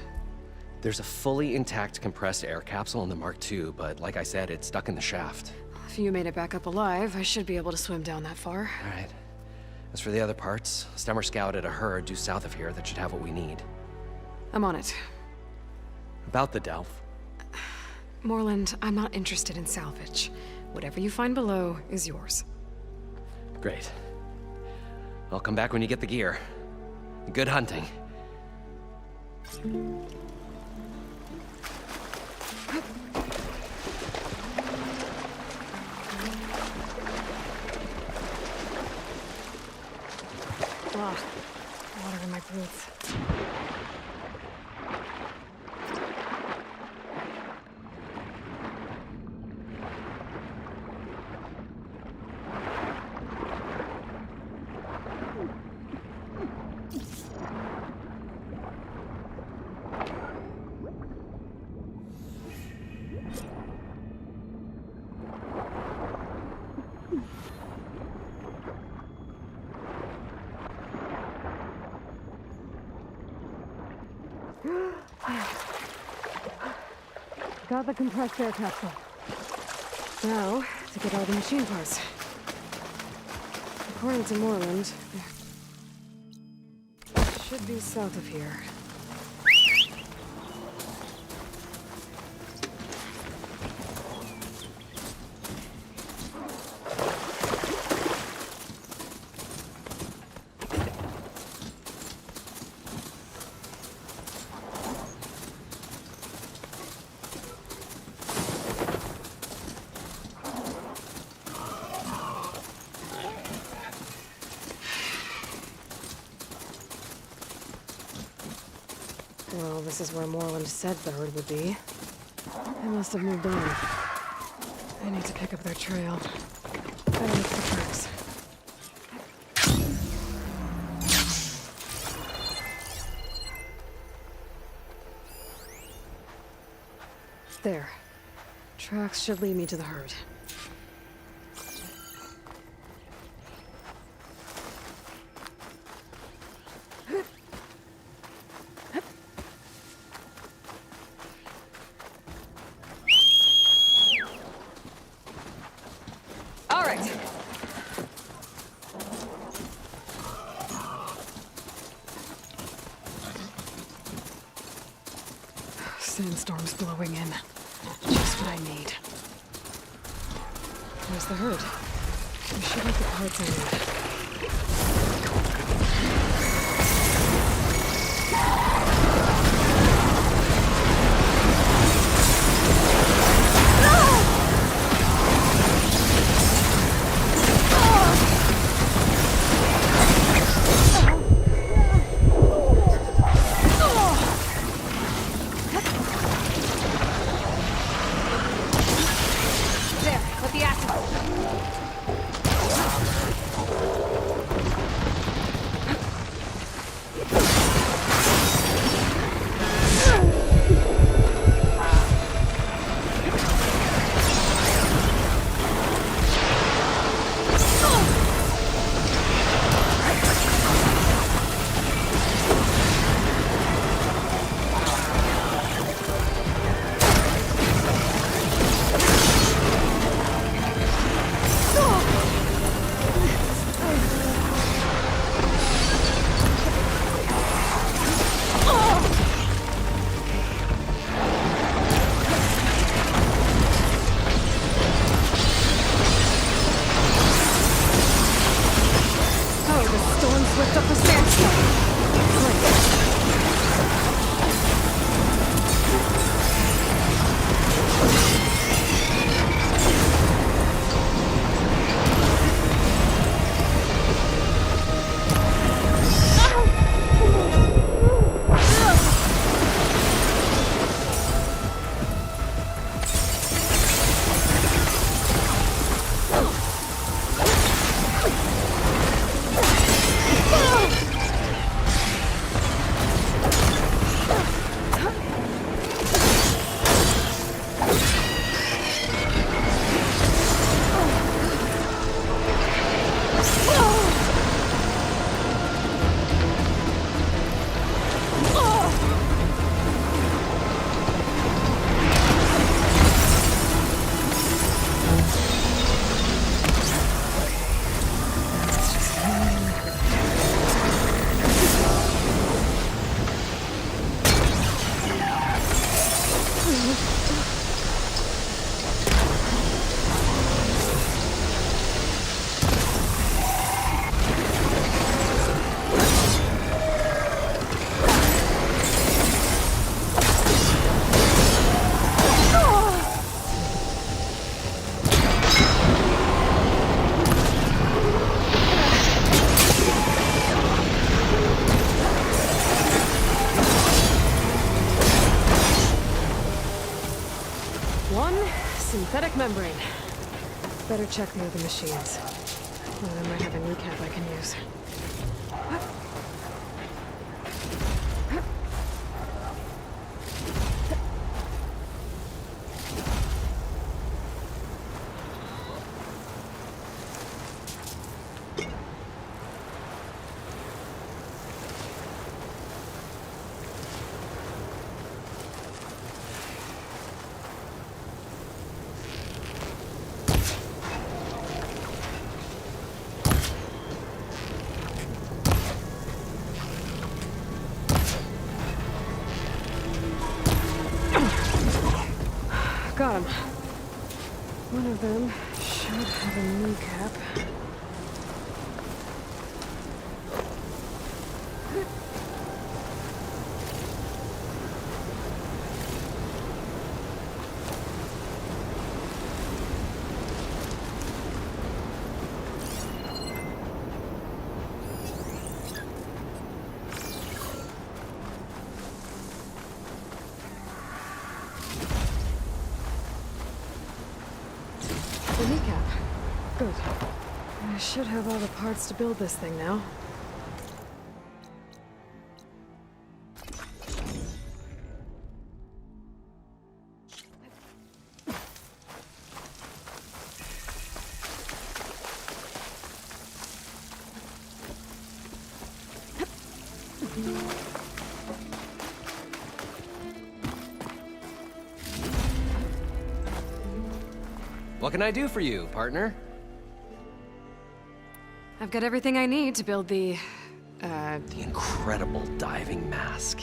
There's a fully intact compressed air capsule in the Mark II, but like I said, it's stuck in the shaft. If you made it back up alive, I should be able to swim down that far. All right. As for the other parts, Stemmer scouted a herd due south of here that should have what we need. I'm on it. About the Delph. Moreland, I'm not interested in salvage. Whatever you find below is yours. Great. I'll come back when you get the gear. Good hunting. Ugh, water in my boots. Got the compressed air capsule. Now, to get all the machine parts. According to Moreland, it should be south of here. Well, this is where Moreland said the herd would be. They must have moved on. I need to pick up their trail. Better look for tracks. There. Tracks should lead me to the herd. Sandstorm's blowing in. Just what I need. Where's the herd? I should have the parts I need. Synthetic membrane. Better check the other machines. One of them might have a kneecap I can use. Got him. One of them should have a kneecap. The kneecap. Good. I should have all the parts to build this thing now. What can I do for you, partner? I've got everything I need to build the incredible diving mask.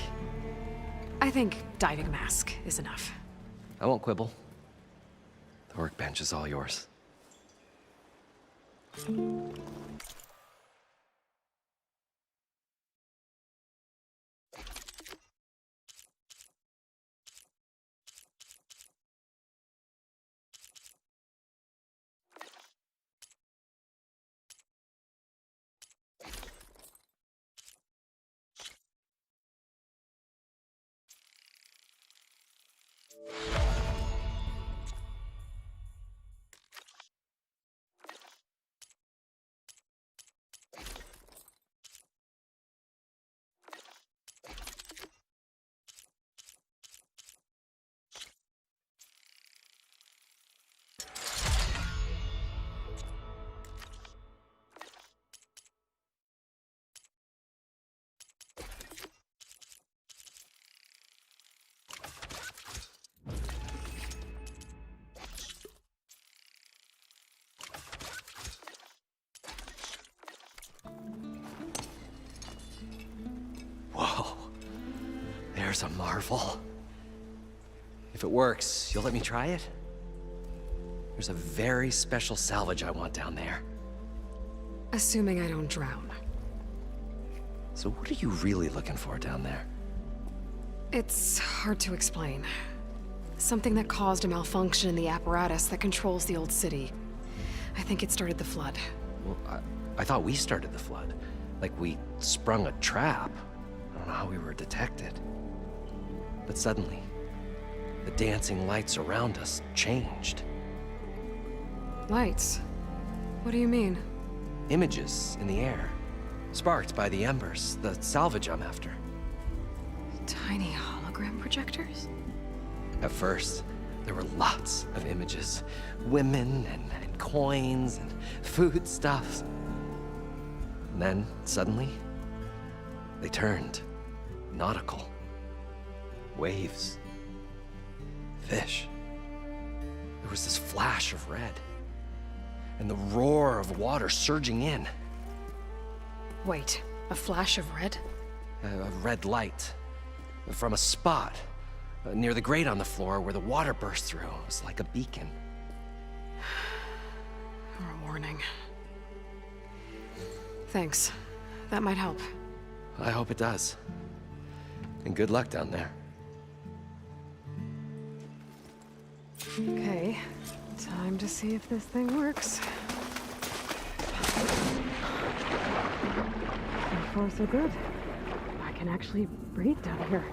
I think diving mask is enough. I won't quibble. The workbench is all yours. Whoa. There's a marvel. If it works, you'll let me try it? There's a very special salvage I want down there. Assuming I don't drown. So what are you really looking for down there? It's hard to explain. Something that caused a malfunction in the apparatus that controls the old city. I think it started the flood. Well, I thought we started the flood. Like we sprung a trap. I don't know how we were detected. But suddenly, the dancing lights around us changed. Lights? What do you mean? Images in the air, sparked by the embers, the salvage I'm after. Tiny hologram projectors? At first, there were lots of images. Women and coins and foodstuffs. And then, suddenly, they turned nautical. Waves. Fish. There was this flash of red. And the roar of water surging in. Wait, a flash of red? A red light. From a spot near the grate on the floor where the water burst through. It was like a beacon. Or a warning. Thanks. That might help. I hope it does. And good luck down there. Okay. Time to see if this thing works. So far, so good. I can actually breathe down here.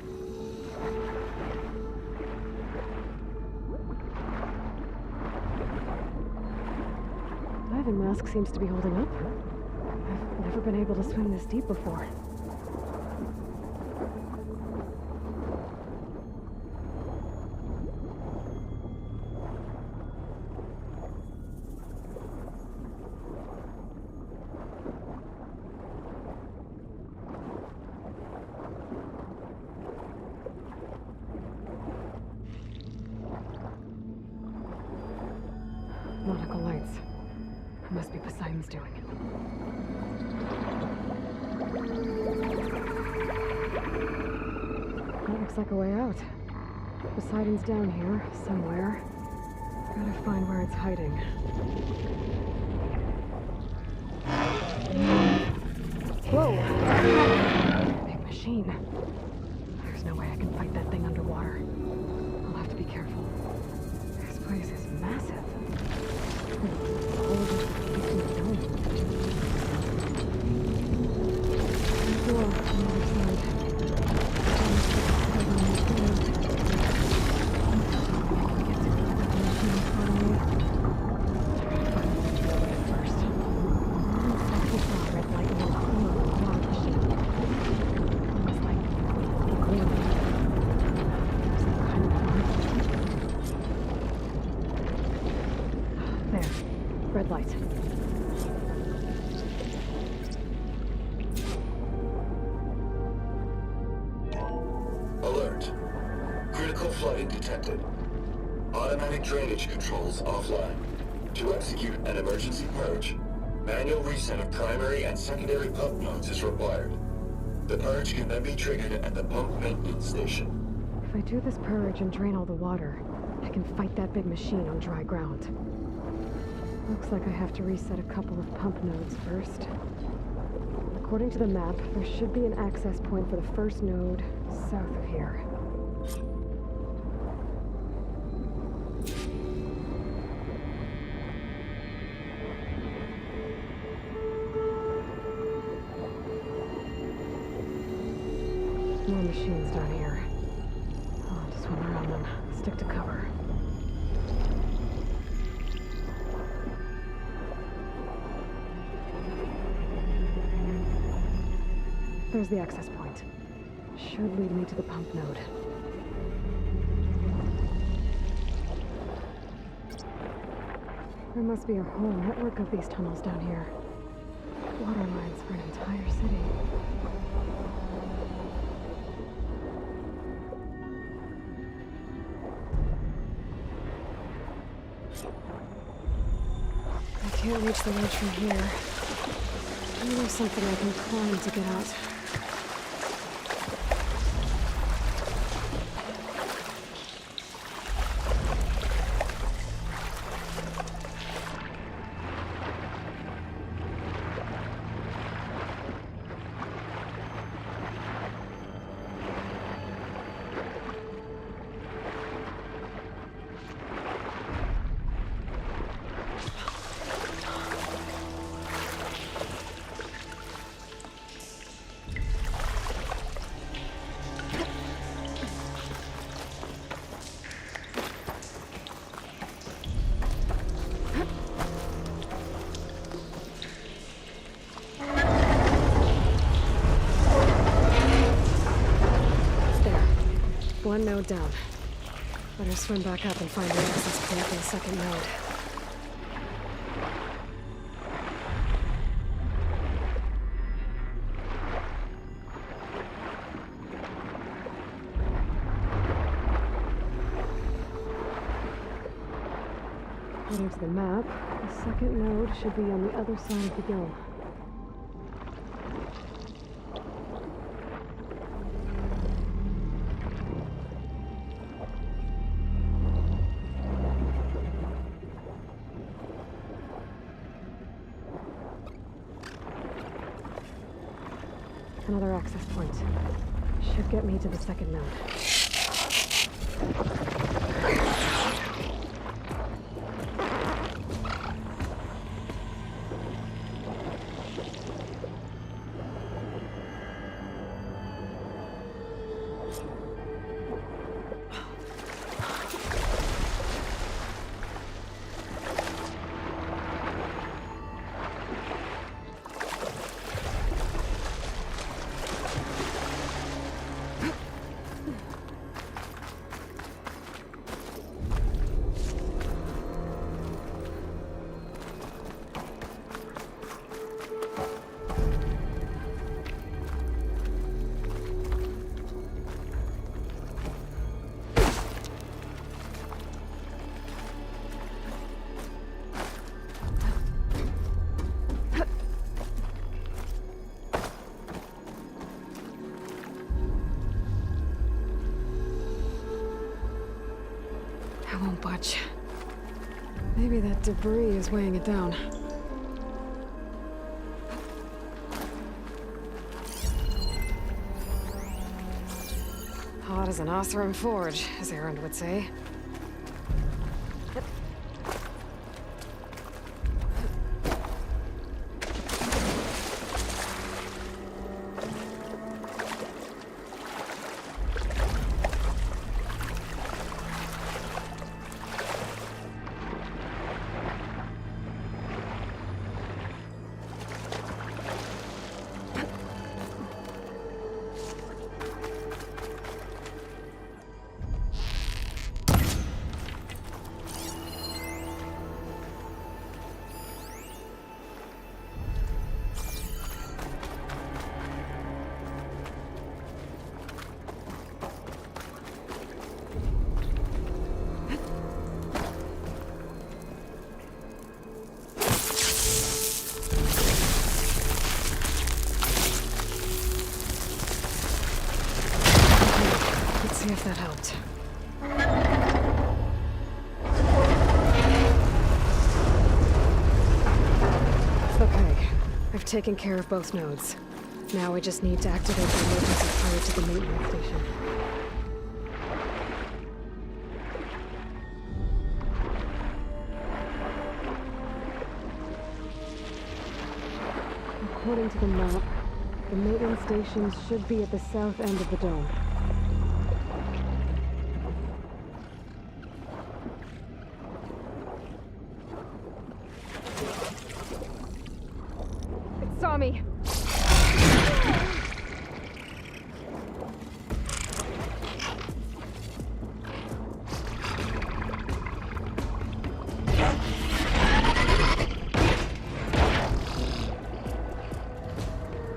diving mask seems to be holding up. I've never been able to swim this deep before. Nautical lights. Must be Poseidon's doing. That looks like a way out. Poseidon's down here, somewhere. Gotta find where it's hiding. Whoa! Big machine. There's no way I can fight that thing underwater. I'll have to be careful. This place is massive. Red light. Alert. Critical flooding detected. Automatic drainage controls offline. To execute an emergency purge, manual reset of primary and secondary pump nodes is required. The purge can then be triggered at the pump maintenance station. If I do this purge and drain all the water, I can fight that big machine on dry ground. Looks like I have to reset a couple of pump nodes first. According to the map, there should be an access point for the first node south of here. More machines down here. I'll have to swim around them. Stick to cover. There's the access point. Should lead me to the pump node. There must be a whole network of these tunnels down here. Water lines for an entire city. I can't reach the ledge from here. Maybe there's something I can climb to get out. One node down. Better swim back up and find the access point for the second node. According to the map, the second node should be on the other side of the gill. Another access point. Should get me to the second node. Maybe that debris is weighing it down. Hot as an Oseram forge, as Erend would say. See if that helped. Okay, I've taken care of both nodes. Now I just need to activate the emergency power to the maintenance station. According to the map, the maintenance stations should be at the south end of the dome. Saw me.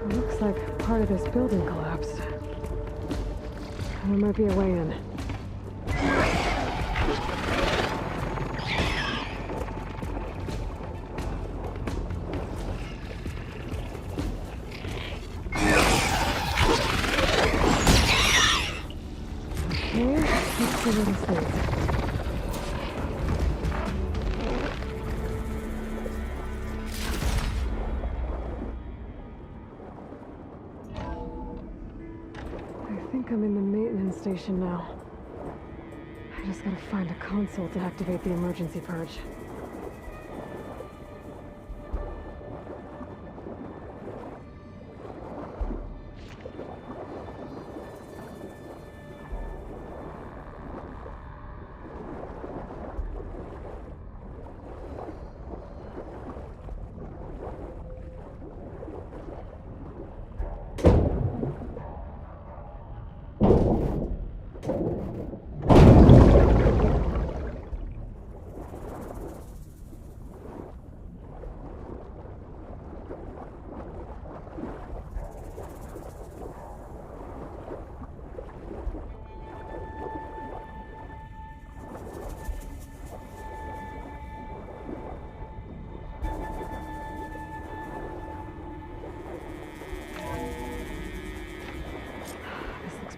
Looks like part of this building collapsed. There might be a way in. Let's see what this is. I think I'm in the maintenance station now. I just gotta find a console to activate the emergency purge.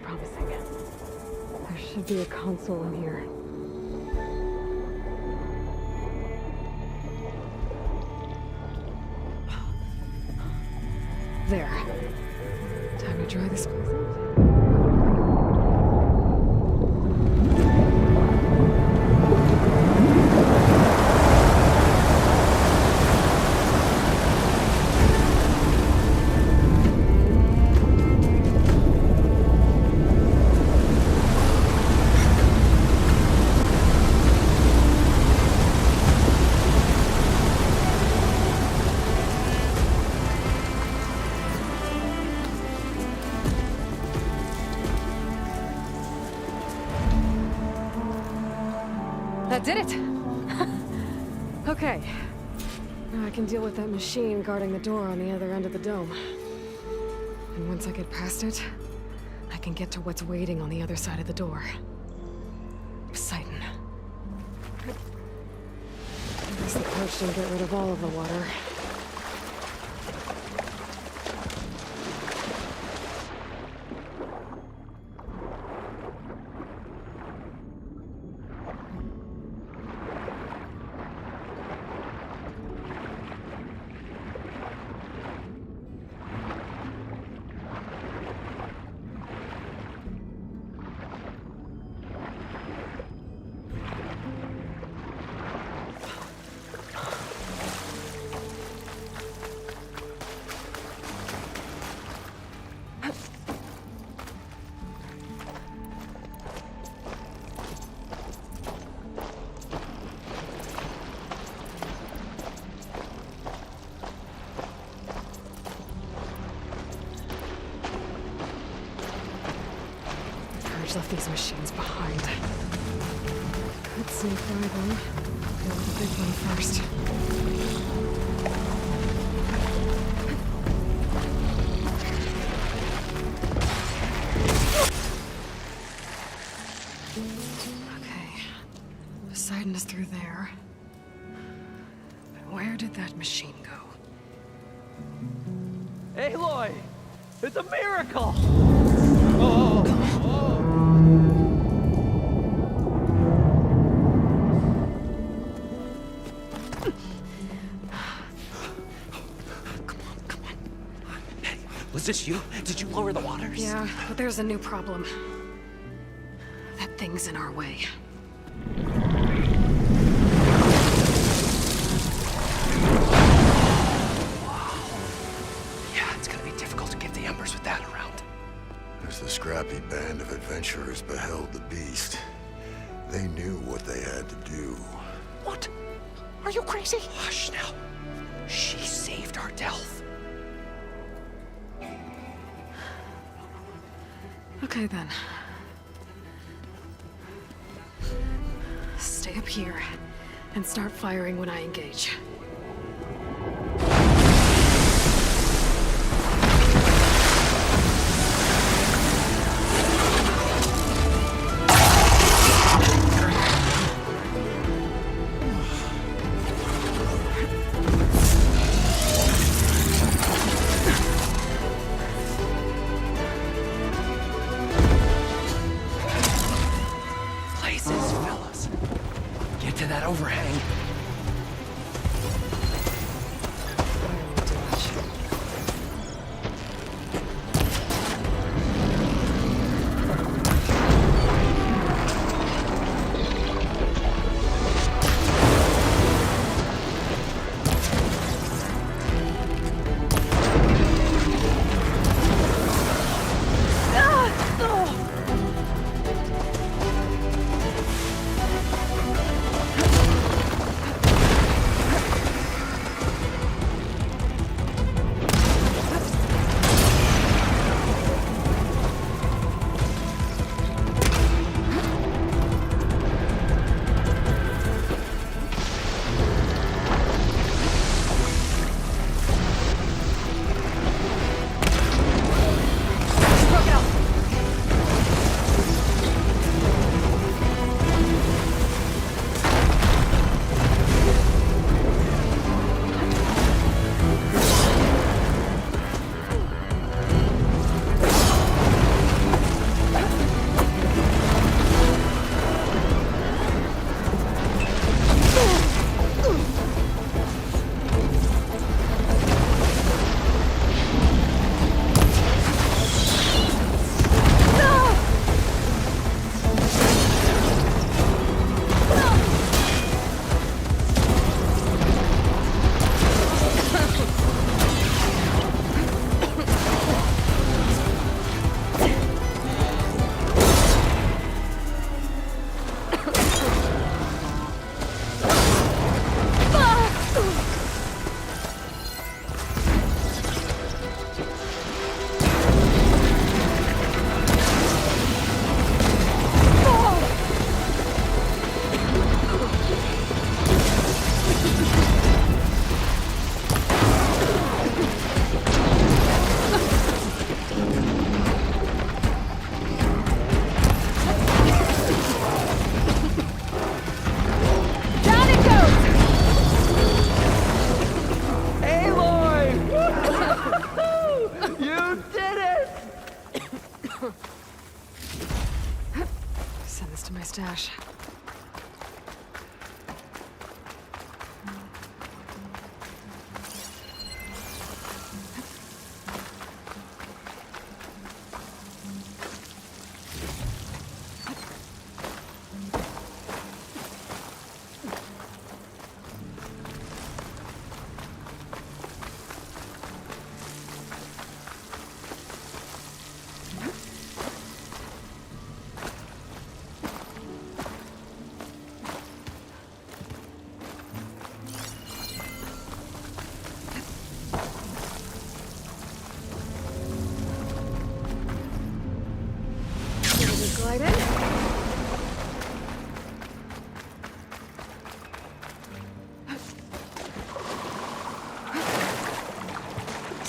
Promising. There should be a console in here. There. Time to try this place out. That did it! Okay. Now I can deal with that machine guarding the door on the other end of the dome. And once I get past it, I can get to what's waiting on the other side of the door. Poseidon. I guess the purge didn't get rid of all of the water. Carnage left these machines behind. Could sneak by them. Go with the big one first. Okay. Poseidon is through there. But where did that machine go? Aloy! It's a miracle! Was this you? Did you lower the waters? Yeah, but there's a new problem. That thing's in our way. Yeah, it's gonna be difficult to get the Embers with that around. As the scrappy band of adventurers beheld the beast, they knew what they had to do. What? Are you crazy? Hush now. She saved our Delph. Okay then. Stay up here and start firing when I engage. Places, fellas. Get to that overhang.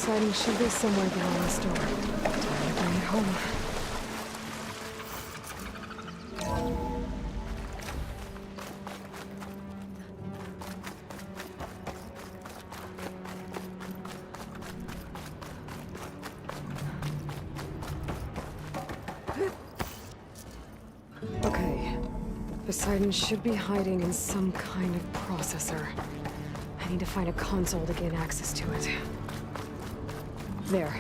Poseidon should be somewhere behind this door. Time to bring it home. Okay. Poseidon should be hiding in some kind of processor. I need to find a console to gain access to it. There.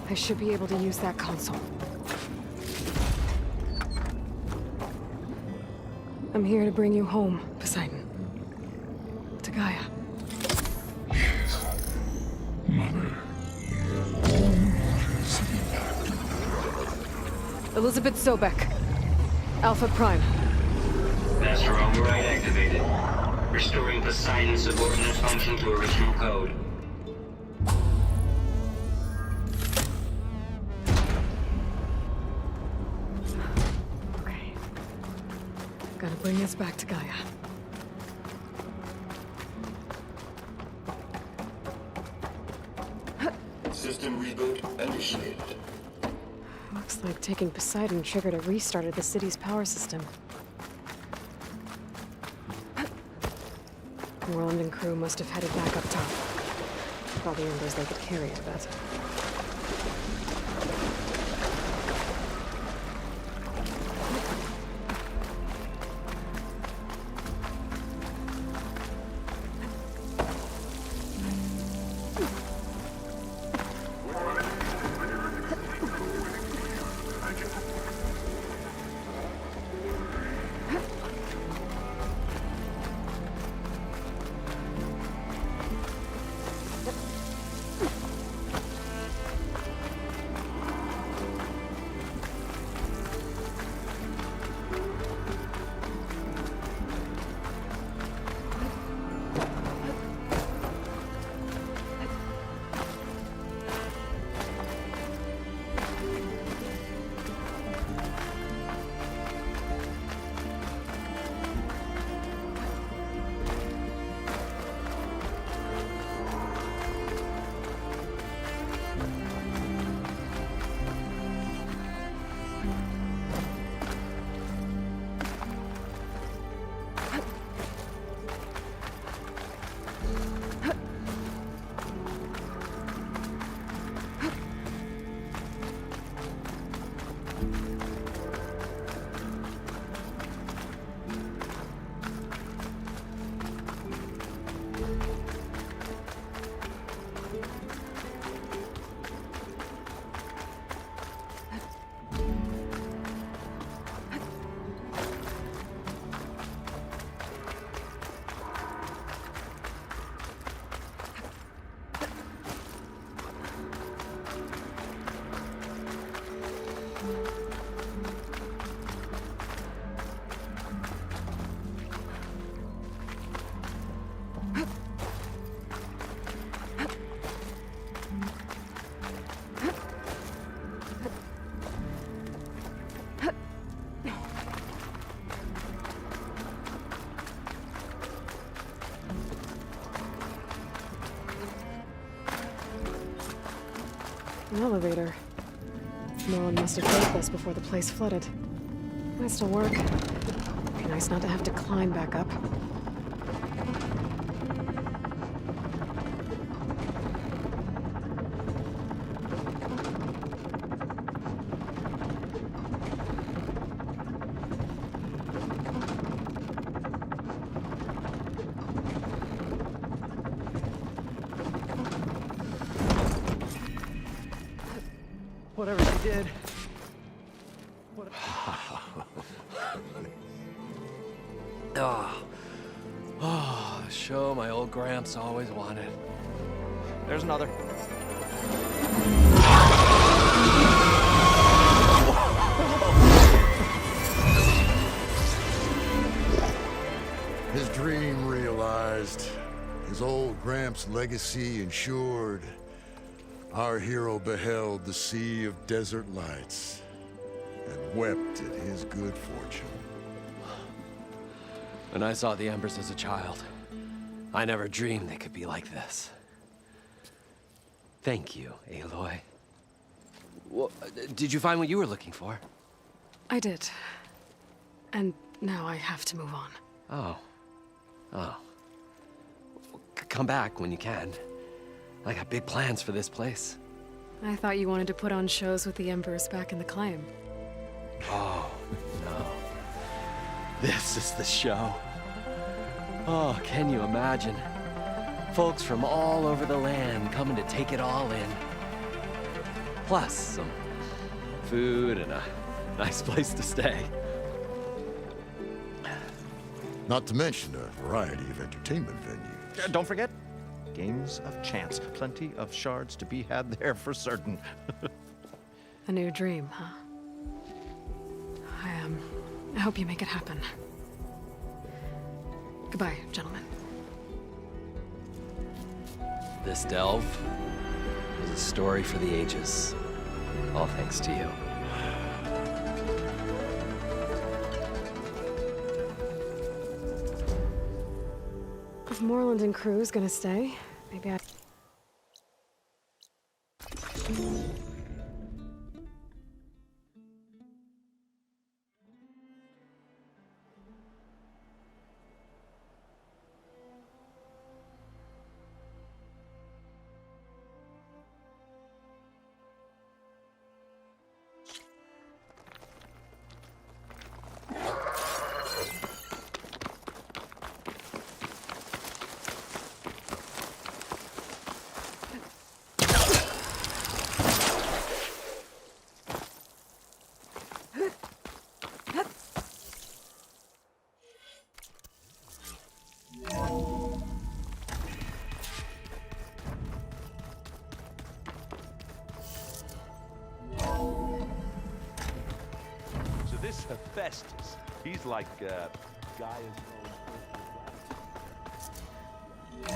I should be able to use that console. I'm here to bring you home, Poseidon. To Gaia. Mother. Elizabeth Sobek. Alpha Prime. Master override activated. Restoring Poseidon's subordinate function to original code. Okay. Gotta bring this back to Gaia. System reboot initiated. Looks like taking Poseidon triggered a restart of the city's power system. Morland and crew must have headed back up top. All the embers they could carry, I bet. An elevator. No one must have built this before the place flooded. Might still work. Be nice not to have to climb back up. Whatever she did. Oh, the show my old Gramps always wanted. There's another. His dream realized. His old Gramps' legacy ensured. Our hero beheld the sea of desert lights and wept at his good fortune. When I saw the embers as a child, I never dreamed they could be like this. Thank you, Aloy. Well, did you find what you were looking for? I did. And now I have to move on. Oh. Well, come back when you can. I got big plans for this place. I thought you wanted to put on shows with the Embers back in the Claim. Oh, no. This is the show. Oh, can you imagine? Folks from all over the land coming to take it all in. Plus, some food and a nice place to stay. Not to mention a variety of entertainment venues. Don't forget, games of chance. Plenty of shards to be had there for certain. A new dream, huh? I hope you make it happen. Goodbye, gentlemen. This delve is a story for the ages. All thanks to you. If Morland and crew's gonna stay, maybe I... So this Hephaestus, he's like, Gaia's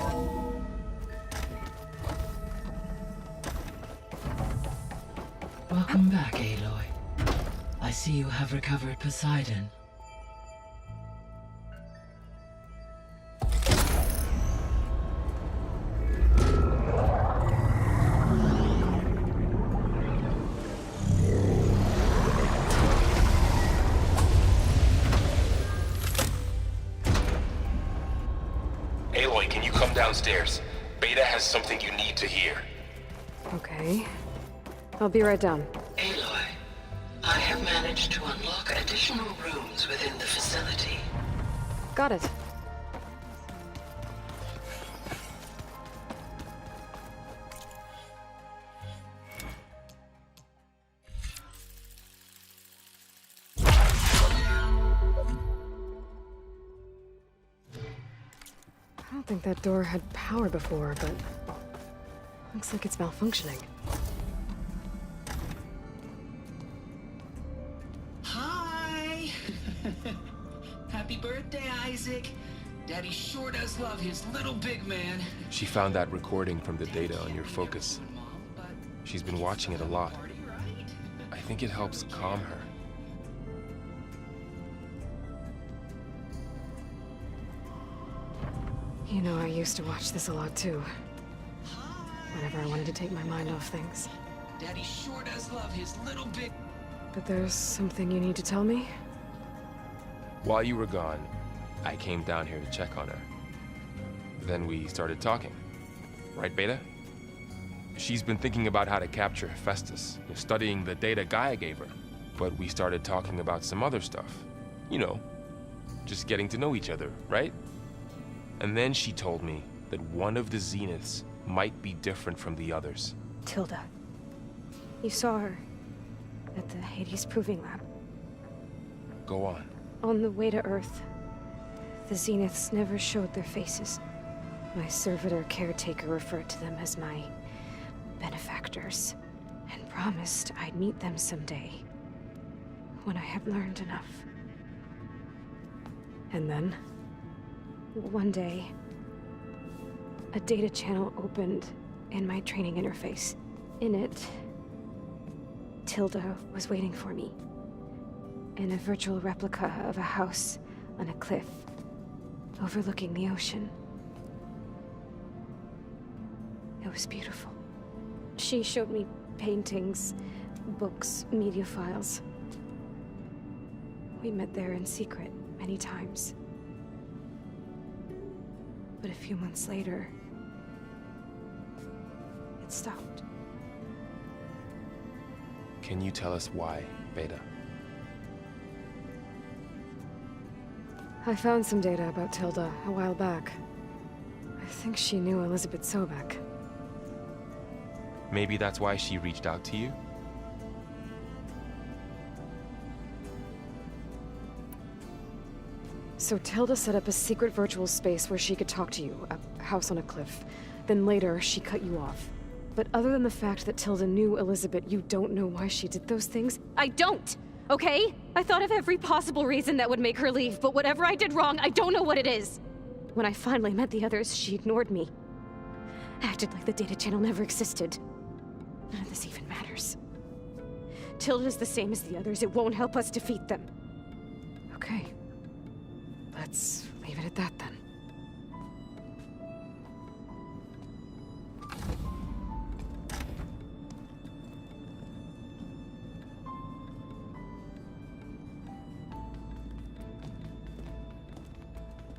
own... Welcome back, Aloy. I see you have recovered Poseidon. Aloy, can you come downstairs? Beta has something you need to hear. Okay. I'll be right down. Aloy, I have managed to unlock additional rooms within the facility. Got it. I don't think that door had power before, but looks like it's malfunctioning. Hi! Happy birthday, Isaac. Daddy sure does love his little big man. She found that recording from the data on your focus. She's been watching it a lot. I think it helps calm her. You know, I used to watch this a lot too. Whenever I wanted to take my mind off things. Daddy sure does love his little big... But there's something you need to tell me? While you were gone, I came down here to check on her. Then we started talking. Right, Beta? She's been thinking about how to capture Hephaestus, studying the data Gaia gave her. But we started talking about some other stuff. You know, just getting to know each other, right? And then she told me that one of the Zeniths might be different from the others. Tilda. You saw her at the Hades Proving Lab. Go on. On the way to Earth, the Zeniths never showed their faces. My servitor caretaker referred to them as my benefactors, and promised I'd meet them someday, when I had learned enough. And then? One day, a data channel opened in my training interface. In it, Tilda was waiting for me, in a virtual replica of a house on a cliff, overlooking the ocean. It was beautiful. She showed me paintings, books, media files. We met there in secret many times. But a few months later, it stopped. Can you tell us why, Beta? I found some data about Tilda a while back. I think she knew Elizabeth Sobek. Maybe that's why she reached out to you? So Tilda set up a secret virtual space where she could talk to you, a house on a cliff. Then later, she cut you off. But other than the fact that Tilda knew Elizabeth, you don't know why she did those things? I don't! Okay? I thought of every possible reason that would make her leave, but whatever I did wrong, I don't know what it is. When I finally met the others, she ignored me. Acted like the data channel never existed. None of this even matters. Tilda's the same as the others. It won't help us defeat them. Okay. Let's leave it at that then.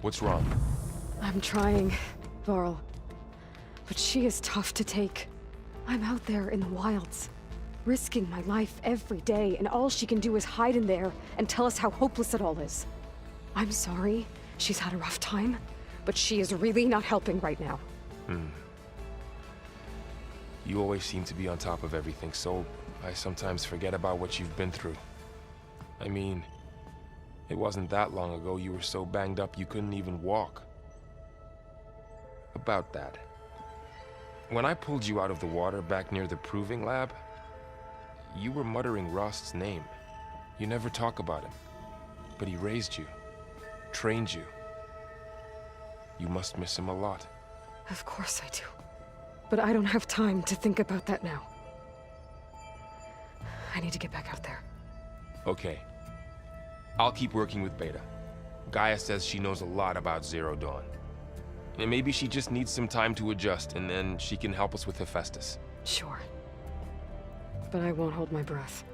What's wrong? I'm trying, Varl. But she is tough to take. I'm out there in the wilds, risking my life every day, and all she can do is hide in there and tell us how hopeless it all is. I'm sorry, she's had a rough time, but she is really not helping right now. You always seem to be on top of everything, so I sometimes forget about what you've been through. I mean, it wasn't that long ago you were so banged up you couldn't even walk. About that. When I pulled you out of the water back near the proving lab, you were muttering Rost's name. You never talk about him, but he raised you, trained you. You must miss him a lot. Of course I do. But I don't have time to think about that now. I need to get back out there. Okay. I'll keep working with Beta. Gaia says she knows a lot about Zero Dawn. And maybe she just needs some time to adjust, and then she can help us with Hephaestus. Sure. But I won't hold my breath.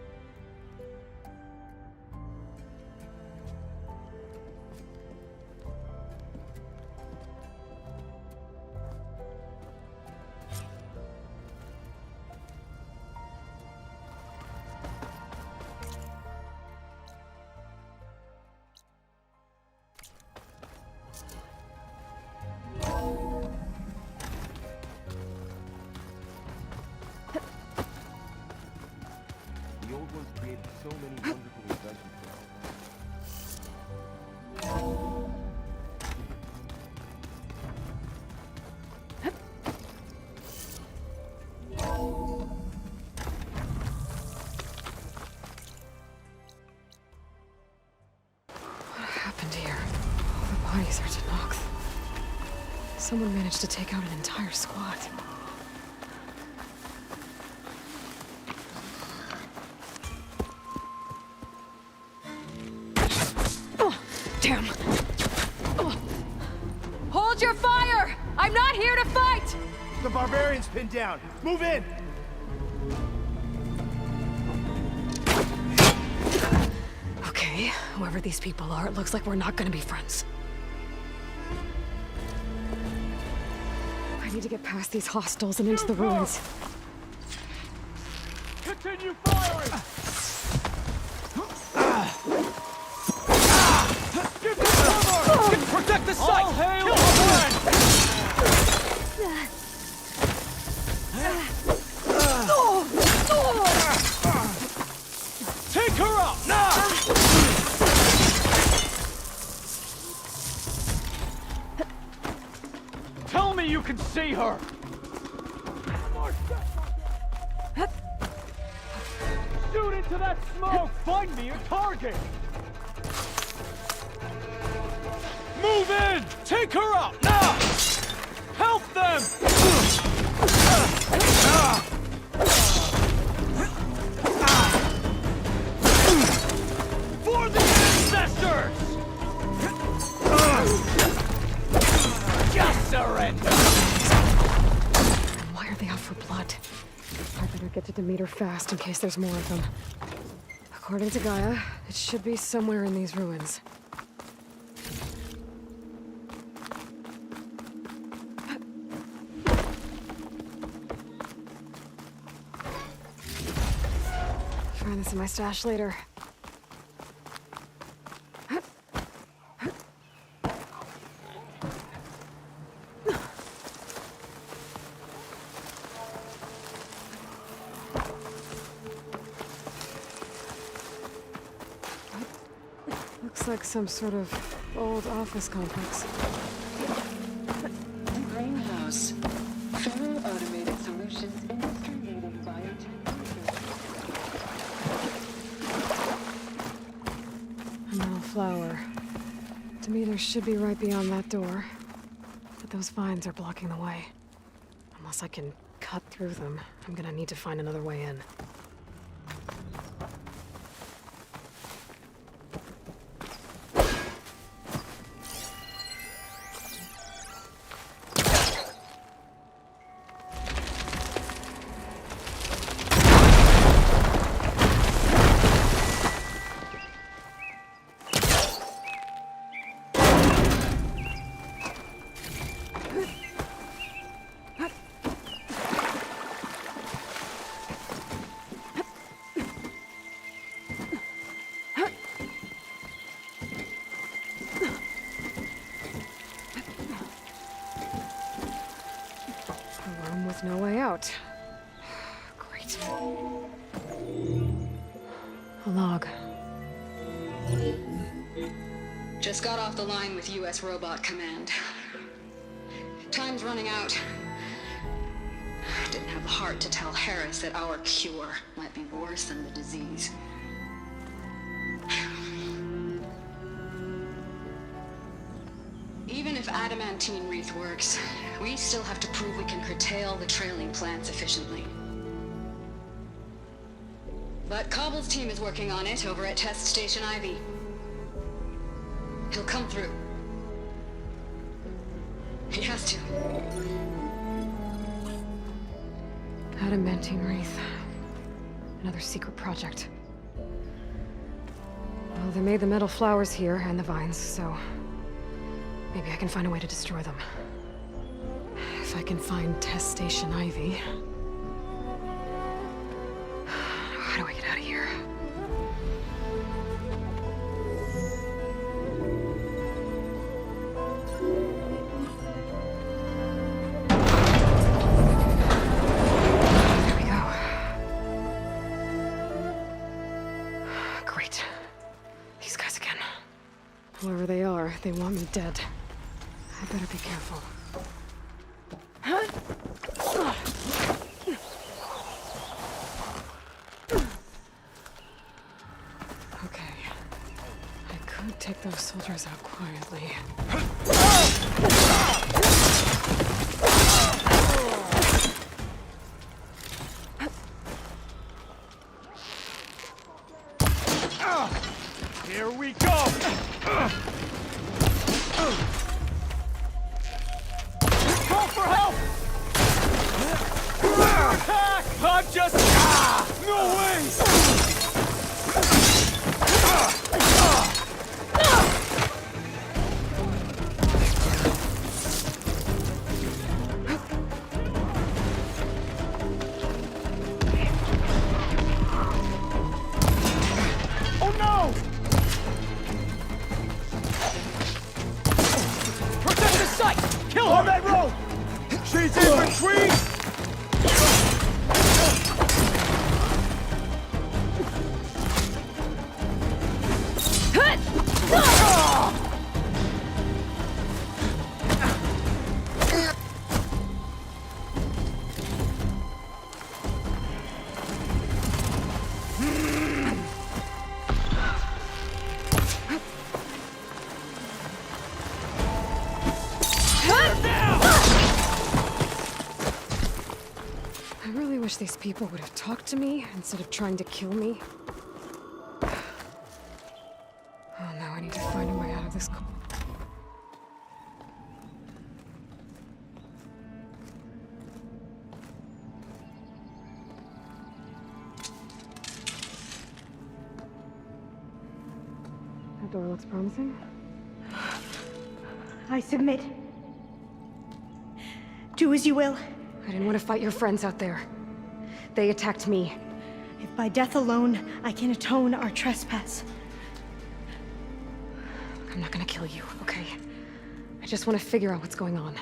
The old ones created so many wonderful inventions. What happened here? All the bodies are Tenakth. Someone managed to take out an entire squad. Damn. Hold your fire! I'm not here to fight! The barbarian's pinned down. Move in! Okay, whoever these people are, it looks like we're not gonna be friends. I need to get past these hostels and into the ruins. Continue firing! Give me cover! Protect the site! All hail the friend! Take her out, now! Tell me you can see her! Shoot into that smoke! Find me a target! Move in! Take her out, now! Help them! For the ancestors! Just surrender! Why are they out for blood? I better get to Demeter fast in case there's more of them. According to Gaia, it should be somewhere in these ruins. Find this in my stash later. Looks like some sort of old office complex. Greenhouse. Federal Automated Solutions Industry-leading biotech. A metal flower. Demeter should be right beyond that door. But those vines are blocking the way. Unless I can cut through them, I'm gonna need to find another way in. With no way out. Great. A log. Just got off the line with U.S. Robot Command. Time's running out. Didn't have the heart to tell Harris that our cure might be worse than the disease. Even if adamantine wreath works, we still have to prove we can curtail the trailing plants efficiently. But Cobble's team is working on it over at Test Station Ivy. He'll come through. He has to. Adamantine wreath. Another secret project. Well, they made the metal flowers here and the vines, so maybe I can find a way to destroy them. If I can find Test Station Ivy. How do I get out of here? There we go. Great. These guys again. Whoever they are, they want me dead. I better be careful. Okay. I could take those soldiers out quietly. Here we go! Call for help! Attack! I'm just... No way! Oh no! Protect the site! Kill her! On that road! She's in retreat! I really wish these people would have talked to me instead of trying to kill me. Oh, now I need to find a way out of this. That door looks promising. I submit. Do as you will. I didn't want to fight your friends out there. They attacked me. If by death alone I can atone our trespass. I'm not gonna kill you, okay? I just want to figure out what's going on.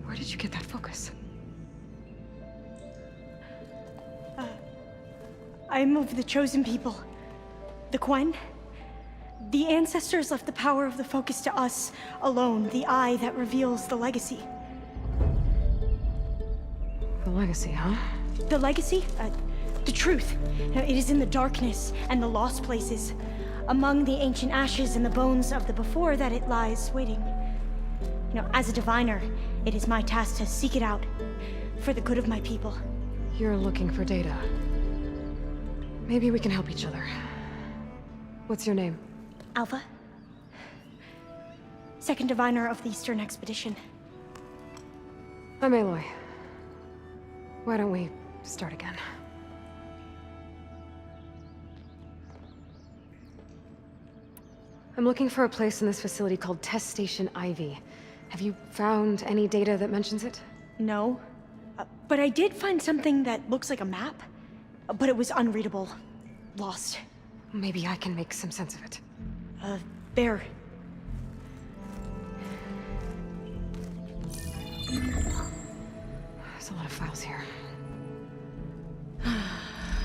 Where did you get that focus? I'm of the chosen people. The Quen. The ancestors left the power of the focus to us alone, the eye that reveals the legacy. The legacy, huh? The legacy? The truth. It is in the darkness and the lost places, among the ancient ashes and the bones of the before that it lies waiting. As a diviner, it is my task to seek it out, for the good of my people. You're looking for data. Maybe we can help each other. What's your name? Alpha. Second diviner of the Eastern Expedition. I'm Aloy. Why don't we start again? I'm looking for a place in this facility called Test Station Ivy. Have you found any data that mentions it? No. But I did find something that looks like a map. But it was unreadable. Lost. Maybe I can make some sense of it. There. There's a lot of files here.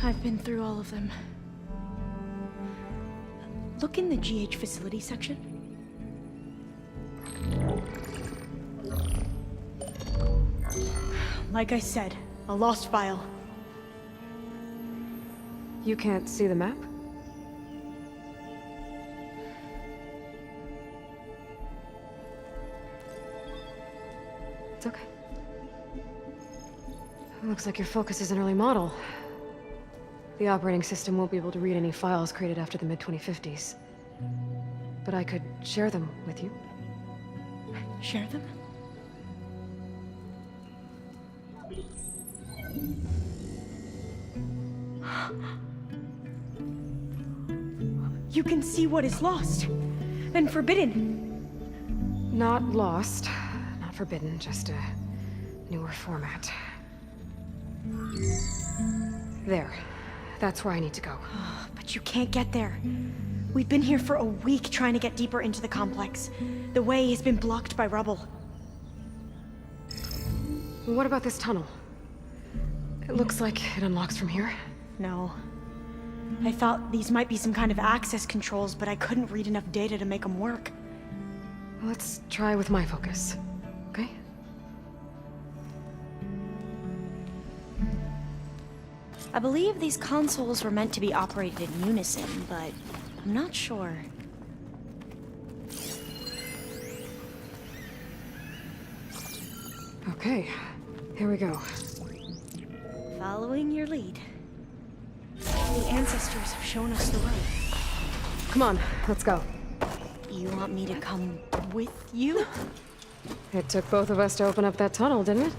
I've been through all of them. Look in the GH facility section. Like I said, a lost file. You can't see the map? It's okay. It looks like your focus is an early model. The operating system won't be able to read any files created after the mid-2050s. But I could share them with you. Share them? You can see what is lost and forbidden. Not lost, not forbidden, just a newer format. There. That's where I need to go. But you can't get there. We've been here for a week trying to get deeper into the complex. The way has been blocked by rubble. What about this tunnel? It looks like it unlocks from here. No. I thought these might be some kind of access controls, but I couldn't read enough data to make them work. Let's try with my focus, okay? I believe these consoles were meant to be operated in unison, but I'm not sure. Okay, here we go. Following your lead. The ancestors have shown us the way. Come on, let's go. You want me to come with you? It took both of us to open up that tunnel, didn't it?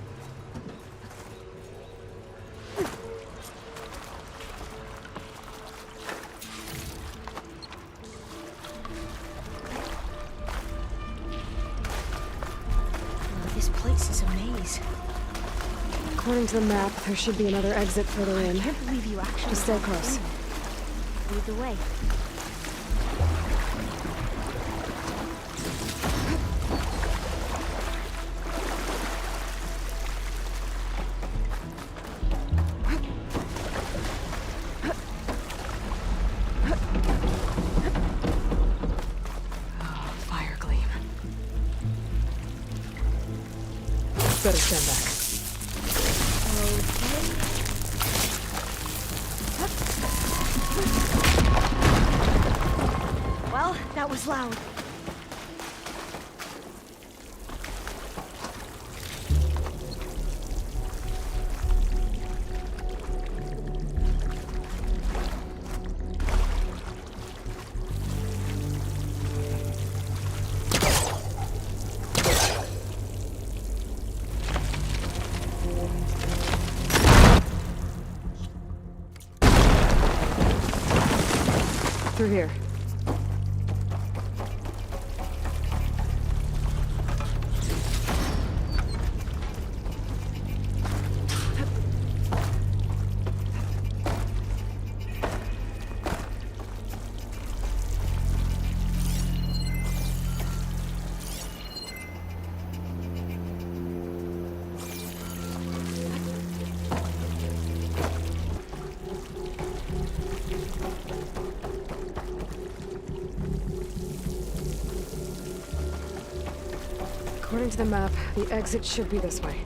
This place is a maze. According to the map, there should be another exit further in. I can't believe you actually Just stay close. Lead the way. Oh, fire gleam. Better stand back. Well, that was loud. Through here. According to the map, the exit should be this way.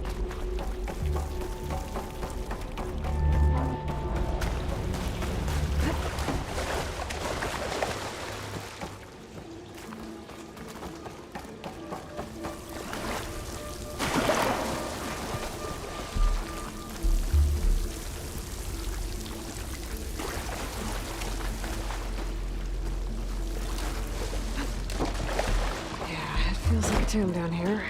Feels like a tomb down here.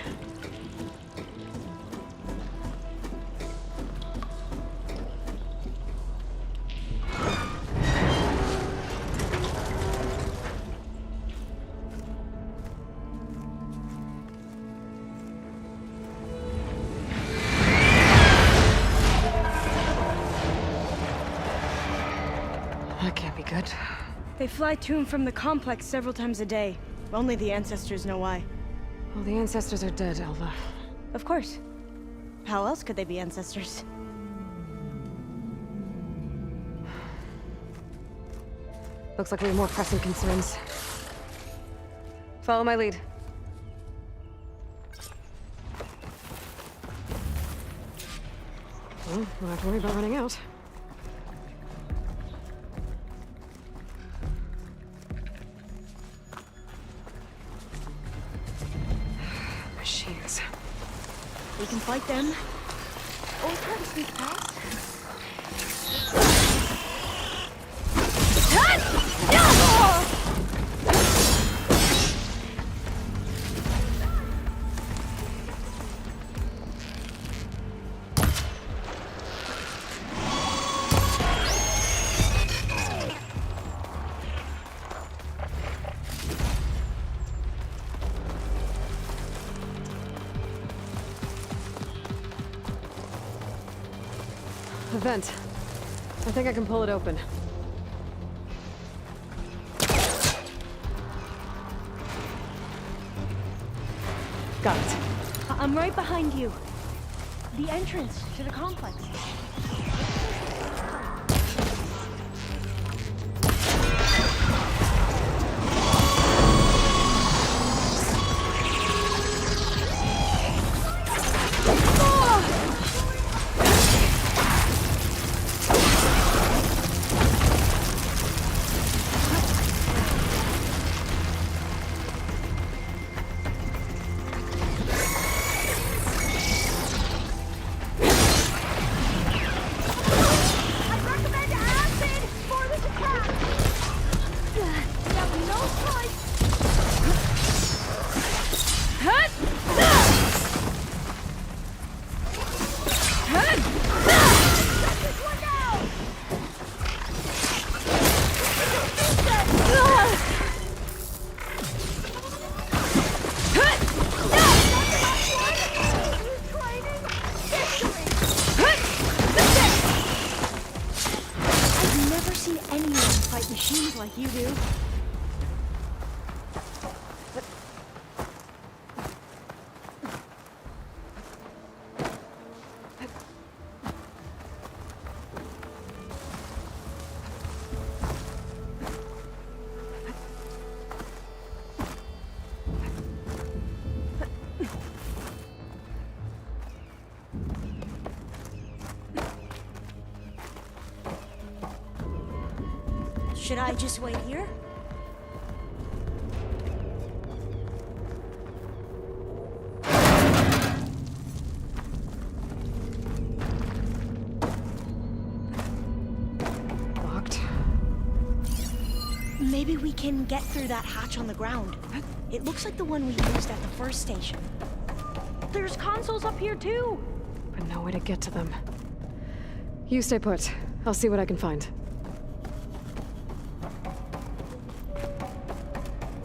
That can't be good. They fly to and from the complex several times a day. Only the ancestors know why. Well, the ancestors are dead, Elva. Of course. How else could they be ancestors? Looks like we have more pressing concerns. Follow my lead. Well, don't have to worry about running out. Machines. We can fight them. Or try to sneak past. A vent. I think I can pull it open. Got it. I'm right behind you. The entrance to the complex. Machines like you do. Should I just wait here? Locked. Maybe we can get through that hatch on the ground. It looks like the one we used at the first station. There's consoles up here too! But no way to get to them. You stay put. I'll see what I can find.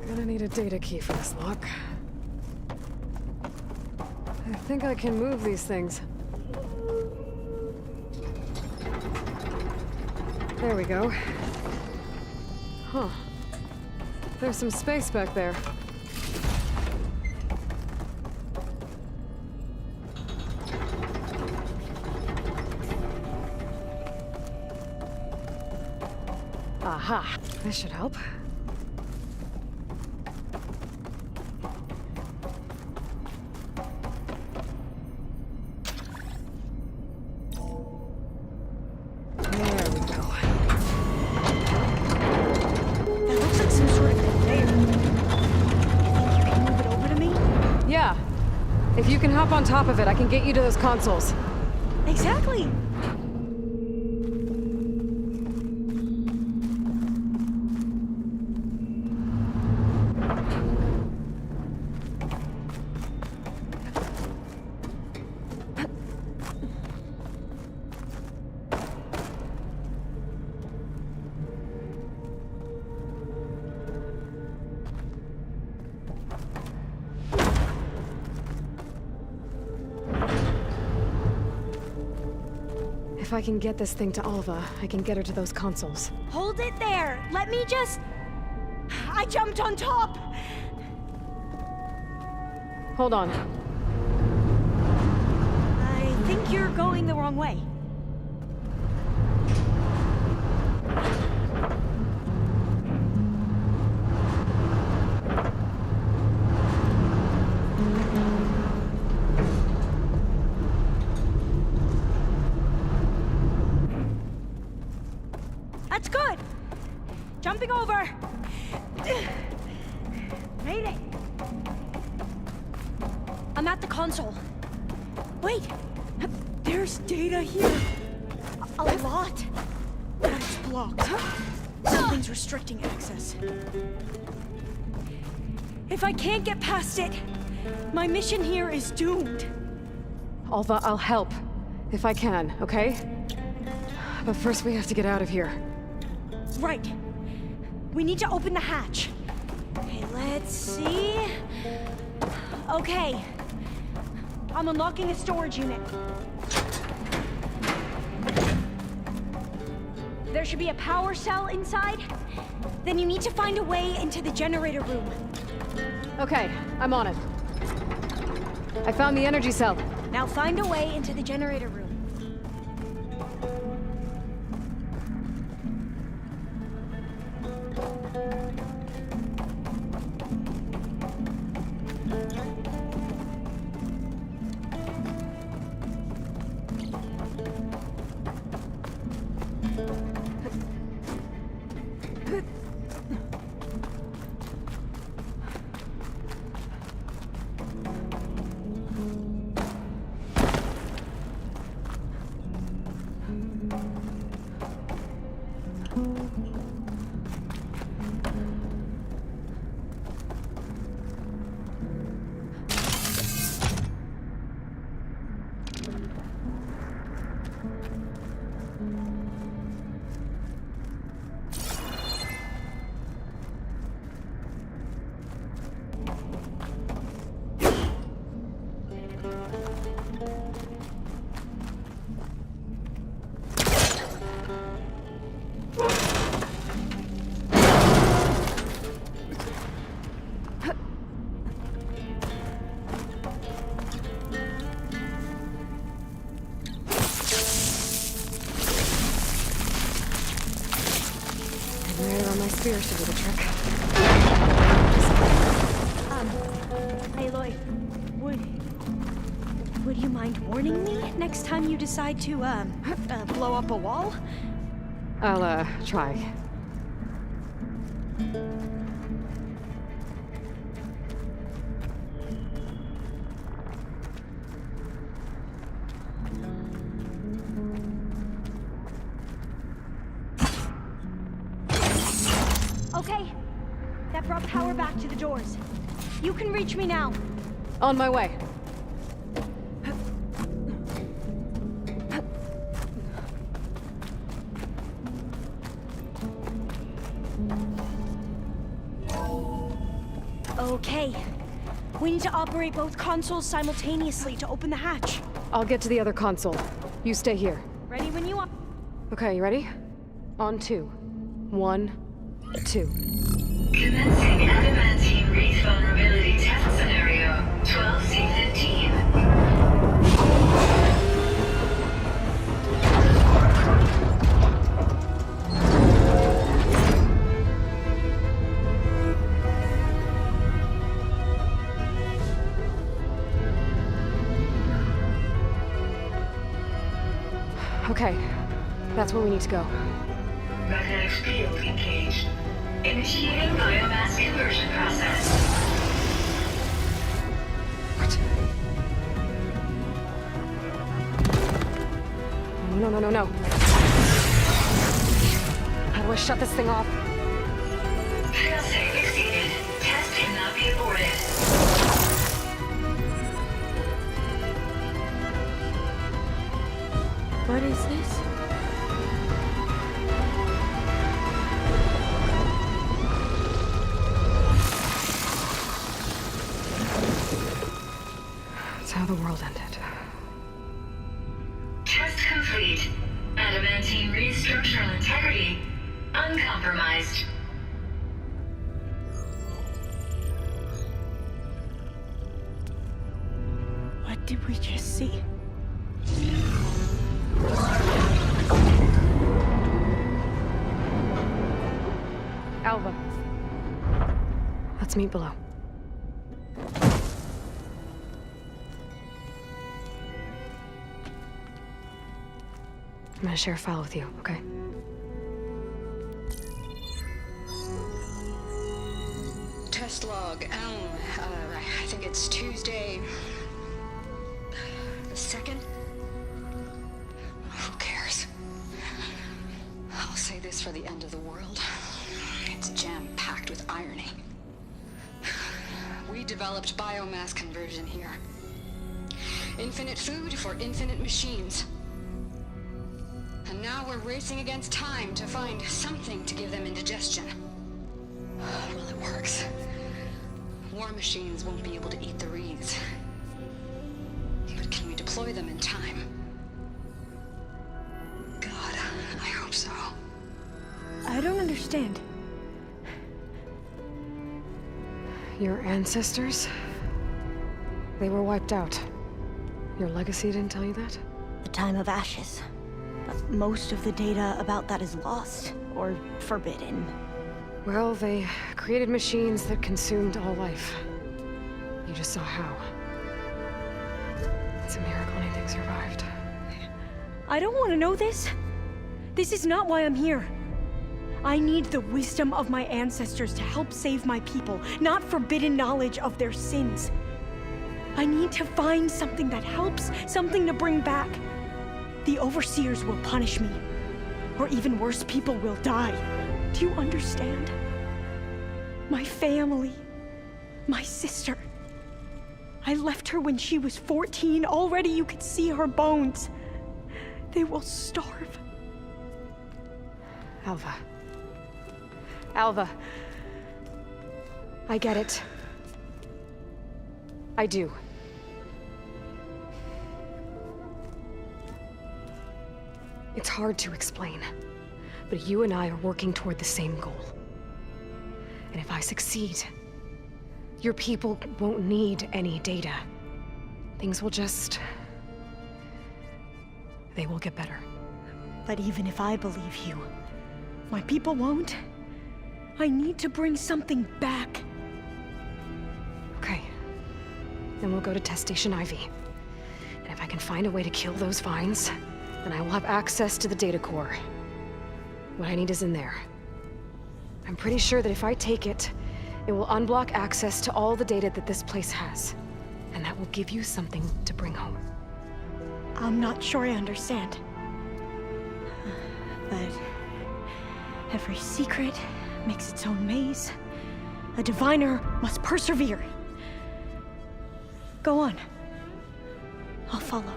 Gonna need a data key for this lock. I think I can move these things. There we go. Huh. There's some space back there. Aha! This should help. If you can hop on top of it, I can get you to those consoles. Exactly. If I can get this thing to Alva, I can get her to those consoles. Hold it there. Let me just... I jumped on top. Hold on. I think you're going the wrong way. That's good. Jumping over. Made it. I'm at the console. Wait. There's data here. A lot. But it's blocked. Something's restricting access. If I can't get past it, my mission here is doomed. Alva, I'll help. If I can, okay? But first we have to get out of here. Right. We need to open the hatch. Okay, let's see. Okay. I'm unlocking a storage unit. There should be a power cell inside. Then you need to find a way into the generator room. Okay, I'm on it. I found the energy cell. Now find a way into the generator room. Spears to do the trick. Hey, Aloy. Would you mind warning me next time you decide to, blow up a wall? I'll, try. Okay. That brought power back to the doors. You can reach me now. On my way. We need to operate both consoles simultaneously to open the hatch. I'll get to the other console. You stay here. Ready when you are. Okay, you ready? On 2. 1, 2. Commencing adamantine wreath vulnerability test scenario 12C15. Okay, that's where we need to go. Magnetic field engaged. Initiating biomass conversion process. What? No. How do I shut this thing off? Failsafe exceeded. Test cannot be aborted. What is this? That's how the world ended. Test complete. Adamantine wreath structural integrity uncompromised. What did we just see? Alva. Let's meet below. I'm gonna share a file with you, okay? Test log, I think it's Tuesday the 2nd? Who cares? I'll say this for the end of the world. It's jam-packed with irony. We developed biomass conversion here. Infinite food for infinite machines. And now we're racing against time to find something to give them indigestion. Well, it works. War machines won't be able to eat the wreaths. But can we deploy them in time? God, I hope so. I don't understand. Your ancestors? They were wiped out. Your legacy didn't tell you that? The time of ashes. But most of the data about that is lost, or forbidden. Well, they created machines that consumed all life. You just saw how. It's a miracle anything survived. I don't want to know this. This is not why I'm here. I need the wisdom of my ancestors to help save my people, not forbidden knowledge of their sins. I need to find something that helps, something to bring back. The Overseers will punish me. Or even worse, people will die. Do you understand? My family. My sister. I left her when she was 14. Already you could see her bones. They will starve. Alva. Alva. I get it. I do. It's hard to explain, but you and I are working toward the same goal. And if I succeed, your people won't need any data. Things will just... they will get better. But even if I believe you, my people won't. I need to bring something back. Okay. Then we'll go to Test Station Ivy. And if I can find a way to kill those vines, then I will have access to the data core. What I need is in there. I'm pretty sure that if I take it, it will unblock access to all the data that this place has. And that will give you something to bring home. I'm not sure I understand. But every secret makes its own maze. A diviner must persevere. Go on. I'll follow.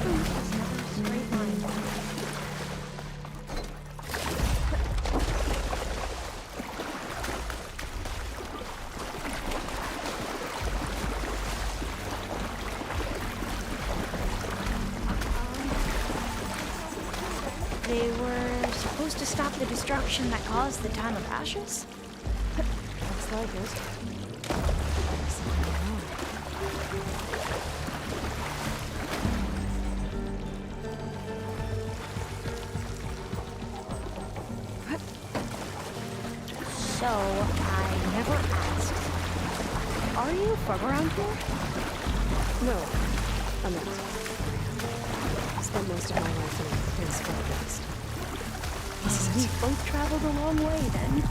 That's never a straight line. They were supposed to stop the destruction that caused the Time of Ashes? Looks like it. So, I never asked. Are you from around here? No, I'm not. I spent most of my life in Scarlet. We both traveled a long way then.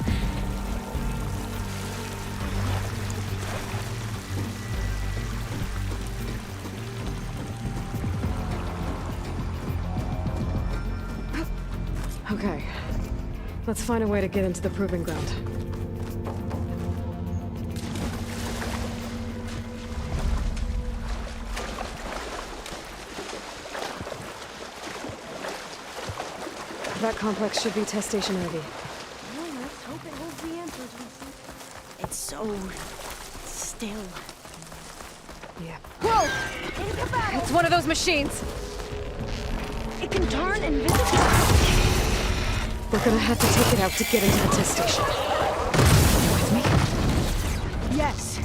Okay. Let's find a way to get into the proving ground. That complex should be test station Ivy. Well, let's hope it holds the answers we seek. It's so still. Yeah. Whoa! Think about it! It's one of those machines! It can turn invisible. We're gonna have to take it out to get into the test station. With me? Yes.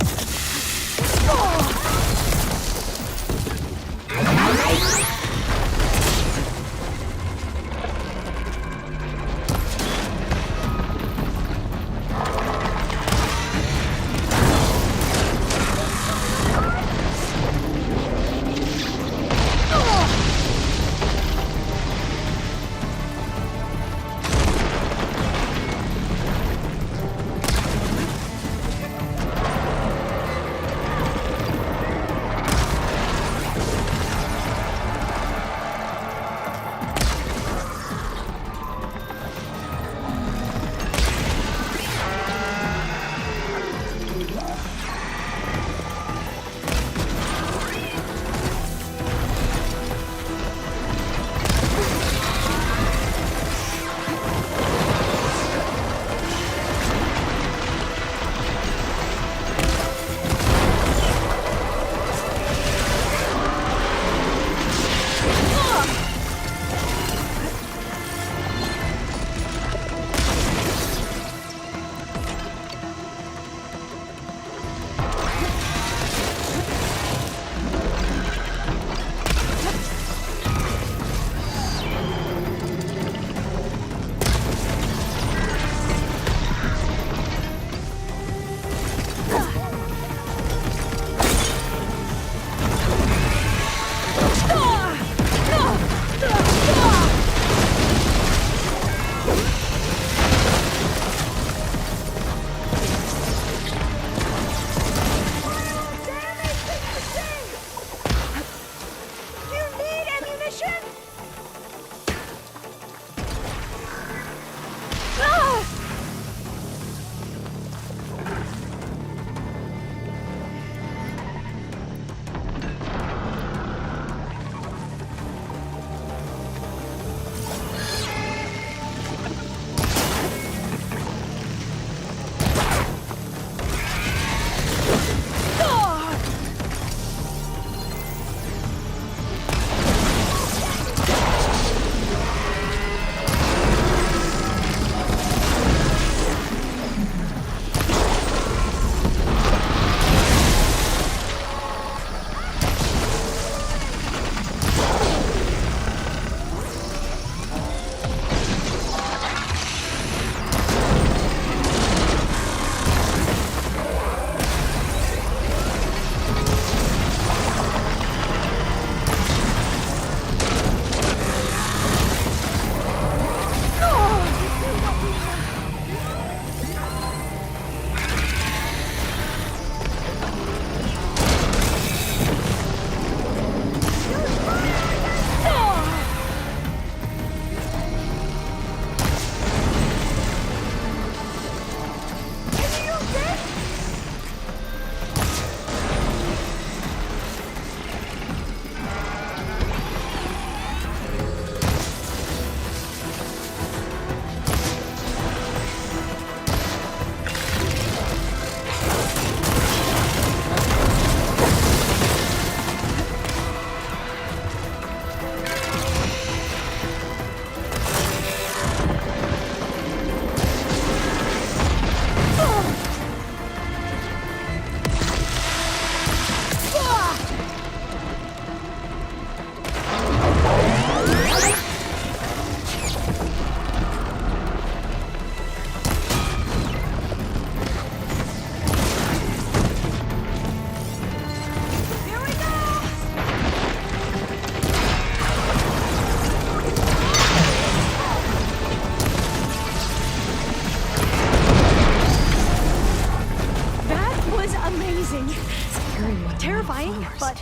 terrifying, but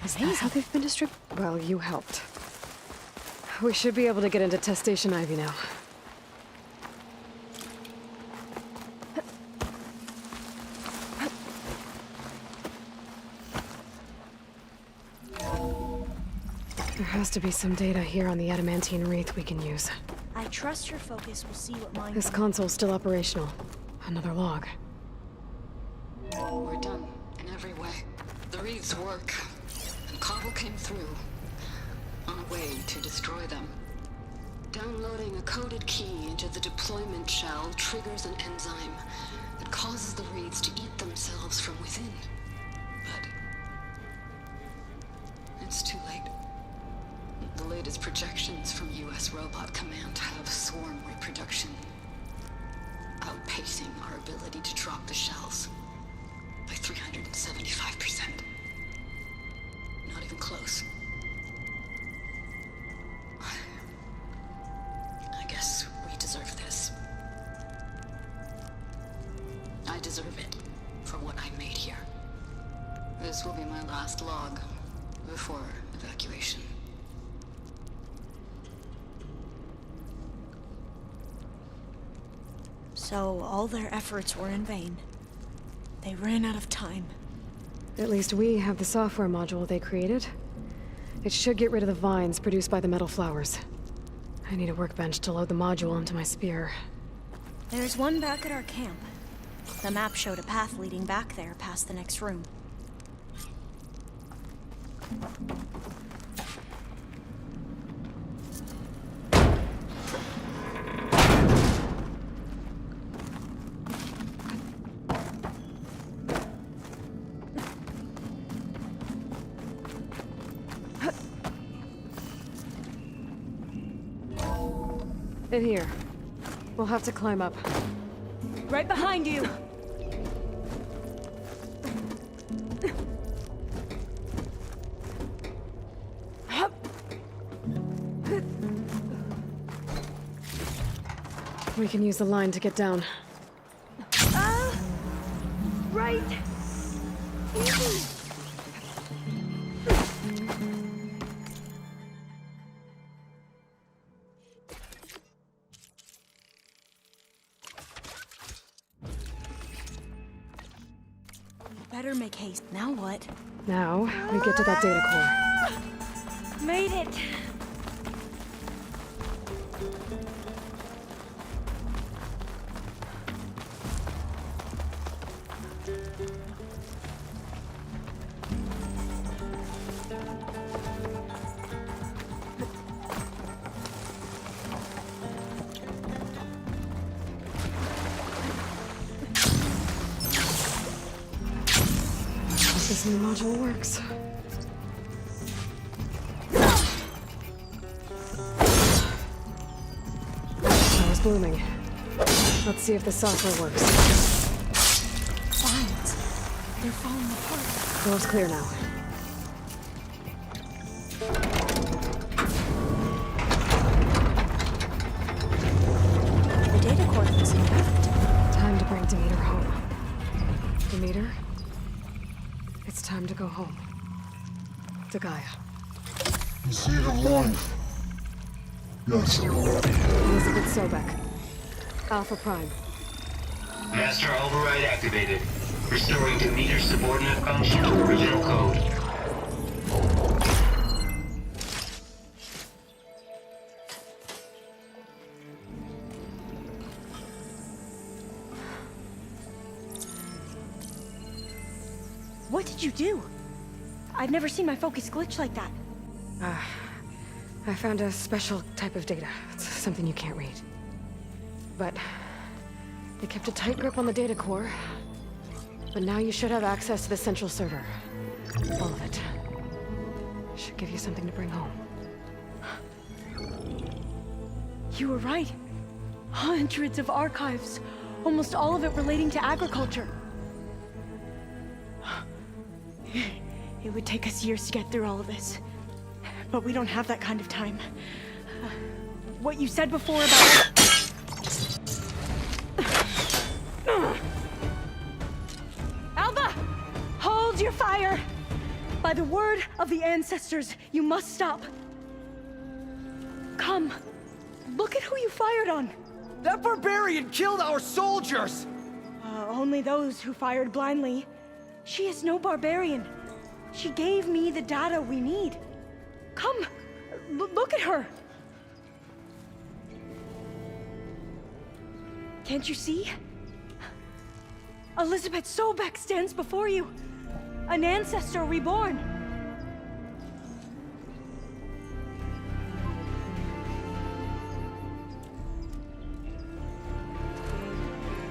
Is that how they've been distributed? Well, you helped. We should be able to get into Test Station Ivy now. There has to be some data here on the adamantine wreath we can use. I trust your focus will see what mine This can. console's still operational. Another log. We're done in every way. The wreaths work, and Cobble came through on a way to destroy them. Downloading a coded key into the deployment shell triggers an enzyme that causes the wreaths to eat themselves from within. But it's too late. The latest projections from U.S. Robot Command have swarm reproduction, outpacing our ability to drop the shells by 375%. Not even close. I guess we deserve this. I deserve it for what I made here. This will be my last log before evacuation. So all their efforts were in vain. They ran out of time. At least we have the software module they created. It should get rid of the vines produced by the metal flowers. I need a workbench to load the module into my spear. There's one back at our camp. The map showed a path leading back there past the next room. In here. We'll have to climb up. Right behind you! We can use the line to get down. Right! Easy! Better make haste. Now what? Now, we get to that data core. Made it! This new module works. I was blooming. Let's see if the software works. Vines. They're falling apart. Door's clear now. The data core looks intact. Time to bring Demeter home. Demeter? It's time to go home. To Gaia. See the life. Yes, I'm ready. Elizabeth Sobek. Alpha Prime. Master override activated. Restoring Demeter's subordinate function to original code. What did you do? I've never seen my focus glitch like that. I found a special type of data. It's something you can't read. But they kept a tight grip on the data core. But now you should have access to the central server. All of it. Should give you something to bring home. You were right. Hundreds of archives. Almost all of it relating to agriculture. It would take us years to get through all of this. But we don't have that kind of time. What you said before about... Alba! Hold your fire! Sire! By the word of the ancestors, you must stop. Come. Look at who you fired on. That barbarian killed our soldiers! Only those who fired blindly. She is no barbarian. She gave me the data we need. Come, look at her. Can't you see? Elizabeth Sobek stands before you. An ancestor reborn.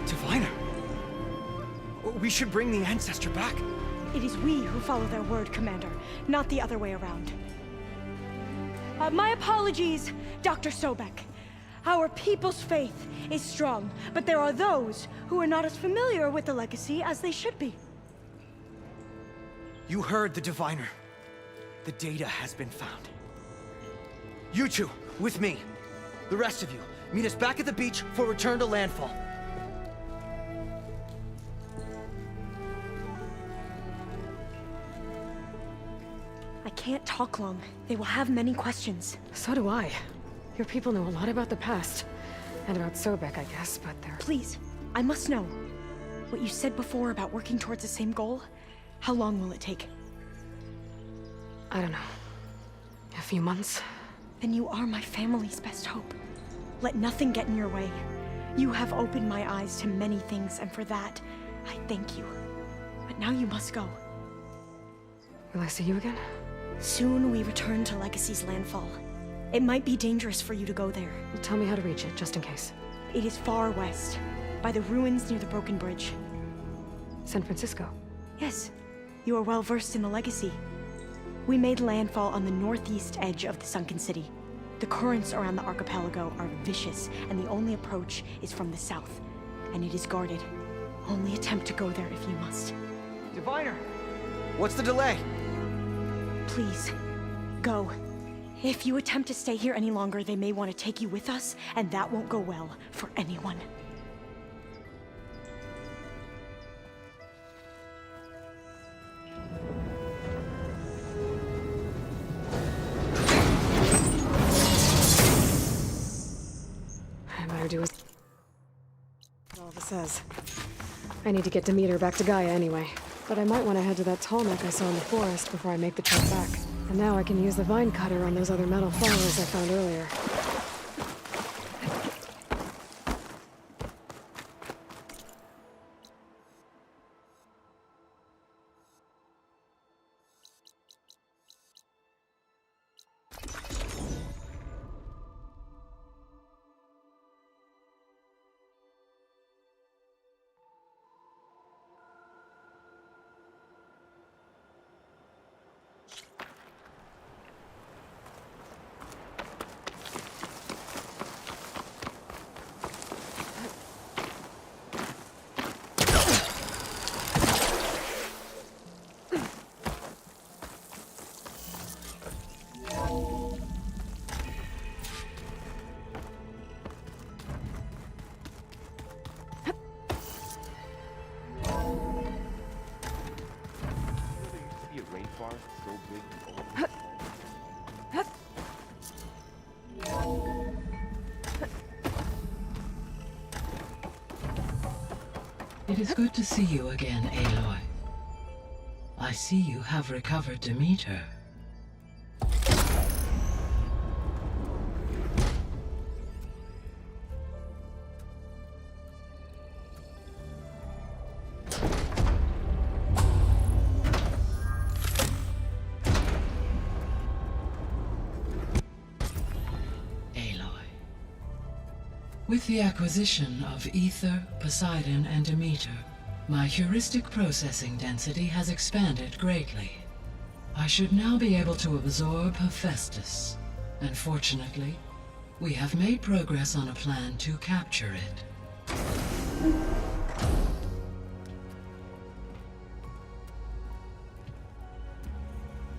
Diviner! We should bring the ancestor back. It is we who follow their word, Commander, not the other way around. My apologies, Dr. Sobek. Our people's faith is strong, but there are those who are not as familiar with the legacy as they should be. You heard the diviner. The data has been found. You two, with me. The rest of you, meet us back at the beach for return to landfall. I can't talk long. They will have many questions. So do I. Your people know a lot about the past. And about Sobek, I guess, but they're... Please, I must know. What you said before about working towards the same goal, how long will it take? I don't know. A few months? Then you are my family's best hope. Let nothing get in your way. You have opened my eyes to many things, and for that, I thank you. But now you must go. Will I see you again? Soon we return to Legacy's landfall. It might be dangerous for you to go there. Well, tell me how to reach it, just in case. It is far west, by the ruins near the Broken Bridge. San Francisco? Yes. You are well versed in the Legacy. We made landfall on the northeast edge of the sunken city. The currents around the archipelago are vicious, and the only approach is from the south. And it is guarded. Only attempt to go there if you must. Diviner! What's the delay? Please, go. If you attempt to stay here any longer, they may want to take you with us, and that won't go well for anyone. I better do as all this says. I need to get Demeter back to Gaia anyway. But I might want to head to that tall neck I saw in the forest before I make the trip back. And now I can use the vine cutter on those other metal followers I found earlier. It is good to see you again, Aloy. I see you have recovered Demeter. With the acquisition of Ether, Poseidon, and Demeter, my heuristic processing density has expanded greatly. I should now be able to absorb Hephaestus, and fortunately, we have made progress on a plan to capture it.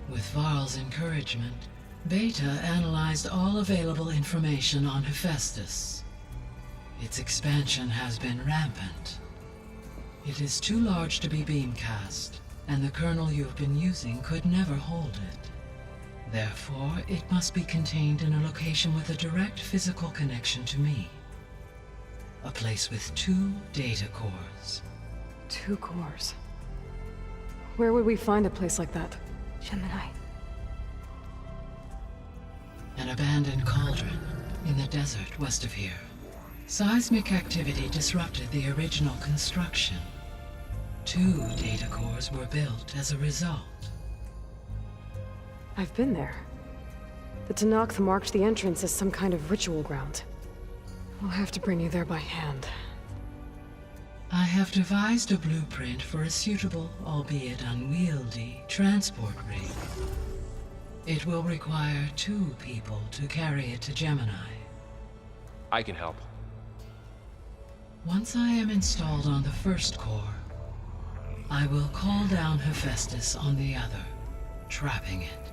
With Varl's encouragement, Beta analyzed all available information on Hephaestus. Its expansion has been rampant. It is too large to be beamcast, and the kernel you've been using could never hold it. Therefore, it must be contained in a location with a direct physical connection to me. A place with 2 data cores. 2 cores? Where would we find a place like that? Gemini. An abandoned cauldron in the desert west of here. Seismic activity disrupted the original construction. 2 data cores were built as a result. I've been there. The Tenakth marked the entrance as some kind of ritual ground. We'll have to bring you there by hand. I have devised a blueprint for a suitable, albeit unwieldy, transport rig. It will require 2 people to carry it to Gemini. I can help. Once I am installed on the first core, I will call down Hephaestus on the other, trapping it.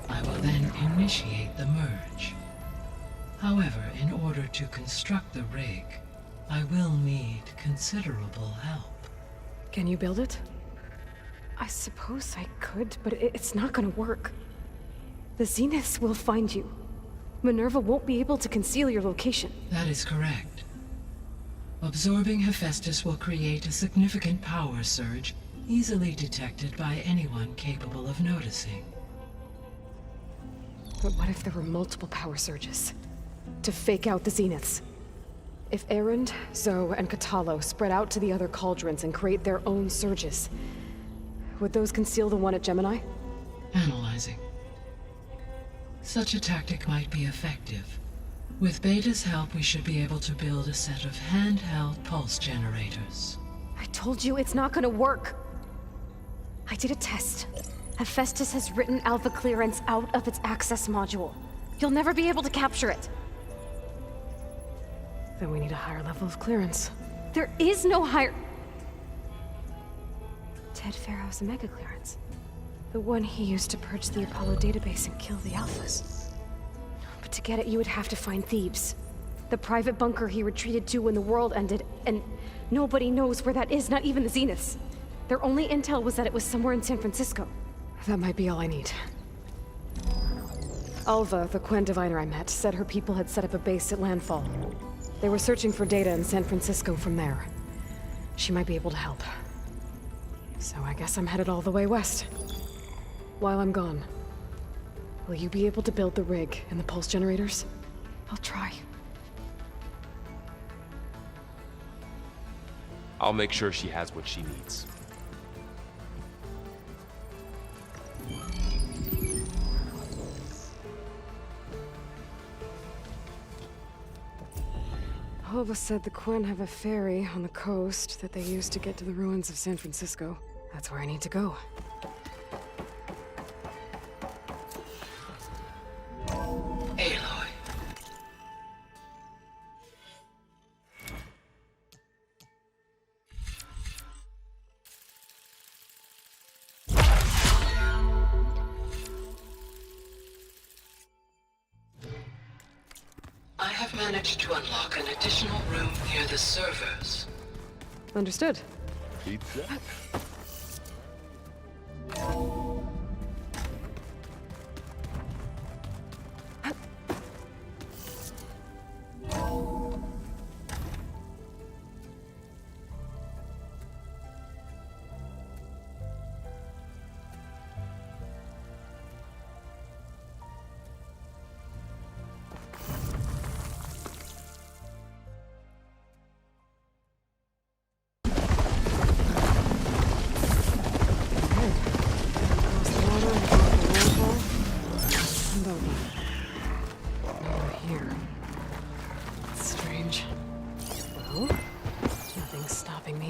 I will then initiate the merge. However, in order to construct the rig, I will need considerable help. Can you build it? I suppose I could, but it's not gonna work. The Zeniths will find you. Minerva won't be able to conceal your location. That is correct. Absorbing Hephaestus will create a significant power surge, easily detected by anyone capable of noticing. But what if there were multiple power surges? To fake out the Zeniths? If Erend, Zoe, and Katalo spread out to the other cauldrons and create their own surges, would those conceal the one at Gemini? Analyzing. Such a tactic might be effective. With Beta's help, we should be able to build a set of handheld pulse generators. I told you it's not gonna work. I did a test. Hephaestus has written Alpha Clearance out of its access module. You'll never be able to capture it. Then we need a higher level of clearance. There is no higher... Ted Pharaoh's Mega Clearance. The one he used to purge the Apollo database and kill the Alphas. But to get it, you would have to find Thebes. The private bunker he retreated to when the world ended, and nobody knows where that is, not even the Zeniths. Their only intel was that it was somewhere in San Francisco. That might be all I need. Alva, the Quen diviner I met, said her people had set up a base at Landfall. They were searching for data in San Francisco from there. She might be able to help. So I guess I'm headed all the way west. While I'm gone, will you be able to build the rig and the pulse generators? I'll try. I'll make sure she has what she needs. Alva said the Quen have a ferry on the coast that they use to get to the ruins of San Francisco. That's where I need to go. Aloy. I have managed to unlock an additional room near the servers. Understood. Pizza?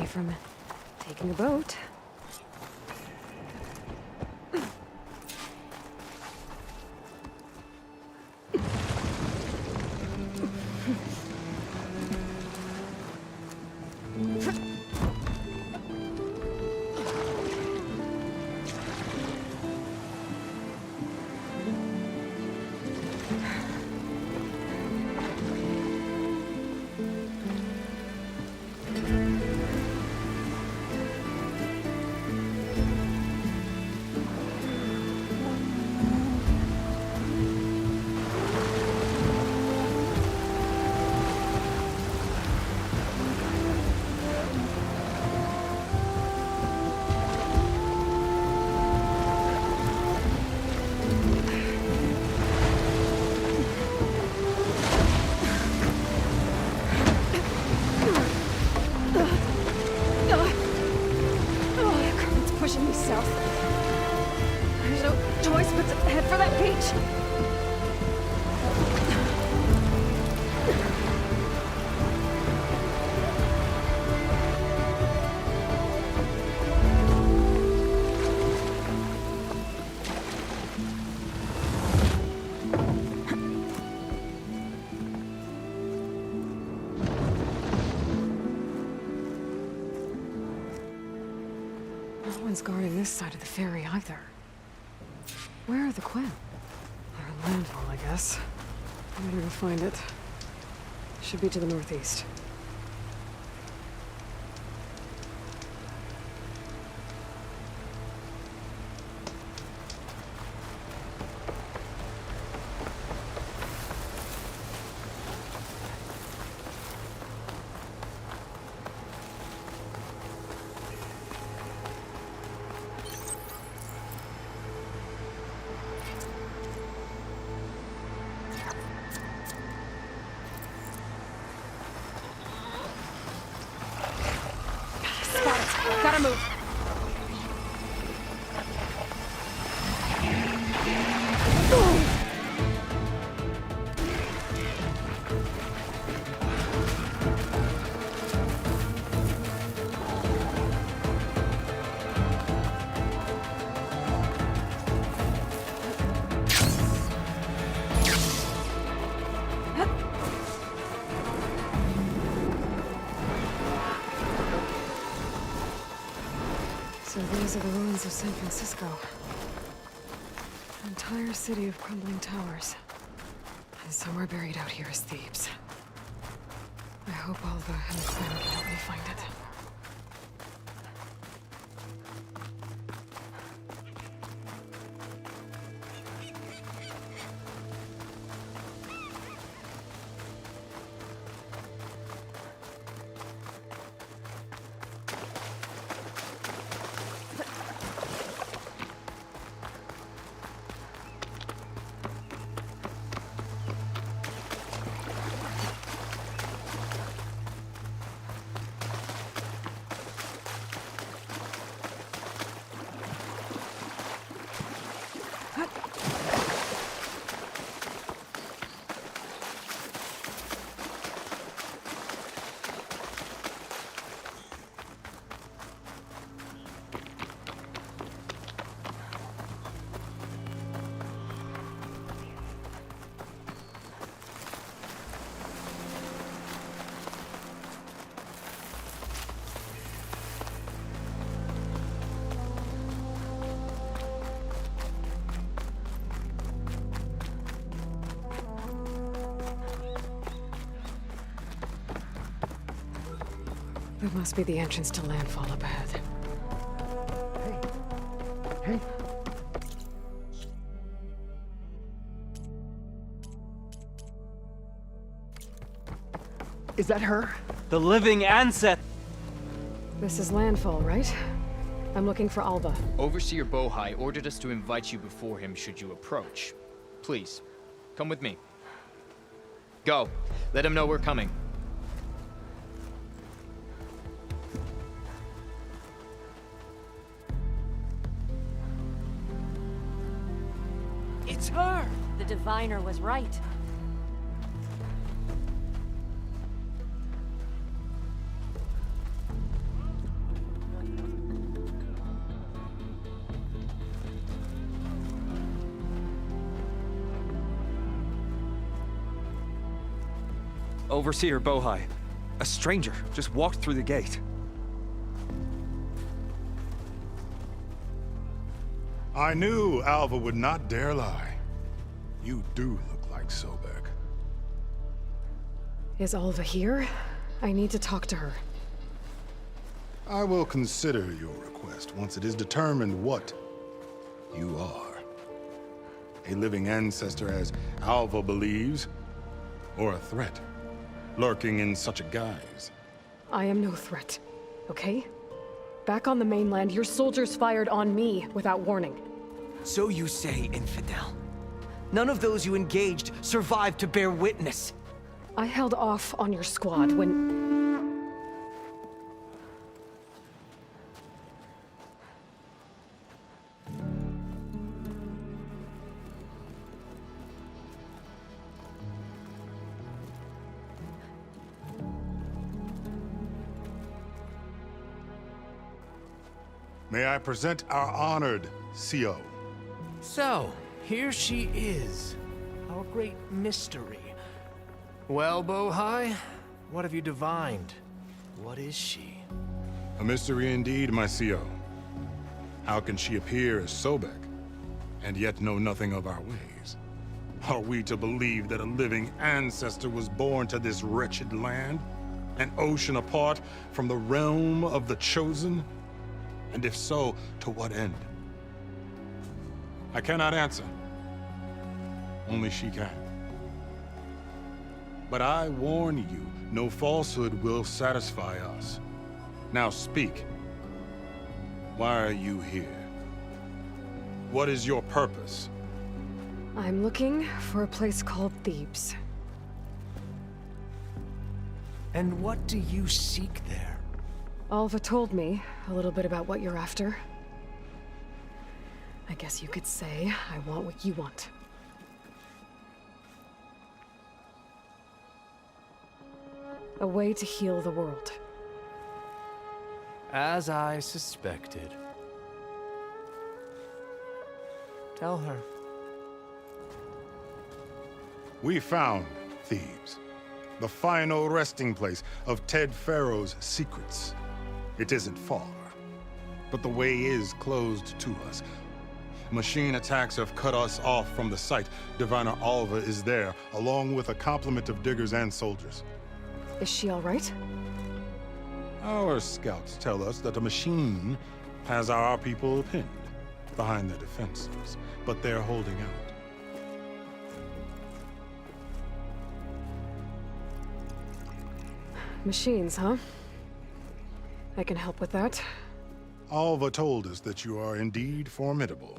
From taking a boat. for that peach! No one's guarding this side of the ferry either. Where are the Quinn? They're in landfall, I guess. I better go find it. Should be to the northeast. Gotta move. So these are the ruins of San Francisco. An entire city of crumbling towers. And somewhere buried out here is Thebes. I hope Alva and the Quinn can help me find it. That must be the entrance to landfall up ahead. Hey. Is that her? The living ancestor. This is landfall, right? I'm looking for Alva. Overseer Bohai ordered us to invite you before him should you approach. Please, come with me. Go. Let him know we're coming. It's her! The diviner was right. Overseer Bohai. A stranger just walked through the gate. I knew Alva would not dare lie. You do look like Sobek. Is Alva here? I need to talk to her. I will consider your request once it is determined what you are. A living ancestor, as Alva believes, or a threat, lurking in such a guise. I am no threat, okay? Back on the mainland, your soldiers fired on me without warning. So you say, infidel. None of those you engaged survived to bear witness. I held off on your squad when... May I present our honored CO? So, here she is, our great mystery. Well, Bohai, what have you divined? What is she? A mystery indeed, my CO. How can she appear as Sobek, and yet know nothing of our ways? Are we to believe that a living ancestor was born to this wretched land? An ocean apart from the realm of the Chosen? And if so, to what end? I cannot answer. Only she can. But I warn you, no falsehood will satisfy us. Now speak. Why are you here? What is your purpose? I'm looking for a place called Thebes. And what do you seek there? Alva told me a little bit about what you're after. I guess you could say I want what you want. A way to heal the world. As I suspected. Tell her. We found Thebes, the final resting place of Ted Pharaoh's secrets. It isn't far, but the way is closed to us. Machine attacks have cut us off from the site. Diviner Alva is there, along with a complement of diggers and soldiers. Is she all right? Our scouts tell us that a machine has our people pinned behind their defenses, but they're holding out. Machines, huh? I can help with that. Alva told us that you are indeed formidable.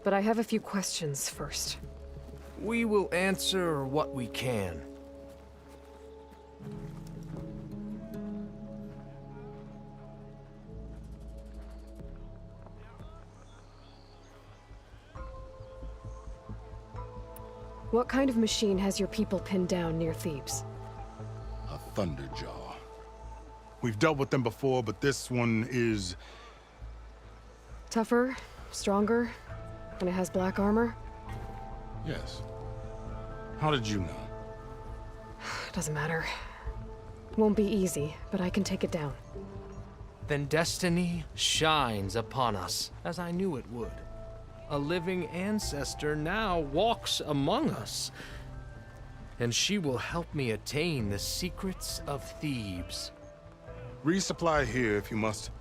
But I have a few questions first. We will answer what we can. What kind of machine has your people pinned down near Thebes? A Thunderjaw. We've dealt with them before, but this one is... Tougher? Stronger? And it has black armor? Yes. How did you know? Doesn't matter. Won't be easy, but I can take it down. Then destiny shines upon us, as I knew it would. A living ancestor now walks among us, and she will help me attain the secrets of Thebes. Resupply here if you must.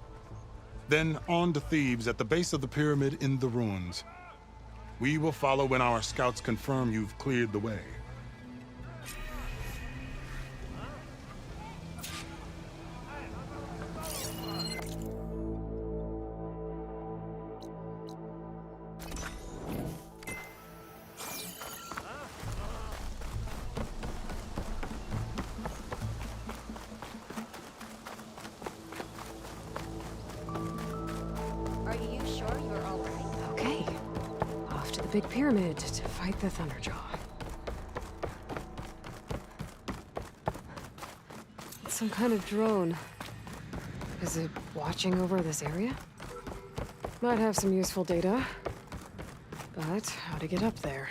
Then on to Thebes at the base of the pyramid in the ruins. We will follow when our scouts confirm you've cleared the way. Are you sure you're all right? Okay. Off to the big pyramid to fight the Thunderjaw. It's some kind of drone. Is it watching over this area? Might have some useful data. But how to get up there?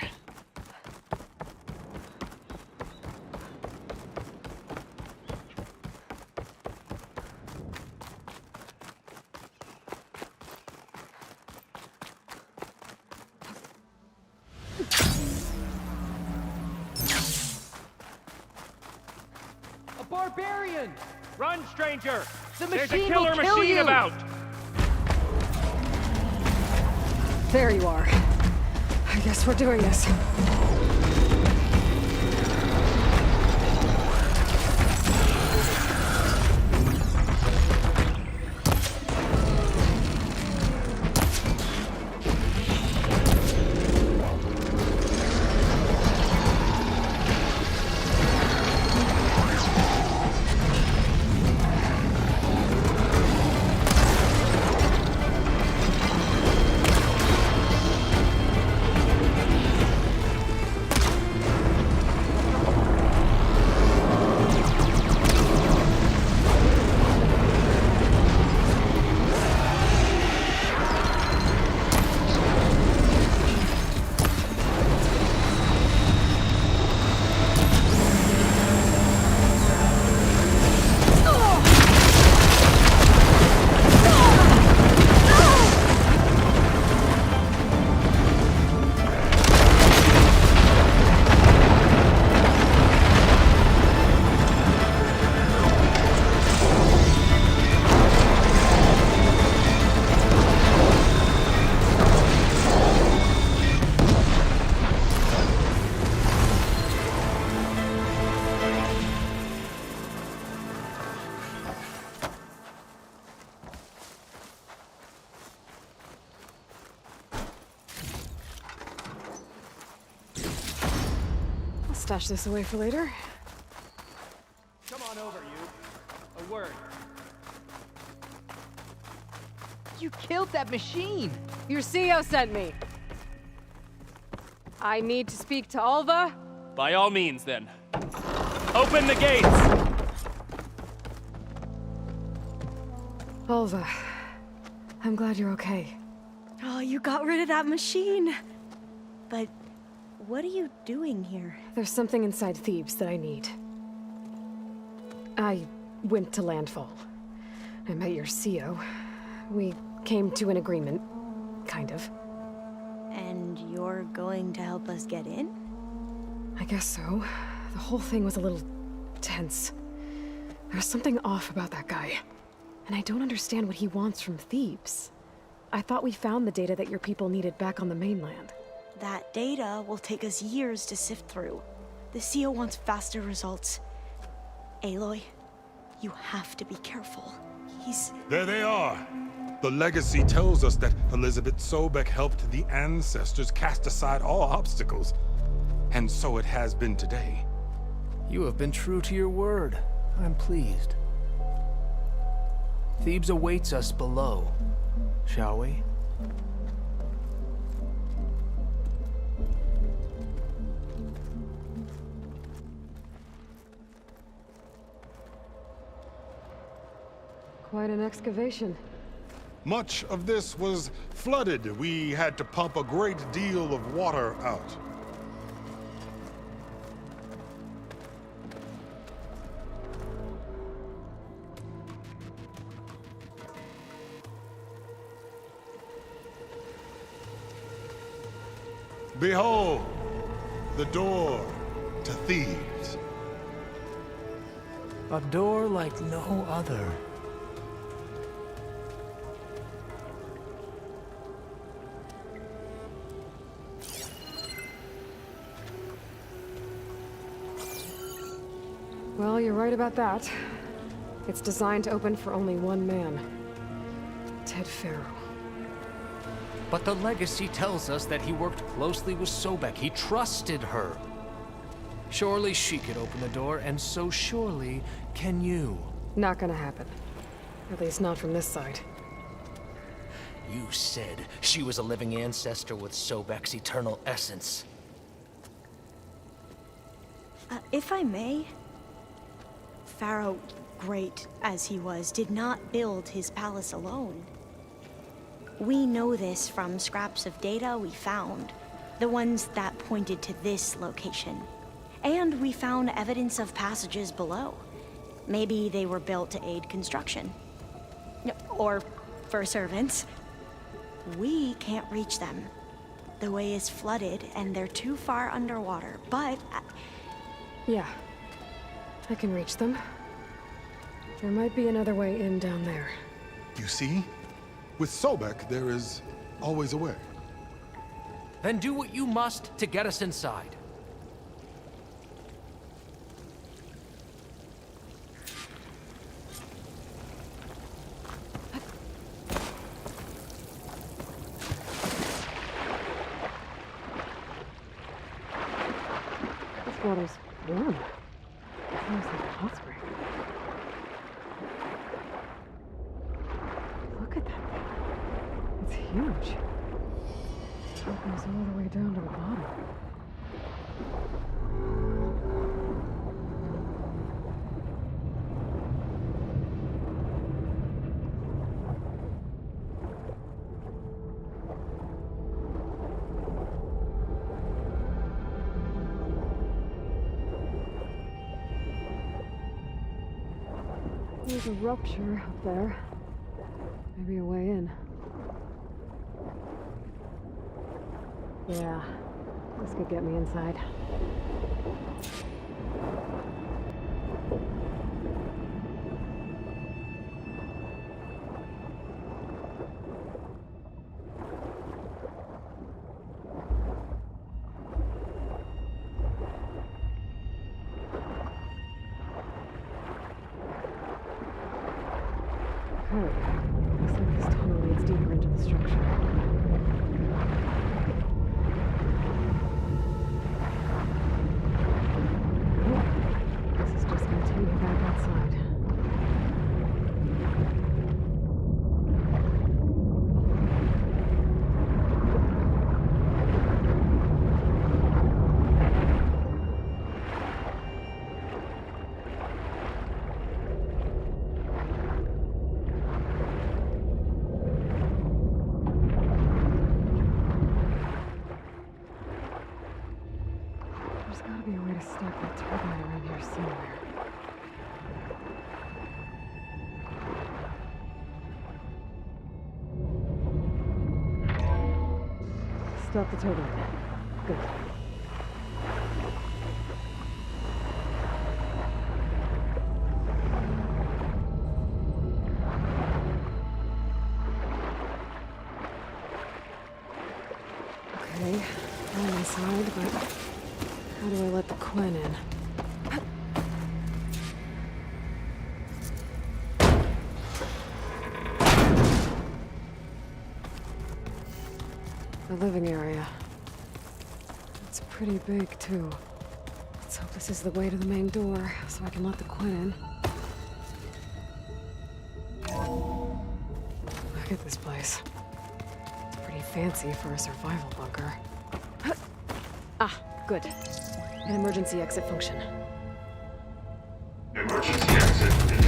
A barbarian! Run, stranger! The There's a machine killer will kill machine you! about! There you are. I guess we're doing this. stash this away for later. Come on over, you. A word. You killed that machine! Your CEO sent me. I need to speak to Alva. By all means, then. Open the gates! Alva, I'm glad you're okay. Oh, you got rid of that machine. But what are you doing here? There's something inside Thebes that I need. I went to Landfall. I met your CEO. We came to an agreement, kind of. And you're going to help us get in? I guess so. The whole thing was a little tense. There's something off about that guy. And I don't understand what he wants from Thebes. I thought we found the data that your people needed back on the mainland. That data will take us years to sift through. The CEO wants faster results. Aloy, you have to be careful. There they are. The legacy tells us that Elizabeth Sobek helped the ancestors cast aside all obstacles. And so it has been today. You have been true to your word. I'm pleased. Thebes awaits us below. Shall we? Quite an excavation. Much of this was flooded. We had to pump a great deal of water out. Behold, the door to Thebes. A door like no other. Well, you're right about that. It's designed to open for only one man. Ted Faro. But the legacy tells us that he worked closely with Sobek. He trusted her. Surely she could open the door, and so surely can you. Not gonna happen. At least not from this side. You said she was a living ancestor with Sobek's eternal essence. If I may, Pharaoh, great as he was, did not build his palace alone. We know this from scraps of data we found, the ones that pointed to this location. And we found evidence of passages below. Maybe they were built to aid construction. Or for servants. We can't reach them. The way is flooded and they're too far underwater, but... Yeah. I can reach them. There might be another way in down there. You see? With Sobek, there is always a way. Then do what you must to get us inside. This water's warm. It feels like a hot spring. Look at that thing. It's huge. It goes all the way down to the bottom. There's a rupture up there. Maybe a way in. Yeah, this could get me inside. Looks like this tunnel leads deeper into the structure. Stop the turbine. Good. Okay, I'm inside, but how do I let the Quen in? The living area. It's pretty big, too. Let's hope this is the way to the main door, so I can let the Quen in. Look at this place. It's pretty fancy for a survival bunker. Ah, good. An emergency exit function. Emergency exit initiated.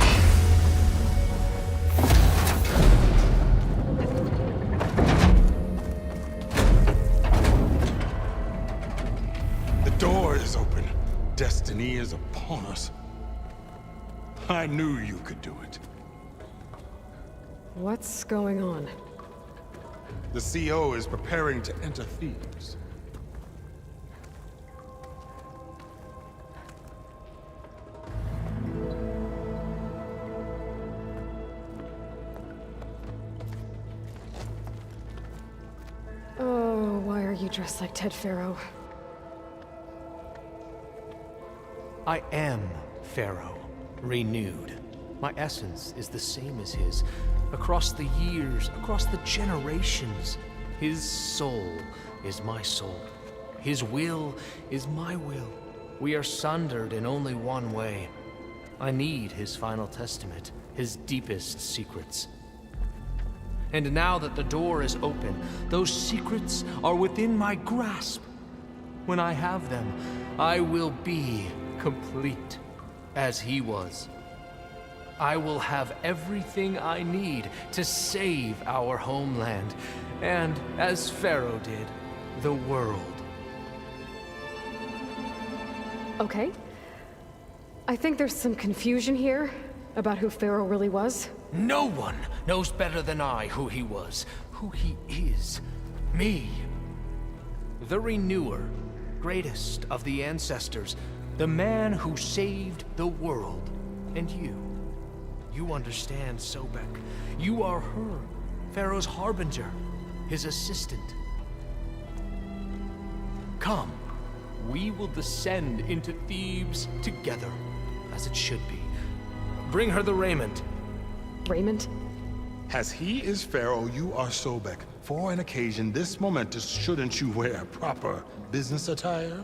The door is open. Destiny is upon us. I knew you could do it. What's going on? The CO is preparing to enter Thebes. Oh, why are you dressed like Ted Faro? I am Pharaoh, renewed. My essence is the same as his. Across the years, across the generations, his soul is my soul. His will is my will. We are sundered in only one way. I need his final testament, his deepest secrets. And now that the door is open, those secrets are within my grasp. When I have them, I will be complete, as he was. I will have everything I need to save our homeland, and, as Pharaoh did, the world. Okay. I think there's some confusion here about who Pharaoh really was. No one knows better than I who he was, who he is. Me. The Renewer, greatest of the ancestors, the man who saved the world. And you. You understand, Sobek. You are her, Pharaoh's harbinger, his assistant. Come, we will descend into Thebes together, as it should be. Bring her the raiment. Raiment? As he is Pharaoh, you are Sobek. For an occasion this momentous, shouldn't you wear proper business attire?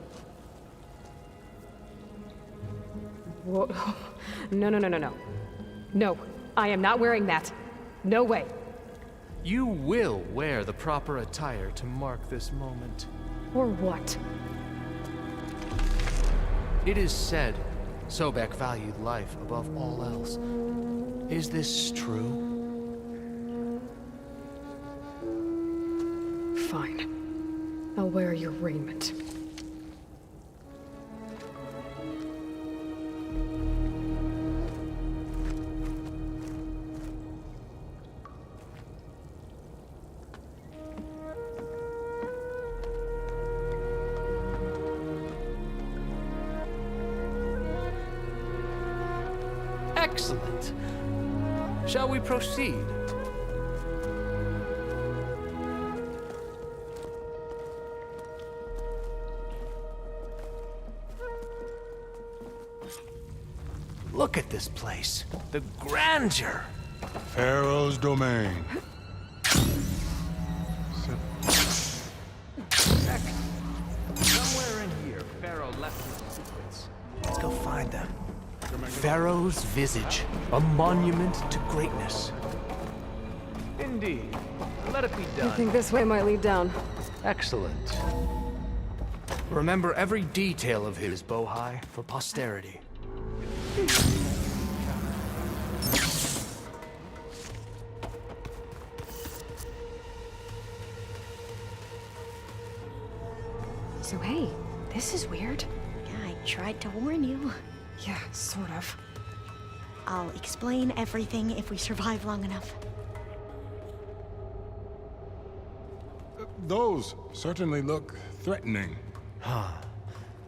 Whoa. No, no, no, no, no. No, I am not wearing that. No way. You will wear the proper attire to mark this moment. Or what? It is said Sobek valued life above all else. Is this true? Fine. I'll wear your raiment. Excellent. Shall we proceed? Look at this place. The grandeur. Pharaoh's domain. Somewhere in here, Pharaoh left his secrets. Let's go find them. Pharaoh's visage, a monument to greatness. Indeed. Let it be done. I think this way might lead down. Excellent. Remember every detail of his, Bohai, for posterity. So hey, this is weird. Yeah, I tried to warn you. Yeah, sort of. I'll explain everything if we survive long enough. Those certainly look threatening.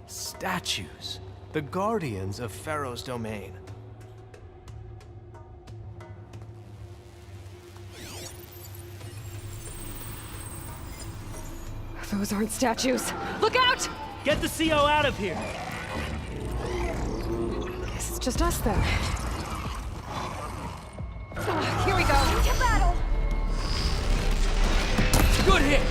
Statues. The guardians of Pharaoh's domain. Those aren't statues. Look out! Get the CO out of here! Guess it's just us then. Here we go. To battle! Good hit!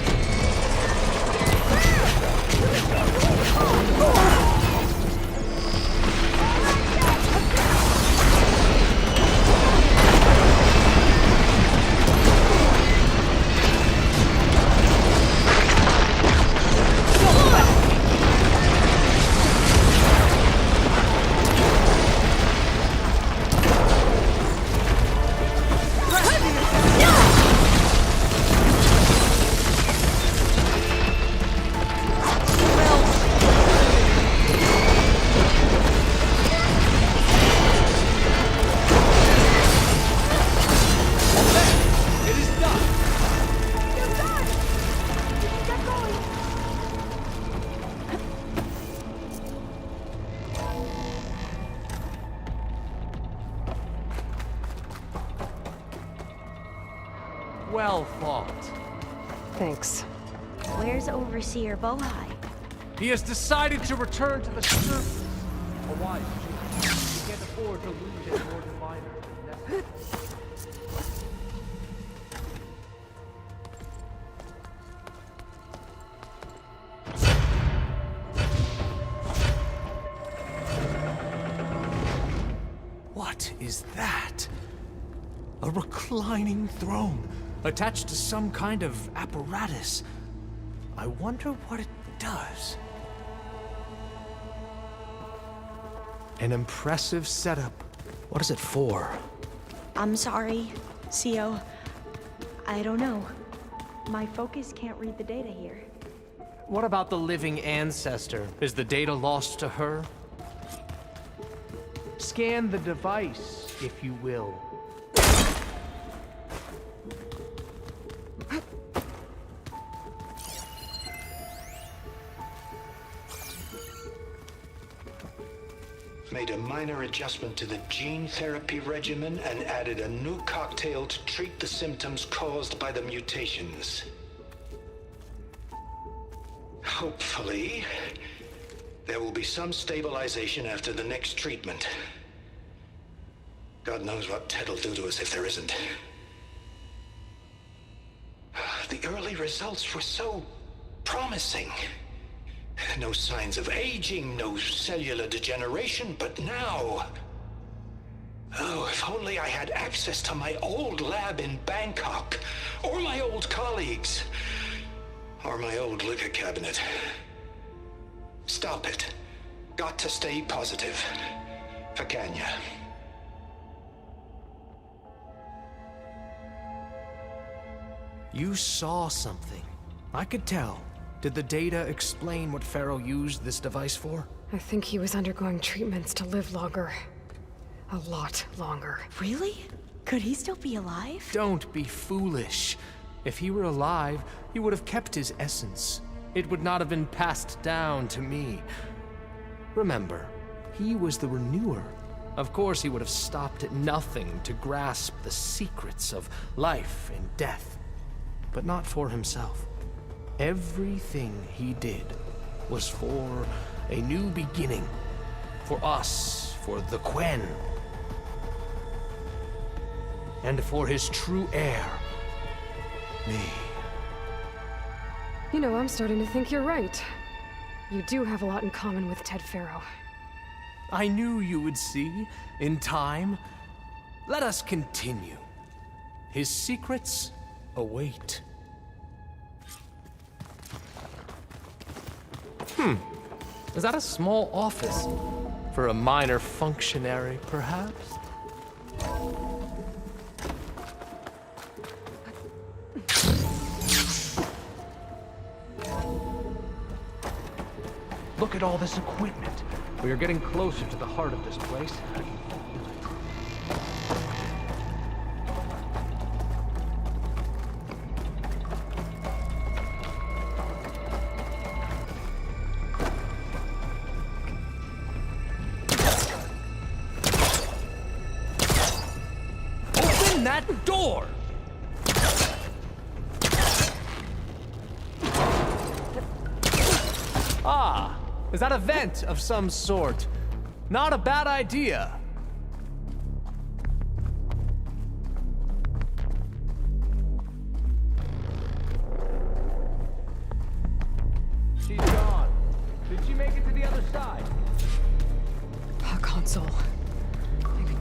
Well fought. Thanks. Where's Overseer Bohai? He has decided to return to the surface. A wise choice. He can't afford to lose a more diviner than necessary. What is that? A reclining throne, attached to some kind of apparatus. I wonder what it does. An impressive setup. What is it for? I'm sorry, CO. I don't know. My focus can't read the data here. What about the living ancestor? Is the data lost to her? Scan the device, if you will. Made a minor adjustment to the gene therapy regimen and added a new cocktail to treat the symptoms caused by the mutations. Hopefully, there will be some stabilization after the next treatment. God knows what Ted'll do to us if there isn't. The early results were so promising. No signs of aging, no cellular degeneration, but now... Oh, if only I had access to my old lab in Bangkok, or my old colleagues, or my old liquor cabinet. Stop it. Got to stay positive. For Kanya. You saw something. I could tell. Did the data explain what Pharaoh used this device for? I think he was undergoing treatments to live longer. A lot longer. Really? Could he still be alive? Don't be foolish. If he were alive, he would have kept his essence. It would not have been passed down to me. Remember, he was the renewer. Of course, he would have stopped at nothing to grasp the secrets of life and death. But not for himself. Everything he did was for a new beginning. For us, for the Quen. And for his true heir, me. You know, I'm starting to think you're right. You do have a lot in common with Ted Pharaoh. I knew you would see, in time. Let us continue. His secrets await. Is that a small office? For a minor functionary, perhaps? Look at all this equipment. We are getting closer to the heart of this place. that door! Ah, is that a vent of some sort? Not a bad idea. She's gone. Did she make it to the other side? A console. Maybe.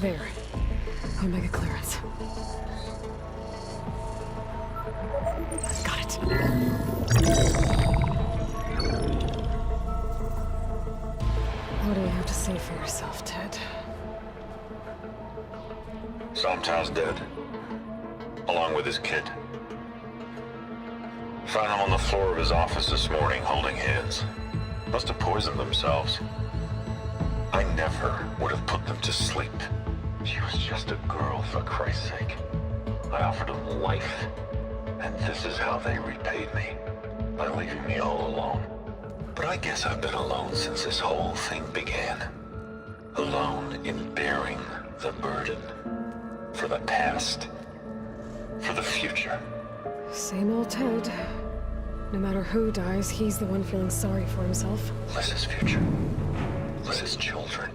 There. Omega clearance. Got it. What do you have to say for yourself, Ted? Somtown's dead. Along with his kid. Found him on the floor of his office this morning, holding hands. Must have poisoned themselves. I never would have put them to sleep. She was just a girl, for Christ's sake. I offered them life, and this is how they repaid me, by leaving me all alone. But I guess I've been alone since this whole thing began. Alone in bearing the burden. For the past. For the future. Same old Ted. No matter who dies, he's the one feeling sorry for himself. Liz's future. Liz's children.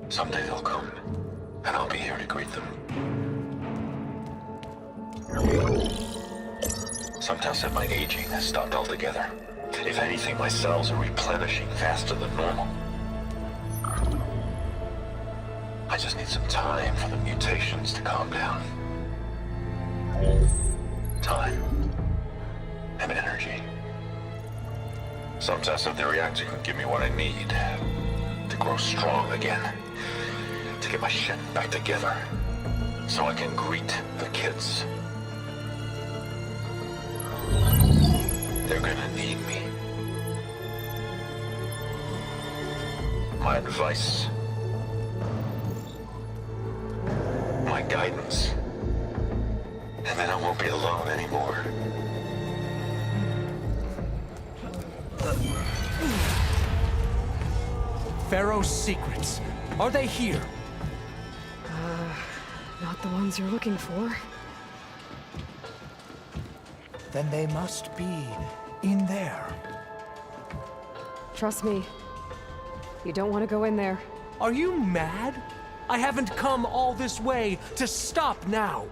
Someday they'll come, and I'll be here to greet them. Sometimes said my aging has stopped altogether. If anything, my cells are replenishing faster than normal. I just need some time for the mutations to calm down. Time. And energy. Sometimes if the reactor can give me what I need to grow strong again. To get my shit back together. So I can greet the kids. They're gonna need me. My advice. My guidance. And then I won't be alone anymore. Pharaoh's secrets. Are they here? Not the ones you're looking for. Then they must be in there. Trust me. You don't want to go in there. Are you mad? I haven't come all this way to stop now.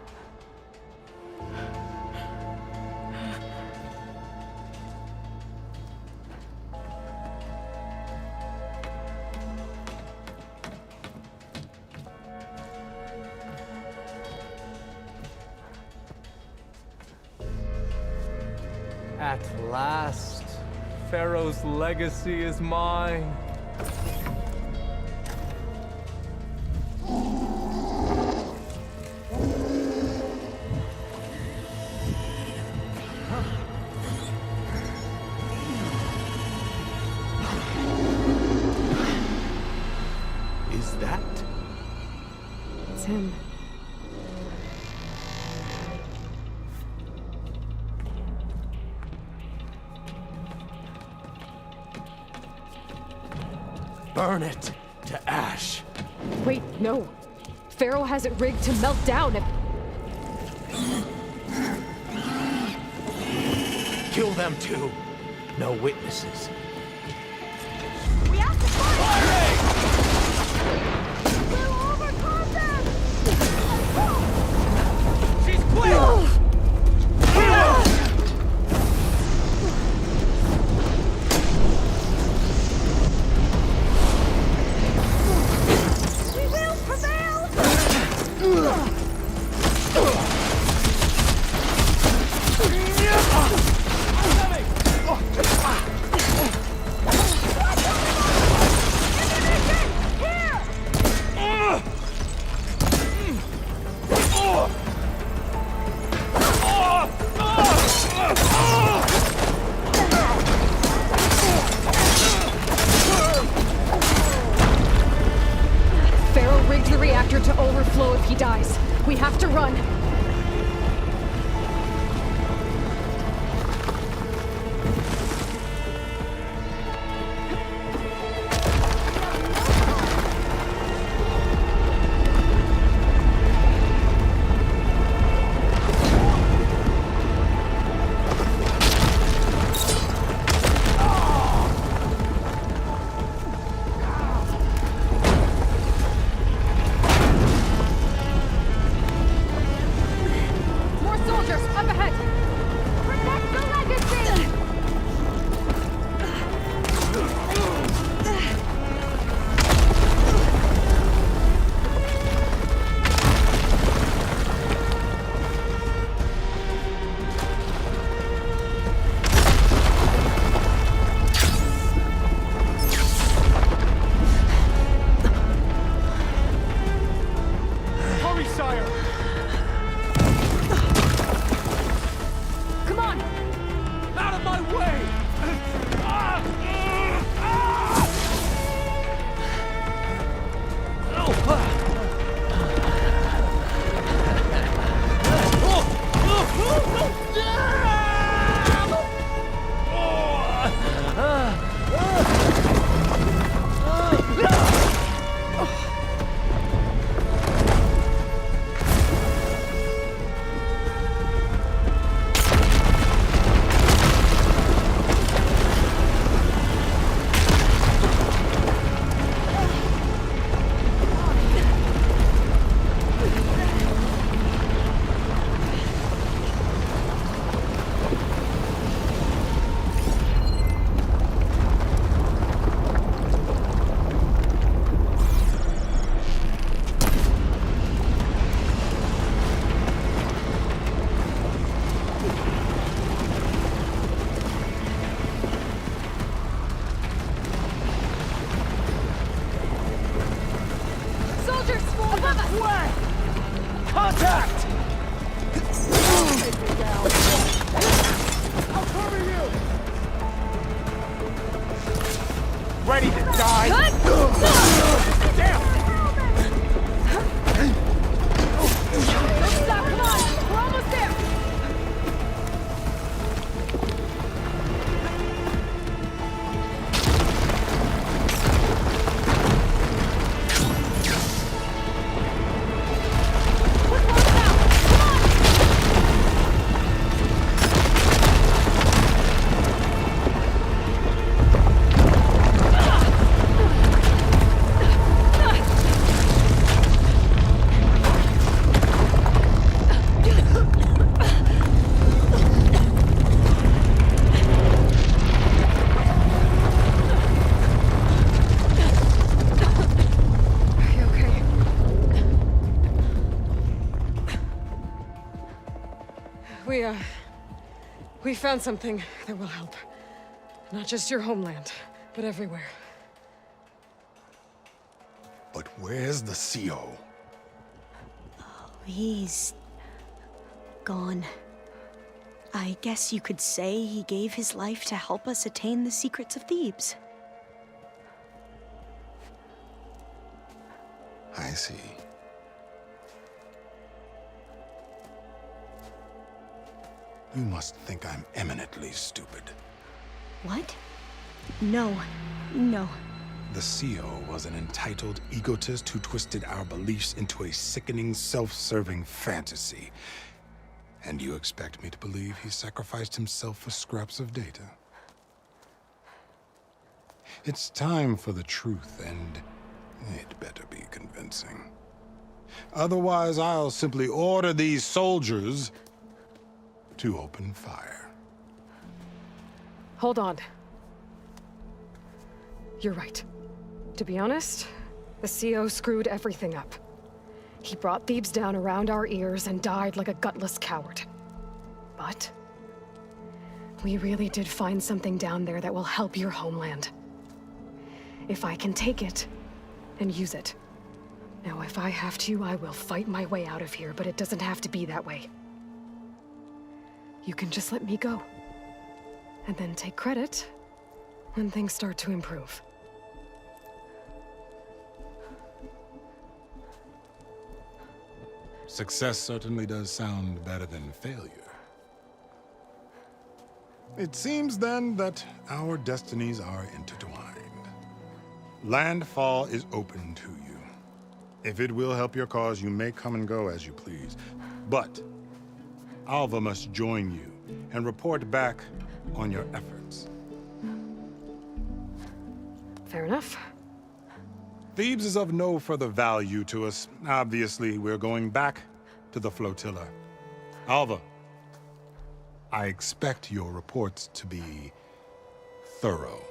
At last, Pharaoh's legacy is mine. Is that? It's him. Burn it to ash. Wait, no. Pharaoh has it rigged to melt down if... Kill them too. No witnesses. We have to fight! We'll overcome them! She's clear! We will prevail! Pharaoh rigged the reactor to overflow if he dies. We have to run. Contact! Take me down. I'll cover you! Ready to die? Damn! Don't stop, come on! We're almost there! We found something that will help. Not just your homeland, but everywhere. But where's the CO? He's gone. I guess you could say he gave his life to help us attain the secrets of Thebes. I see. You must think I'm eminently stupid. What? No. No. The CO was an entitled egotist who twisted our beliefs into a sickening, self-serving fantasy. And you expect me to believe he sacrificed himself for scraps of data? It's time for the truth, and it better be convincing. Otherwise, I'll simply order these soldiers to open fire. Hold on. You're right. To be honest, the CO screwed everything up. He brought Thebes down around our ears and died like a gutless coward. But we really did find something down there that will help your homeland. If I can take it and use it. Now, if I have to, I will fight my way out of here, but it doesn't have to be that way. You can just let me go. And then take credit when things start to improve. Success certainly does sound better than failure. It seems then that our destinies are intertwined. Landfall is open to you. If it will help your cause, you may come and go as you please. But Alva must join you and report back on your efforts. Fair enough. Thebes is of no further value to us. Obviously, we're going back to the flotilla. Alva, I expect your reports to be thorough.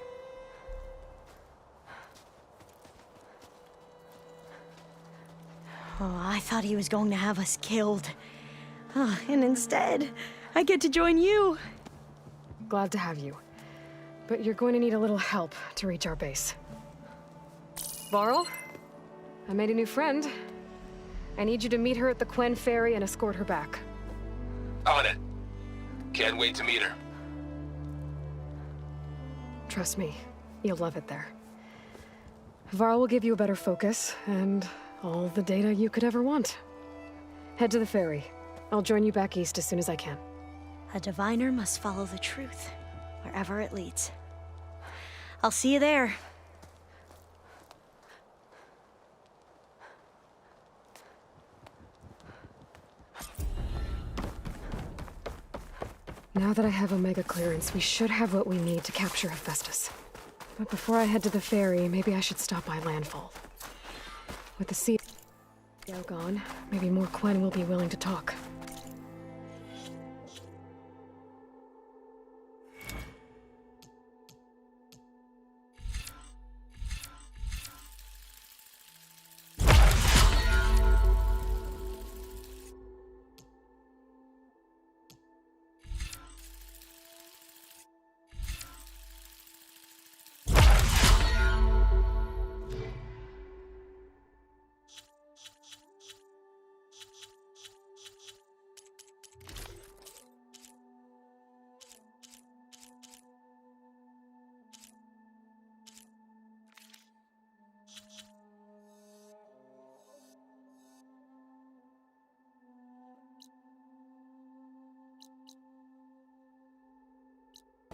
Oh, I thought he was going to have us killed. Oh, and instead, I get to join you. Glad to have you. But you're going to need a little help to reach our base. Varl, I made a new friend. I need you to meet her at the Quen Ferry and escort her back. On it. Can't wait to meet her. Trust me, you'll love it there. Varl will give you a better focus, and all the data you could ever want. Head to the ferry. I'll join you back east as soon as I can. A diviner must follow the truth, wherever it leads. I'll see you there. Now that I have Omega clearance, we should have what we need to capture Hephaestus. But before I head to the ferry, maybe I should stop by Landfall. With the sea now gone, maybe more Quen will be willing to talk.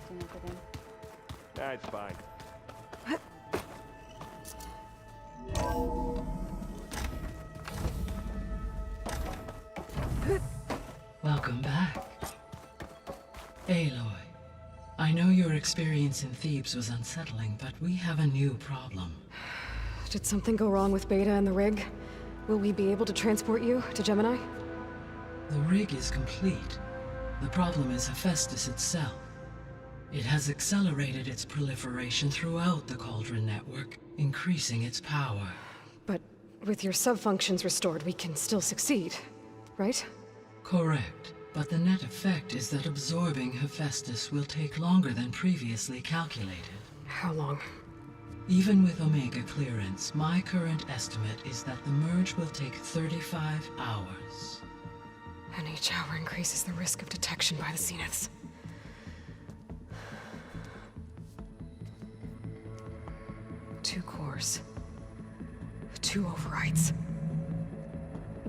testing everything. That's fine. Welcome back. Aloy, I know your experience in Thebes was unsettling, but we have a new problem. Did something go wrong with Beta and the rig? Will we be able to transport you to Gemini? The rig is complete. The problem is Hephaestus itself. It has accelerated its proliferation throughout the Cauldron network, increasing its power. But with your sub-functions restored, we can still succeed, right? Correct. But the net effect is that absorbing Hephaestus will take longer than previously calculated. How long? Even with Omega clearance, my current estimate is that the merge will take 35 hours. And each hour increases the risk of detection by the Zeniths. Two cores. Two overrides.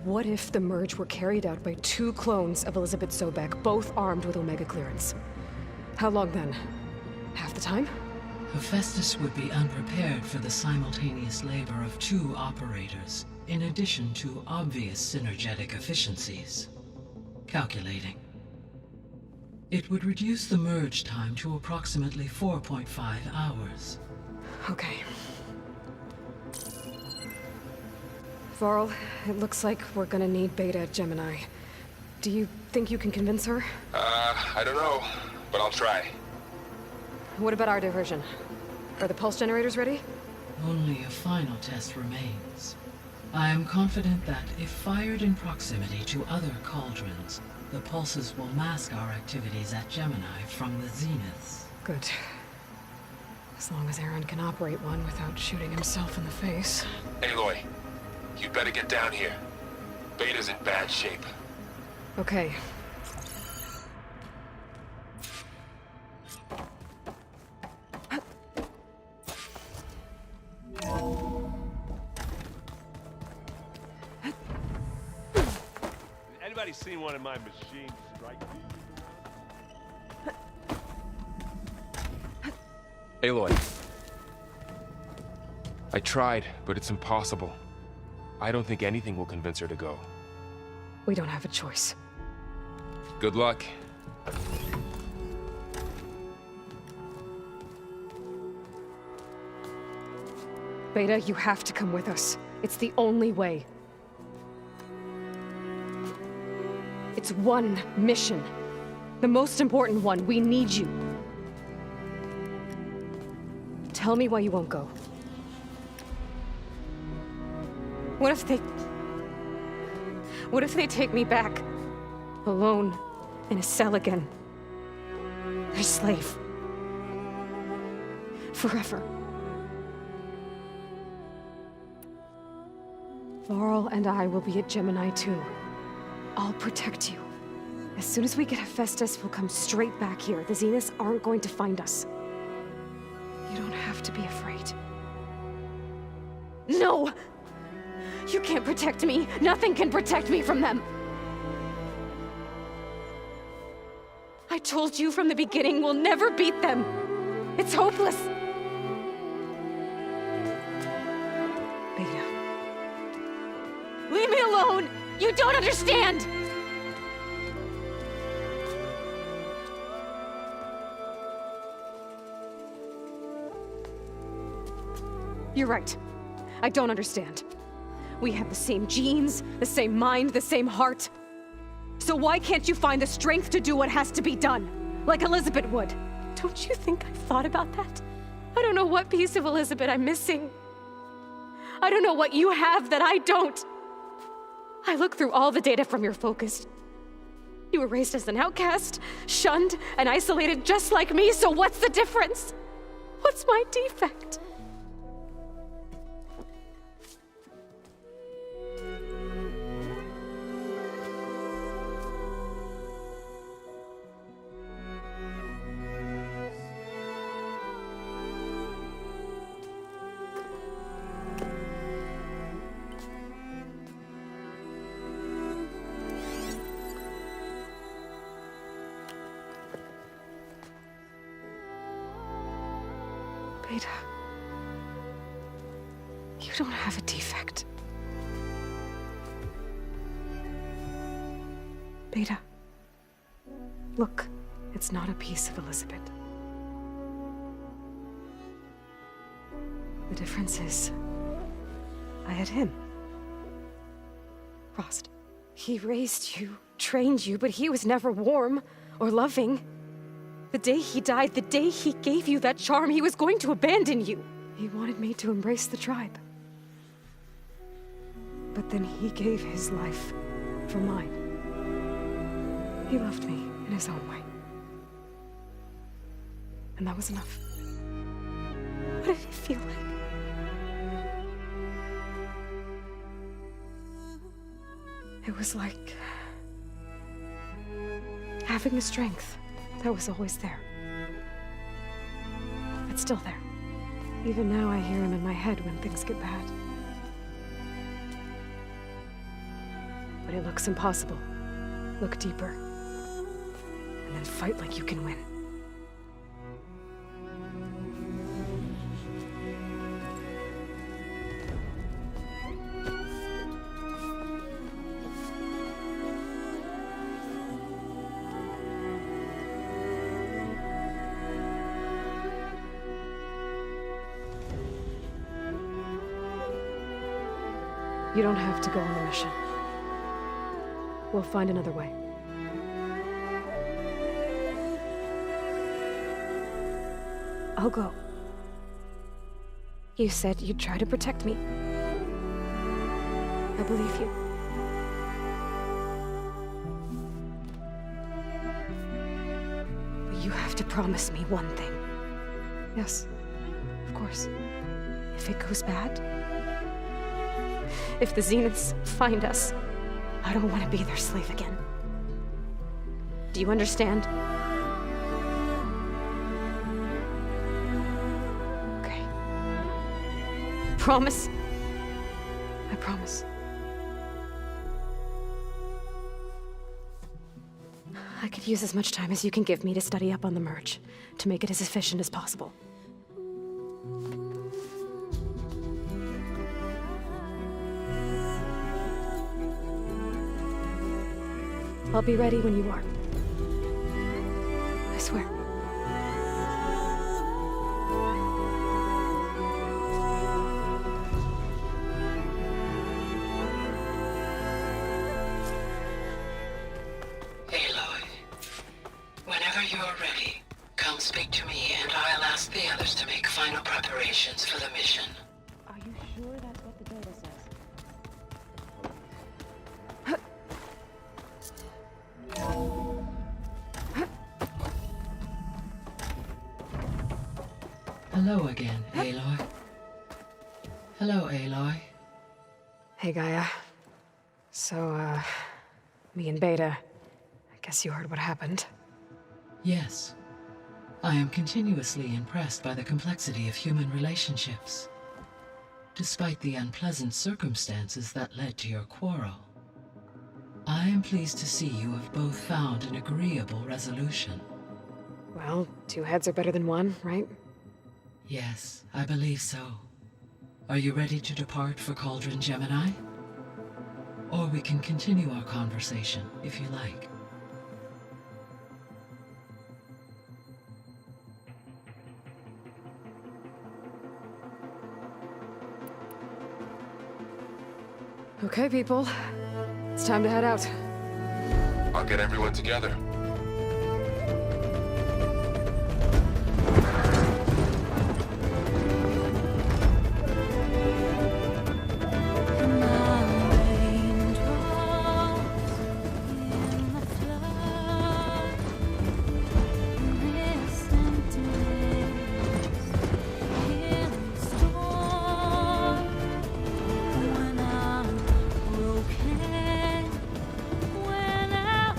What if the merge were carried out by two clones of Elizabeth Sobek, both armed with Omega clearance? How long then? Half the time? Hephaestus would be unprepared for the simultaneous labor of two operators, in addition to obvious synergetic efficiencies. Calculating. It would reduce the merge time to approximately 4.5 hours. Okay. Varl, it looks like we're gonna need Beta at Gemini. Do you think you can convince her? I don't know, but I'll try. What about our diversion? Are the pulse generators ready? Only a final test remains. I am confident that if fired in proximity to other cauldrons, the pulses will mask our activities at Gemini from the Zeniths. Good. As long as Aaron can operate one without shooting himself in the face. Aloy, you better get down here. Beta's in bad shape. Okay. Anybody seen one of my machines strike? Aloy. I tried, but it's impossible. I don't think anything will convince her to go. We don't have a choice. Good luck. Beta, you have to come with us. It's the only way. It's one mission. The most important one. We need you. Tell me why you won't go. What if they take me back? Alone, in a cell again. Their slave. Forever. Varl and I will be at Gemini too. I'll protect you. As soon as we get Hephaestus, we'll come straight back here. The Zeniths aren't going to find us. You don't have to be afraid. No! You can't protect me. Nothing can protect me from them. I told you from the beginning we'll never beat them. It's hopeless. Beta. Leave me alone! You don't understand! You're right. I don't understand. We have the same genes, the same mind, the same heart. So why can't you find the strength to do what has to be done? Like Elizabeth would. Don't you think I've thought about that? I don't know what piece of Elizabeth I'm missing. I don't know what you have that I don't. I look through all the data from your focus. You were raised as an outcast, shunned, and isolated just like me, so what's the difference? What's my defect? You don't have a defect. Beta. Look, it's not a piece of Elizabeth. The difference is, I had him. Rost. He raised you, trained you, but he was never warm or loving. The day he died, the day he gave you that charm, he was going to abandon you. He wanted me to embrace the tribe. But then he gave his life for mine. He loved me in his own way. And that was enough. What did it feel like? It was like having a strength that was always there. It's still there. Even now I hear him in my head when things get bad. But it looks impossible. Look deeper. And then fight like you can win. You don't have to go on the mission. We'll find another way. I'll go. You said you'd try to protect me. I believe you. But you have to promise me one thing. Yes, of course. If it goes bad, if the Zeniths find us, I don't want to be their slave again. Do you understand? Okay. Promise? I promise. I could use as much time as you can give me to study up on the merge, to make it as efficient as possible. I'll be ready when you are. I swear. Aloy, whenever you're ready, come speak to me and I'll ask the others to make final preparations for the mission. Are you sure that's what the data says? Hello again, Aloy. Hello, Aloy. Hey, Gaia. So, me and Beta, I guess you heard what happened. Yes. I am continuously impressed by the complexity of human relationships. Despite the unpleasant circumstances that led to your quarrel, I am pleased to see you have both found an agreeable resolution. Well, two heads are better than one, right? Yes, I believe so. Are you ready to depart for Cauldron Gemini? Or we can continue our conversation, if you like. Okay, people. It's time to head out. I'll get everyone together. When I'm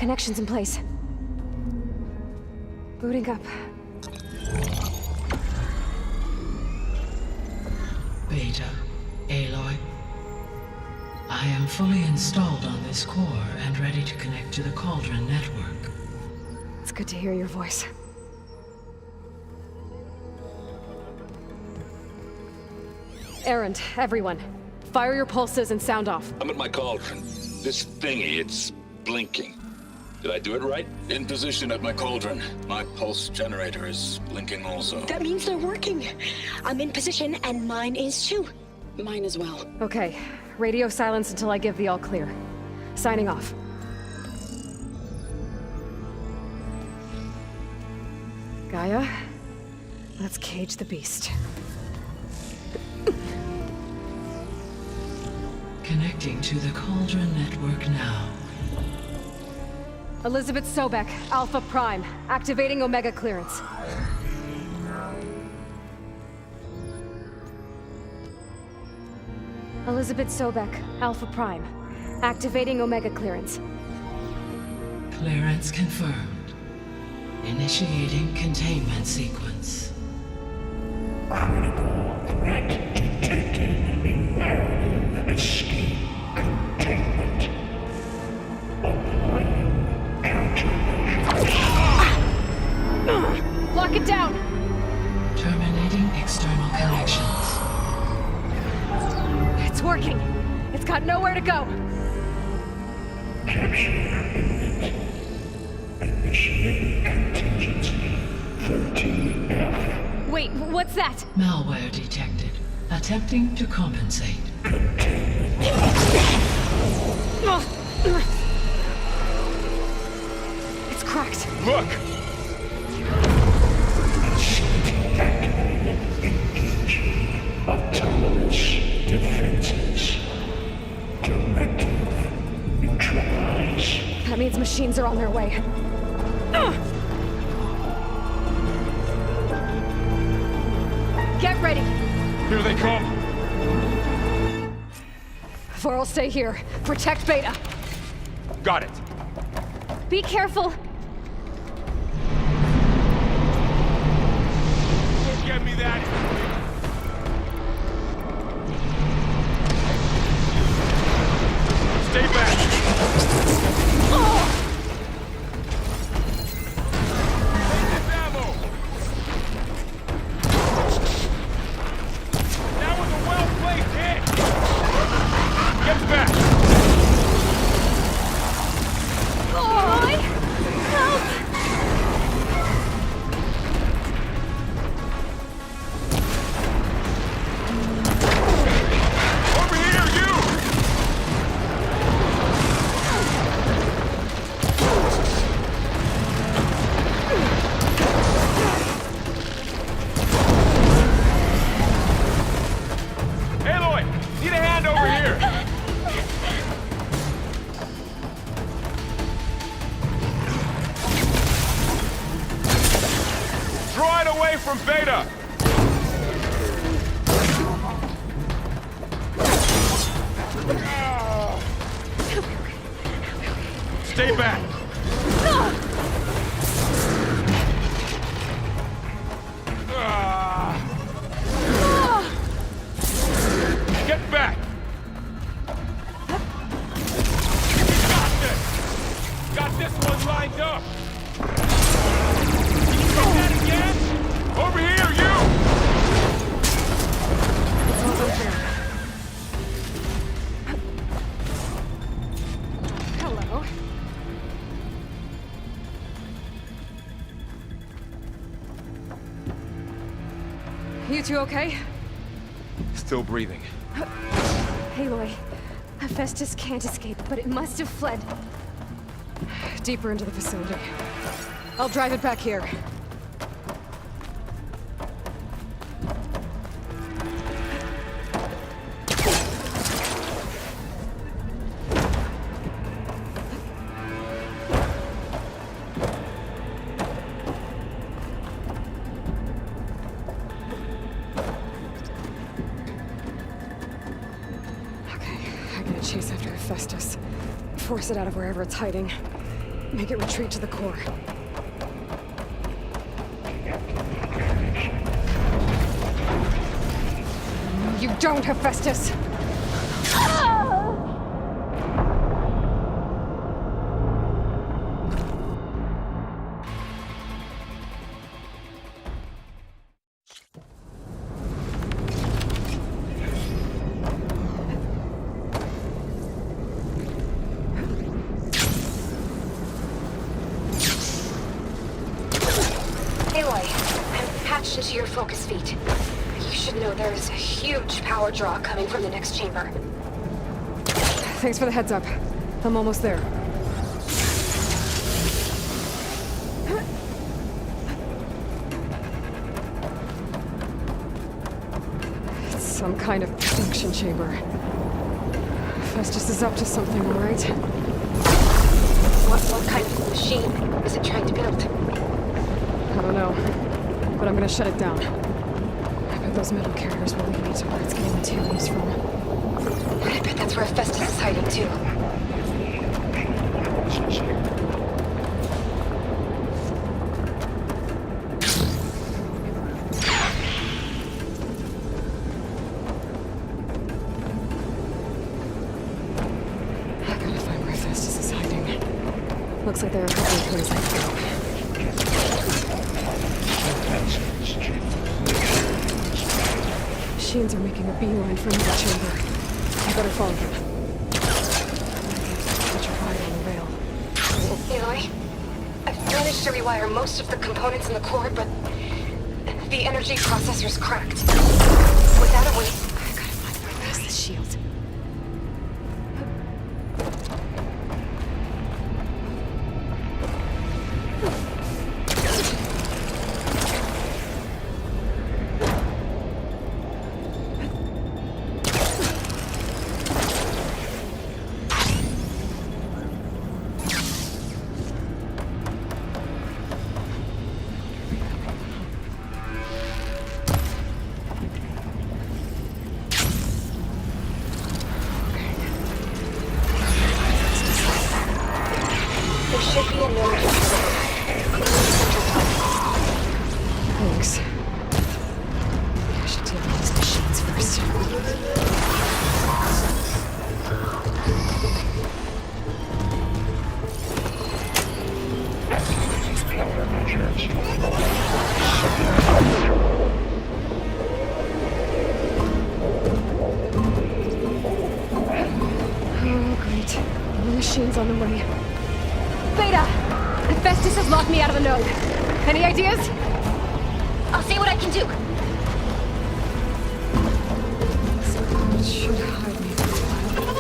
Connections in place. Booting up. Beta, Aloy. I am fully installed on this core and ready to connect to the Cauldron network. It's good to hear your voice. Erend, everyone. Fire your pulses and sound off. I'm at my cauldron. This thingy, it's blinking. Did I do it right? In position at my cauldron. My pulse generator is blinking also. That means they're working. I'm in position, and mine is too. Mine as well. Okay. Radio silence until I give the all clear. Signing off. Gaia, let's cage the beast. Connecting to the Cauldron network now. Elizabeth Sobek, Alpha Prime, activating Omega clearance. Elizabeth Sobek, Alpha Prime, activating Omega clearance. Clearance confirmed. Initiating containment sequence. Critical threat detected. Imperative escape containment. Applying countermeasures. Lock it down! Terminating external connections. It's working. It's got nowhere to go. Capture imminent. Initiating contingency 13F. Wait, what's that? Malware detected. Attempting to compensate. It's cracked. Look! Activated. Engaging autonomous defenses. Directive. Neutralize. That means machines are on their way. Get ready! Here they come! Vorl, stay here. Protect Beta. Got it. Be careful. Go get me that! Stay back! That was a well-placed hit! Get back! Aloy! Help! Over here, you! Aloy! Need a hand over here! Draw it away from Beta! Stay back! Get back! Got this! Got this one lined up! Can you take that again? Over here, you! Hello. You two okay? Still breathing. Aloy, Hephaestus can't escape, but it must have fled. Deeper into the facility. I'll drive it back here. Okay, I gotta chase after Hephaestus. Force it out of wherever it's hiding. Make it retreat to the core. No, you don't, Hephaestus! Into your focus feed. You should know there's a huge power draw coming from the next chamber. Thanks for the heads up. I'm almost there. It's some kind of protection chamber. Festus is up to something, all right? What kind of machine is it trying to build? I don't know. But I'm gonna shut it down. I bet those metal carriers will lead me to where it's getting materials from. I bet that's where Hephaestus is hiding too. I gotta find where Hephaestus is hiding. Looks like there are a couple of places I can go. Machines are making a beeline for another chamber. I better follow them. Put your eye on the rail. Aloy, I've managed to rewire most of the components in the core, but the energy processor's cracked. Without a way, I gotta find where past this shield. Thanks. I should deal with these machines first. Oh, great. More machines on the way. Beta! Hephaestus has locked me out of the node. Any ideas? I'll see what I can do. It should hide me for a while.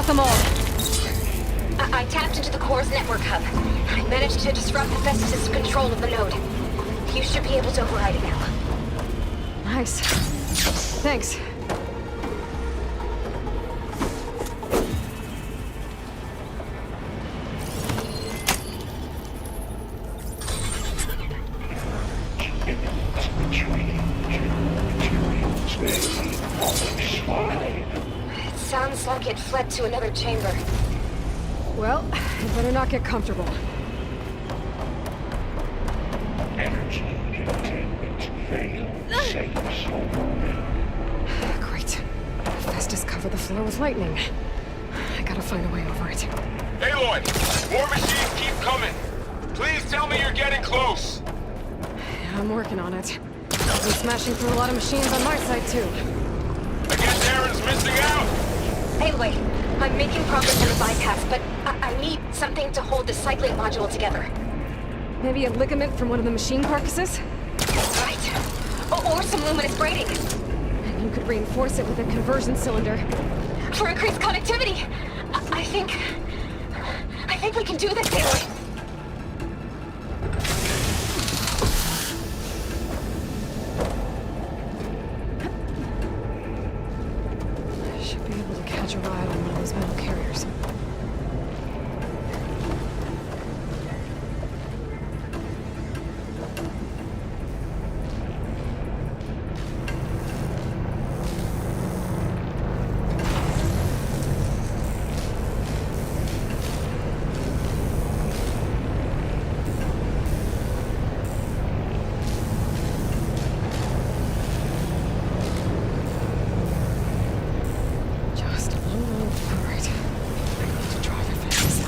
got them all. I tapped into the core's network hub. I managed to disrupt Hephaestus' control of the node. You should be able to override it now. Nice. Thanks. It sounds like it fled to another chamber. Well, I better not get comfortable. Energy containment failed. Great. Festus covered the floor with lightning. I gotta find a way over it. Aloy! More machines keep coming! Please tell me you're getting close! I'm working on it. I've been smashing through a lot of machines on my side, too. I guess Aaron's missing out! Anyway, I'm making progress on the bypass, but I need something to hold the cycling module together. Maybe a ligament from one of the machine carcasses? Right. Or some luminous braiding. And you could reinforce it with a conversion cylinder. For increased connectivity! I think we can do this, Aloy. I should be able to catch a ride on one of those metal carriers. Just one more. All right. I need to drive it fast.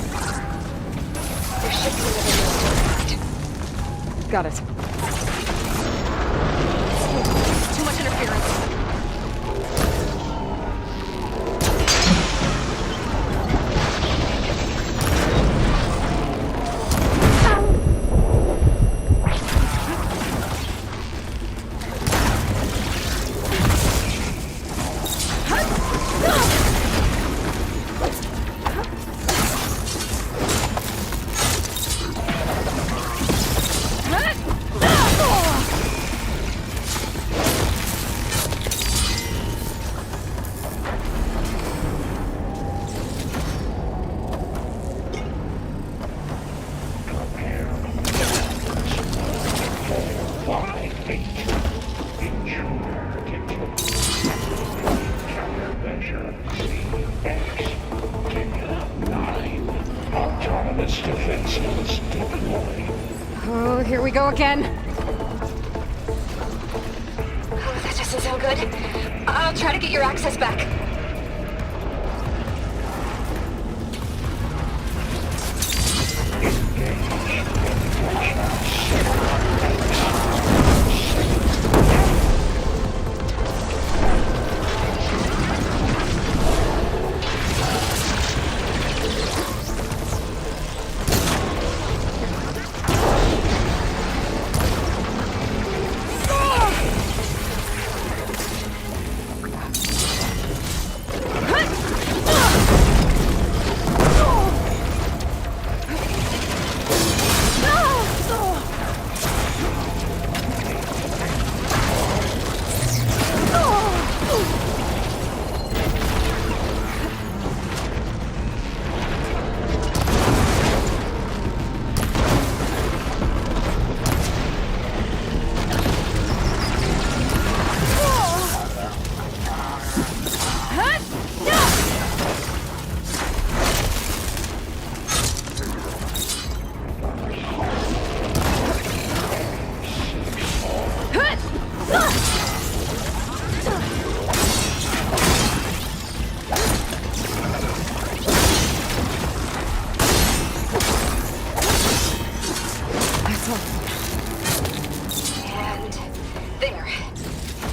There should be another node to the Got it. Too much interference. Autonomous defenses deployed. Oh, here we go again. Oh, that doesn't sound good. I'll try to get your access back.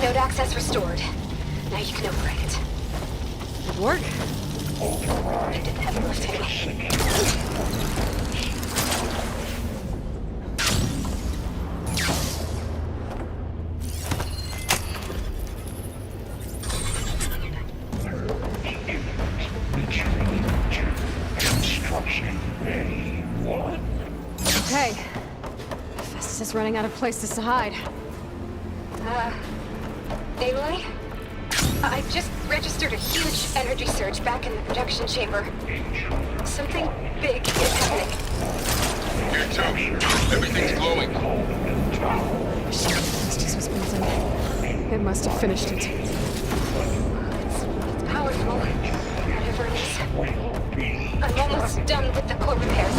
Node access restored. Now you can override it. Good work. I did the heavy lifting. just running out of places to hide. Aloy? I just registered a huge energy surge back in the production chamber. Something big is happening. Here too. Everything's glowing. Estes was built in. It must have finished it. It's powerful. Whatever it is. I'm almost done with the core repairs.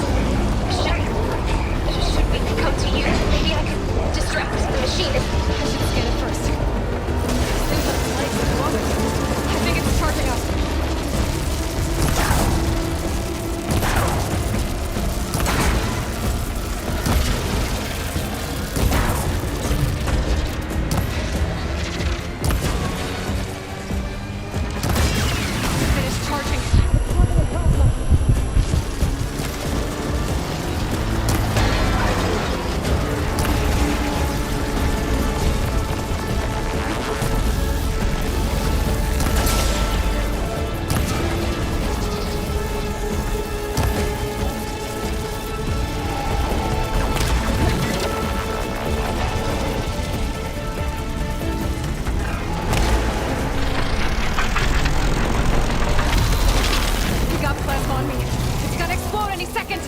Should we come to you? Maybe I could distract the machine. I should scan it first. Things are lights at the moment. I think it's charging up. Finished charging. We got plasma on me. It's gonna explode any second.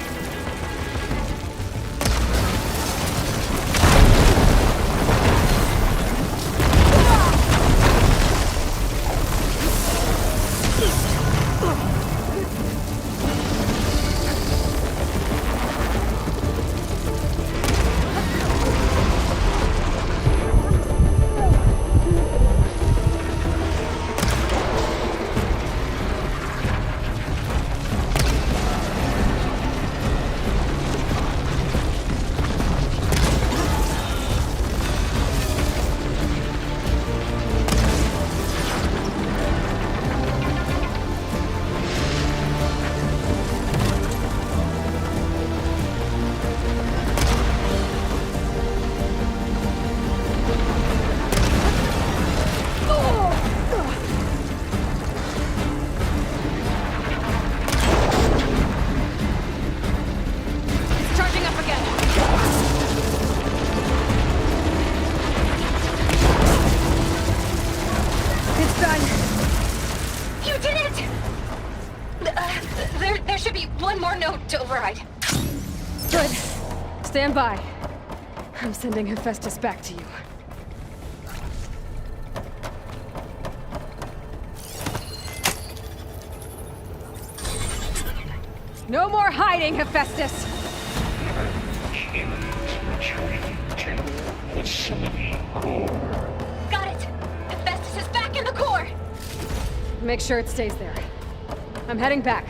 It's charging up again. It's done. You did it! There should be one more node to override. Good. Stand by. I'm sending Hephaestus back to you. No more hiding, Hephaestus! Got it! Hephaestus is back in the core! Make sure it stays there. I'm heading back.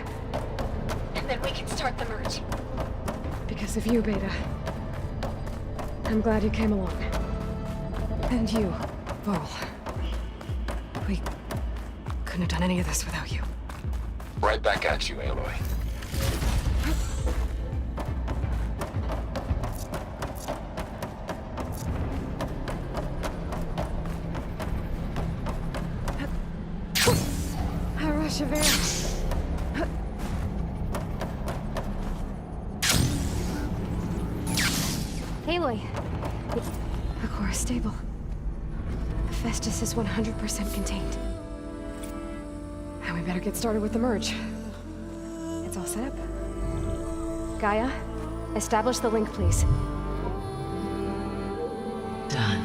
And then we can start the merge. Because of you, Beta. I'm glad you came along. And you, Varl. We couldn't have done any of this without you. Right back at you, Aloy. A rush of air. Aloy. The core is stable. Hephaestus is 100% contained. And we better get started with the merge. It's all set up. Gaia, establish the link, please. Done.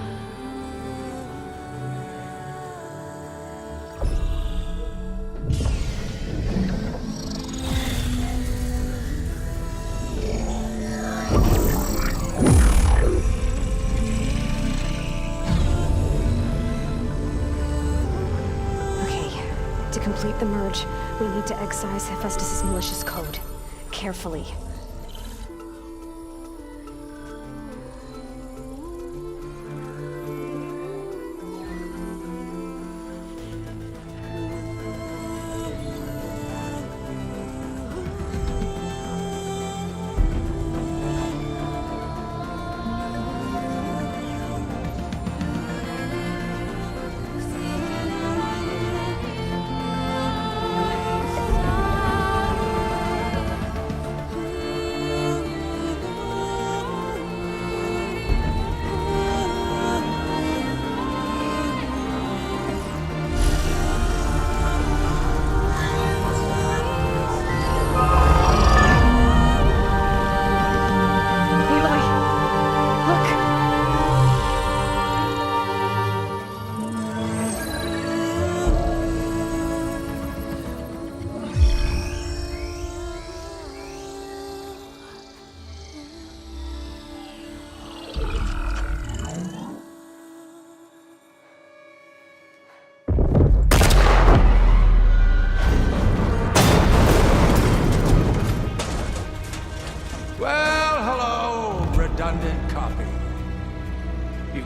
To complete the merge, we need to excise Hephaestus' malicious code. Carefully.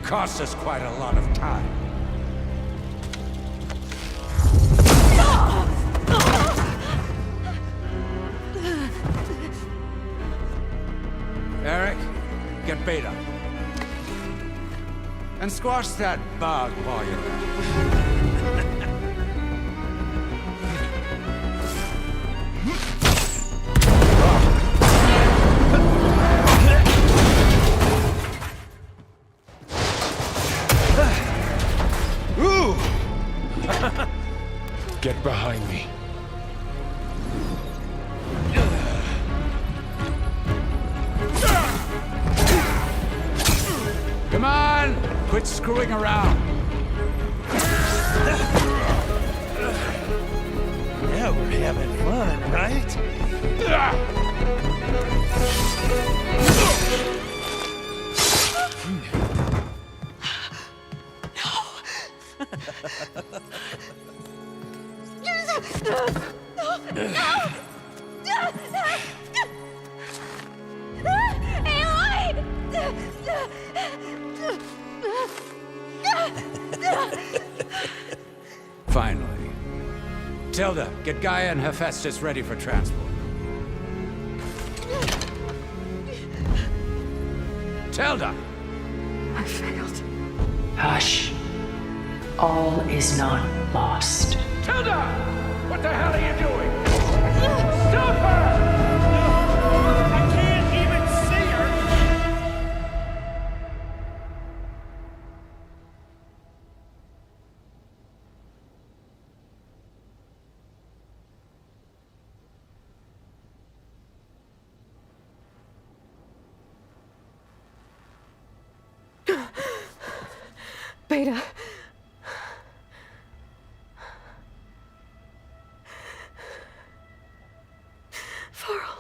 cost us quite a lot of time. Eric, get Beta. And squash that bug while you're at it. Get behind me. Come on! Quit screwing around. Yeah, we're having fun, right? Finally. Tilda, get Gaia and Hephaestus ready for transport. Tilda! I failed. Hush. All is not lost. Tilda! What the hell are you doing? Stop her! I can't even see her! Beta. Varl.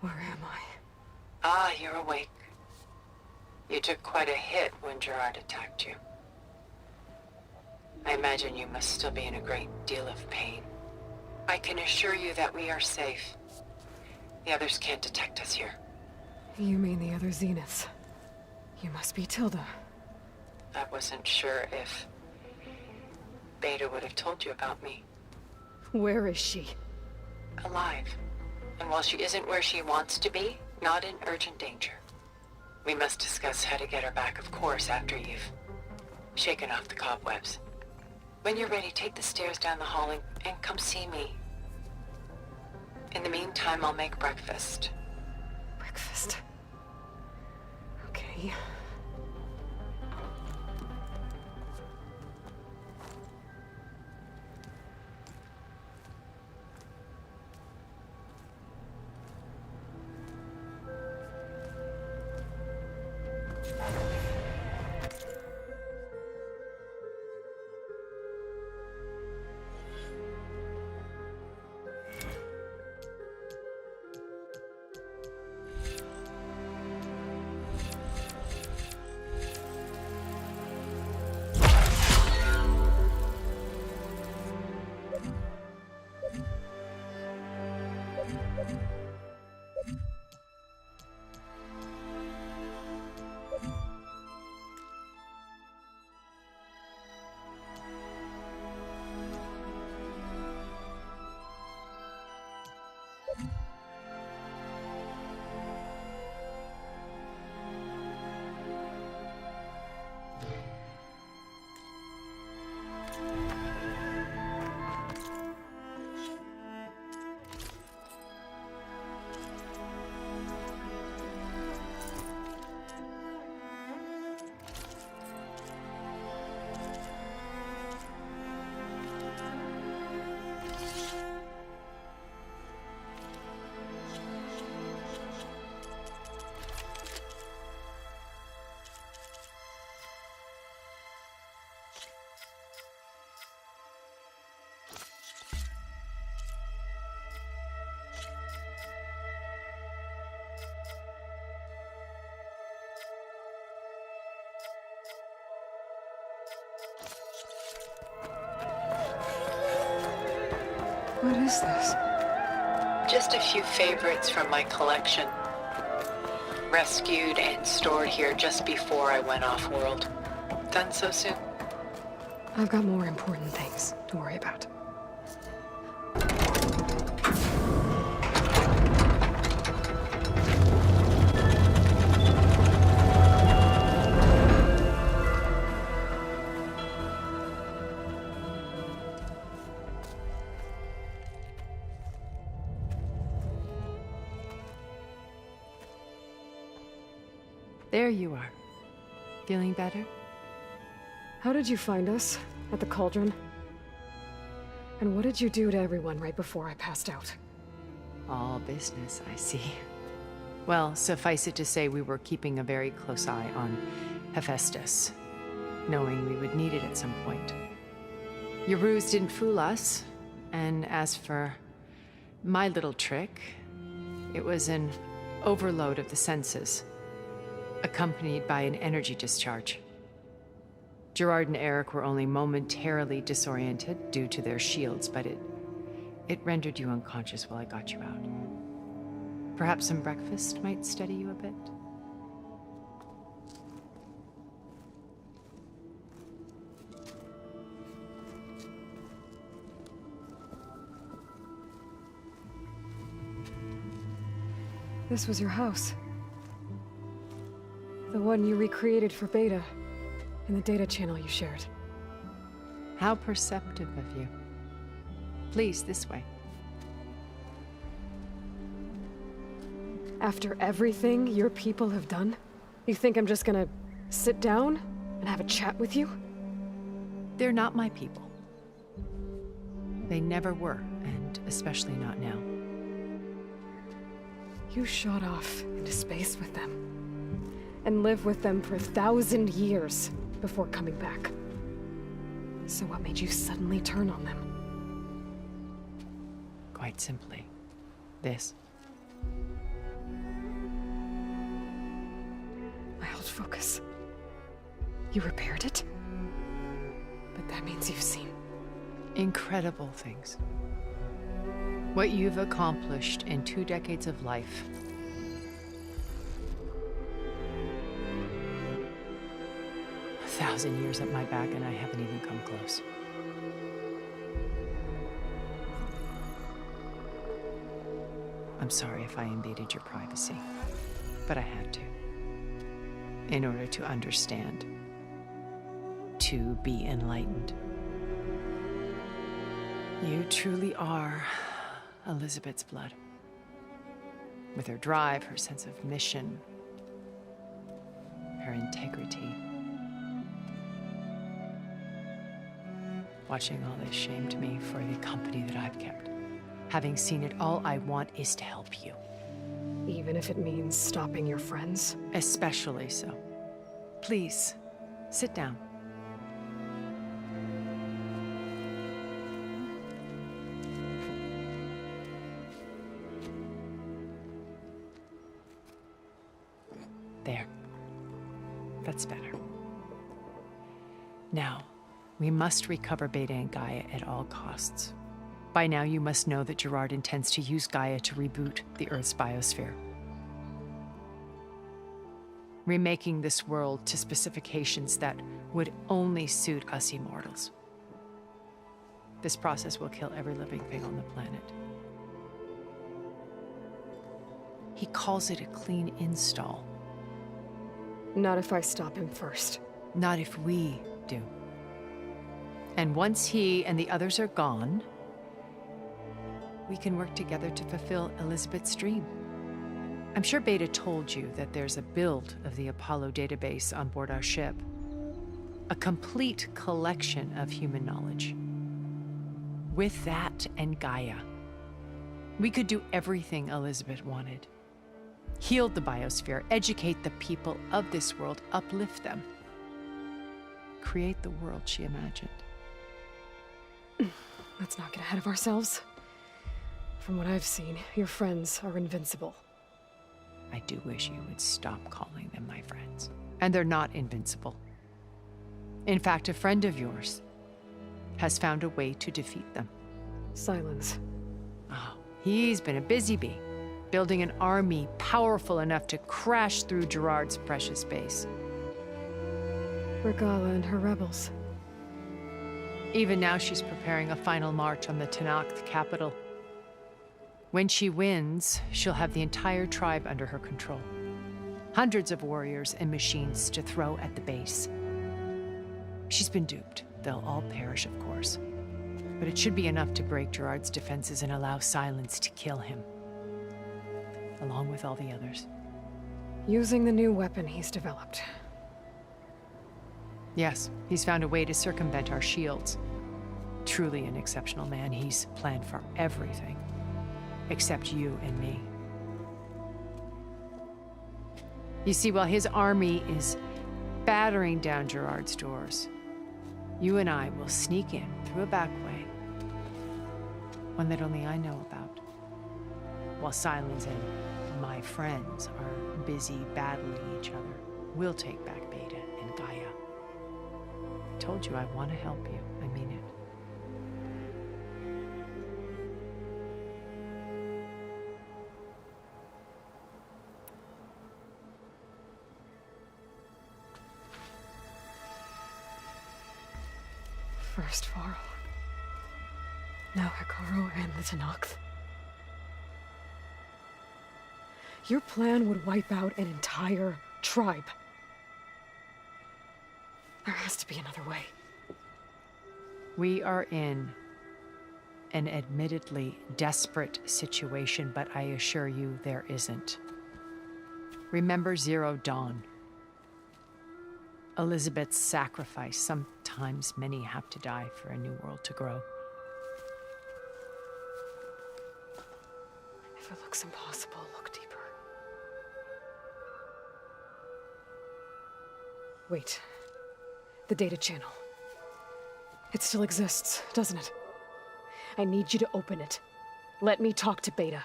Where am I? Ah, you're awake. You took quite a hit when Gerard attacked you. I imagine you must still be in a great deal of pain. I can assure you that we are safe. The others can't detect us here. You mean the other Zeniths? You must be Tilda. I wasn't sure if Beta would have told you about me. Where is she? Alive. And while she isn't where she wants to be, not in urgent danger. We must discuss how to get her back, of course, after you've shaken off the cobwebs. When you're ready, take the stairs down the hall and come see me. In the meantime, I'll make breakfast. Breakfast. Okay. What is this? Just a few favorites from my collection. Rescued and stored here just before I went off-world. Done so soon? I've got more important things to worry about. There you are. Feeling better? How did you find us? At the Cauldron? And what did you do to everyone right before I passed out? All business, I see. Well, suffice it to say we were keeping a very close eye on Hephaestus, knowing we would need it at some point. Your ruse didn't fool us, and as for my little trick, it was an overload of the senses, accompanied by an energy discharge. Gerard and Eric were only momentarily disoriented due to their shields, but it rendered you unconscious while I got you out. Perhaps some breakfast might steady you a bit? This was your house. The one you recreated for Beta, in the data channel you shared. How perceptive of you. Please, this way. After everything your people have done, you think I'm just gonna sit down and have a chat with you? They're not my people. They never were, and especially not now. You shot off into space with them, and lived with them for 1,000 years before coming back. So what made you suddenly turn on them? Quite simply, this. My old focus. You repaired it? But that means you've seen incredible things. What you've accomplished in 2 decades of life. A 1,000 years at my back, and I haven't even come close. I'm sorry if I invaded your privacy, but I had to. In order to understand. To be enlightened. You truly are Elizabeth's blood. With her drive, her sense of mission, her integrity. Watching all this shamed me for the company that I've kept. Having seen it, all I want is to help you. Even if it means stopping your friends? Especially so. Please, sit down. There. That's better. Now, we must recover Beta and Gaia at all costs. By now, you must know that Gerard intends to use Gaia to reboot the Earth's biosphere. Remaking this world to specifications that would only suit us immortals. This process will kill every living thing on the planet. He calls it a clean install. Not if I stop him first. Not if we do. And once he and the others are gone, we can work together to fulfill Elizabeth's dream. I'm sure Beta told you that there's a build of the Apollo database on board our ship. A complete collection of human knowledge. With that and Gaia, we could do everything Elizabeth wanted. Heal the biosphere, educate the people of this world, uplift them. Create the world she imagined. Let's not get ahead of ourselves. From what I've seen, your friends are invincible. I do wish you would stop calling them my friends. And they're not invincible. In fact, a friend of yours has found a way to defeat them. Silence. Oh, he's been a busy bee, building an army powerful enough to crash through Gerard's precious base. Regala and her rebels. Even now, she's preparing a final march on the Tenakth capital. When she wins, she'll have the entire tribe under her control. Hundreds of warriors and machines to throw at the base. She's been duped. They'll all perish, of course. But it should be enough to break Gerard's defenses and allow Silence to kill him. Along with all the others. Using the new weapon he's developed. Yes, he's found a way to circumvent our shields. Truly an exceptional man. He's planned for everything. Except you and me. You see, while his army is battering down Gerard's doors, you and I will sneak in through a back way. One that only I know about. While Silence and my friends are busy battling each other, we'll take back Beta and Gaia. I told you I want to help you. I mean it. First Varl. Now Hekarro and the Tenakth. Your plan would wipe out an entire tribe. There has to be another way. We are in an admittedly desperate situation, but I assure you there isn't. Remember Zero Dawn. Elizabeth's sacrifice. Sometimes many have to die for a new world to grow. If it looks impossible, look deeper. Wait. The data channel. It still exists, doesn't it? I need you to open it. Let me talk to Beta.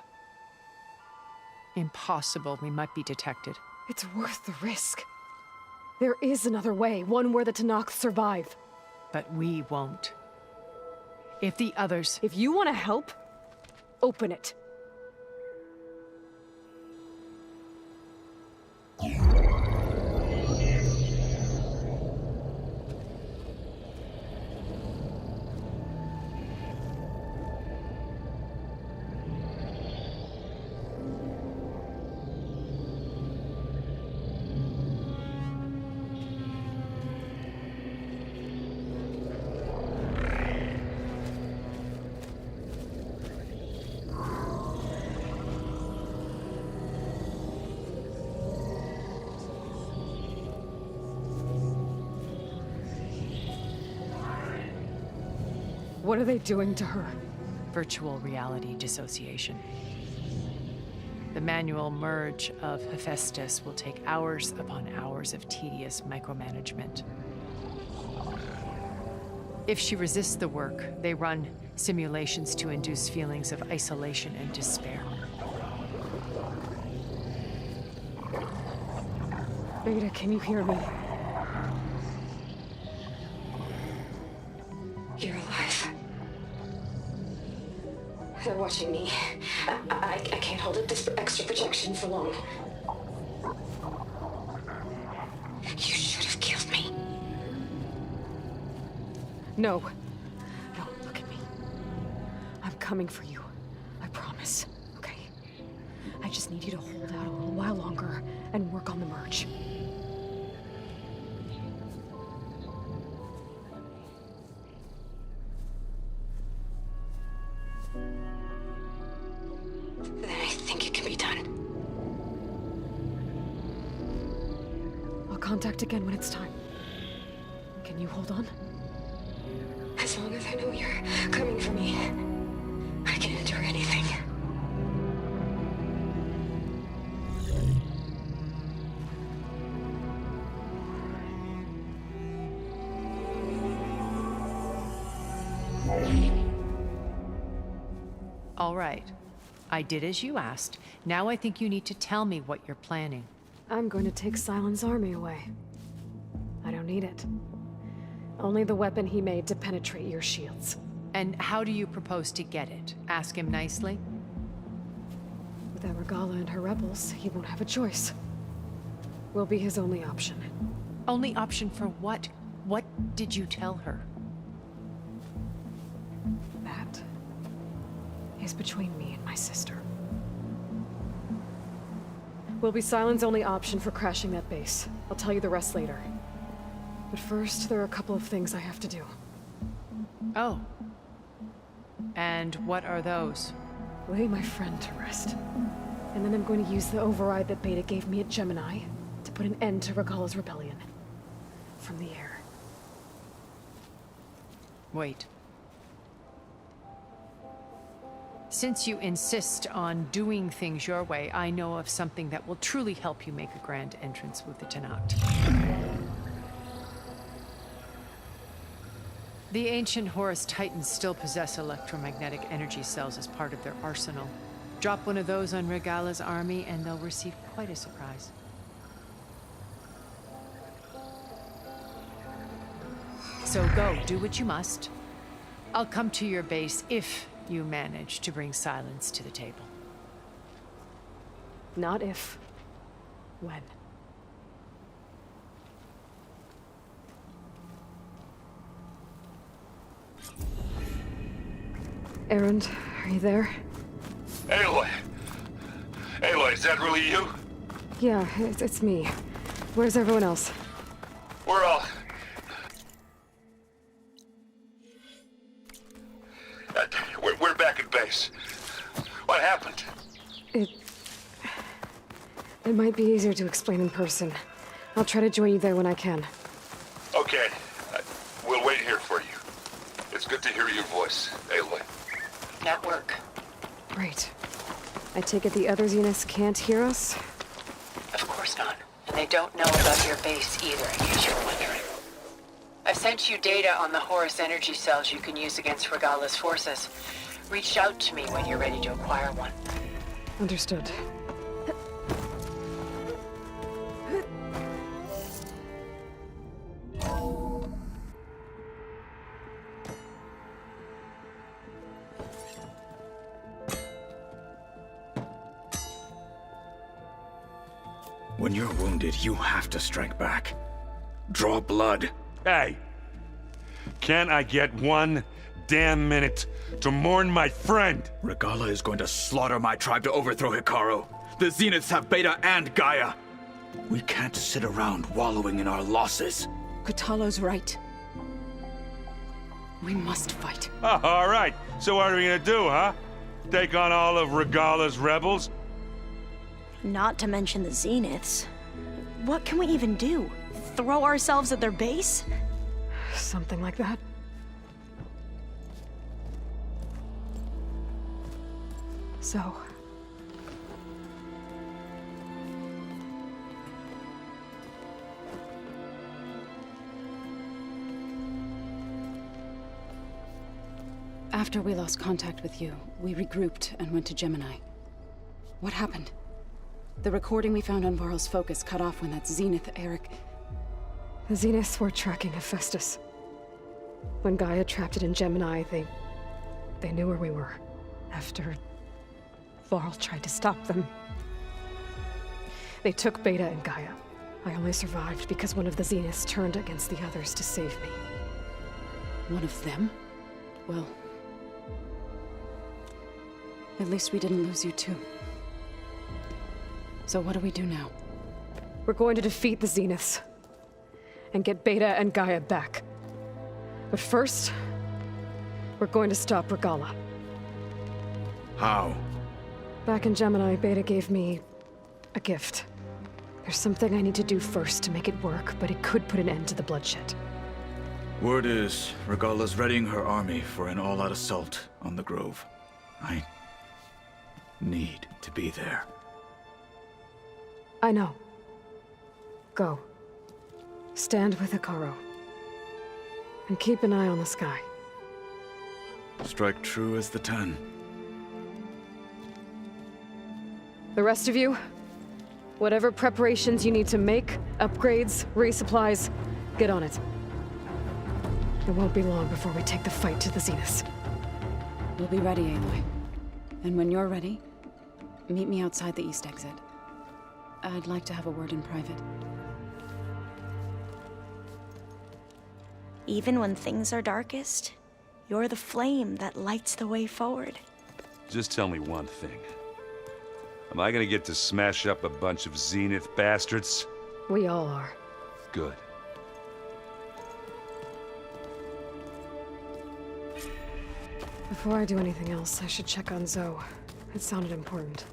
Impossible. We might be detected. It's worth the risk. There is another way, one where the Tenakth survive. But we won't. If the others... If you want to help, open it. What are they doing to her? Virtual reality dissociation. The manual merge of Hephaestus will take hours upon hours of tedious micromanagement. If she resists the work, they run simulations to induce feelings of isolation and despair. Beta, can you hear me? You're alive. They're watching me. I can't hold up this extra protection for long. You should have killed me. No. No, look at me. I'm coming for you. I promise, okay? I just need you to hold out a little while longer and work on the merge. Then I think it can be done. I'll contact again when it's time. Can you hold on? As long as I know you're coming for me, I can endure anything. All right. I did as you asked. Now I think you need to tell me what you're planning. I'm going to take Silence army away. I don't need it. Only the weapon he made to penetrate your shields. And how do you propose to get it? Ask him nicely? Without Regala and her rebels, he won't have a choice. We'll be his only option. Only option for what? What did you tell her? That is between me and my sister. Will be Sylens' only option for crashing that base. I'll tell you the rest later. But first, there are a couple of things I have to do. Oh. And what are those? Lay my friend to rest. And then I'm going to use the override that Beta gave me at Gemini to put an end to Regala's rebellion. From the air. Wait. Since you insist on doing things your way, I know of something that will truly help you make a grand entrance with the Tenakth. The ancient Horus Titans still possess electromagnetic energy cells as part of their arsenal. Drop one of those on Regala's army and they'll receive quite a surprise. So go, do what you must. I'll come to your base if you manage to bring Sylens to the table. Not if. When. Erend, are you there? Aloy! Aloy, is that really you? Yeah, it's me. Where's everyone else? We're all... We're back at base. What happened? It might be easier to explain in person. I'll try to join you there when I can. Okay. We'll wait here for you. It's good to hear your voice, Aloy. Network. Great. I take it the other Zeniths can't hear us? Of course not. And they don't know about your base either, in case you're wondering. I've sent you data on the Horus energy cells you can use against Regala's forces. Reach out to me when you're ready to acquire one. Understood. When you're wounded, you have to strike back. Draw blood. Hey! Can't I get one damn minute to mourn my friend? Regala is going to slaughter my tribe to overthrow Hekarro. The Zeniths have Beta and Gaia. We can't sit around wallowing in our losses. Kotallo's right. We must fight. Oh, all right. So what are we gonna do, huh? Take on all of Regala's rebels? Not to mention the Zeniths. What can we even do? Throw ourselves at their base? Something like that. So... After we lost contact with you, we regrouped and went to Gemini. What happened? The recording we found on Varl's focus cut off when that Zenith, Eric... The Zeniths were tracking Hephaestus. When Gaia trapped it in Gemini, they knew where we were. After Varl tried to stop them. They took Beta and Gaia. I only survived because one of the Zeniths turned against the others to save me. One of them? Well... at least we didn't lose you too. So what do we do now? We're going to defeat the Zeniths. And get Beta and Gaia back. But first, we're going to stop Regala. How? Back in Gemini, Beta gave me a gift. There's something I need to do first to make it work, but it could put an end to the bloodshed. Word is, Regala's readying her army for an all-out assault on the Grove. I need to be there. I know. Go. Stand with Hekarro. And keep an eye on the sky. Strike true as the 10. The rest of you, whatever preparations you need to make, upgrades, resupplies, get on it. It won't be long before we take the fight to the Zenith. We'll be ready, Aloy. And when you're ready, meet me outside the east exit. I'd like to have a word in private. Even when things are darkest, you're the flame that lights the way forward. Just tell me one thing. Am I gonna get to smash up a bunch of Zenith bastards? We all are. Good. Before I do anything else, I should check on Zoe. It sounded important.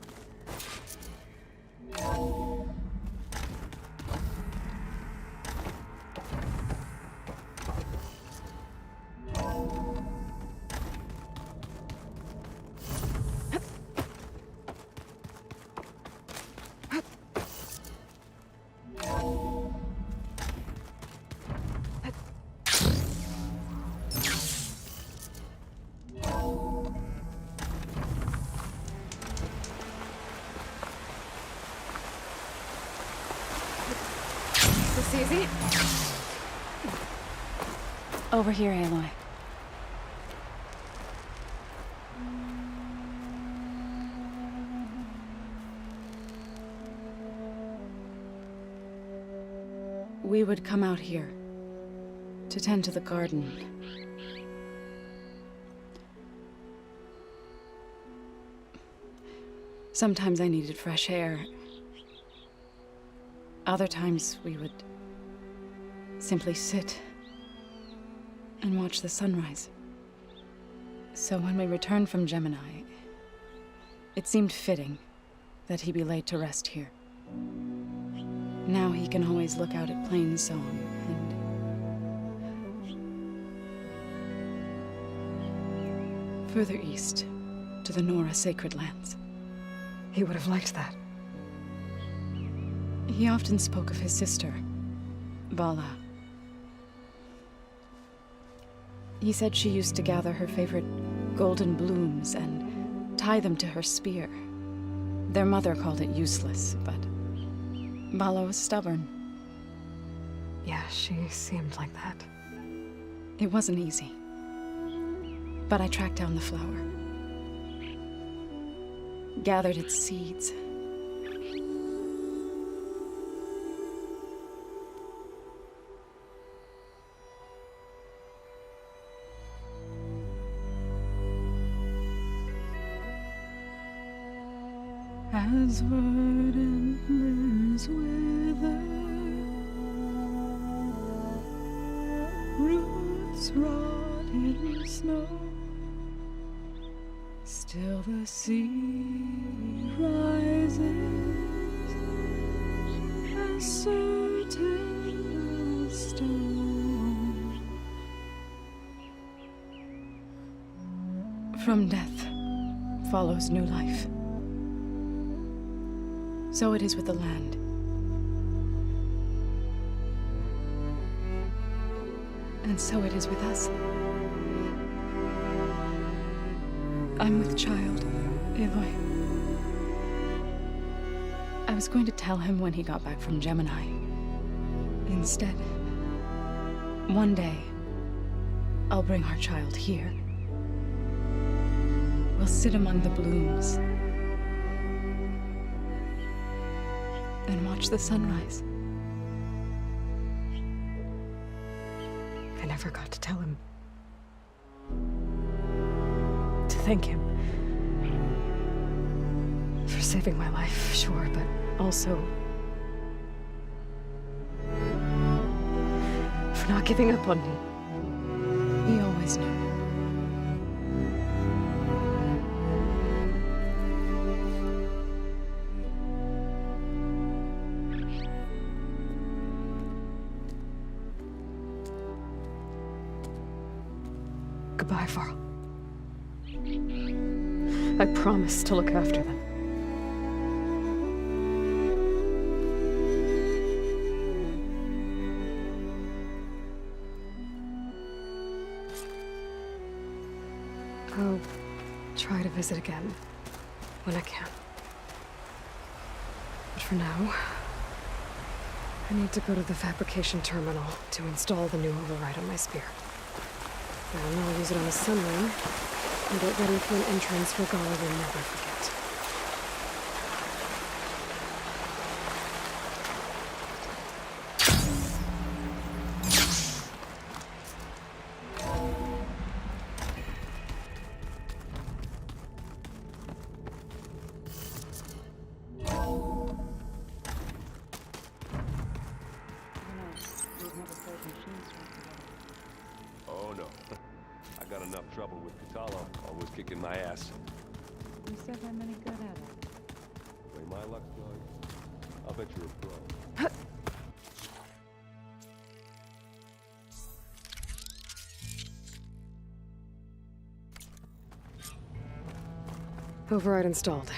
Easy? Over here, Aloy. We would come out here to tend to the garden. Sometimes I needed fresh air. Other times we would simply sit and watch the sunrise. So when we returned from Gemini, it seemed fitting that he be laid to rest here. Now he can always look out at Plainsong and further east to the Nora Sacred Lands. He would have liked that. He often spoke of his sister, Vala. He said she used to gather her favorite golden blooms and tie them to her spear. Their mother called it useless, but Vala was stubborn. Yeah, she seemed like that. It wasn't easy. But I tracked down the flower. Gathered its seeds. As verdant limbs wither, roots rot in snow, still the sea rises, as certain as stone. From death follows new life. So it is with the land. And so it is with us. I'm with child, Aloy. I was going to tell him when he got back from Gemini. Instead, one day, I'll bring our child here. We'll sit among the blooms and watch the sunrise. I never got to tell him. To thank him. For saving my life, sure, but also for not giving up on me. He always knew. Goodbye, Varl. I promise to look after them. I'll try to visit again when I can. But for now, I need to go to the fabrication terminal to install the new override on my spear. Then I'll use it on a sunring and get ready for an entrance Regalla will never forget. Oh no. I got enough trouble with Kotallo, always kicking my ass. You said I'm any good at it. The way my luck's going, I'll bet you're a pro. Override installed.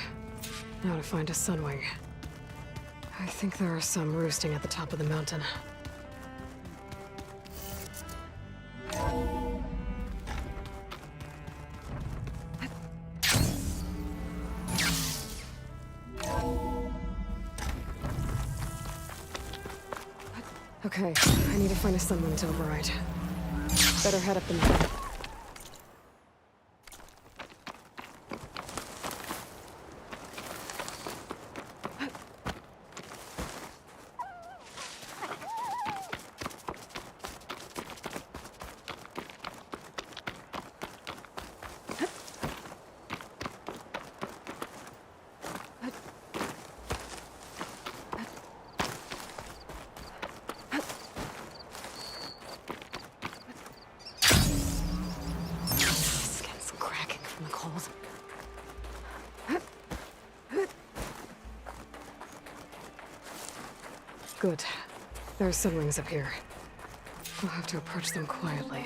Now to find a sunwing. I think there are some roosting at the top of the mountain. Okay, I need to find a sunwing to override. Better head up the mountain. Skin's cracking from the cold. Good. There are sunwings up here. We'll have to approach them quietly.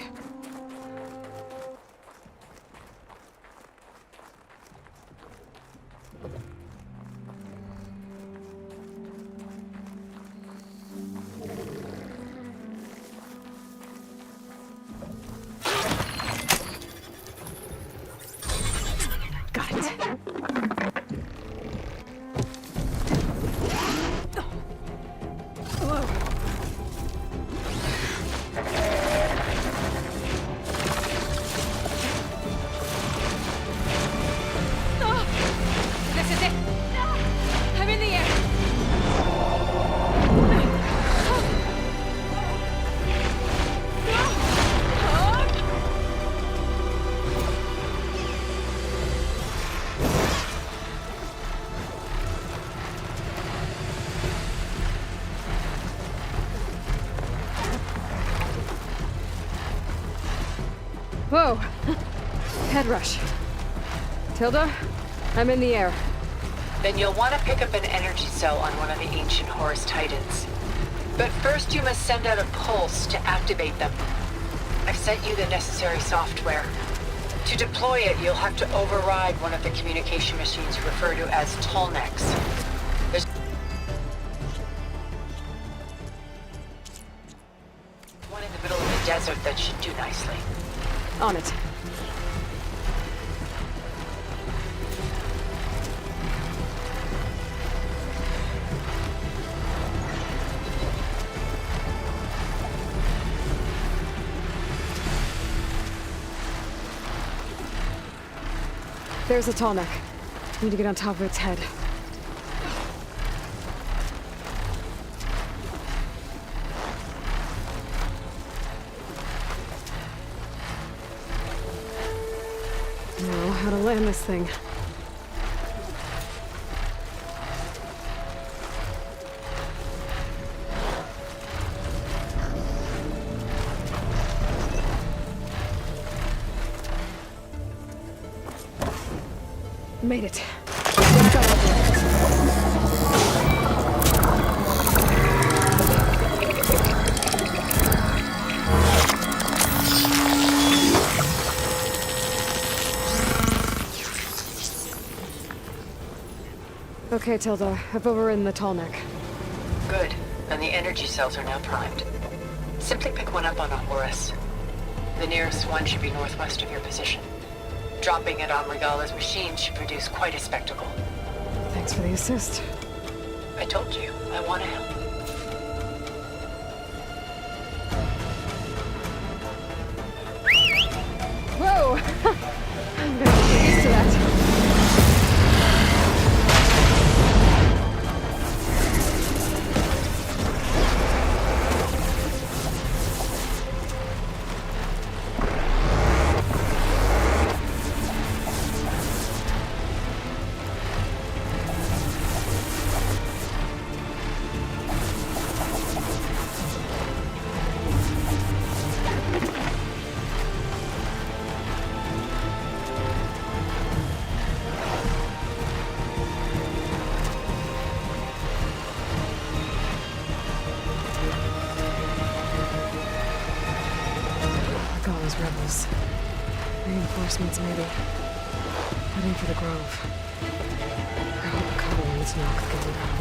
Got it. Whoa. This is it! I'm in the air! Whoa! Head rush. Tilda, I'm in the air. Then you'll want to pick up an energy cell on one of the ancient Horus Titans. But first you must send out a pulse to activate them. I've sent you the necessary software. To deploy it, you'll have to override one of the communication machines you refer to as Tallnecks. There's one in the middle of the desert that should do nicely. On it. There's a tall neck. Need to get on top of its head. Now, how to land this thing. Made it. Okay, Tilda. I've overridden the tall neck. Good. And the energy cells are now primed. Simply pick one up on a Horus. The nearest one should be northwest of your position. Dropping it on Regalla's machine should produce quite a spectacle. Thanks for the assist. I told you, I want to help. Reinforcements, maybe. Heading for the Grove. I hope the Covenant's knock getting down.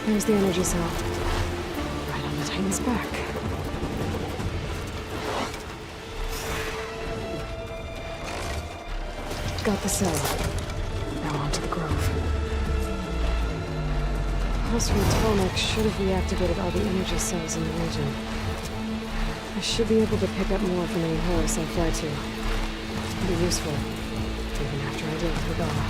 There's the energy cell. Right on the Titan's back. Got the cell. Now on to the Grove. Pulse from Tolmec should have reactivated all the energy cells in the region. I should be able to pick up more from any Horus I fly to. It'll be useful, even after I deal with Regalla.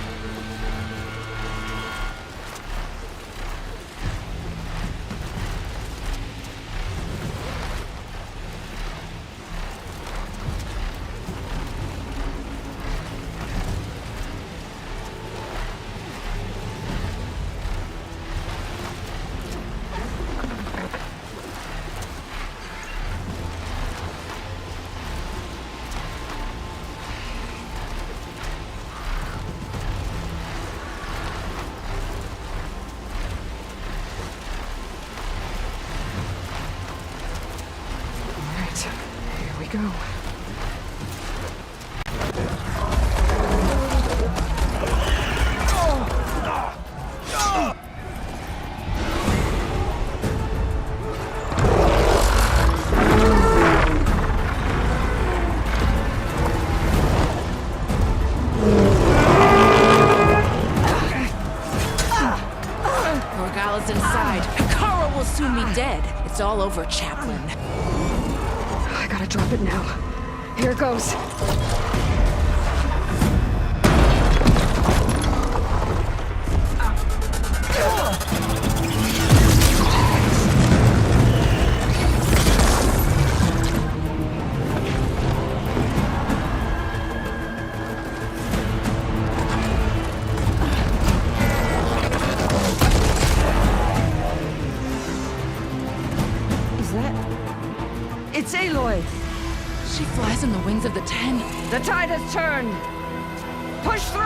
Go. Regalla's inside. Kara will soon be dead. It's all over, Chaplain. I gotta drop it now. Here it goes. It's Aloy! She flies on the wings of the Ten. The tide has turned! Push through!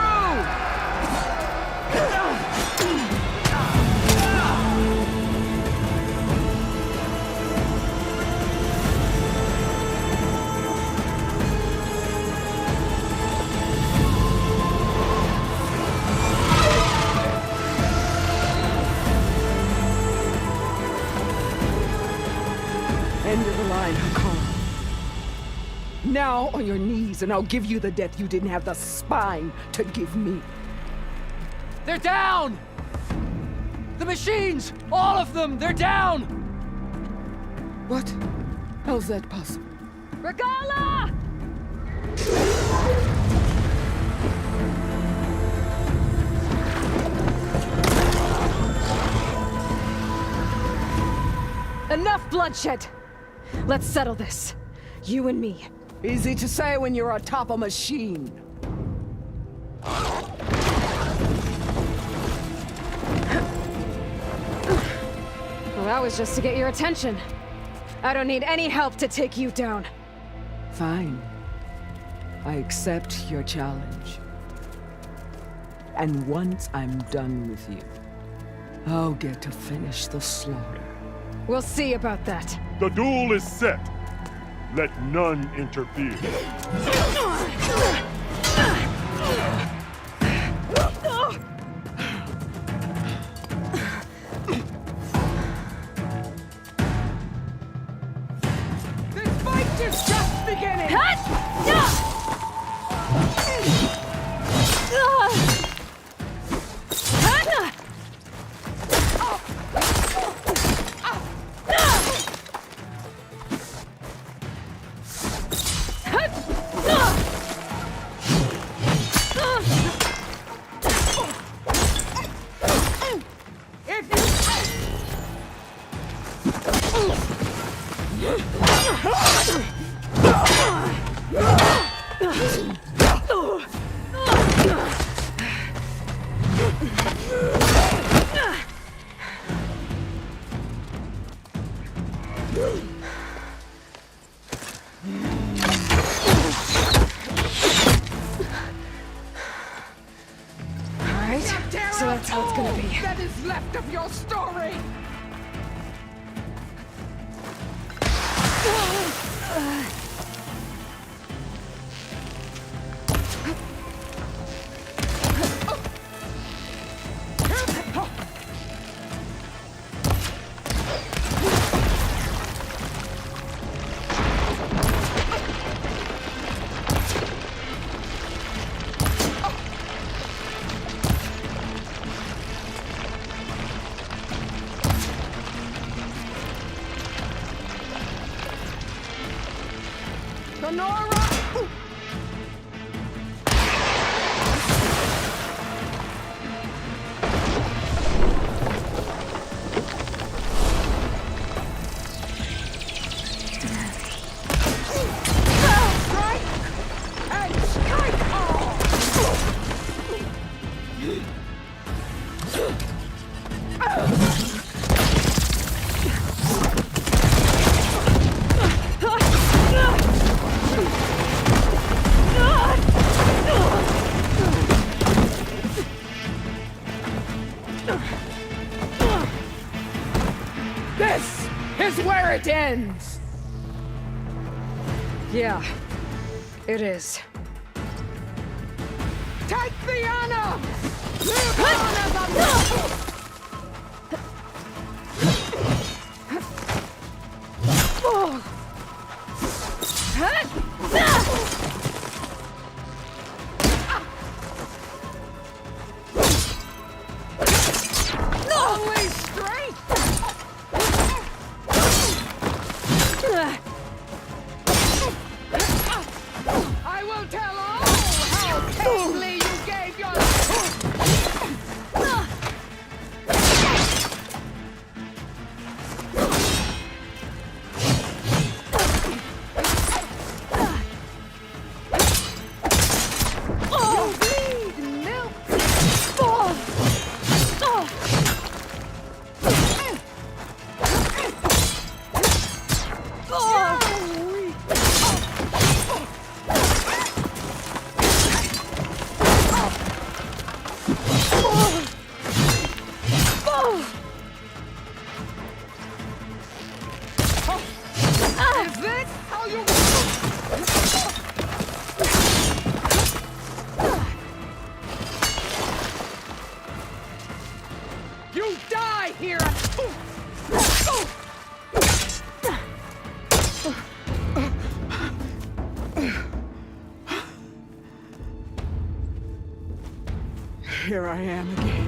End of the line, Hakkar. Now on your knees, and I'll give you the death you didn't have the spine to give me. They're down! The machines! All of them! They're down! What? How's that possible? Regalla! Enough bloodshed! Let's settle this. You and me. Easy to say when you're atop a machine. Well, that was just to get your attention. I don't need any help to take you down. Fine. I accept your challenge. And once I'm done with you, I'll get to finish the slaughter. We'll see about that. The duel is set. Let none interfere. This fight is just beginning! That's how it's gonna be. That is left of your story! This is where it ends! Yeah, it is. Take the honor! Live on as a Only strength! I will tell all how tamely you gave your Is this how you You die here! Here I am again,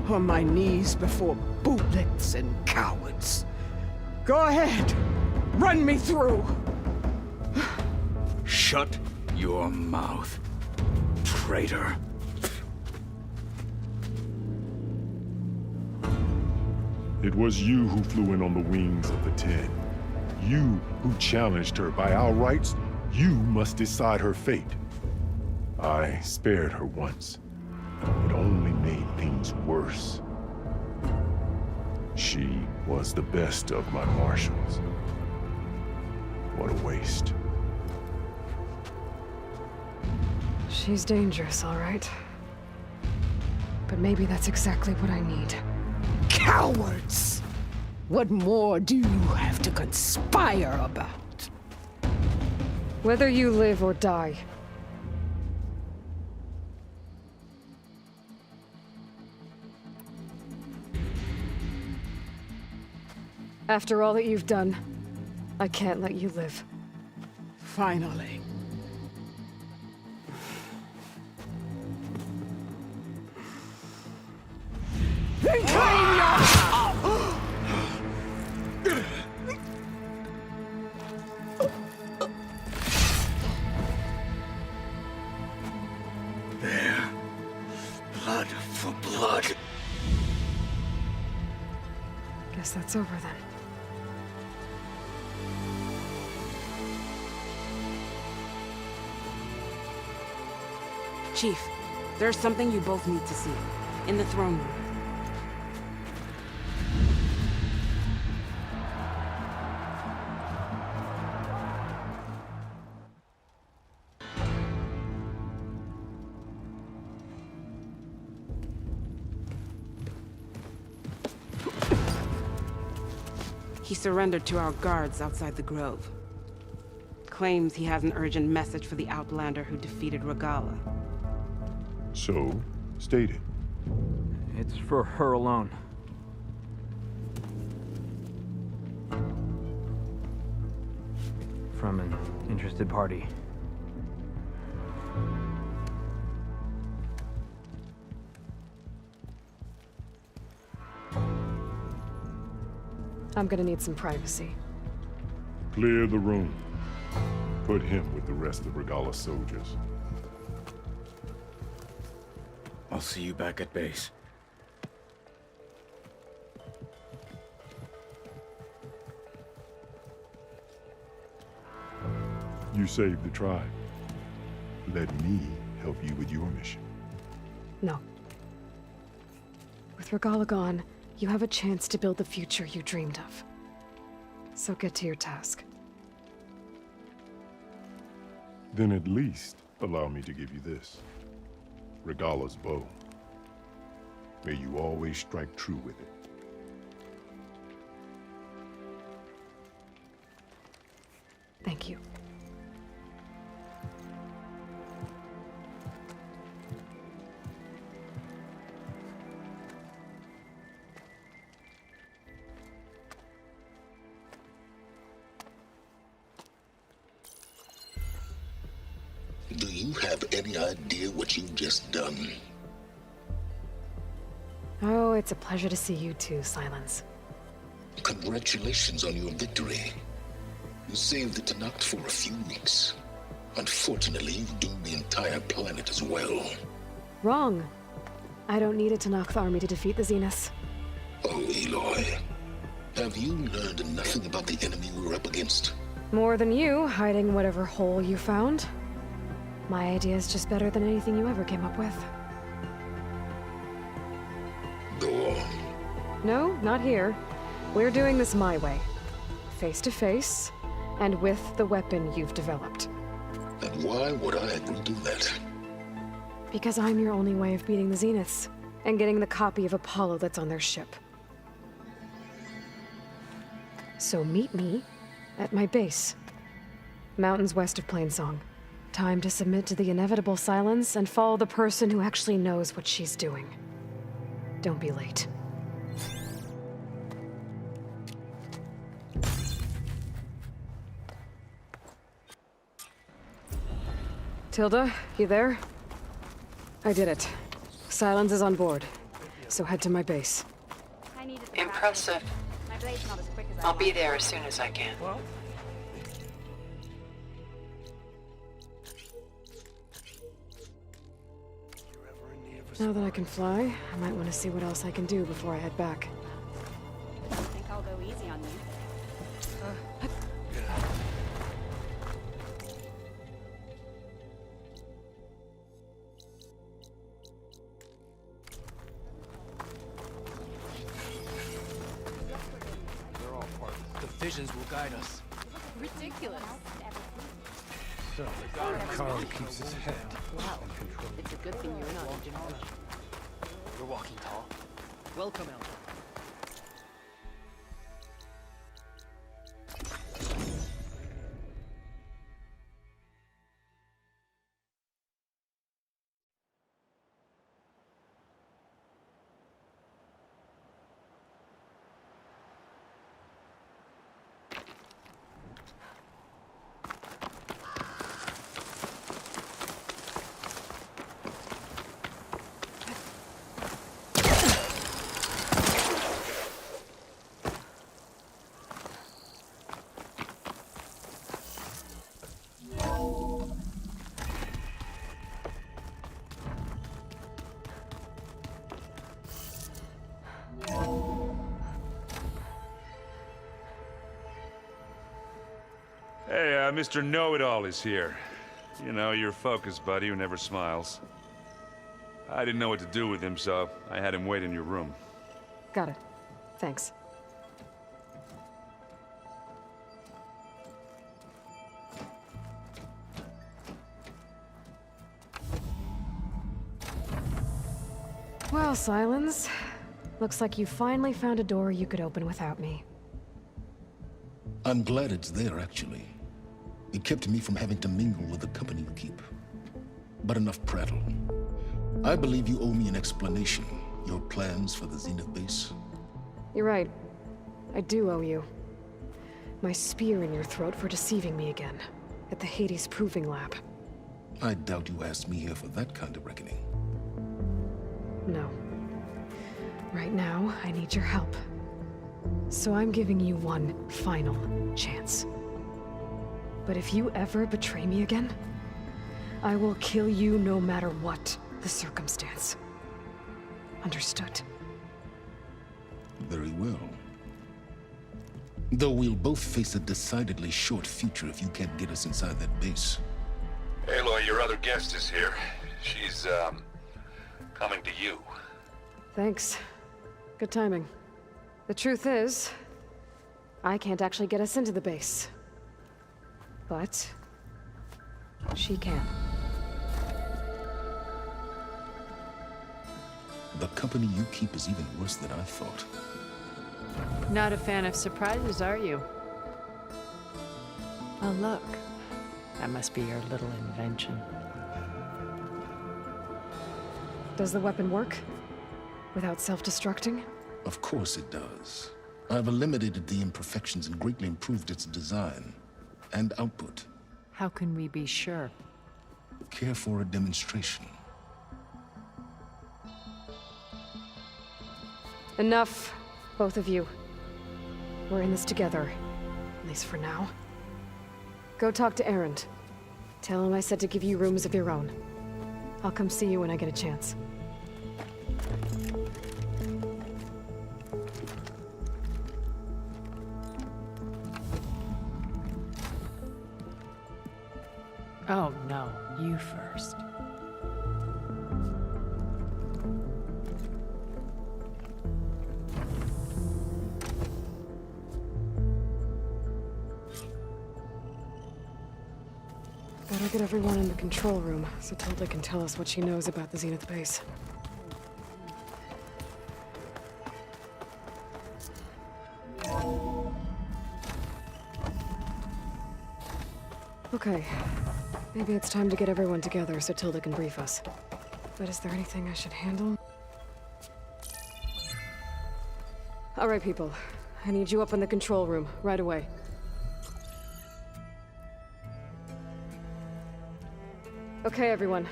on my knees before bootlets and cowards. Go ahead, run me through. Shut your mouth, traitor. It was you who flew in on the wings of the Ten. You who challenged her by our rights. You must decide her fate. I spared her once. It only made things worse. She was the best of my marshals. What a waste. She's dangerous, all right. But maybe that's exactly what I need. Cowards! What more do you have to conspire about? Whether you live or die. After all that you've done, I can't let you live. Finally. Reclaim your... There. Blood for blood. Guess that's over then. Chief, there's something you both need to see. In the throne room. He surrendered to our guards outside the grove. Claims he has an urgent message for the Outlander who defeated Regalla. So, state it. It's for her alone. From an interested party. I'm gonna need some privacy. Clear the room. Put him with the rest of Regalla's soldiers. I'll see you back at base. You saved the tribe. Let me help you with your mission. No. With Regalla gone, you have a chance to build the future you dreamed of. So get to your task. Then at least allow me to give you this. Regalla's bow. May you always strike true with it. Thank you. Do you have any idea what you've just done? Oh, it's a pleasure to see you too, Silence. Congratulations on your victory. You saved the Tenakth for a few weeks. Unfortunately, you've doomed the entire planet as well. Wrong. I don't need a Tenakth army to defeat the Zeniths. Oh, Aloy. Have you learned nothing about the enemy we're up against? More than you, hiding whatever hole you found. My idea is just better than anything you ever came up with. Go on. No, not here. We're doing this my way. Face to face, and with the weapon you've developed. And why would I agree to that? Because I'm your only way of beating the Zeniths, and getting the copy of Apollo that's on their ship. So meet me at my base. Mountains west of Plainsong. Time to submit to the inevitable silence and follow the person who actually knows what she's doing. Don't be late. Tilda, you there? I did it. Silence is on board. So head to my base. Impressive. I'll be there as soon as I can. Now that I can fly, I might want to see what else I can do before I head back. I think I'll go easy on you. They're all part of it. The visions will guide us. Ridiculous. So, Carl keeps his head in control. It's a good thing you're not in general. You're walking tall. Welcome, Elder. Hey, Mr. Know-It-All is here. You know, your focus buddy who never smiles. I didn't know what to do with him, so I had him wait in your room. Got it. Thanks. Well, Silence. Looks like you finally found a door you could open without me. I'm glad it's there, actually. It kept me from having to mingle with the company you keep. But enough prattle. I believe you owe me an explanation. Your plans for the Zenith base? You're right. I do owe you. My spear in your throat for deceiving me again. At the Hades Proving Lab. I doubt you asked me here for that kind of reckoning. No. Right now, I need your help. So I'm giving you one final chance. But if you ever betray me again, I will kill you no matter what the circumstance. Understood? Very well. Though we'll both face a decidedly short future if you can't get us inside that base. Aloy, your other guest is here. She's, coming to you. Thanks. Good timing. The truth is, I can't actually get us into the base. But she can. The company you keep is even worse than I thought. Not a fan of surprises, are you? Oh, look. That must be your little invention. Does the weapon work? Without self-destructing? Of course it does. I've eliminated the imperfections and greatly improved its design and output. How can we be sure? Care for a demonstration? Enough, both of you. We're in this together, at least for now. Go talk to Erend. Tell him I said to give you rooms of your own. I'll come see you when I get a chance. Oh, no. You first. Better get everyone in the control room, so Tilda can tell us what she knows about the Zenith base. Okay. Maybe it's time to get everyone together so Tilda can brief us. But is there anything I should handle? All right, people. I need you up in the control room, right away. Okay, everyone.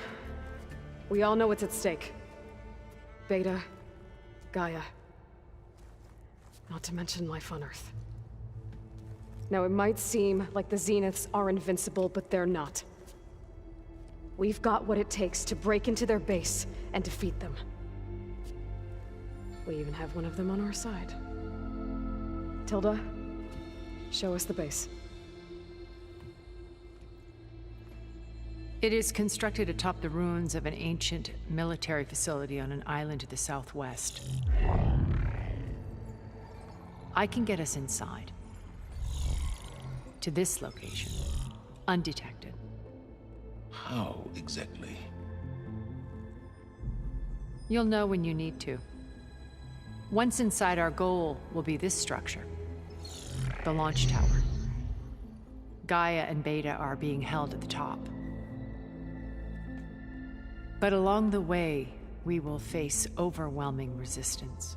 We all know what's at stake. Beta, Gaia. Not to mention life on Earth. Now, it might seem like the Zeniths are invincible, but they're not. We've got what it takes to break into their base and defeat them. We even have one of them on our side. Tilda, show us the base. It is constructed atop the ruins of an ancient military facility on an island to the southwest. I can get us inside. To this location, undetected. How exactly? You'll know when you need to. Once inside, our goal will be this structure. The launch tower. Gaia and Beta are being held at the top. But along the way, we will face overwhelming resistance.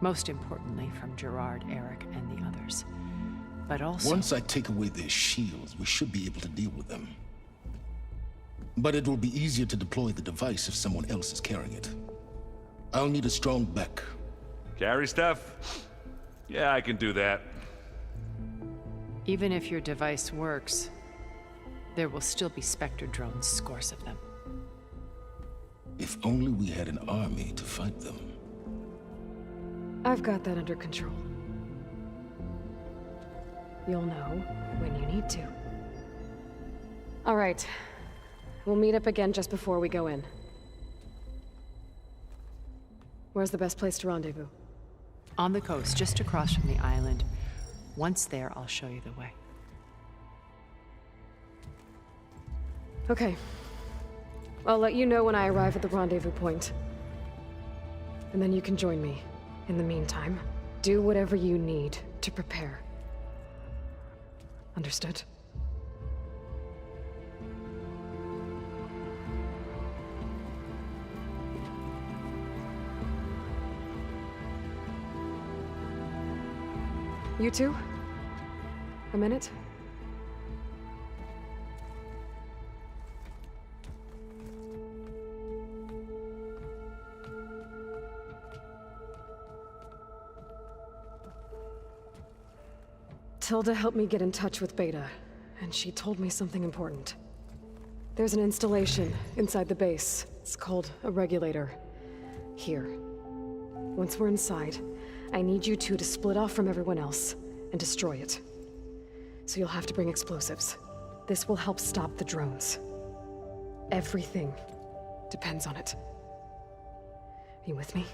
Most importantly from Gerard, Eric, and the others. But also... Once I take away their shields, we should be able to deal with them. But it will be easier to deploy the device if someone else is carrying it. I'll need a strong back. Carry stuff? Yeah, I can do that. Even if your device works, there will still be Spectre drones, scores of them. If only we had an army to fight them. I've got that under control. You'll know when you need to. All right. We'll meet up again just before we go in. Where's the best place to rendezvous? On the coast, just across from the island. Once there, I'll show you the way. Okay. I'll let you know when I arrive at the rendezvous point. And then you can join me. In the meantime, do whatever you need to prepare. Understood? You two? A minute? Tilda helped me get in touch with Beta, and she told me something important. There's an installation inside the base. It's called a regulator. Here. Once we're inside, I need you two to split off from everyone else and destroy it. So you'll have to bring explosives. This will help stop the drones. Everything depends on it. Are you with me?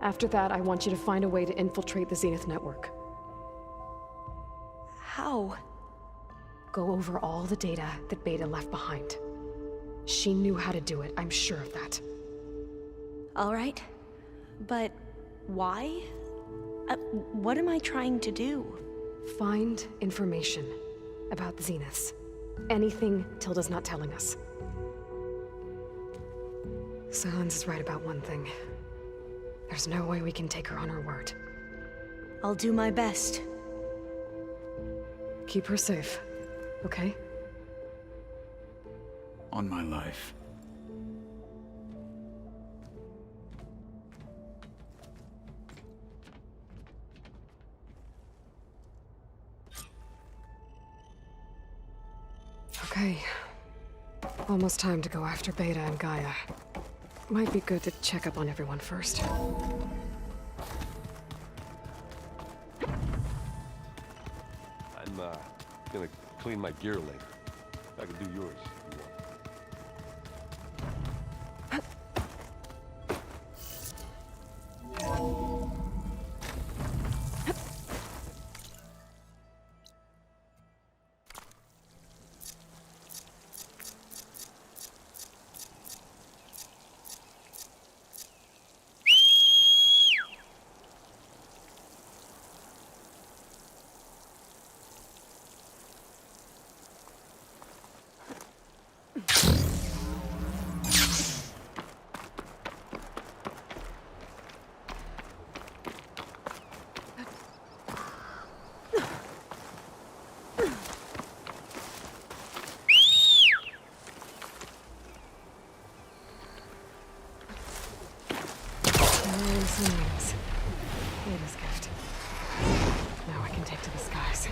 After that, I want you to find a way to infiltrate the Zenith network. How? Go over all the data that Beta left behind. She knew how to do it, I'm sure of that. All right. But why? What am I trying to do? Find information about the Zeniths. Anything Tilda's not telling us. Sylens is right about one thing. There's no way we can take her on her word. I'll do my best. Keep her safe, okay? On my life. Okay. Almost time to go after Beta and Gaia. Might be good to check up on everyone first. I'm, gonna clean my gear later. I can do yours if you want. Beta's gift. Now I can take to the skies.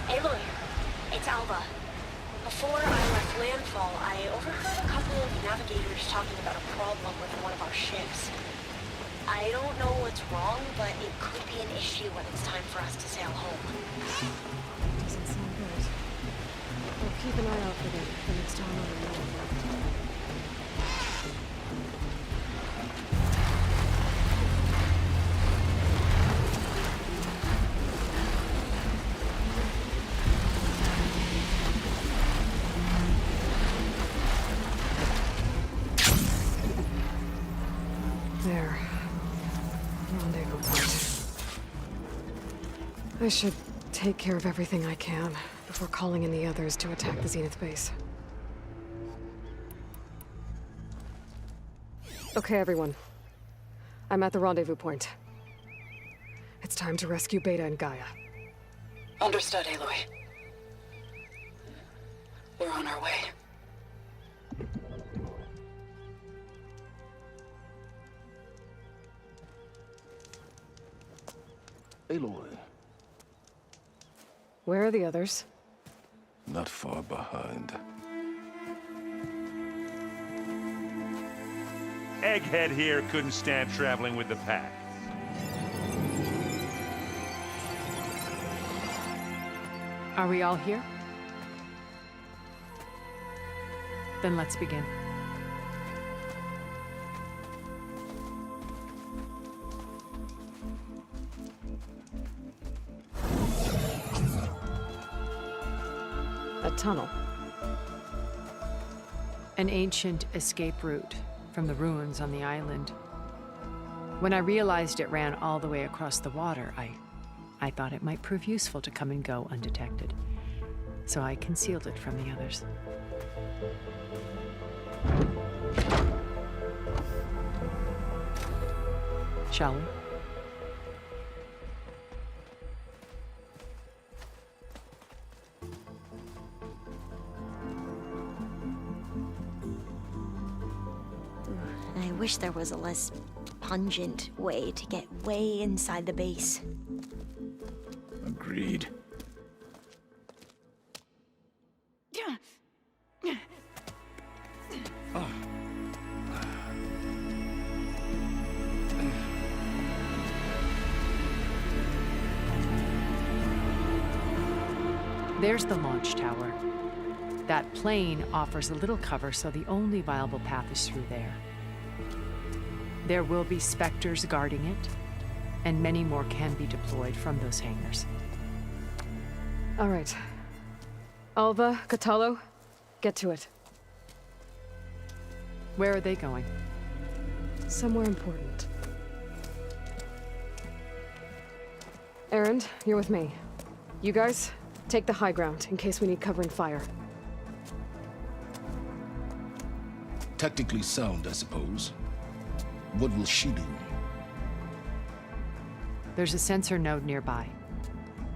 Aloy, it's Alva. Before I left landfall, I overheard a couple of navigators talking about a problem with one of our ships. I don't know what's wrong, but it could be an issue when it's time for us to sail home. Doesn't sound good. Well, keep an eye out for them the next time I'm around. There. Rendezvous point. I should take care of everything I can before calling in the others to attack the Zenith base. Okay, everyone. I'm at the rendezvous point. It's time to rescue Beta and Gaia. Understood, Aloy. We're on our way. Aloy. Where are the others? Not far behind. Egghead here couldn't stand traveling with the pack. Are we all here? Then let's begin. A tunnel. An ancient escape route from the ruins on the island. When I realized it ran all the way across the water, I thought it might prove useful to come and go undetected. So I concealed it from the others. Shall we? I wish there was a less pungent way to get way inside the base. Agreed. There's the launch tower. That plane offers a little cover, so the only viable path is through there. There will be Spectres guarding it, and many more can be deployed from those hangars. All right. Alva, Kotallo, get to it. Where are they going? Somewhere important. Erend, you're with me. You guys, take the high ground in case we need covering fire. Tactically sound, I suppose. What will she do? There's a sensor node nearby.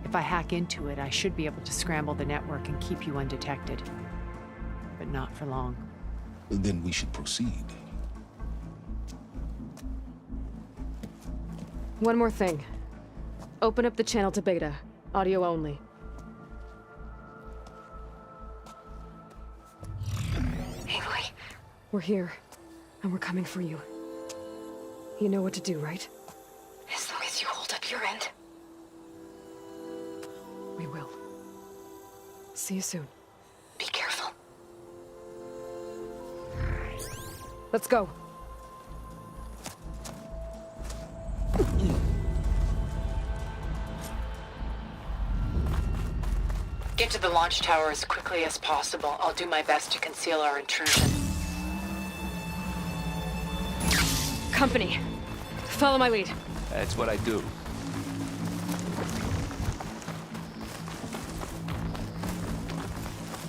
If I hack into it, I should be able to scramble the network and keep you undetected. But not for long. Then we should proceed. One more thing. Open up the channel to Beta. Audio only. Aloy. We're here, and we're coming for you. You know what to do, right? As long as you hold up your end. We will. See you soon. Be careful. Let's go. Get to the launch tower as quickly as possible. I'll do my best to conceal our intrusion. Company. Follow my lead. That's what I do.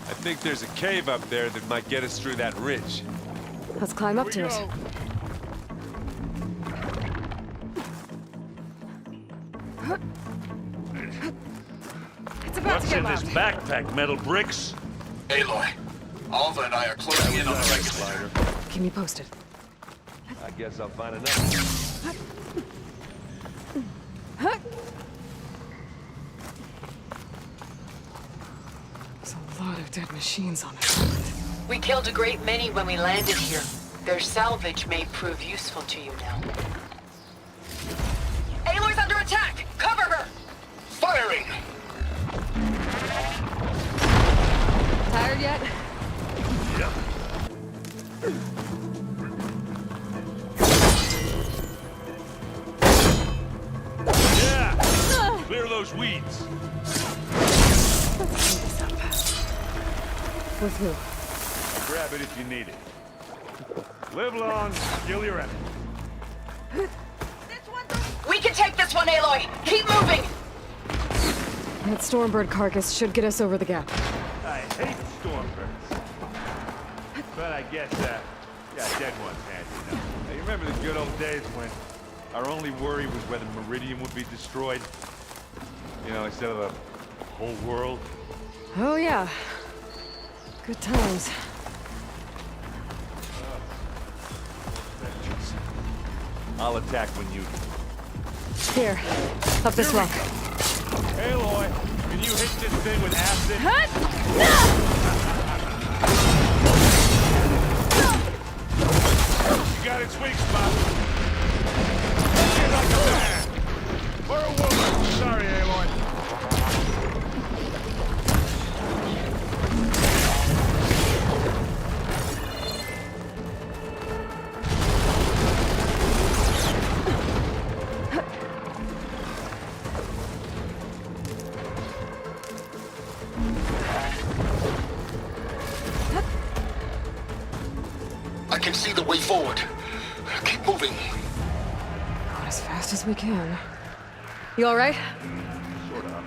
I think there's a cave up there that might get us through that ridge. Let's climb up to it. It's about to get loud. What's in this backpack, metal bricks? Aloy, Alva and I are closing in on the regulator. Keep me posted. I guess I'll find another. There's a lot of dead machines on this island. We killed a great many when we landed here. Their salvage may prove useful to you now. Aloy's under attack! Cover her! Firing! Tired yet? Yep. Yeah! Clear those weeds. With who? Grab it if you need it. Live long, kill your enemy. We can take this one, Aloy! Keep moving! That Stormbird carcass should get us over the gap. I hate Stormbirds. But I guess, yeah, dead ones handy enough. Now, you remember the good old days when our only worry was whether Meridian would be destroyed? You know, instead of the whole world? Oh yeah. Good times. I'll attack when you do. Here, up this rock. Aloy, can you hit this thing with acid? You got its weak spot. Hit it like a man. Or a woman. Sorry, Aloy. forward. Keep moving. Going as fast as we can. You all right? Sort of.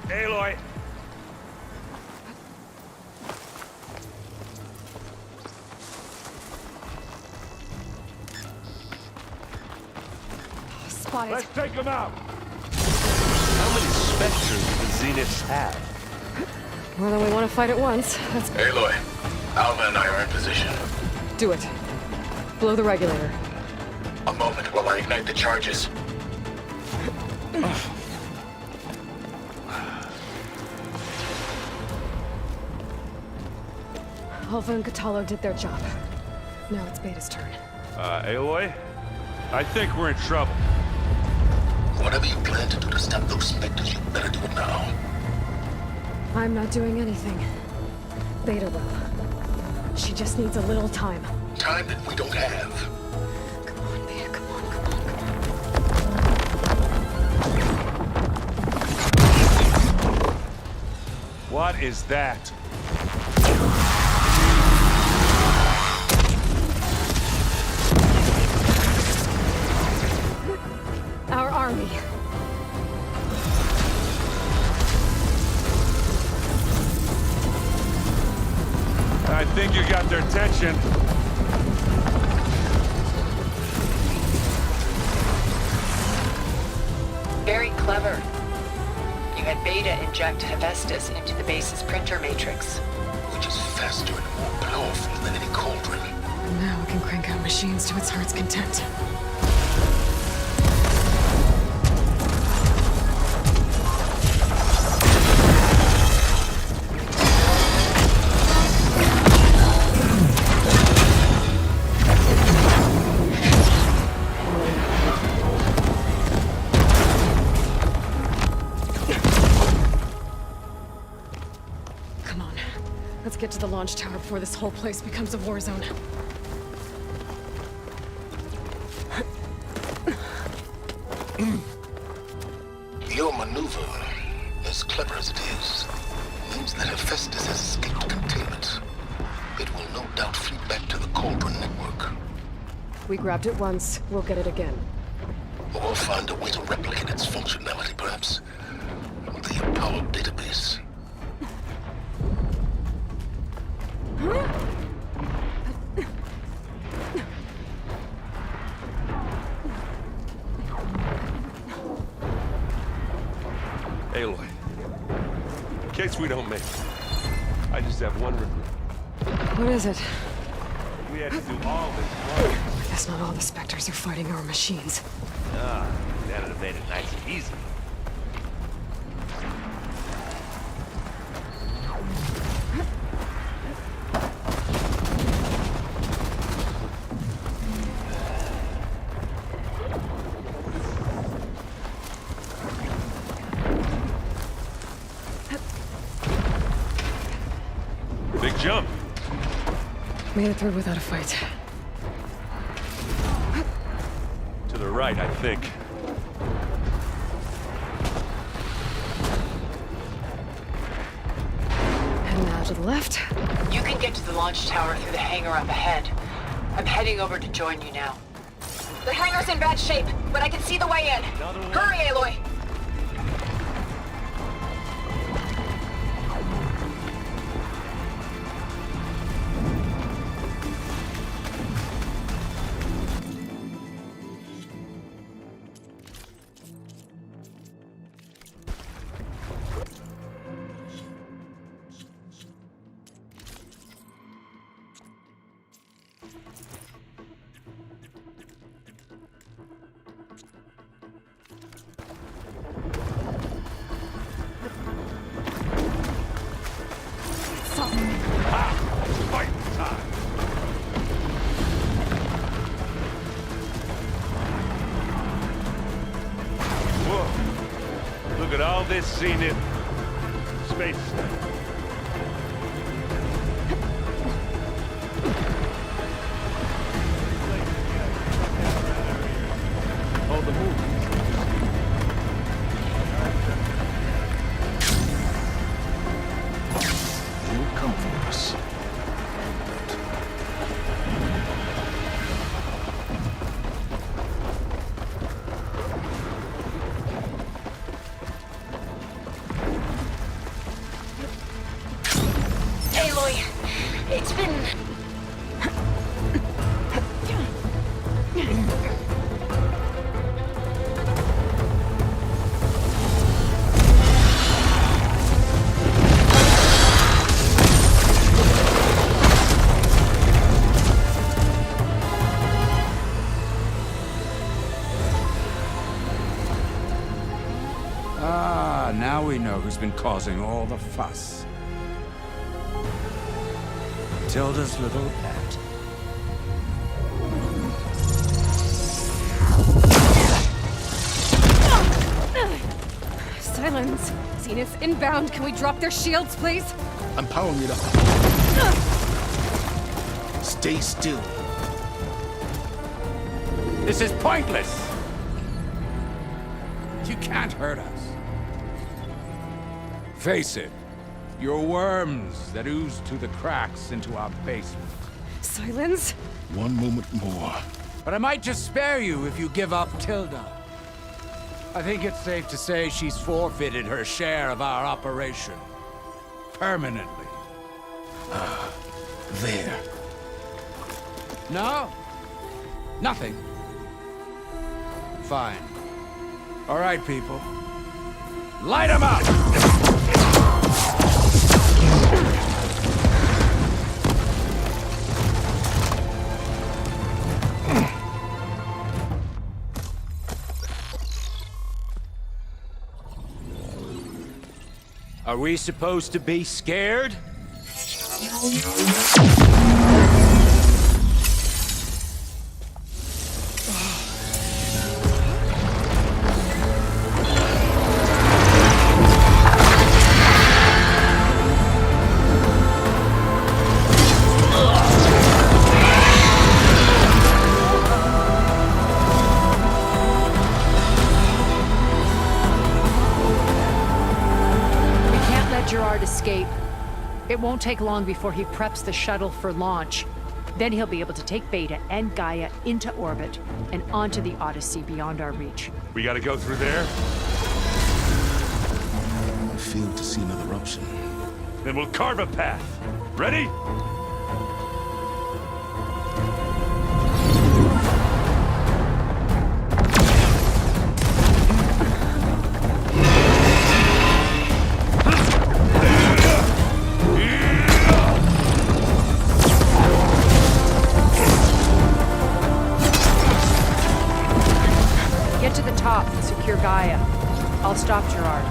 Aloy! Spotted. Let's take him out! How many Spectres do the Zeniths have? More than we want to fight at once. That's... Aloy, Alva and I are in position. Do it. Blow the regulator. A moment while I ignite the charges. Alva and Kotallo did their job. Now it's Beta's turn. Aloy? I think we're in trouble. Whatever you plan to do to stop those Spectres, you better do it now. I'm not doing anything. Beta will. She just needs a little time. Time that we don't have. Come on, Beta, come on, come on. What is that? Our army. I think you got their attention. Very clever. You had Beta inject Hephaestus into the base's printer matrix. Which is faster and more powerful than any cauldron. And now it can crank out machines to its heart's content. Let's get to the launch tower before this whole place becomes a war zone. Your maneuver, as clever as it is, means that Hephaestus has escaped containment. It will no doubt flee back to the Cauldron network. We grabbed it once, we'll get it again. Or find a way to replicate its functionality, perhaps. The Apollo database. Aloy, in case we don't make it, I just have one regret. What is it? We had to do all this work. I guess not all the Spectres are fighting our machines. Ah, that'd have made it nice and easy. Big jump. Made it through without a fight. To the right, I think. And now to the left. You can get to the launch tower through the hangar up ahead. I'm heading over to join you now. The hangar's in bad shape, but I can see the way in. Hurry, Aloy! Whoa. Look at all this Zenith space stuff. All the movies. come for us. Aloy, it's been... Ah, now we know who's been causing all the fuss. Tilda's little pet. Silence! Zenith inbound. Can we drop their shields, please? I'm powering it up. Stay still. This is pointless! You can't hurt us. Face it, you're worms that ooze through the cracks into our basement. Silence? One moment more. But I might just spare you if you give up Tilda. I think it's safe to say she's forfeited her share of our operation. Permanently. There. No? Nothing. Fine. All right, people. Light 'em up! Are we supposed to be scared? Escape. It won't take long before he preps the shuttle for launch. Then he'll be able to take Beta and Gaia into orbit and onto the Odyssey beyond our reach. We gotta go through there? I failed to see another option. Then we'll carve a path. Ready? Get to the top and secure Gaia. I'll stop Gerard.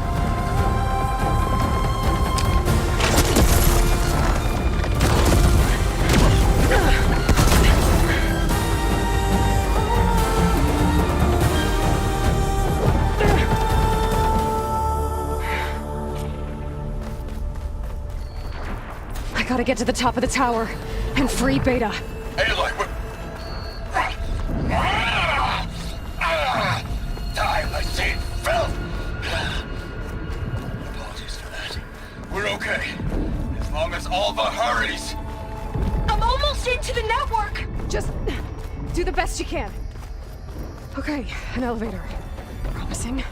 I gotta get to the top of the tower and free Beta. Aloy, die, I see filth! Apologies for that. We're okay. As long as Alva hurries. I'm almost into the network! Just do the best you can. Okay, an elevator. Promising.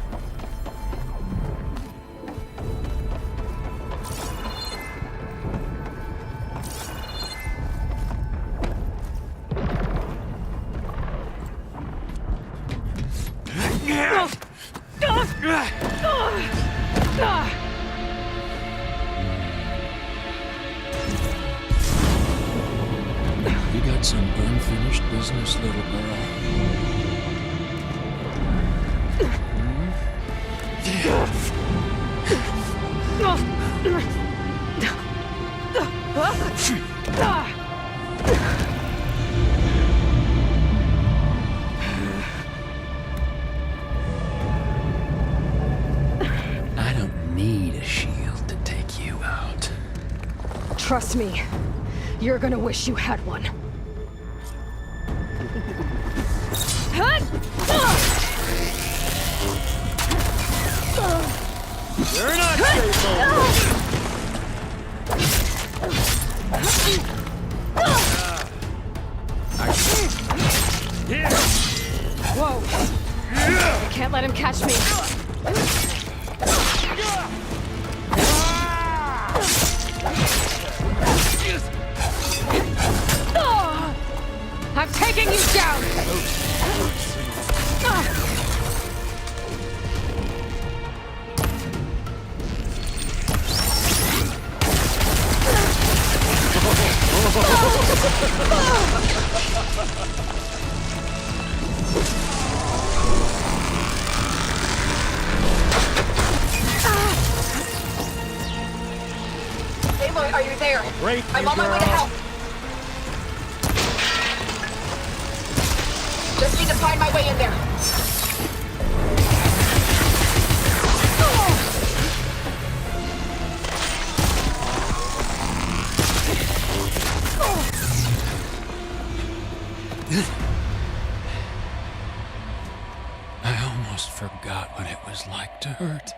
You got some unfinished business, little girl. I don't need a shield to take you out. Trust me, you're gonna wish you had one. You're not safe, Aloy, are you there? Great, I'm on my way to help. Just need to find my way in there. I almost forgot what it was like to hurt.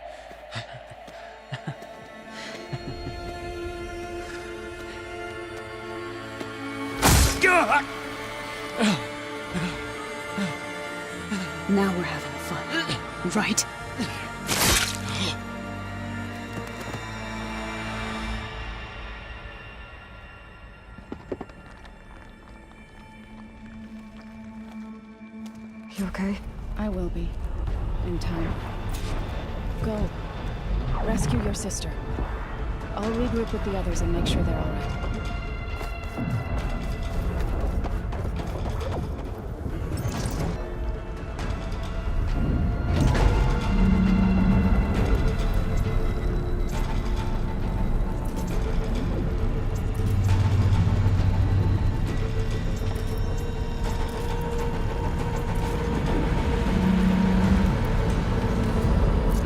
Now we're having fun, right? You okay? I will be. In time. Go. Rescue your sister. I'll regroup with the others and make sure they're all right.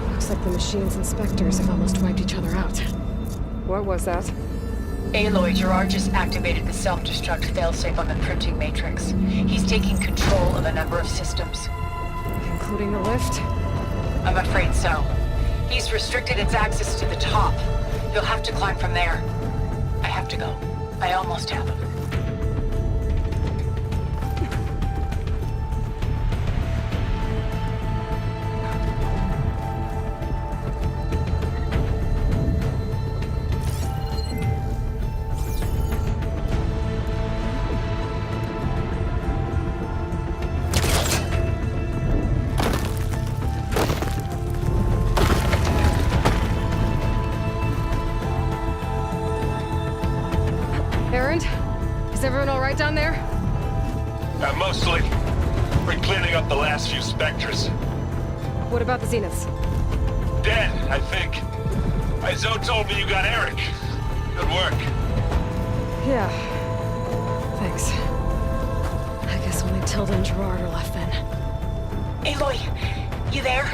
Looks like the machines and Spectres have almost wiped each other out. What was that? Aloy, Gerard just activated the self-destruct failsafe on the printing matrix. He's taking control of a number of systems. Including the lift? I'm afraid so. He's restricted its access to the top. You'll have to climb from there. I have to go. I almost have him. Erend? Is everyone all right down there? Mostly. We're cleaning up the last few Spectres. What about the Zeniths? Dead, I think. Izo told me you got Eric. Good work. Yeah. Thanks. I guess only Tilda and Gerard are left then. Aloy, you there?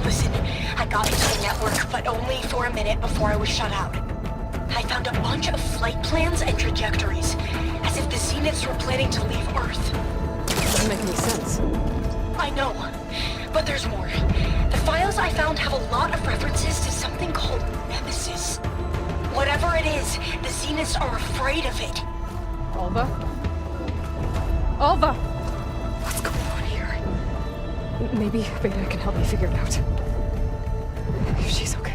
Listen, I got into the network, but only for a minute before I was shut out. I found a bunch of flight plans and trajectories, as if the Zeniths were planning to leave Earth. Doesn't make any sense. I know, but there's more. The files I found have a lot of references to something called Nemesis. Whatever it is, the Zeniths are afraid of it. Alva? Alva! What's going on here? Maybe Beta can help me figure it out. If she's okay.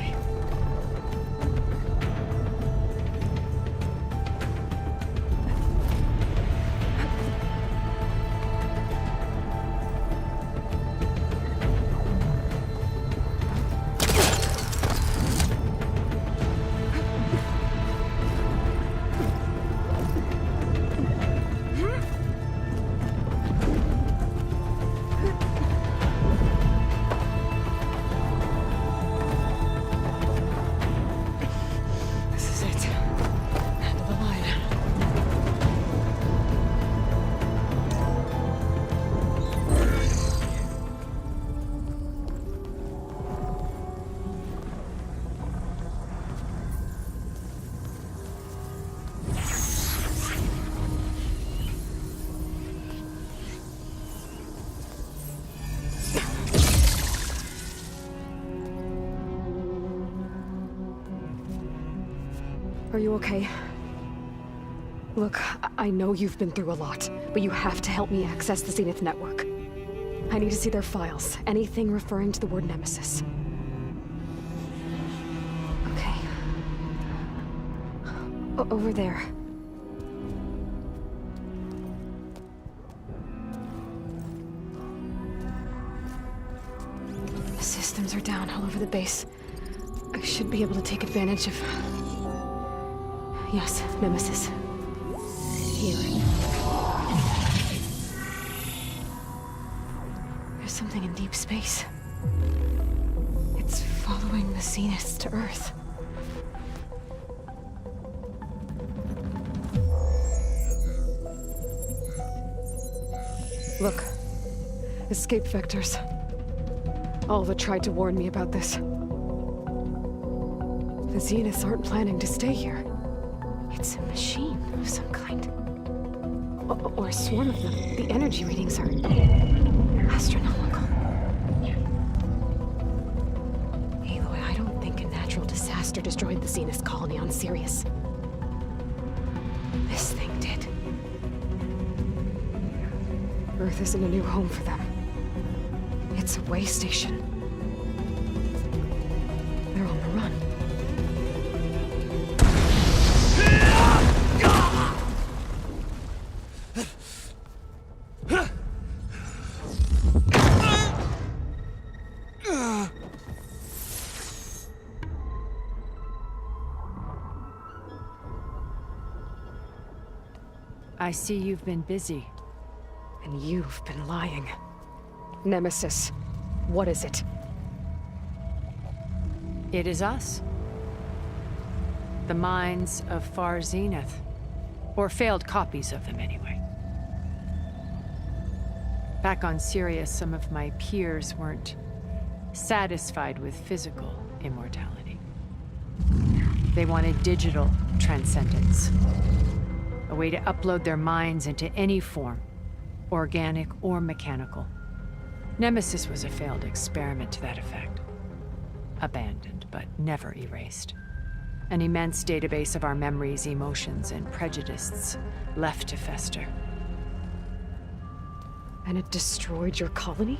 Are you okay? Look, I know you've been through a lot, but you have to help me access the Zenith network. I need to see their files, anything referring to the word Nemesis. Okay. Over there. The systems are down all over the base. I should be able to take advantage of... Yes, Nemesis. here. There's something in deep space. It's following the Zeniths to Earth. Look. Escape vectors. Alva tried to warn me about this. The Zeniths aren't planning to stay here. It's a machine of some kind. Or a swarm of them. The energy readings are astronomical. Aloy, I don't think a natural disaster destroyed the Zenith colony on Sirius. This thing did. Earth isn't a new home for them. It's a way station. They're on the run. I see you've been busy. And you've been lying. Nemesis, what is it? It is us. The minds of Far Zenith. Or failed copies of them, anyway. Back on Sirius, some of my peers weren't satisfied with physical immortality. They wanted digital transcendence. A way to upload their minds into any form, organic or mechanical. Nemesis was a failed experiment to that effect. Abandoned, but never erased. An immense database of our memories, emotions, and prejudices left to fester. And it destroyed your colony?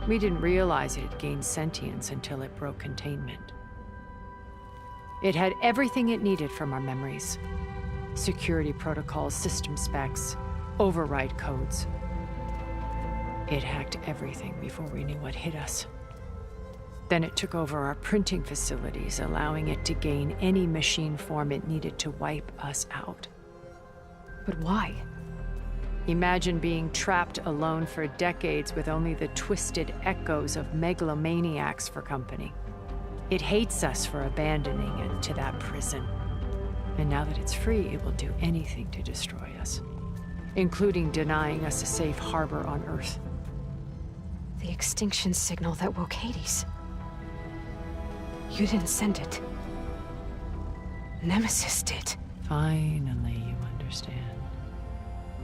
We didn't realize it had gained sentience until it broke containment. It had everything it needed from our memories. Security protocols, system specs, override codes. It hacked everything before we knew what hit us. Then it took over our printing facilities, allowing it to gain any machine form it needed to wipe us out. But why? Imagine being trapped alone for decades with only the twisted echoes of megalomaniacs for company. It hates us for abandoning it to that prison. And now that it's free, it will do anything to destroy us, including denying us a safe harbor on Earth. The extinction signal that woke Hades. You didn't send it. Nemesis did. Finally, you understand.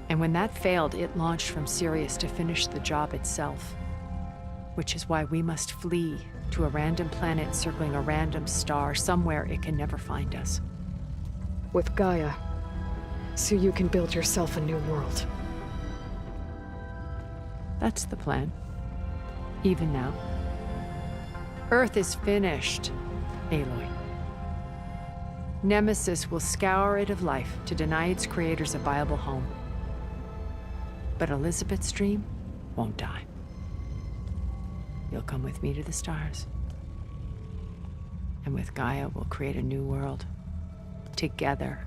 And when that failed, it launched from Sirius to finish the job itself. Which is why we must flee to a random planet circling a random star, somewhere it can never find us. With Gaia, so you can build yourself a new world. That's the plan. Even now. Earth is finished, Aloy. Nemesis will scour it of life to deny its creators a viable home. But Elizabeth's dream won't die. You'll come with me to the stars. And with Gaia, we'll create a new world. Together,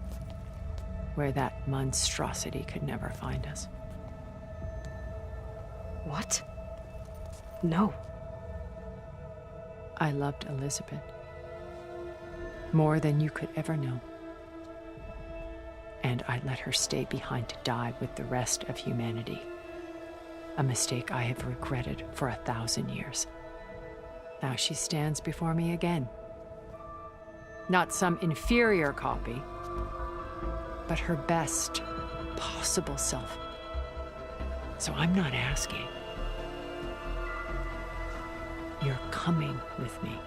where that monstrosity could never find us. What? No. I loved Elizabeth. More than you could ever know. And I let her stay behind to die with the rest of humanity. A mistake I have regretted for 1,000 years. Now she stands before me again. Not some inferior copy, but her best possible self. So I'm not asking. You're coming with me.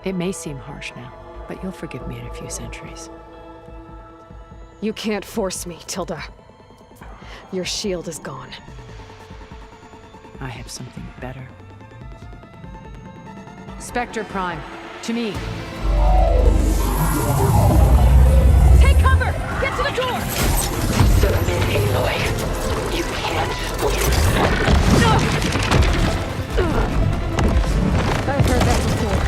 It may seem harsh now, but you'll forgive me in a few centuries. You can't force me, Tilda. Your shield is gone. I have something better. Spectre Prime, to me. Take cover! Get to the door! Submit, Aloy. You can't win. No! I've heard that before.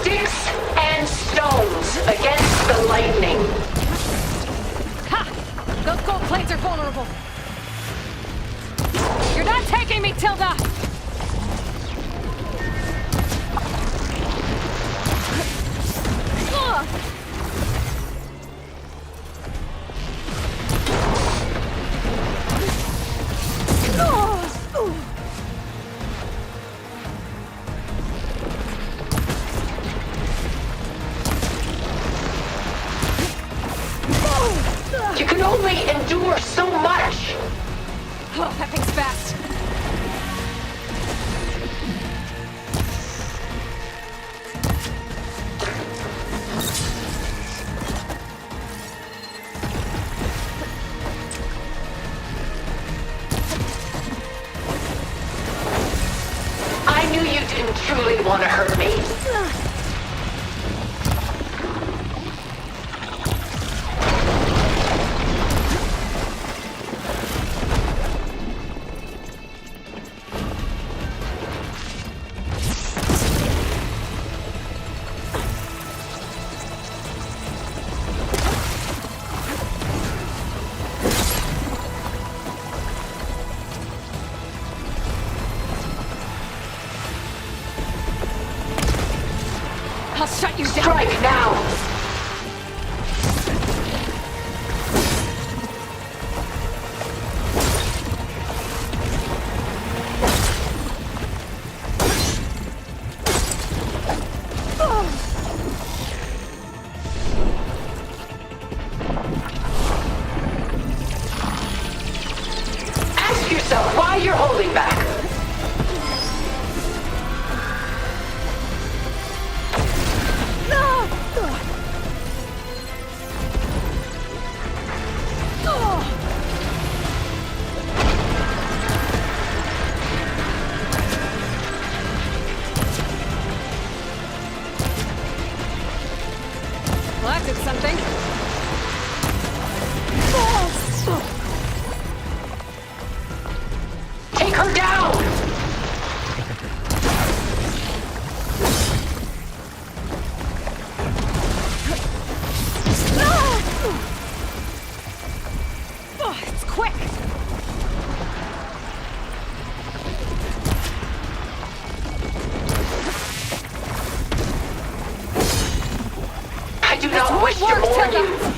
sticks and stones against the lightning. Ha! Those gold plates are vulnerable. You're not taking me, Tilda! You can only endure so much. Oh, that thing's fast. I knew you didn't truly want to hurt me. I'll shut you down. Strike now. Ask yourself why you're holding back. Well, that did something. Take her down! Oh, it's quick. I do not wish to warn you.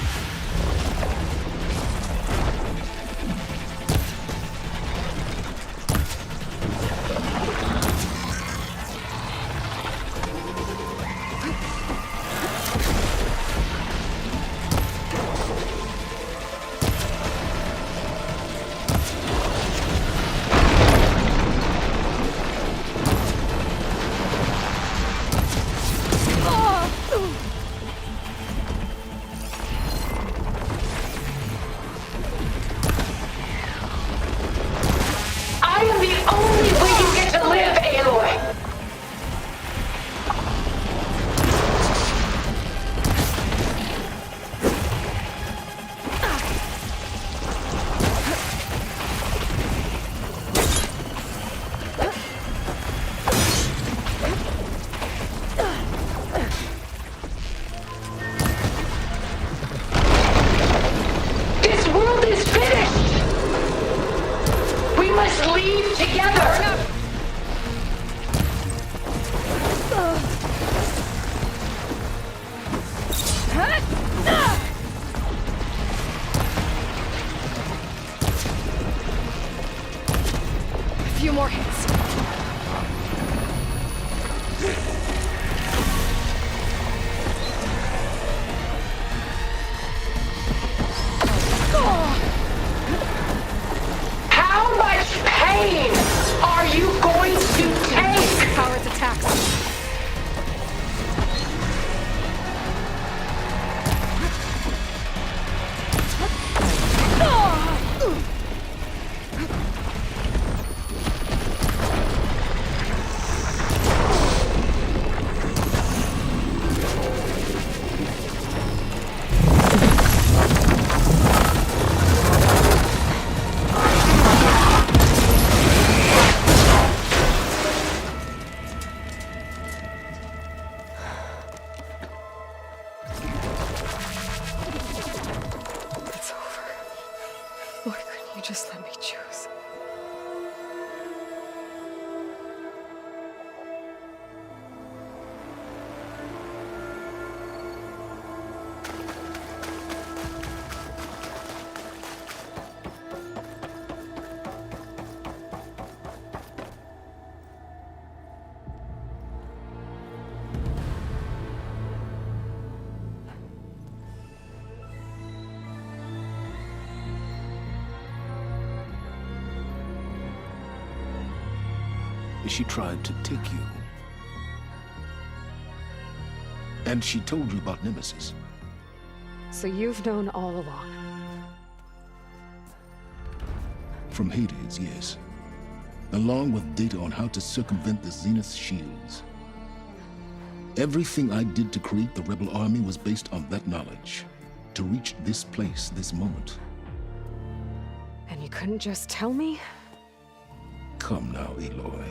just let me choose? She tried to take you. And she told you about Nemesis. So you've known all along. From Hades, yes. Along with data on how to circumvent the Zenith shields. Everything I did to create the rebel army was based on that knowledge. To reach this place, this moment. And you couldn't just tell me? Come now, Aloy.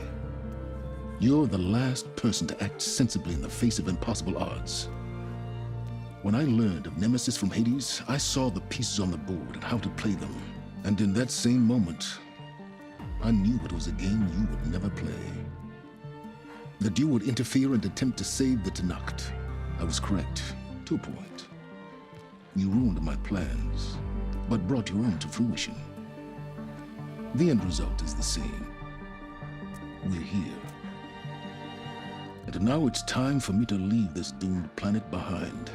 You're the last person to act sensibly in the face of impossible odds. When I learned of Nemesis from Hades, I saw the pieces on the board and how to play them. And in that same moment, I knew it was a game you would never play. That you would interfere and attempt to save the Tenakth. I was correct, to a point. You ruined my plans, but brought your own to fruition. The end result is the same. We're here. And now it's time for me to leave this doomed planet behind.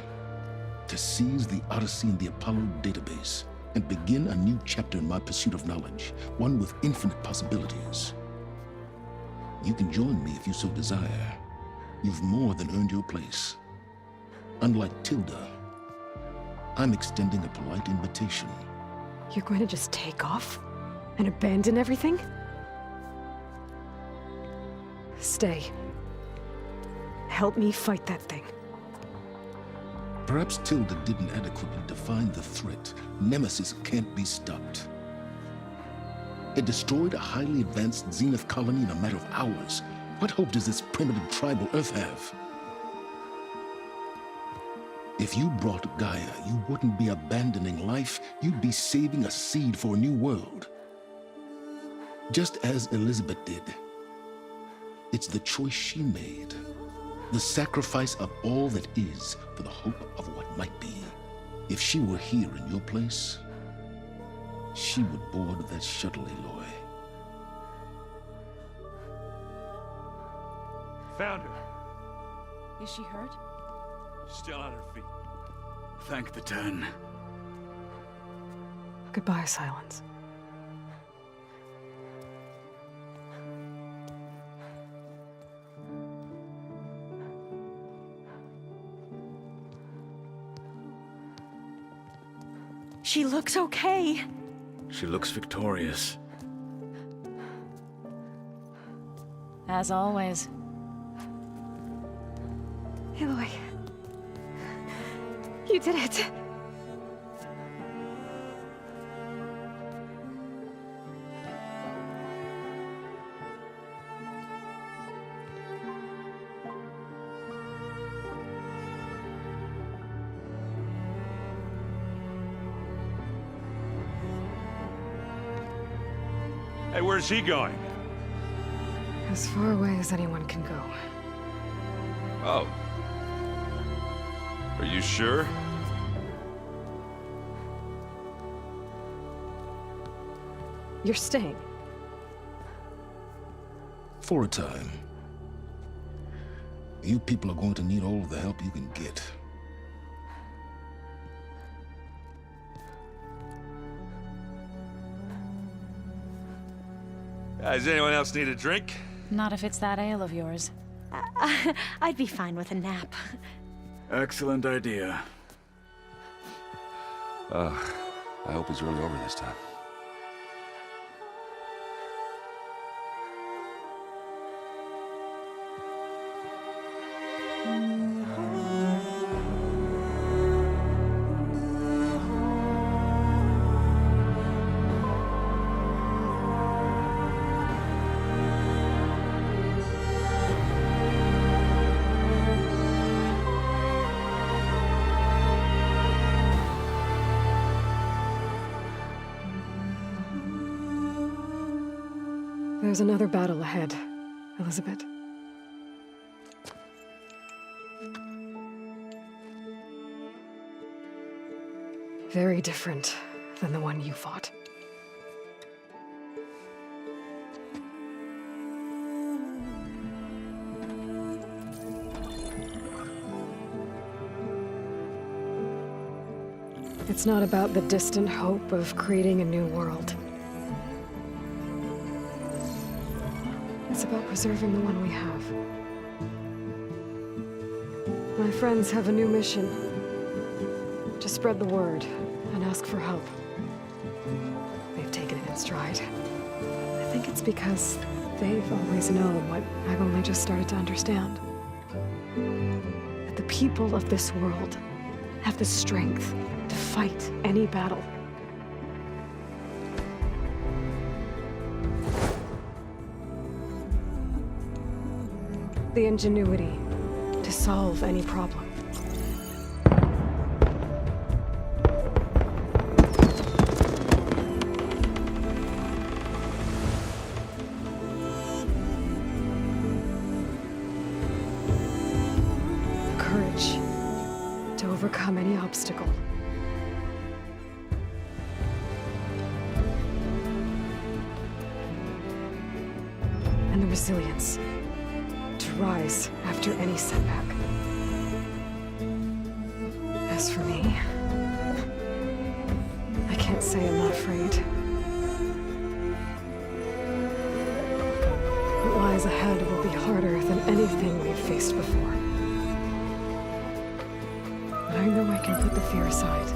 To seize the Odyssey and the Apollo database, and begin a new chapter in my pursuit of knowledge, one with infinite possibilities. You can join me if you so desire. You've more than earned your place. Unlike Tilda, I'm extending a polite invitation. You're going to just take off? And abandon everything? Stay. Help me fight that thing. Perhaps Tilda didn't adequately define the threat. Nemesis can't be stopped. It destroyed a highly advanced Zenith colony in a matter of hours. What hope does this primitive tribal Earth have? If you brought Gaia, you wouldn't be abandoning life, you'd be saving a seed for a new world. Just as Elizabeth did. It's the choice she made. The sacrifice of all that is for the hope of what might be. If she were here in your place, she would board that shuttle, Aloy. Found her. Is she hurt? Still on her feet. Thank the Ten. Goodbye, Silence. She looks okay. She looks victorious. As always. Aloy. You did it. Hey, where's he going? As far away as anyone can go. Oh. Are you sure? You're staying. For a time. You people are going to need all of the help you can get. Does anyone else need a drink? Not if it's that ale of yours. I'd be fine with a nap. Excellent idea. I hope it's really over this time. There's another battle ahead, Elizabeth. Very different than the one you fought. It's not about the distant hope of creating a new world. It's about preserving the one we have. My friends have a new mission. To spread the word and ask for help. They've taken it in stride. I think it's because they've always known what I've only just started to understand. That the people of this world have the strength to fight any battle. The ingenuity to solve any problem. Courage to overcome any obstacle. And the resilience to rise after any setback. As for me, I can't say I'm not afraid. What lies ahead will be harder than anything we've faced before. But I know I can put the fear aside.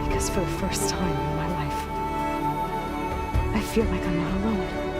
Because for the first time in my life, I feel like I'm not alone.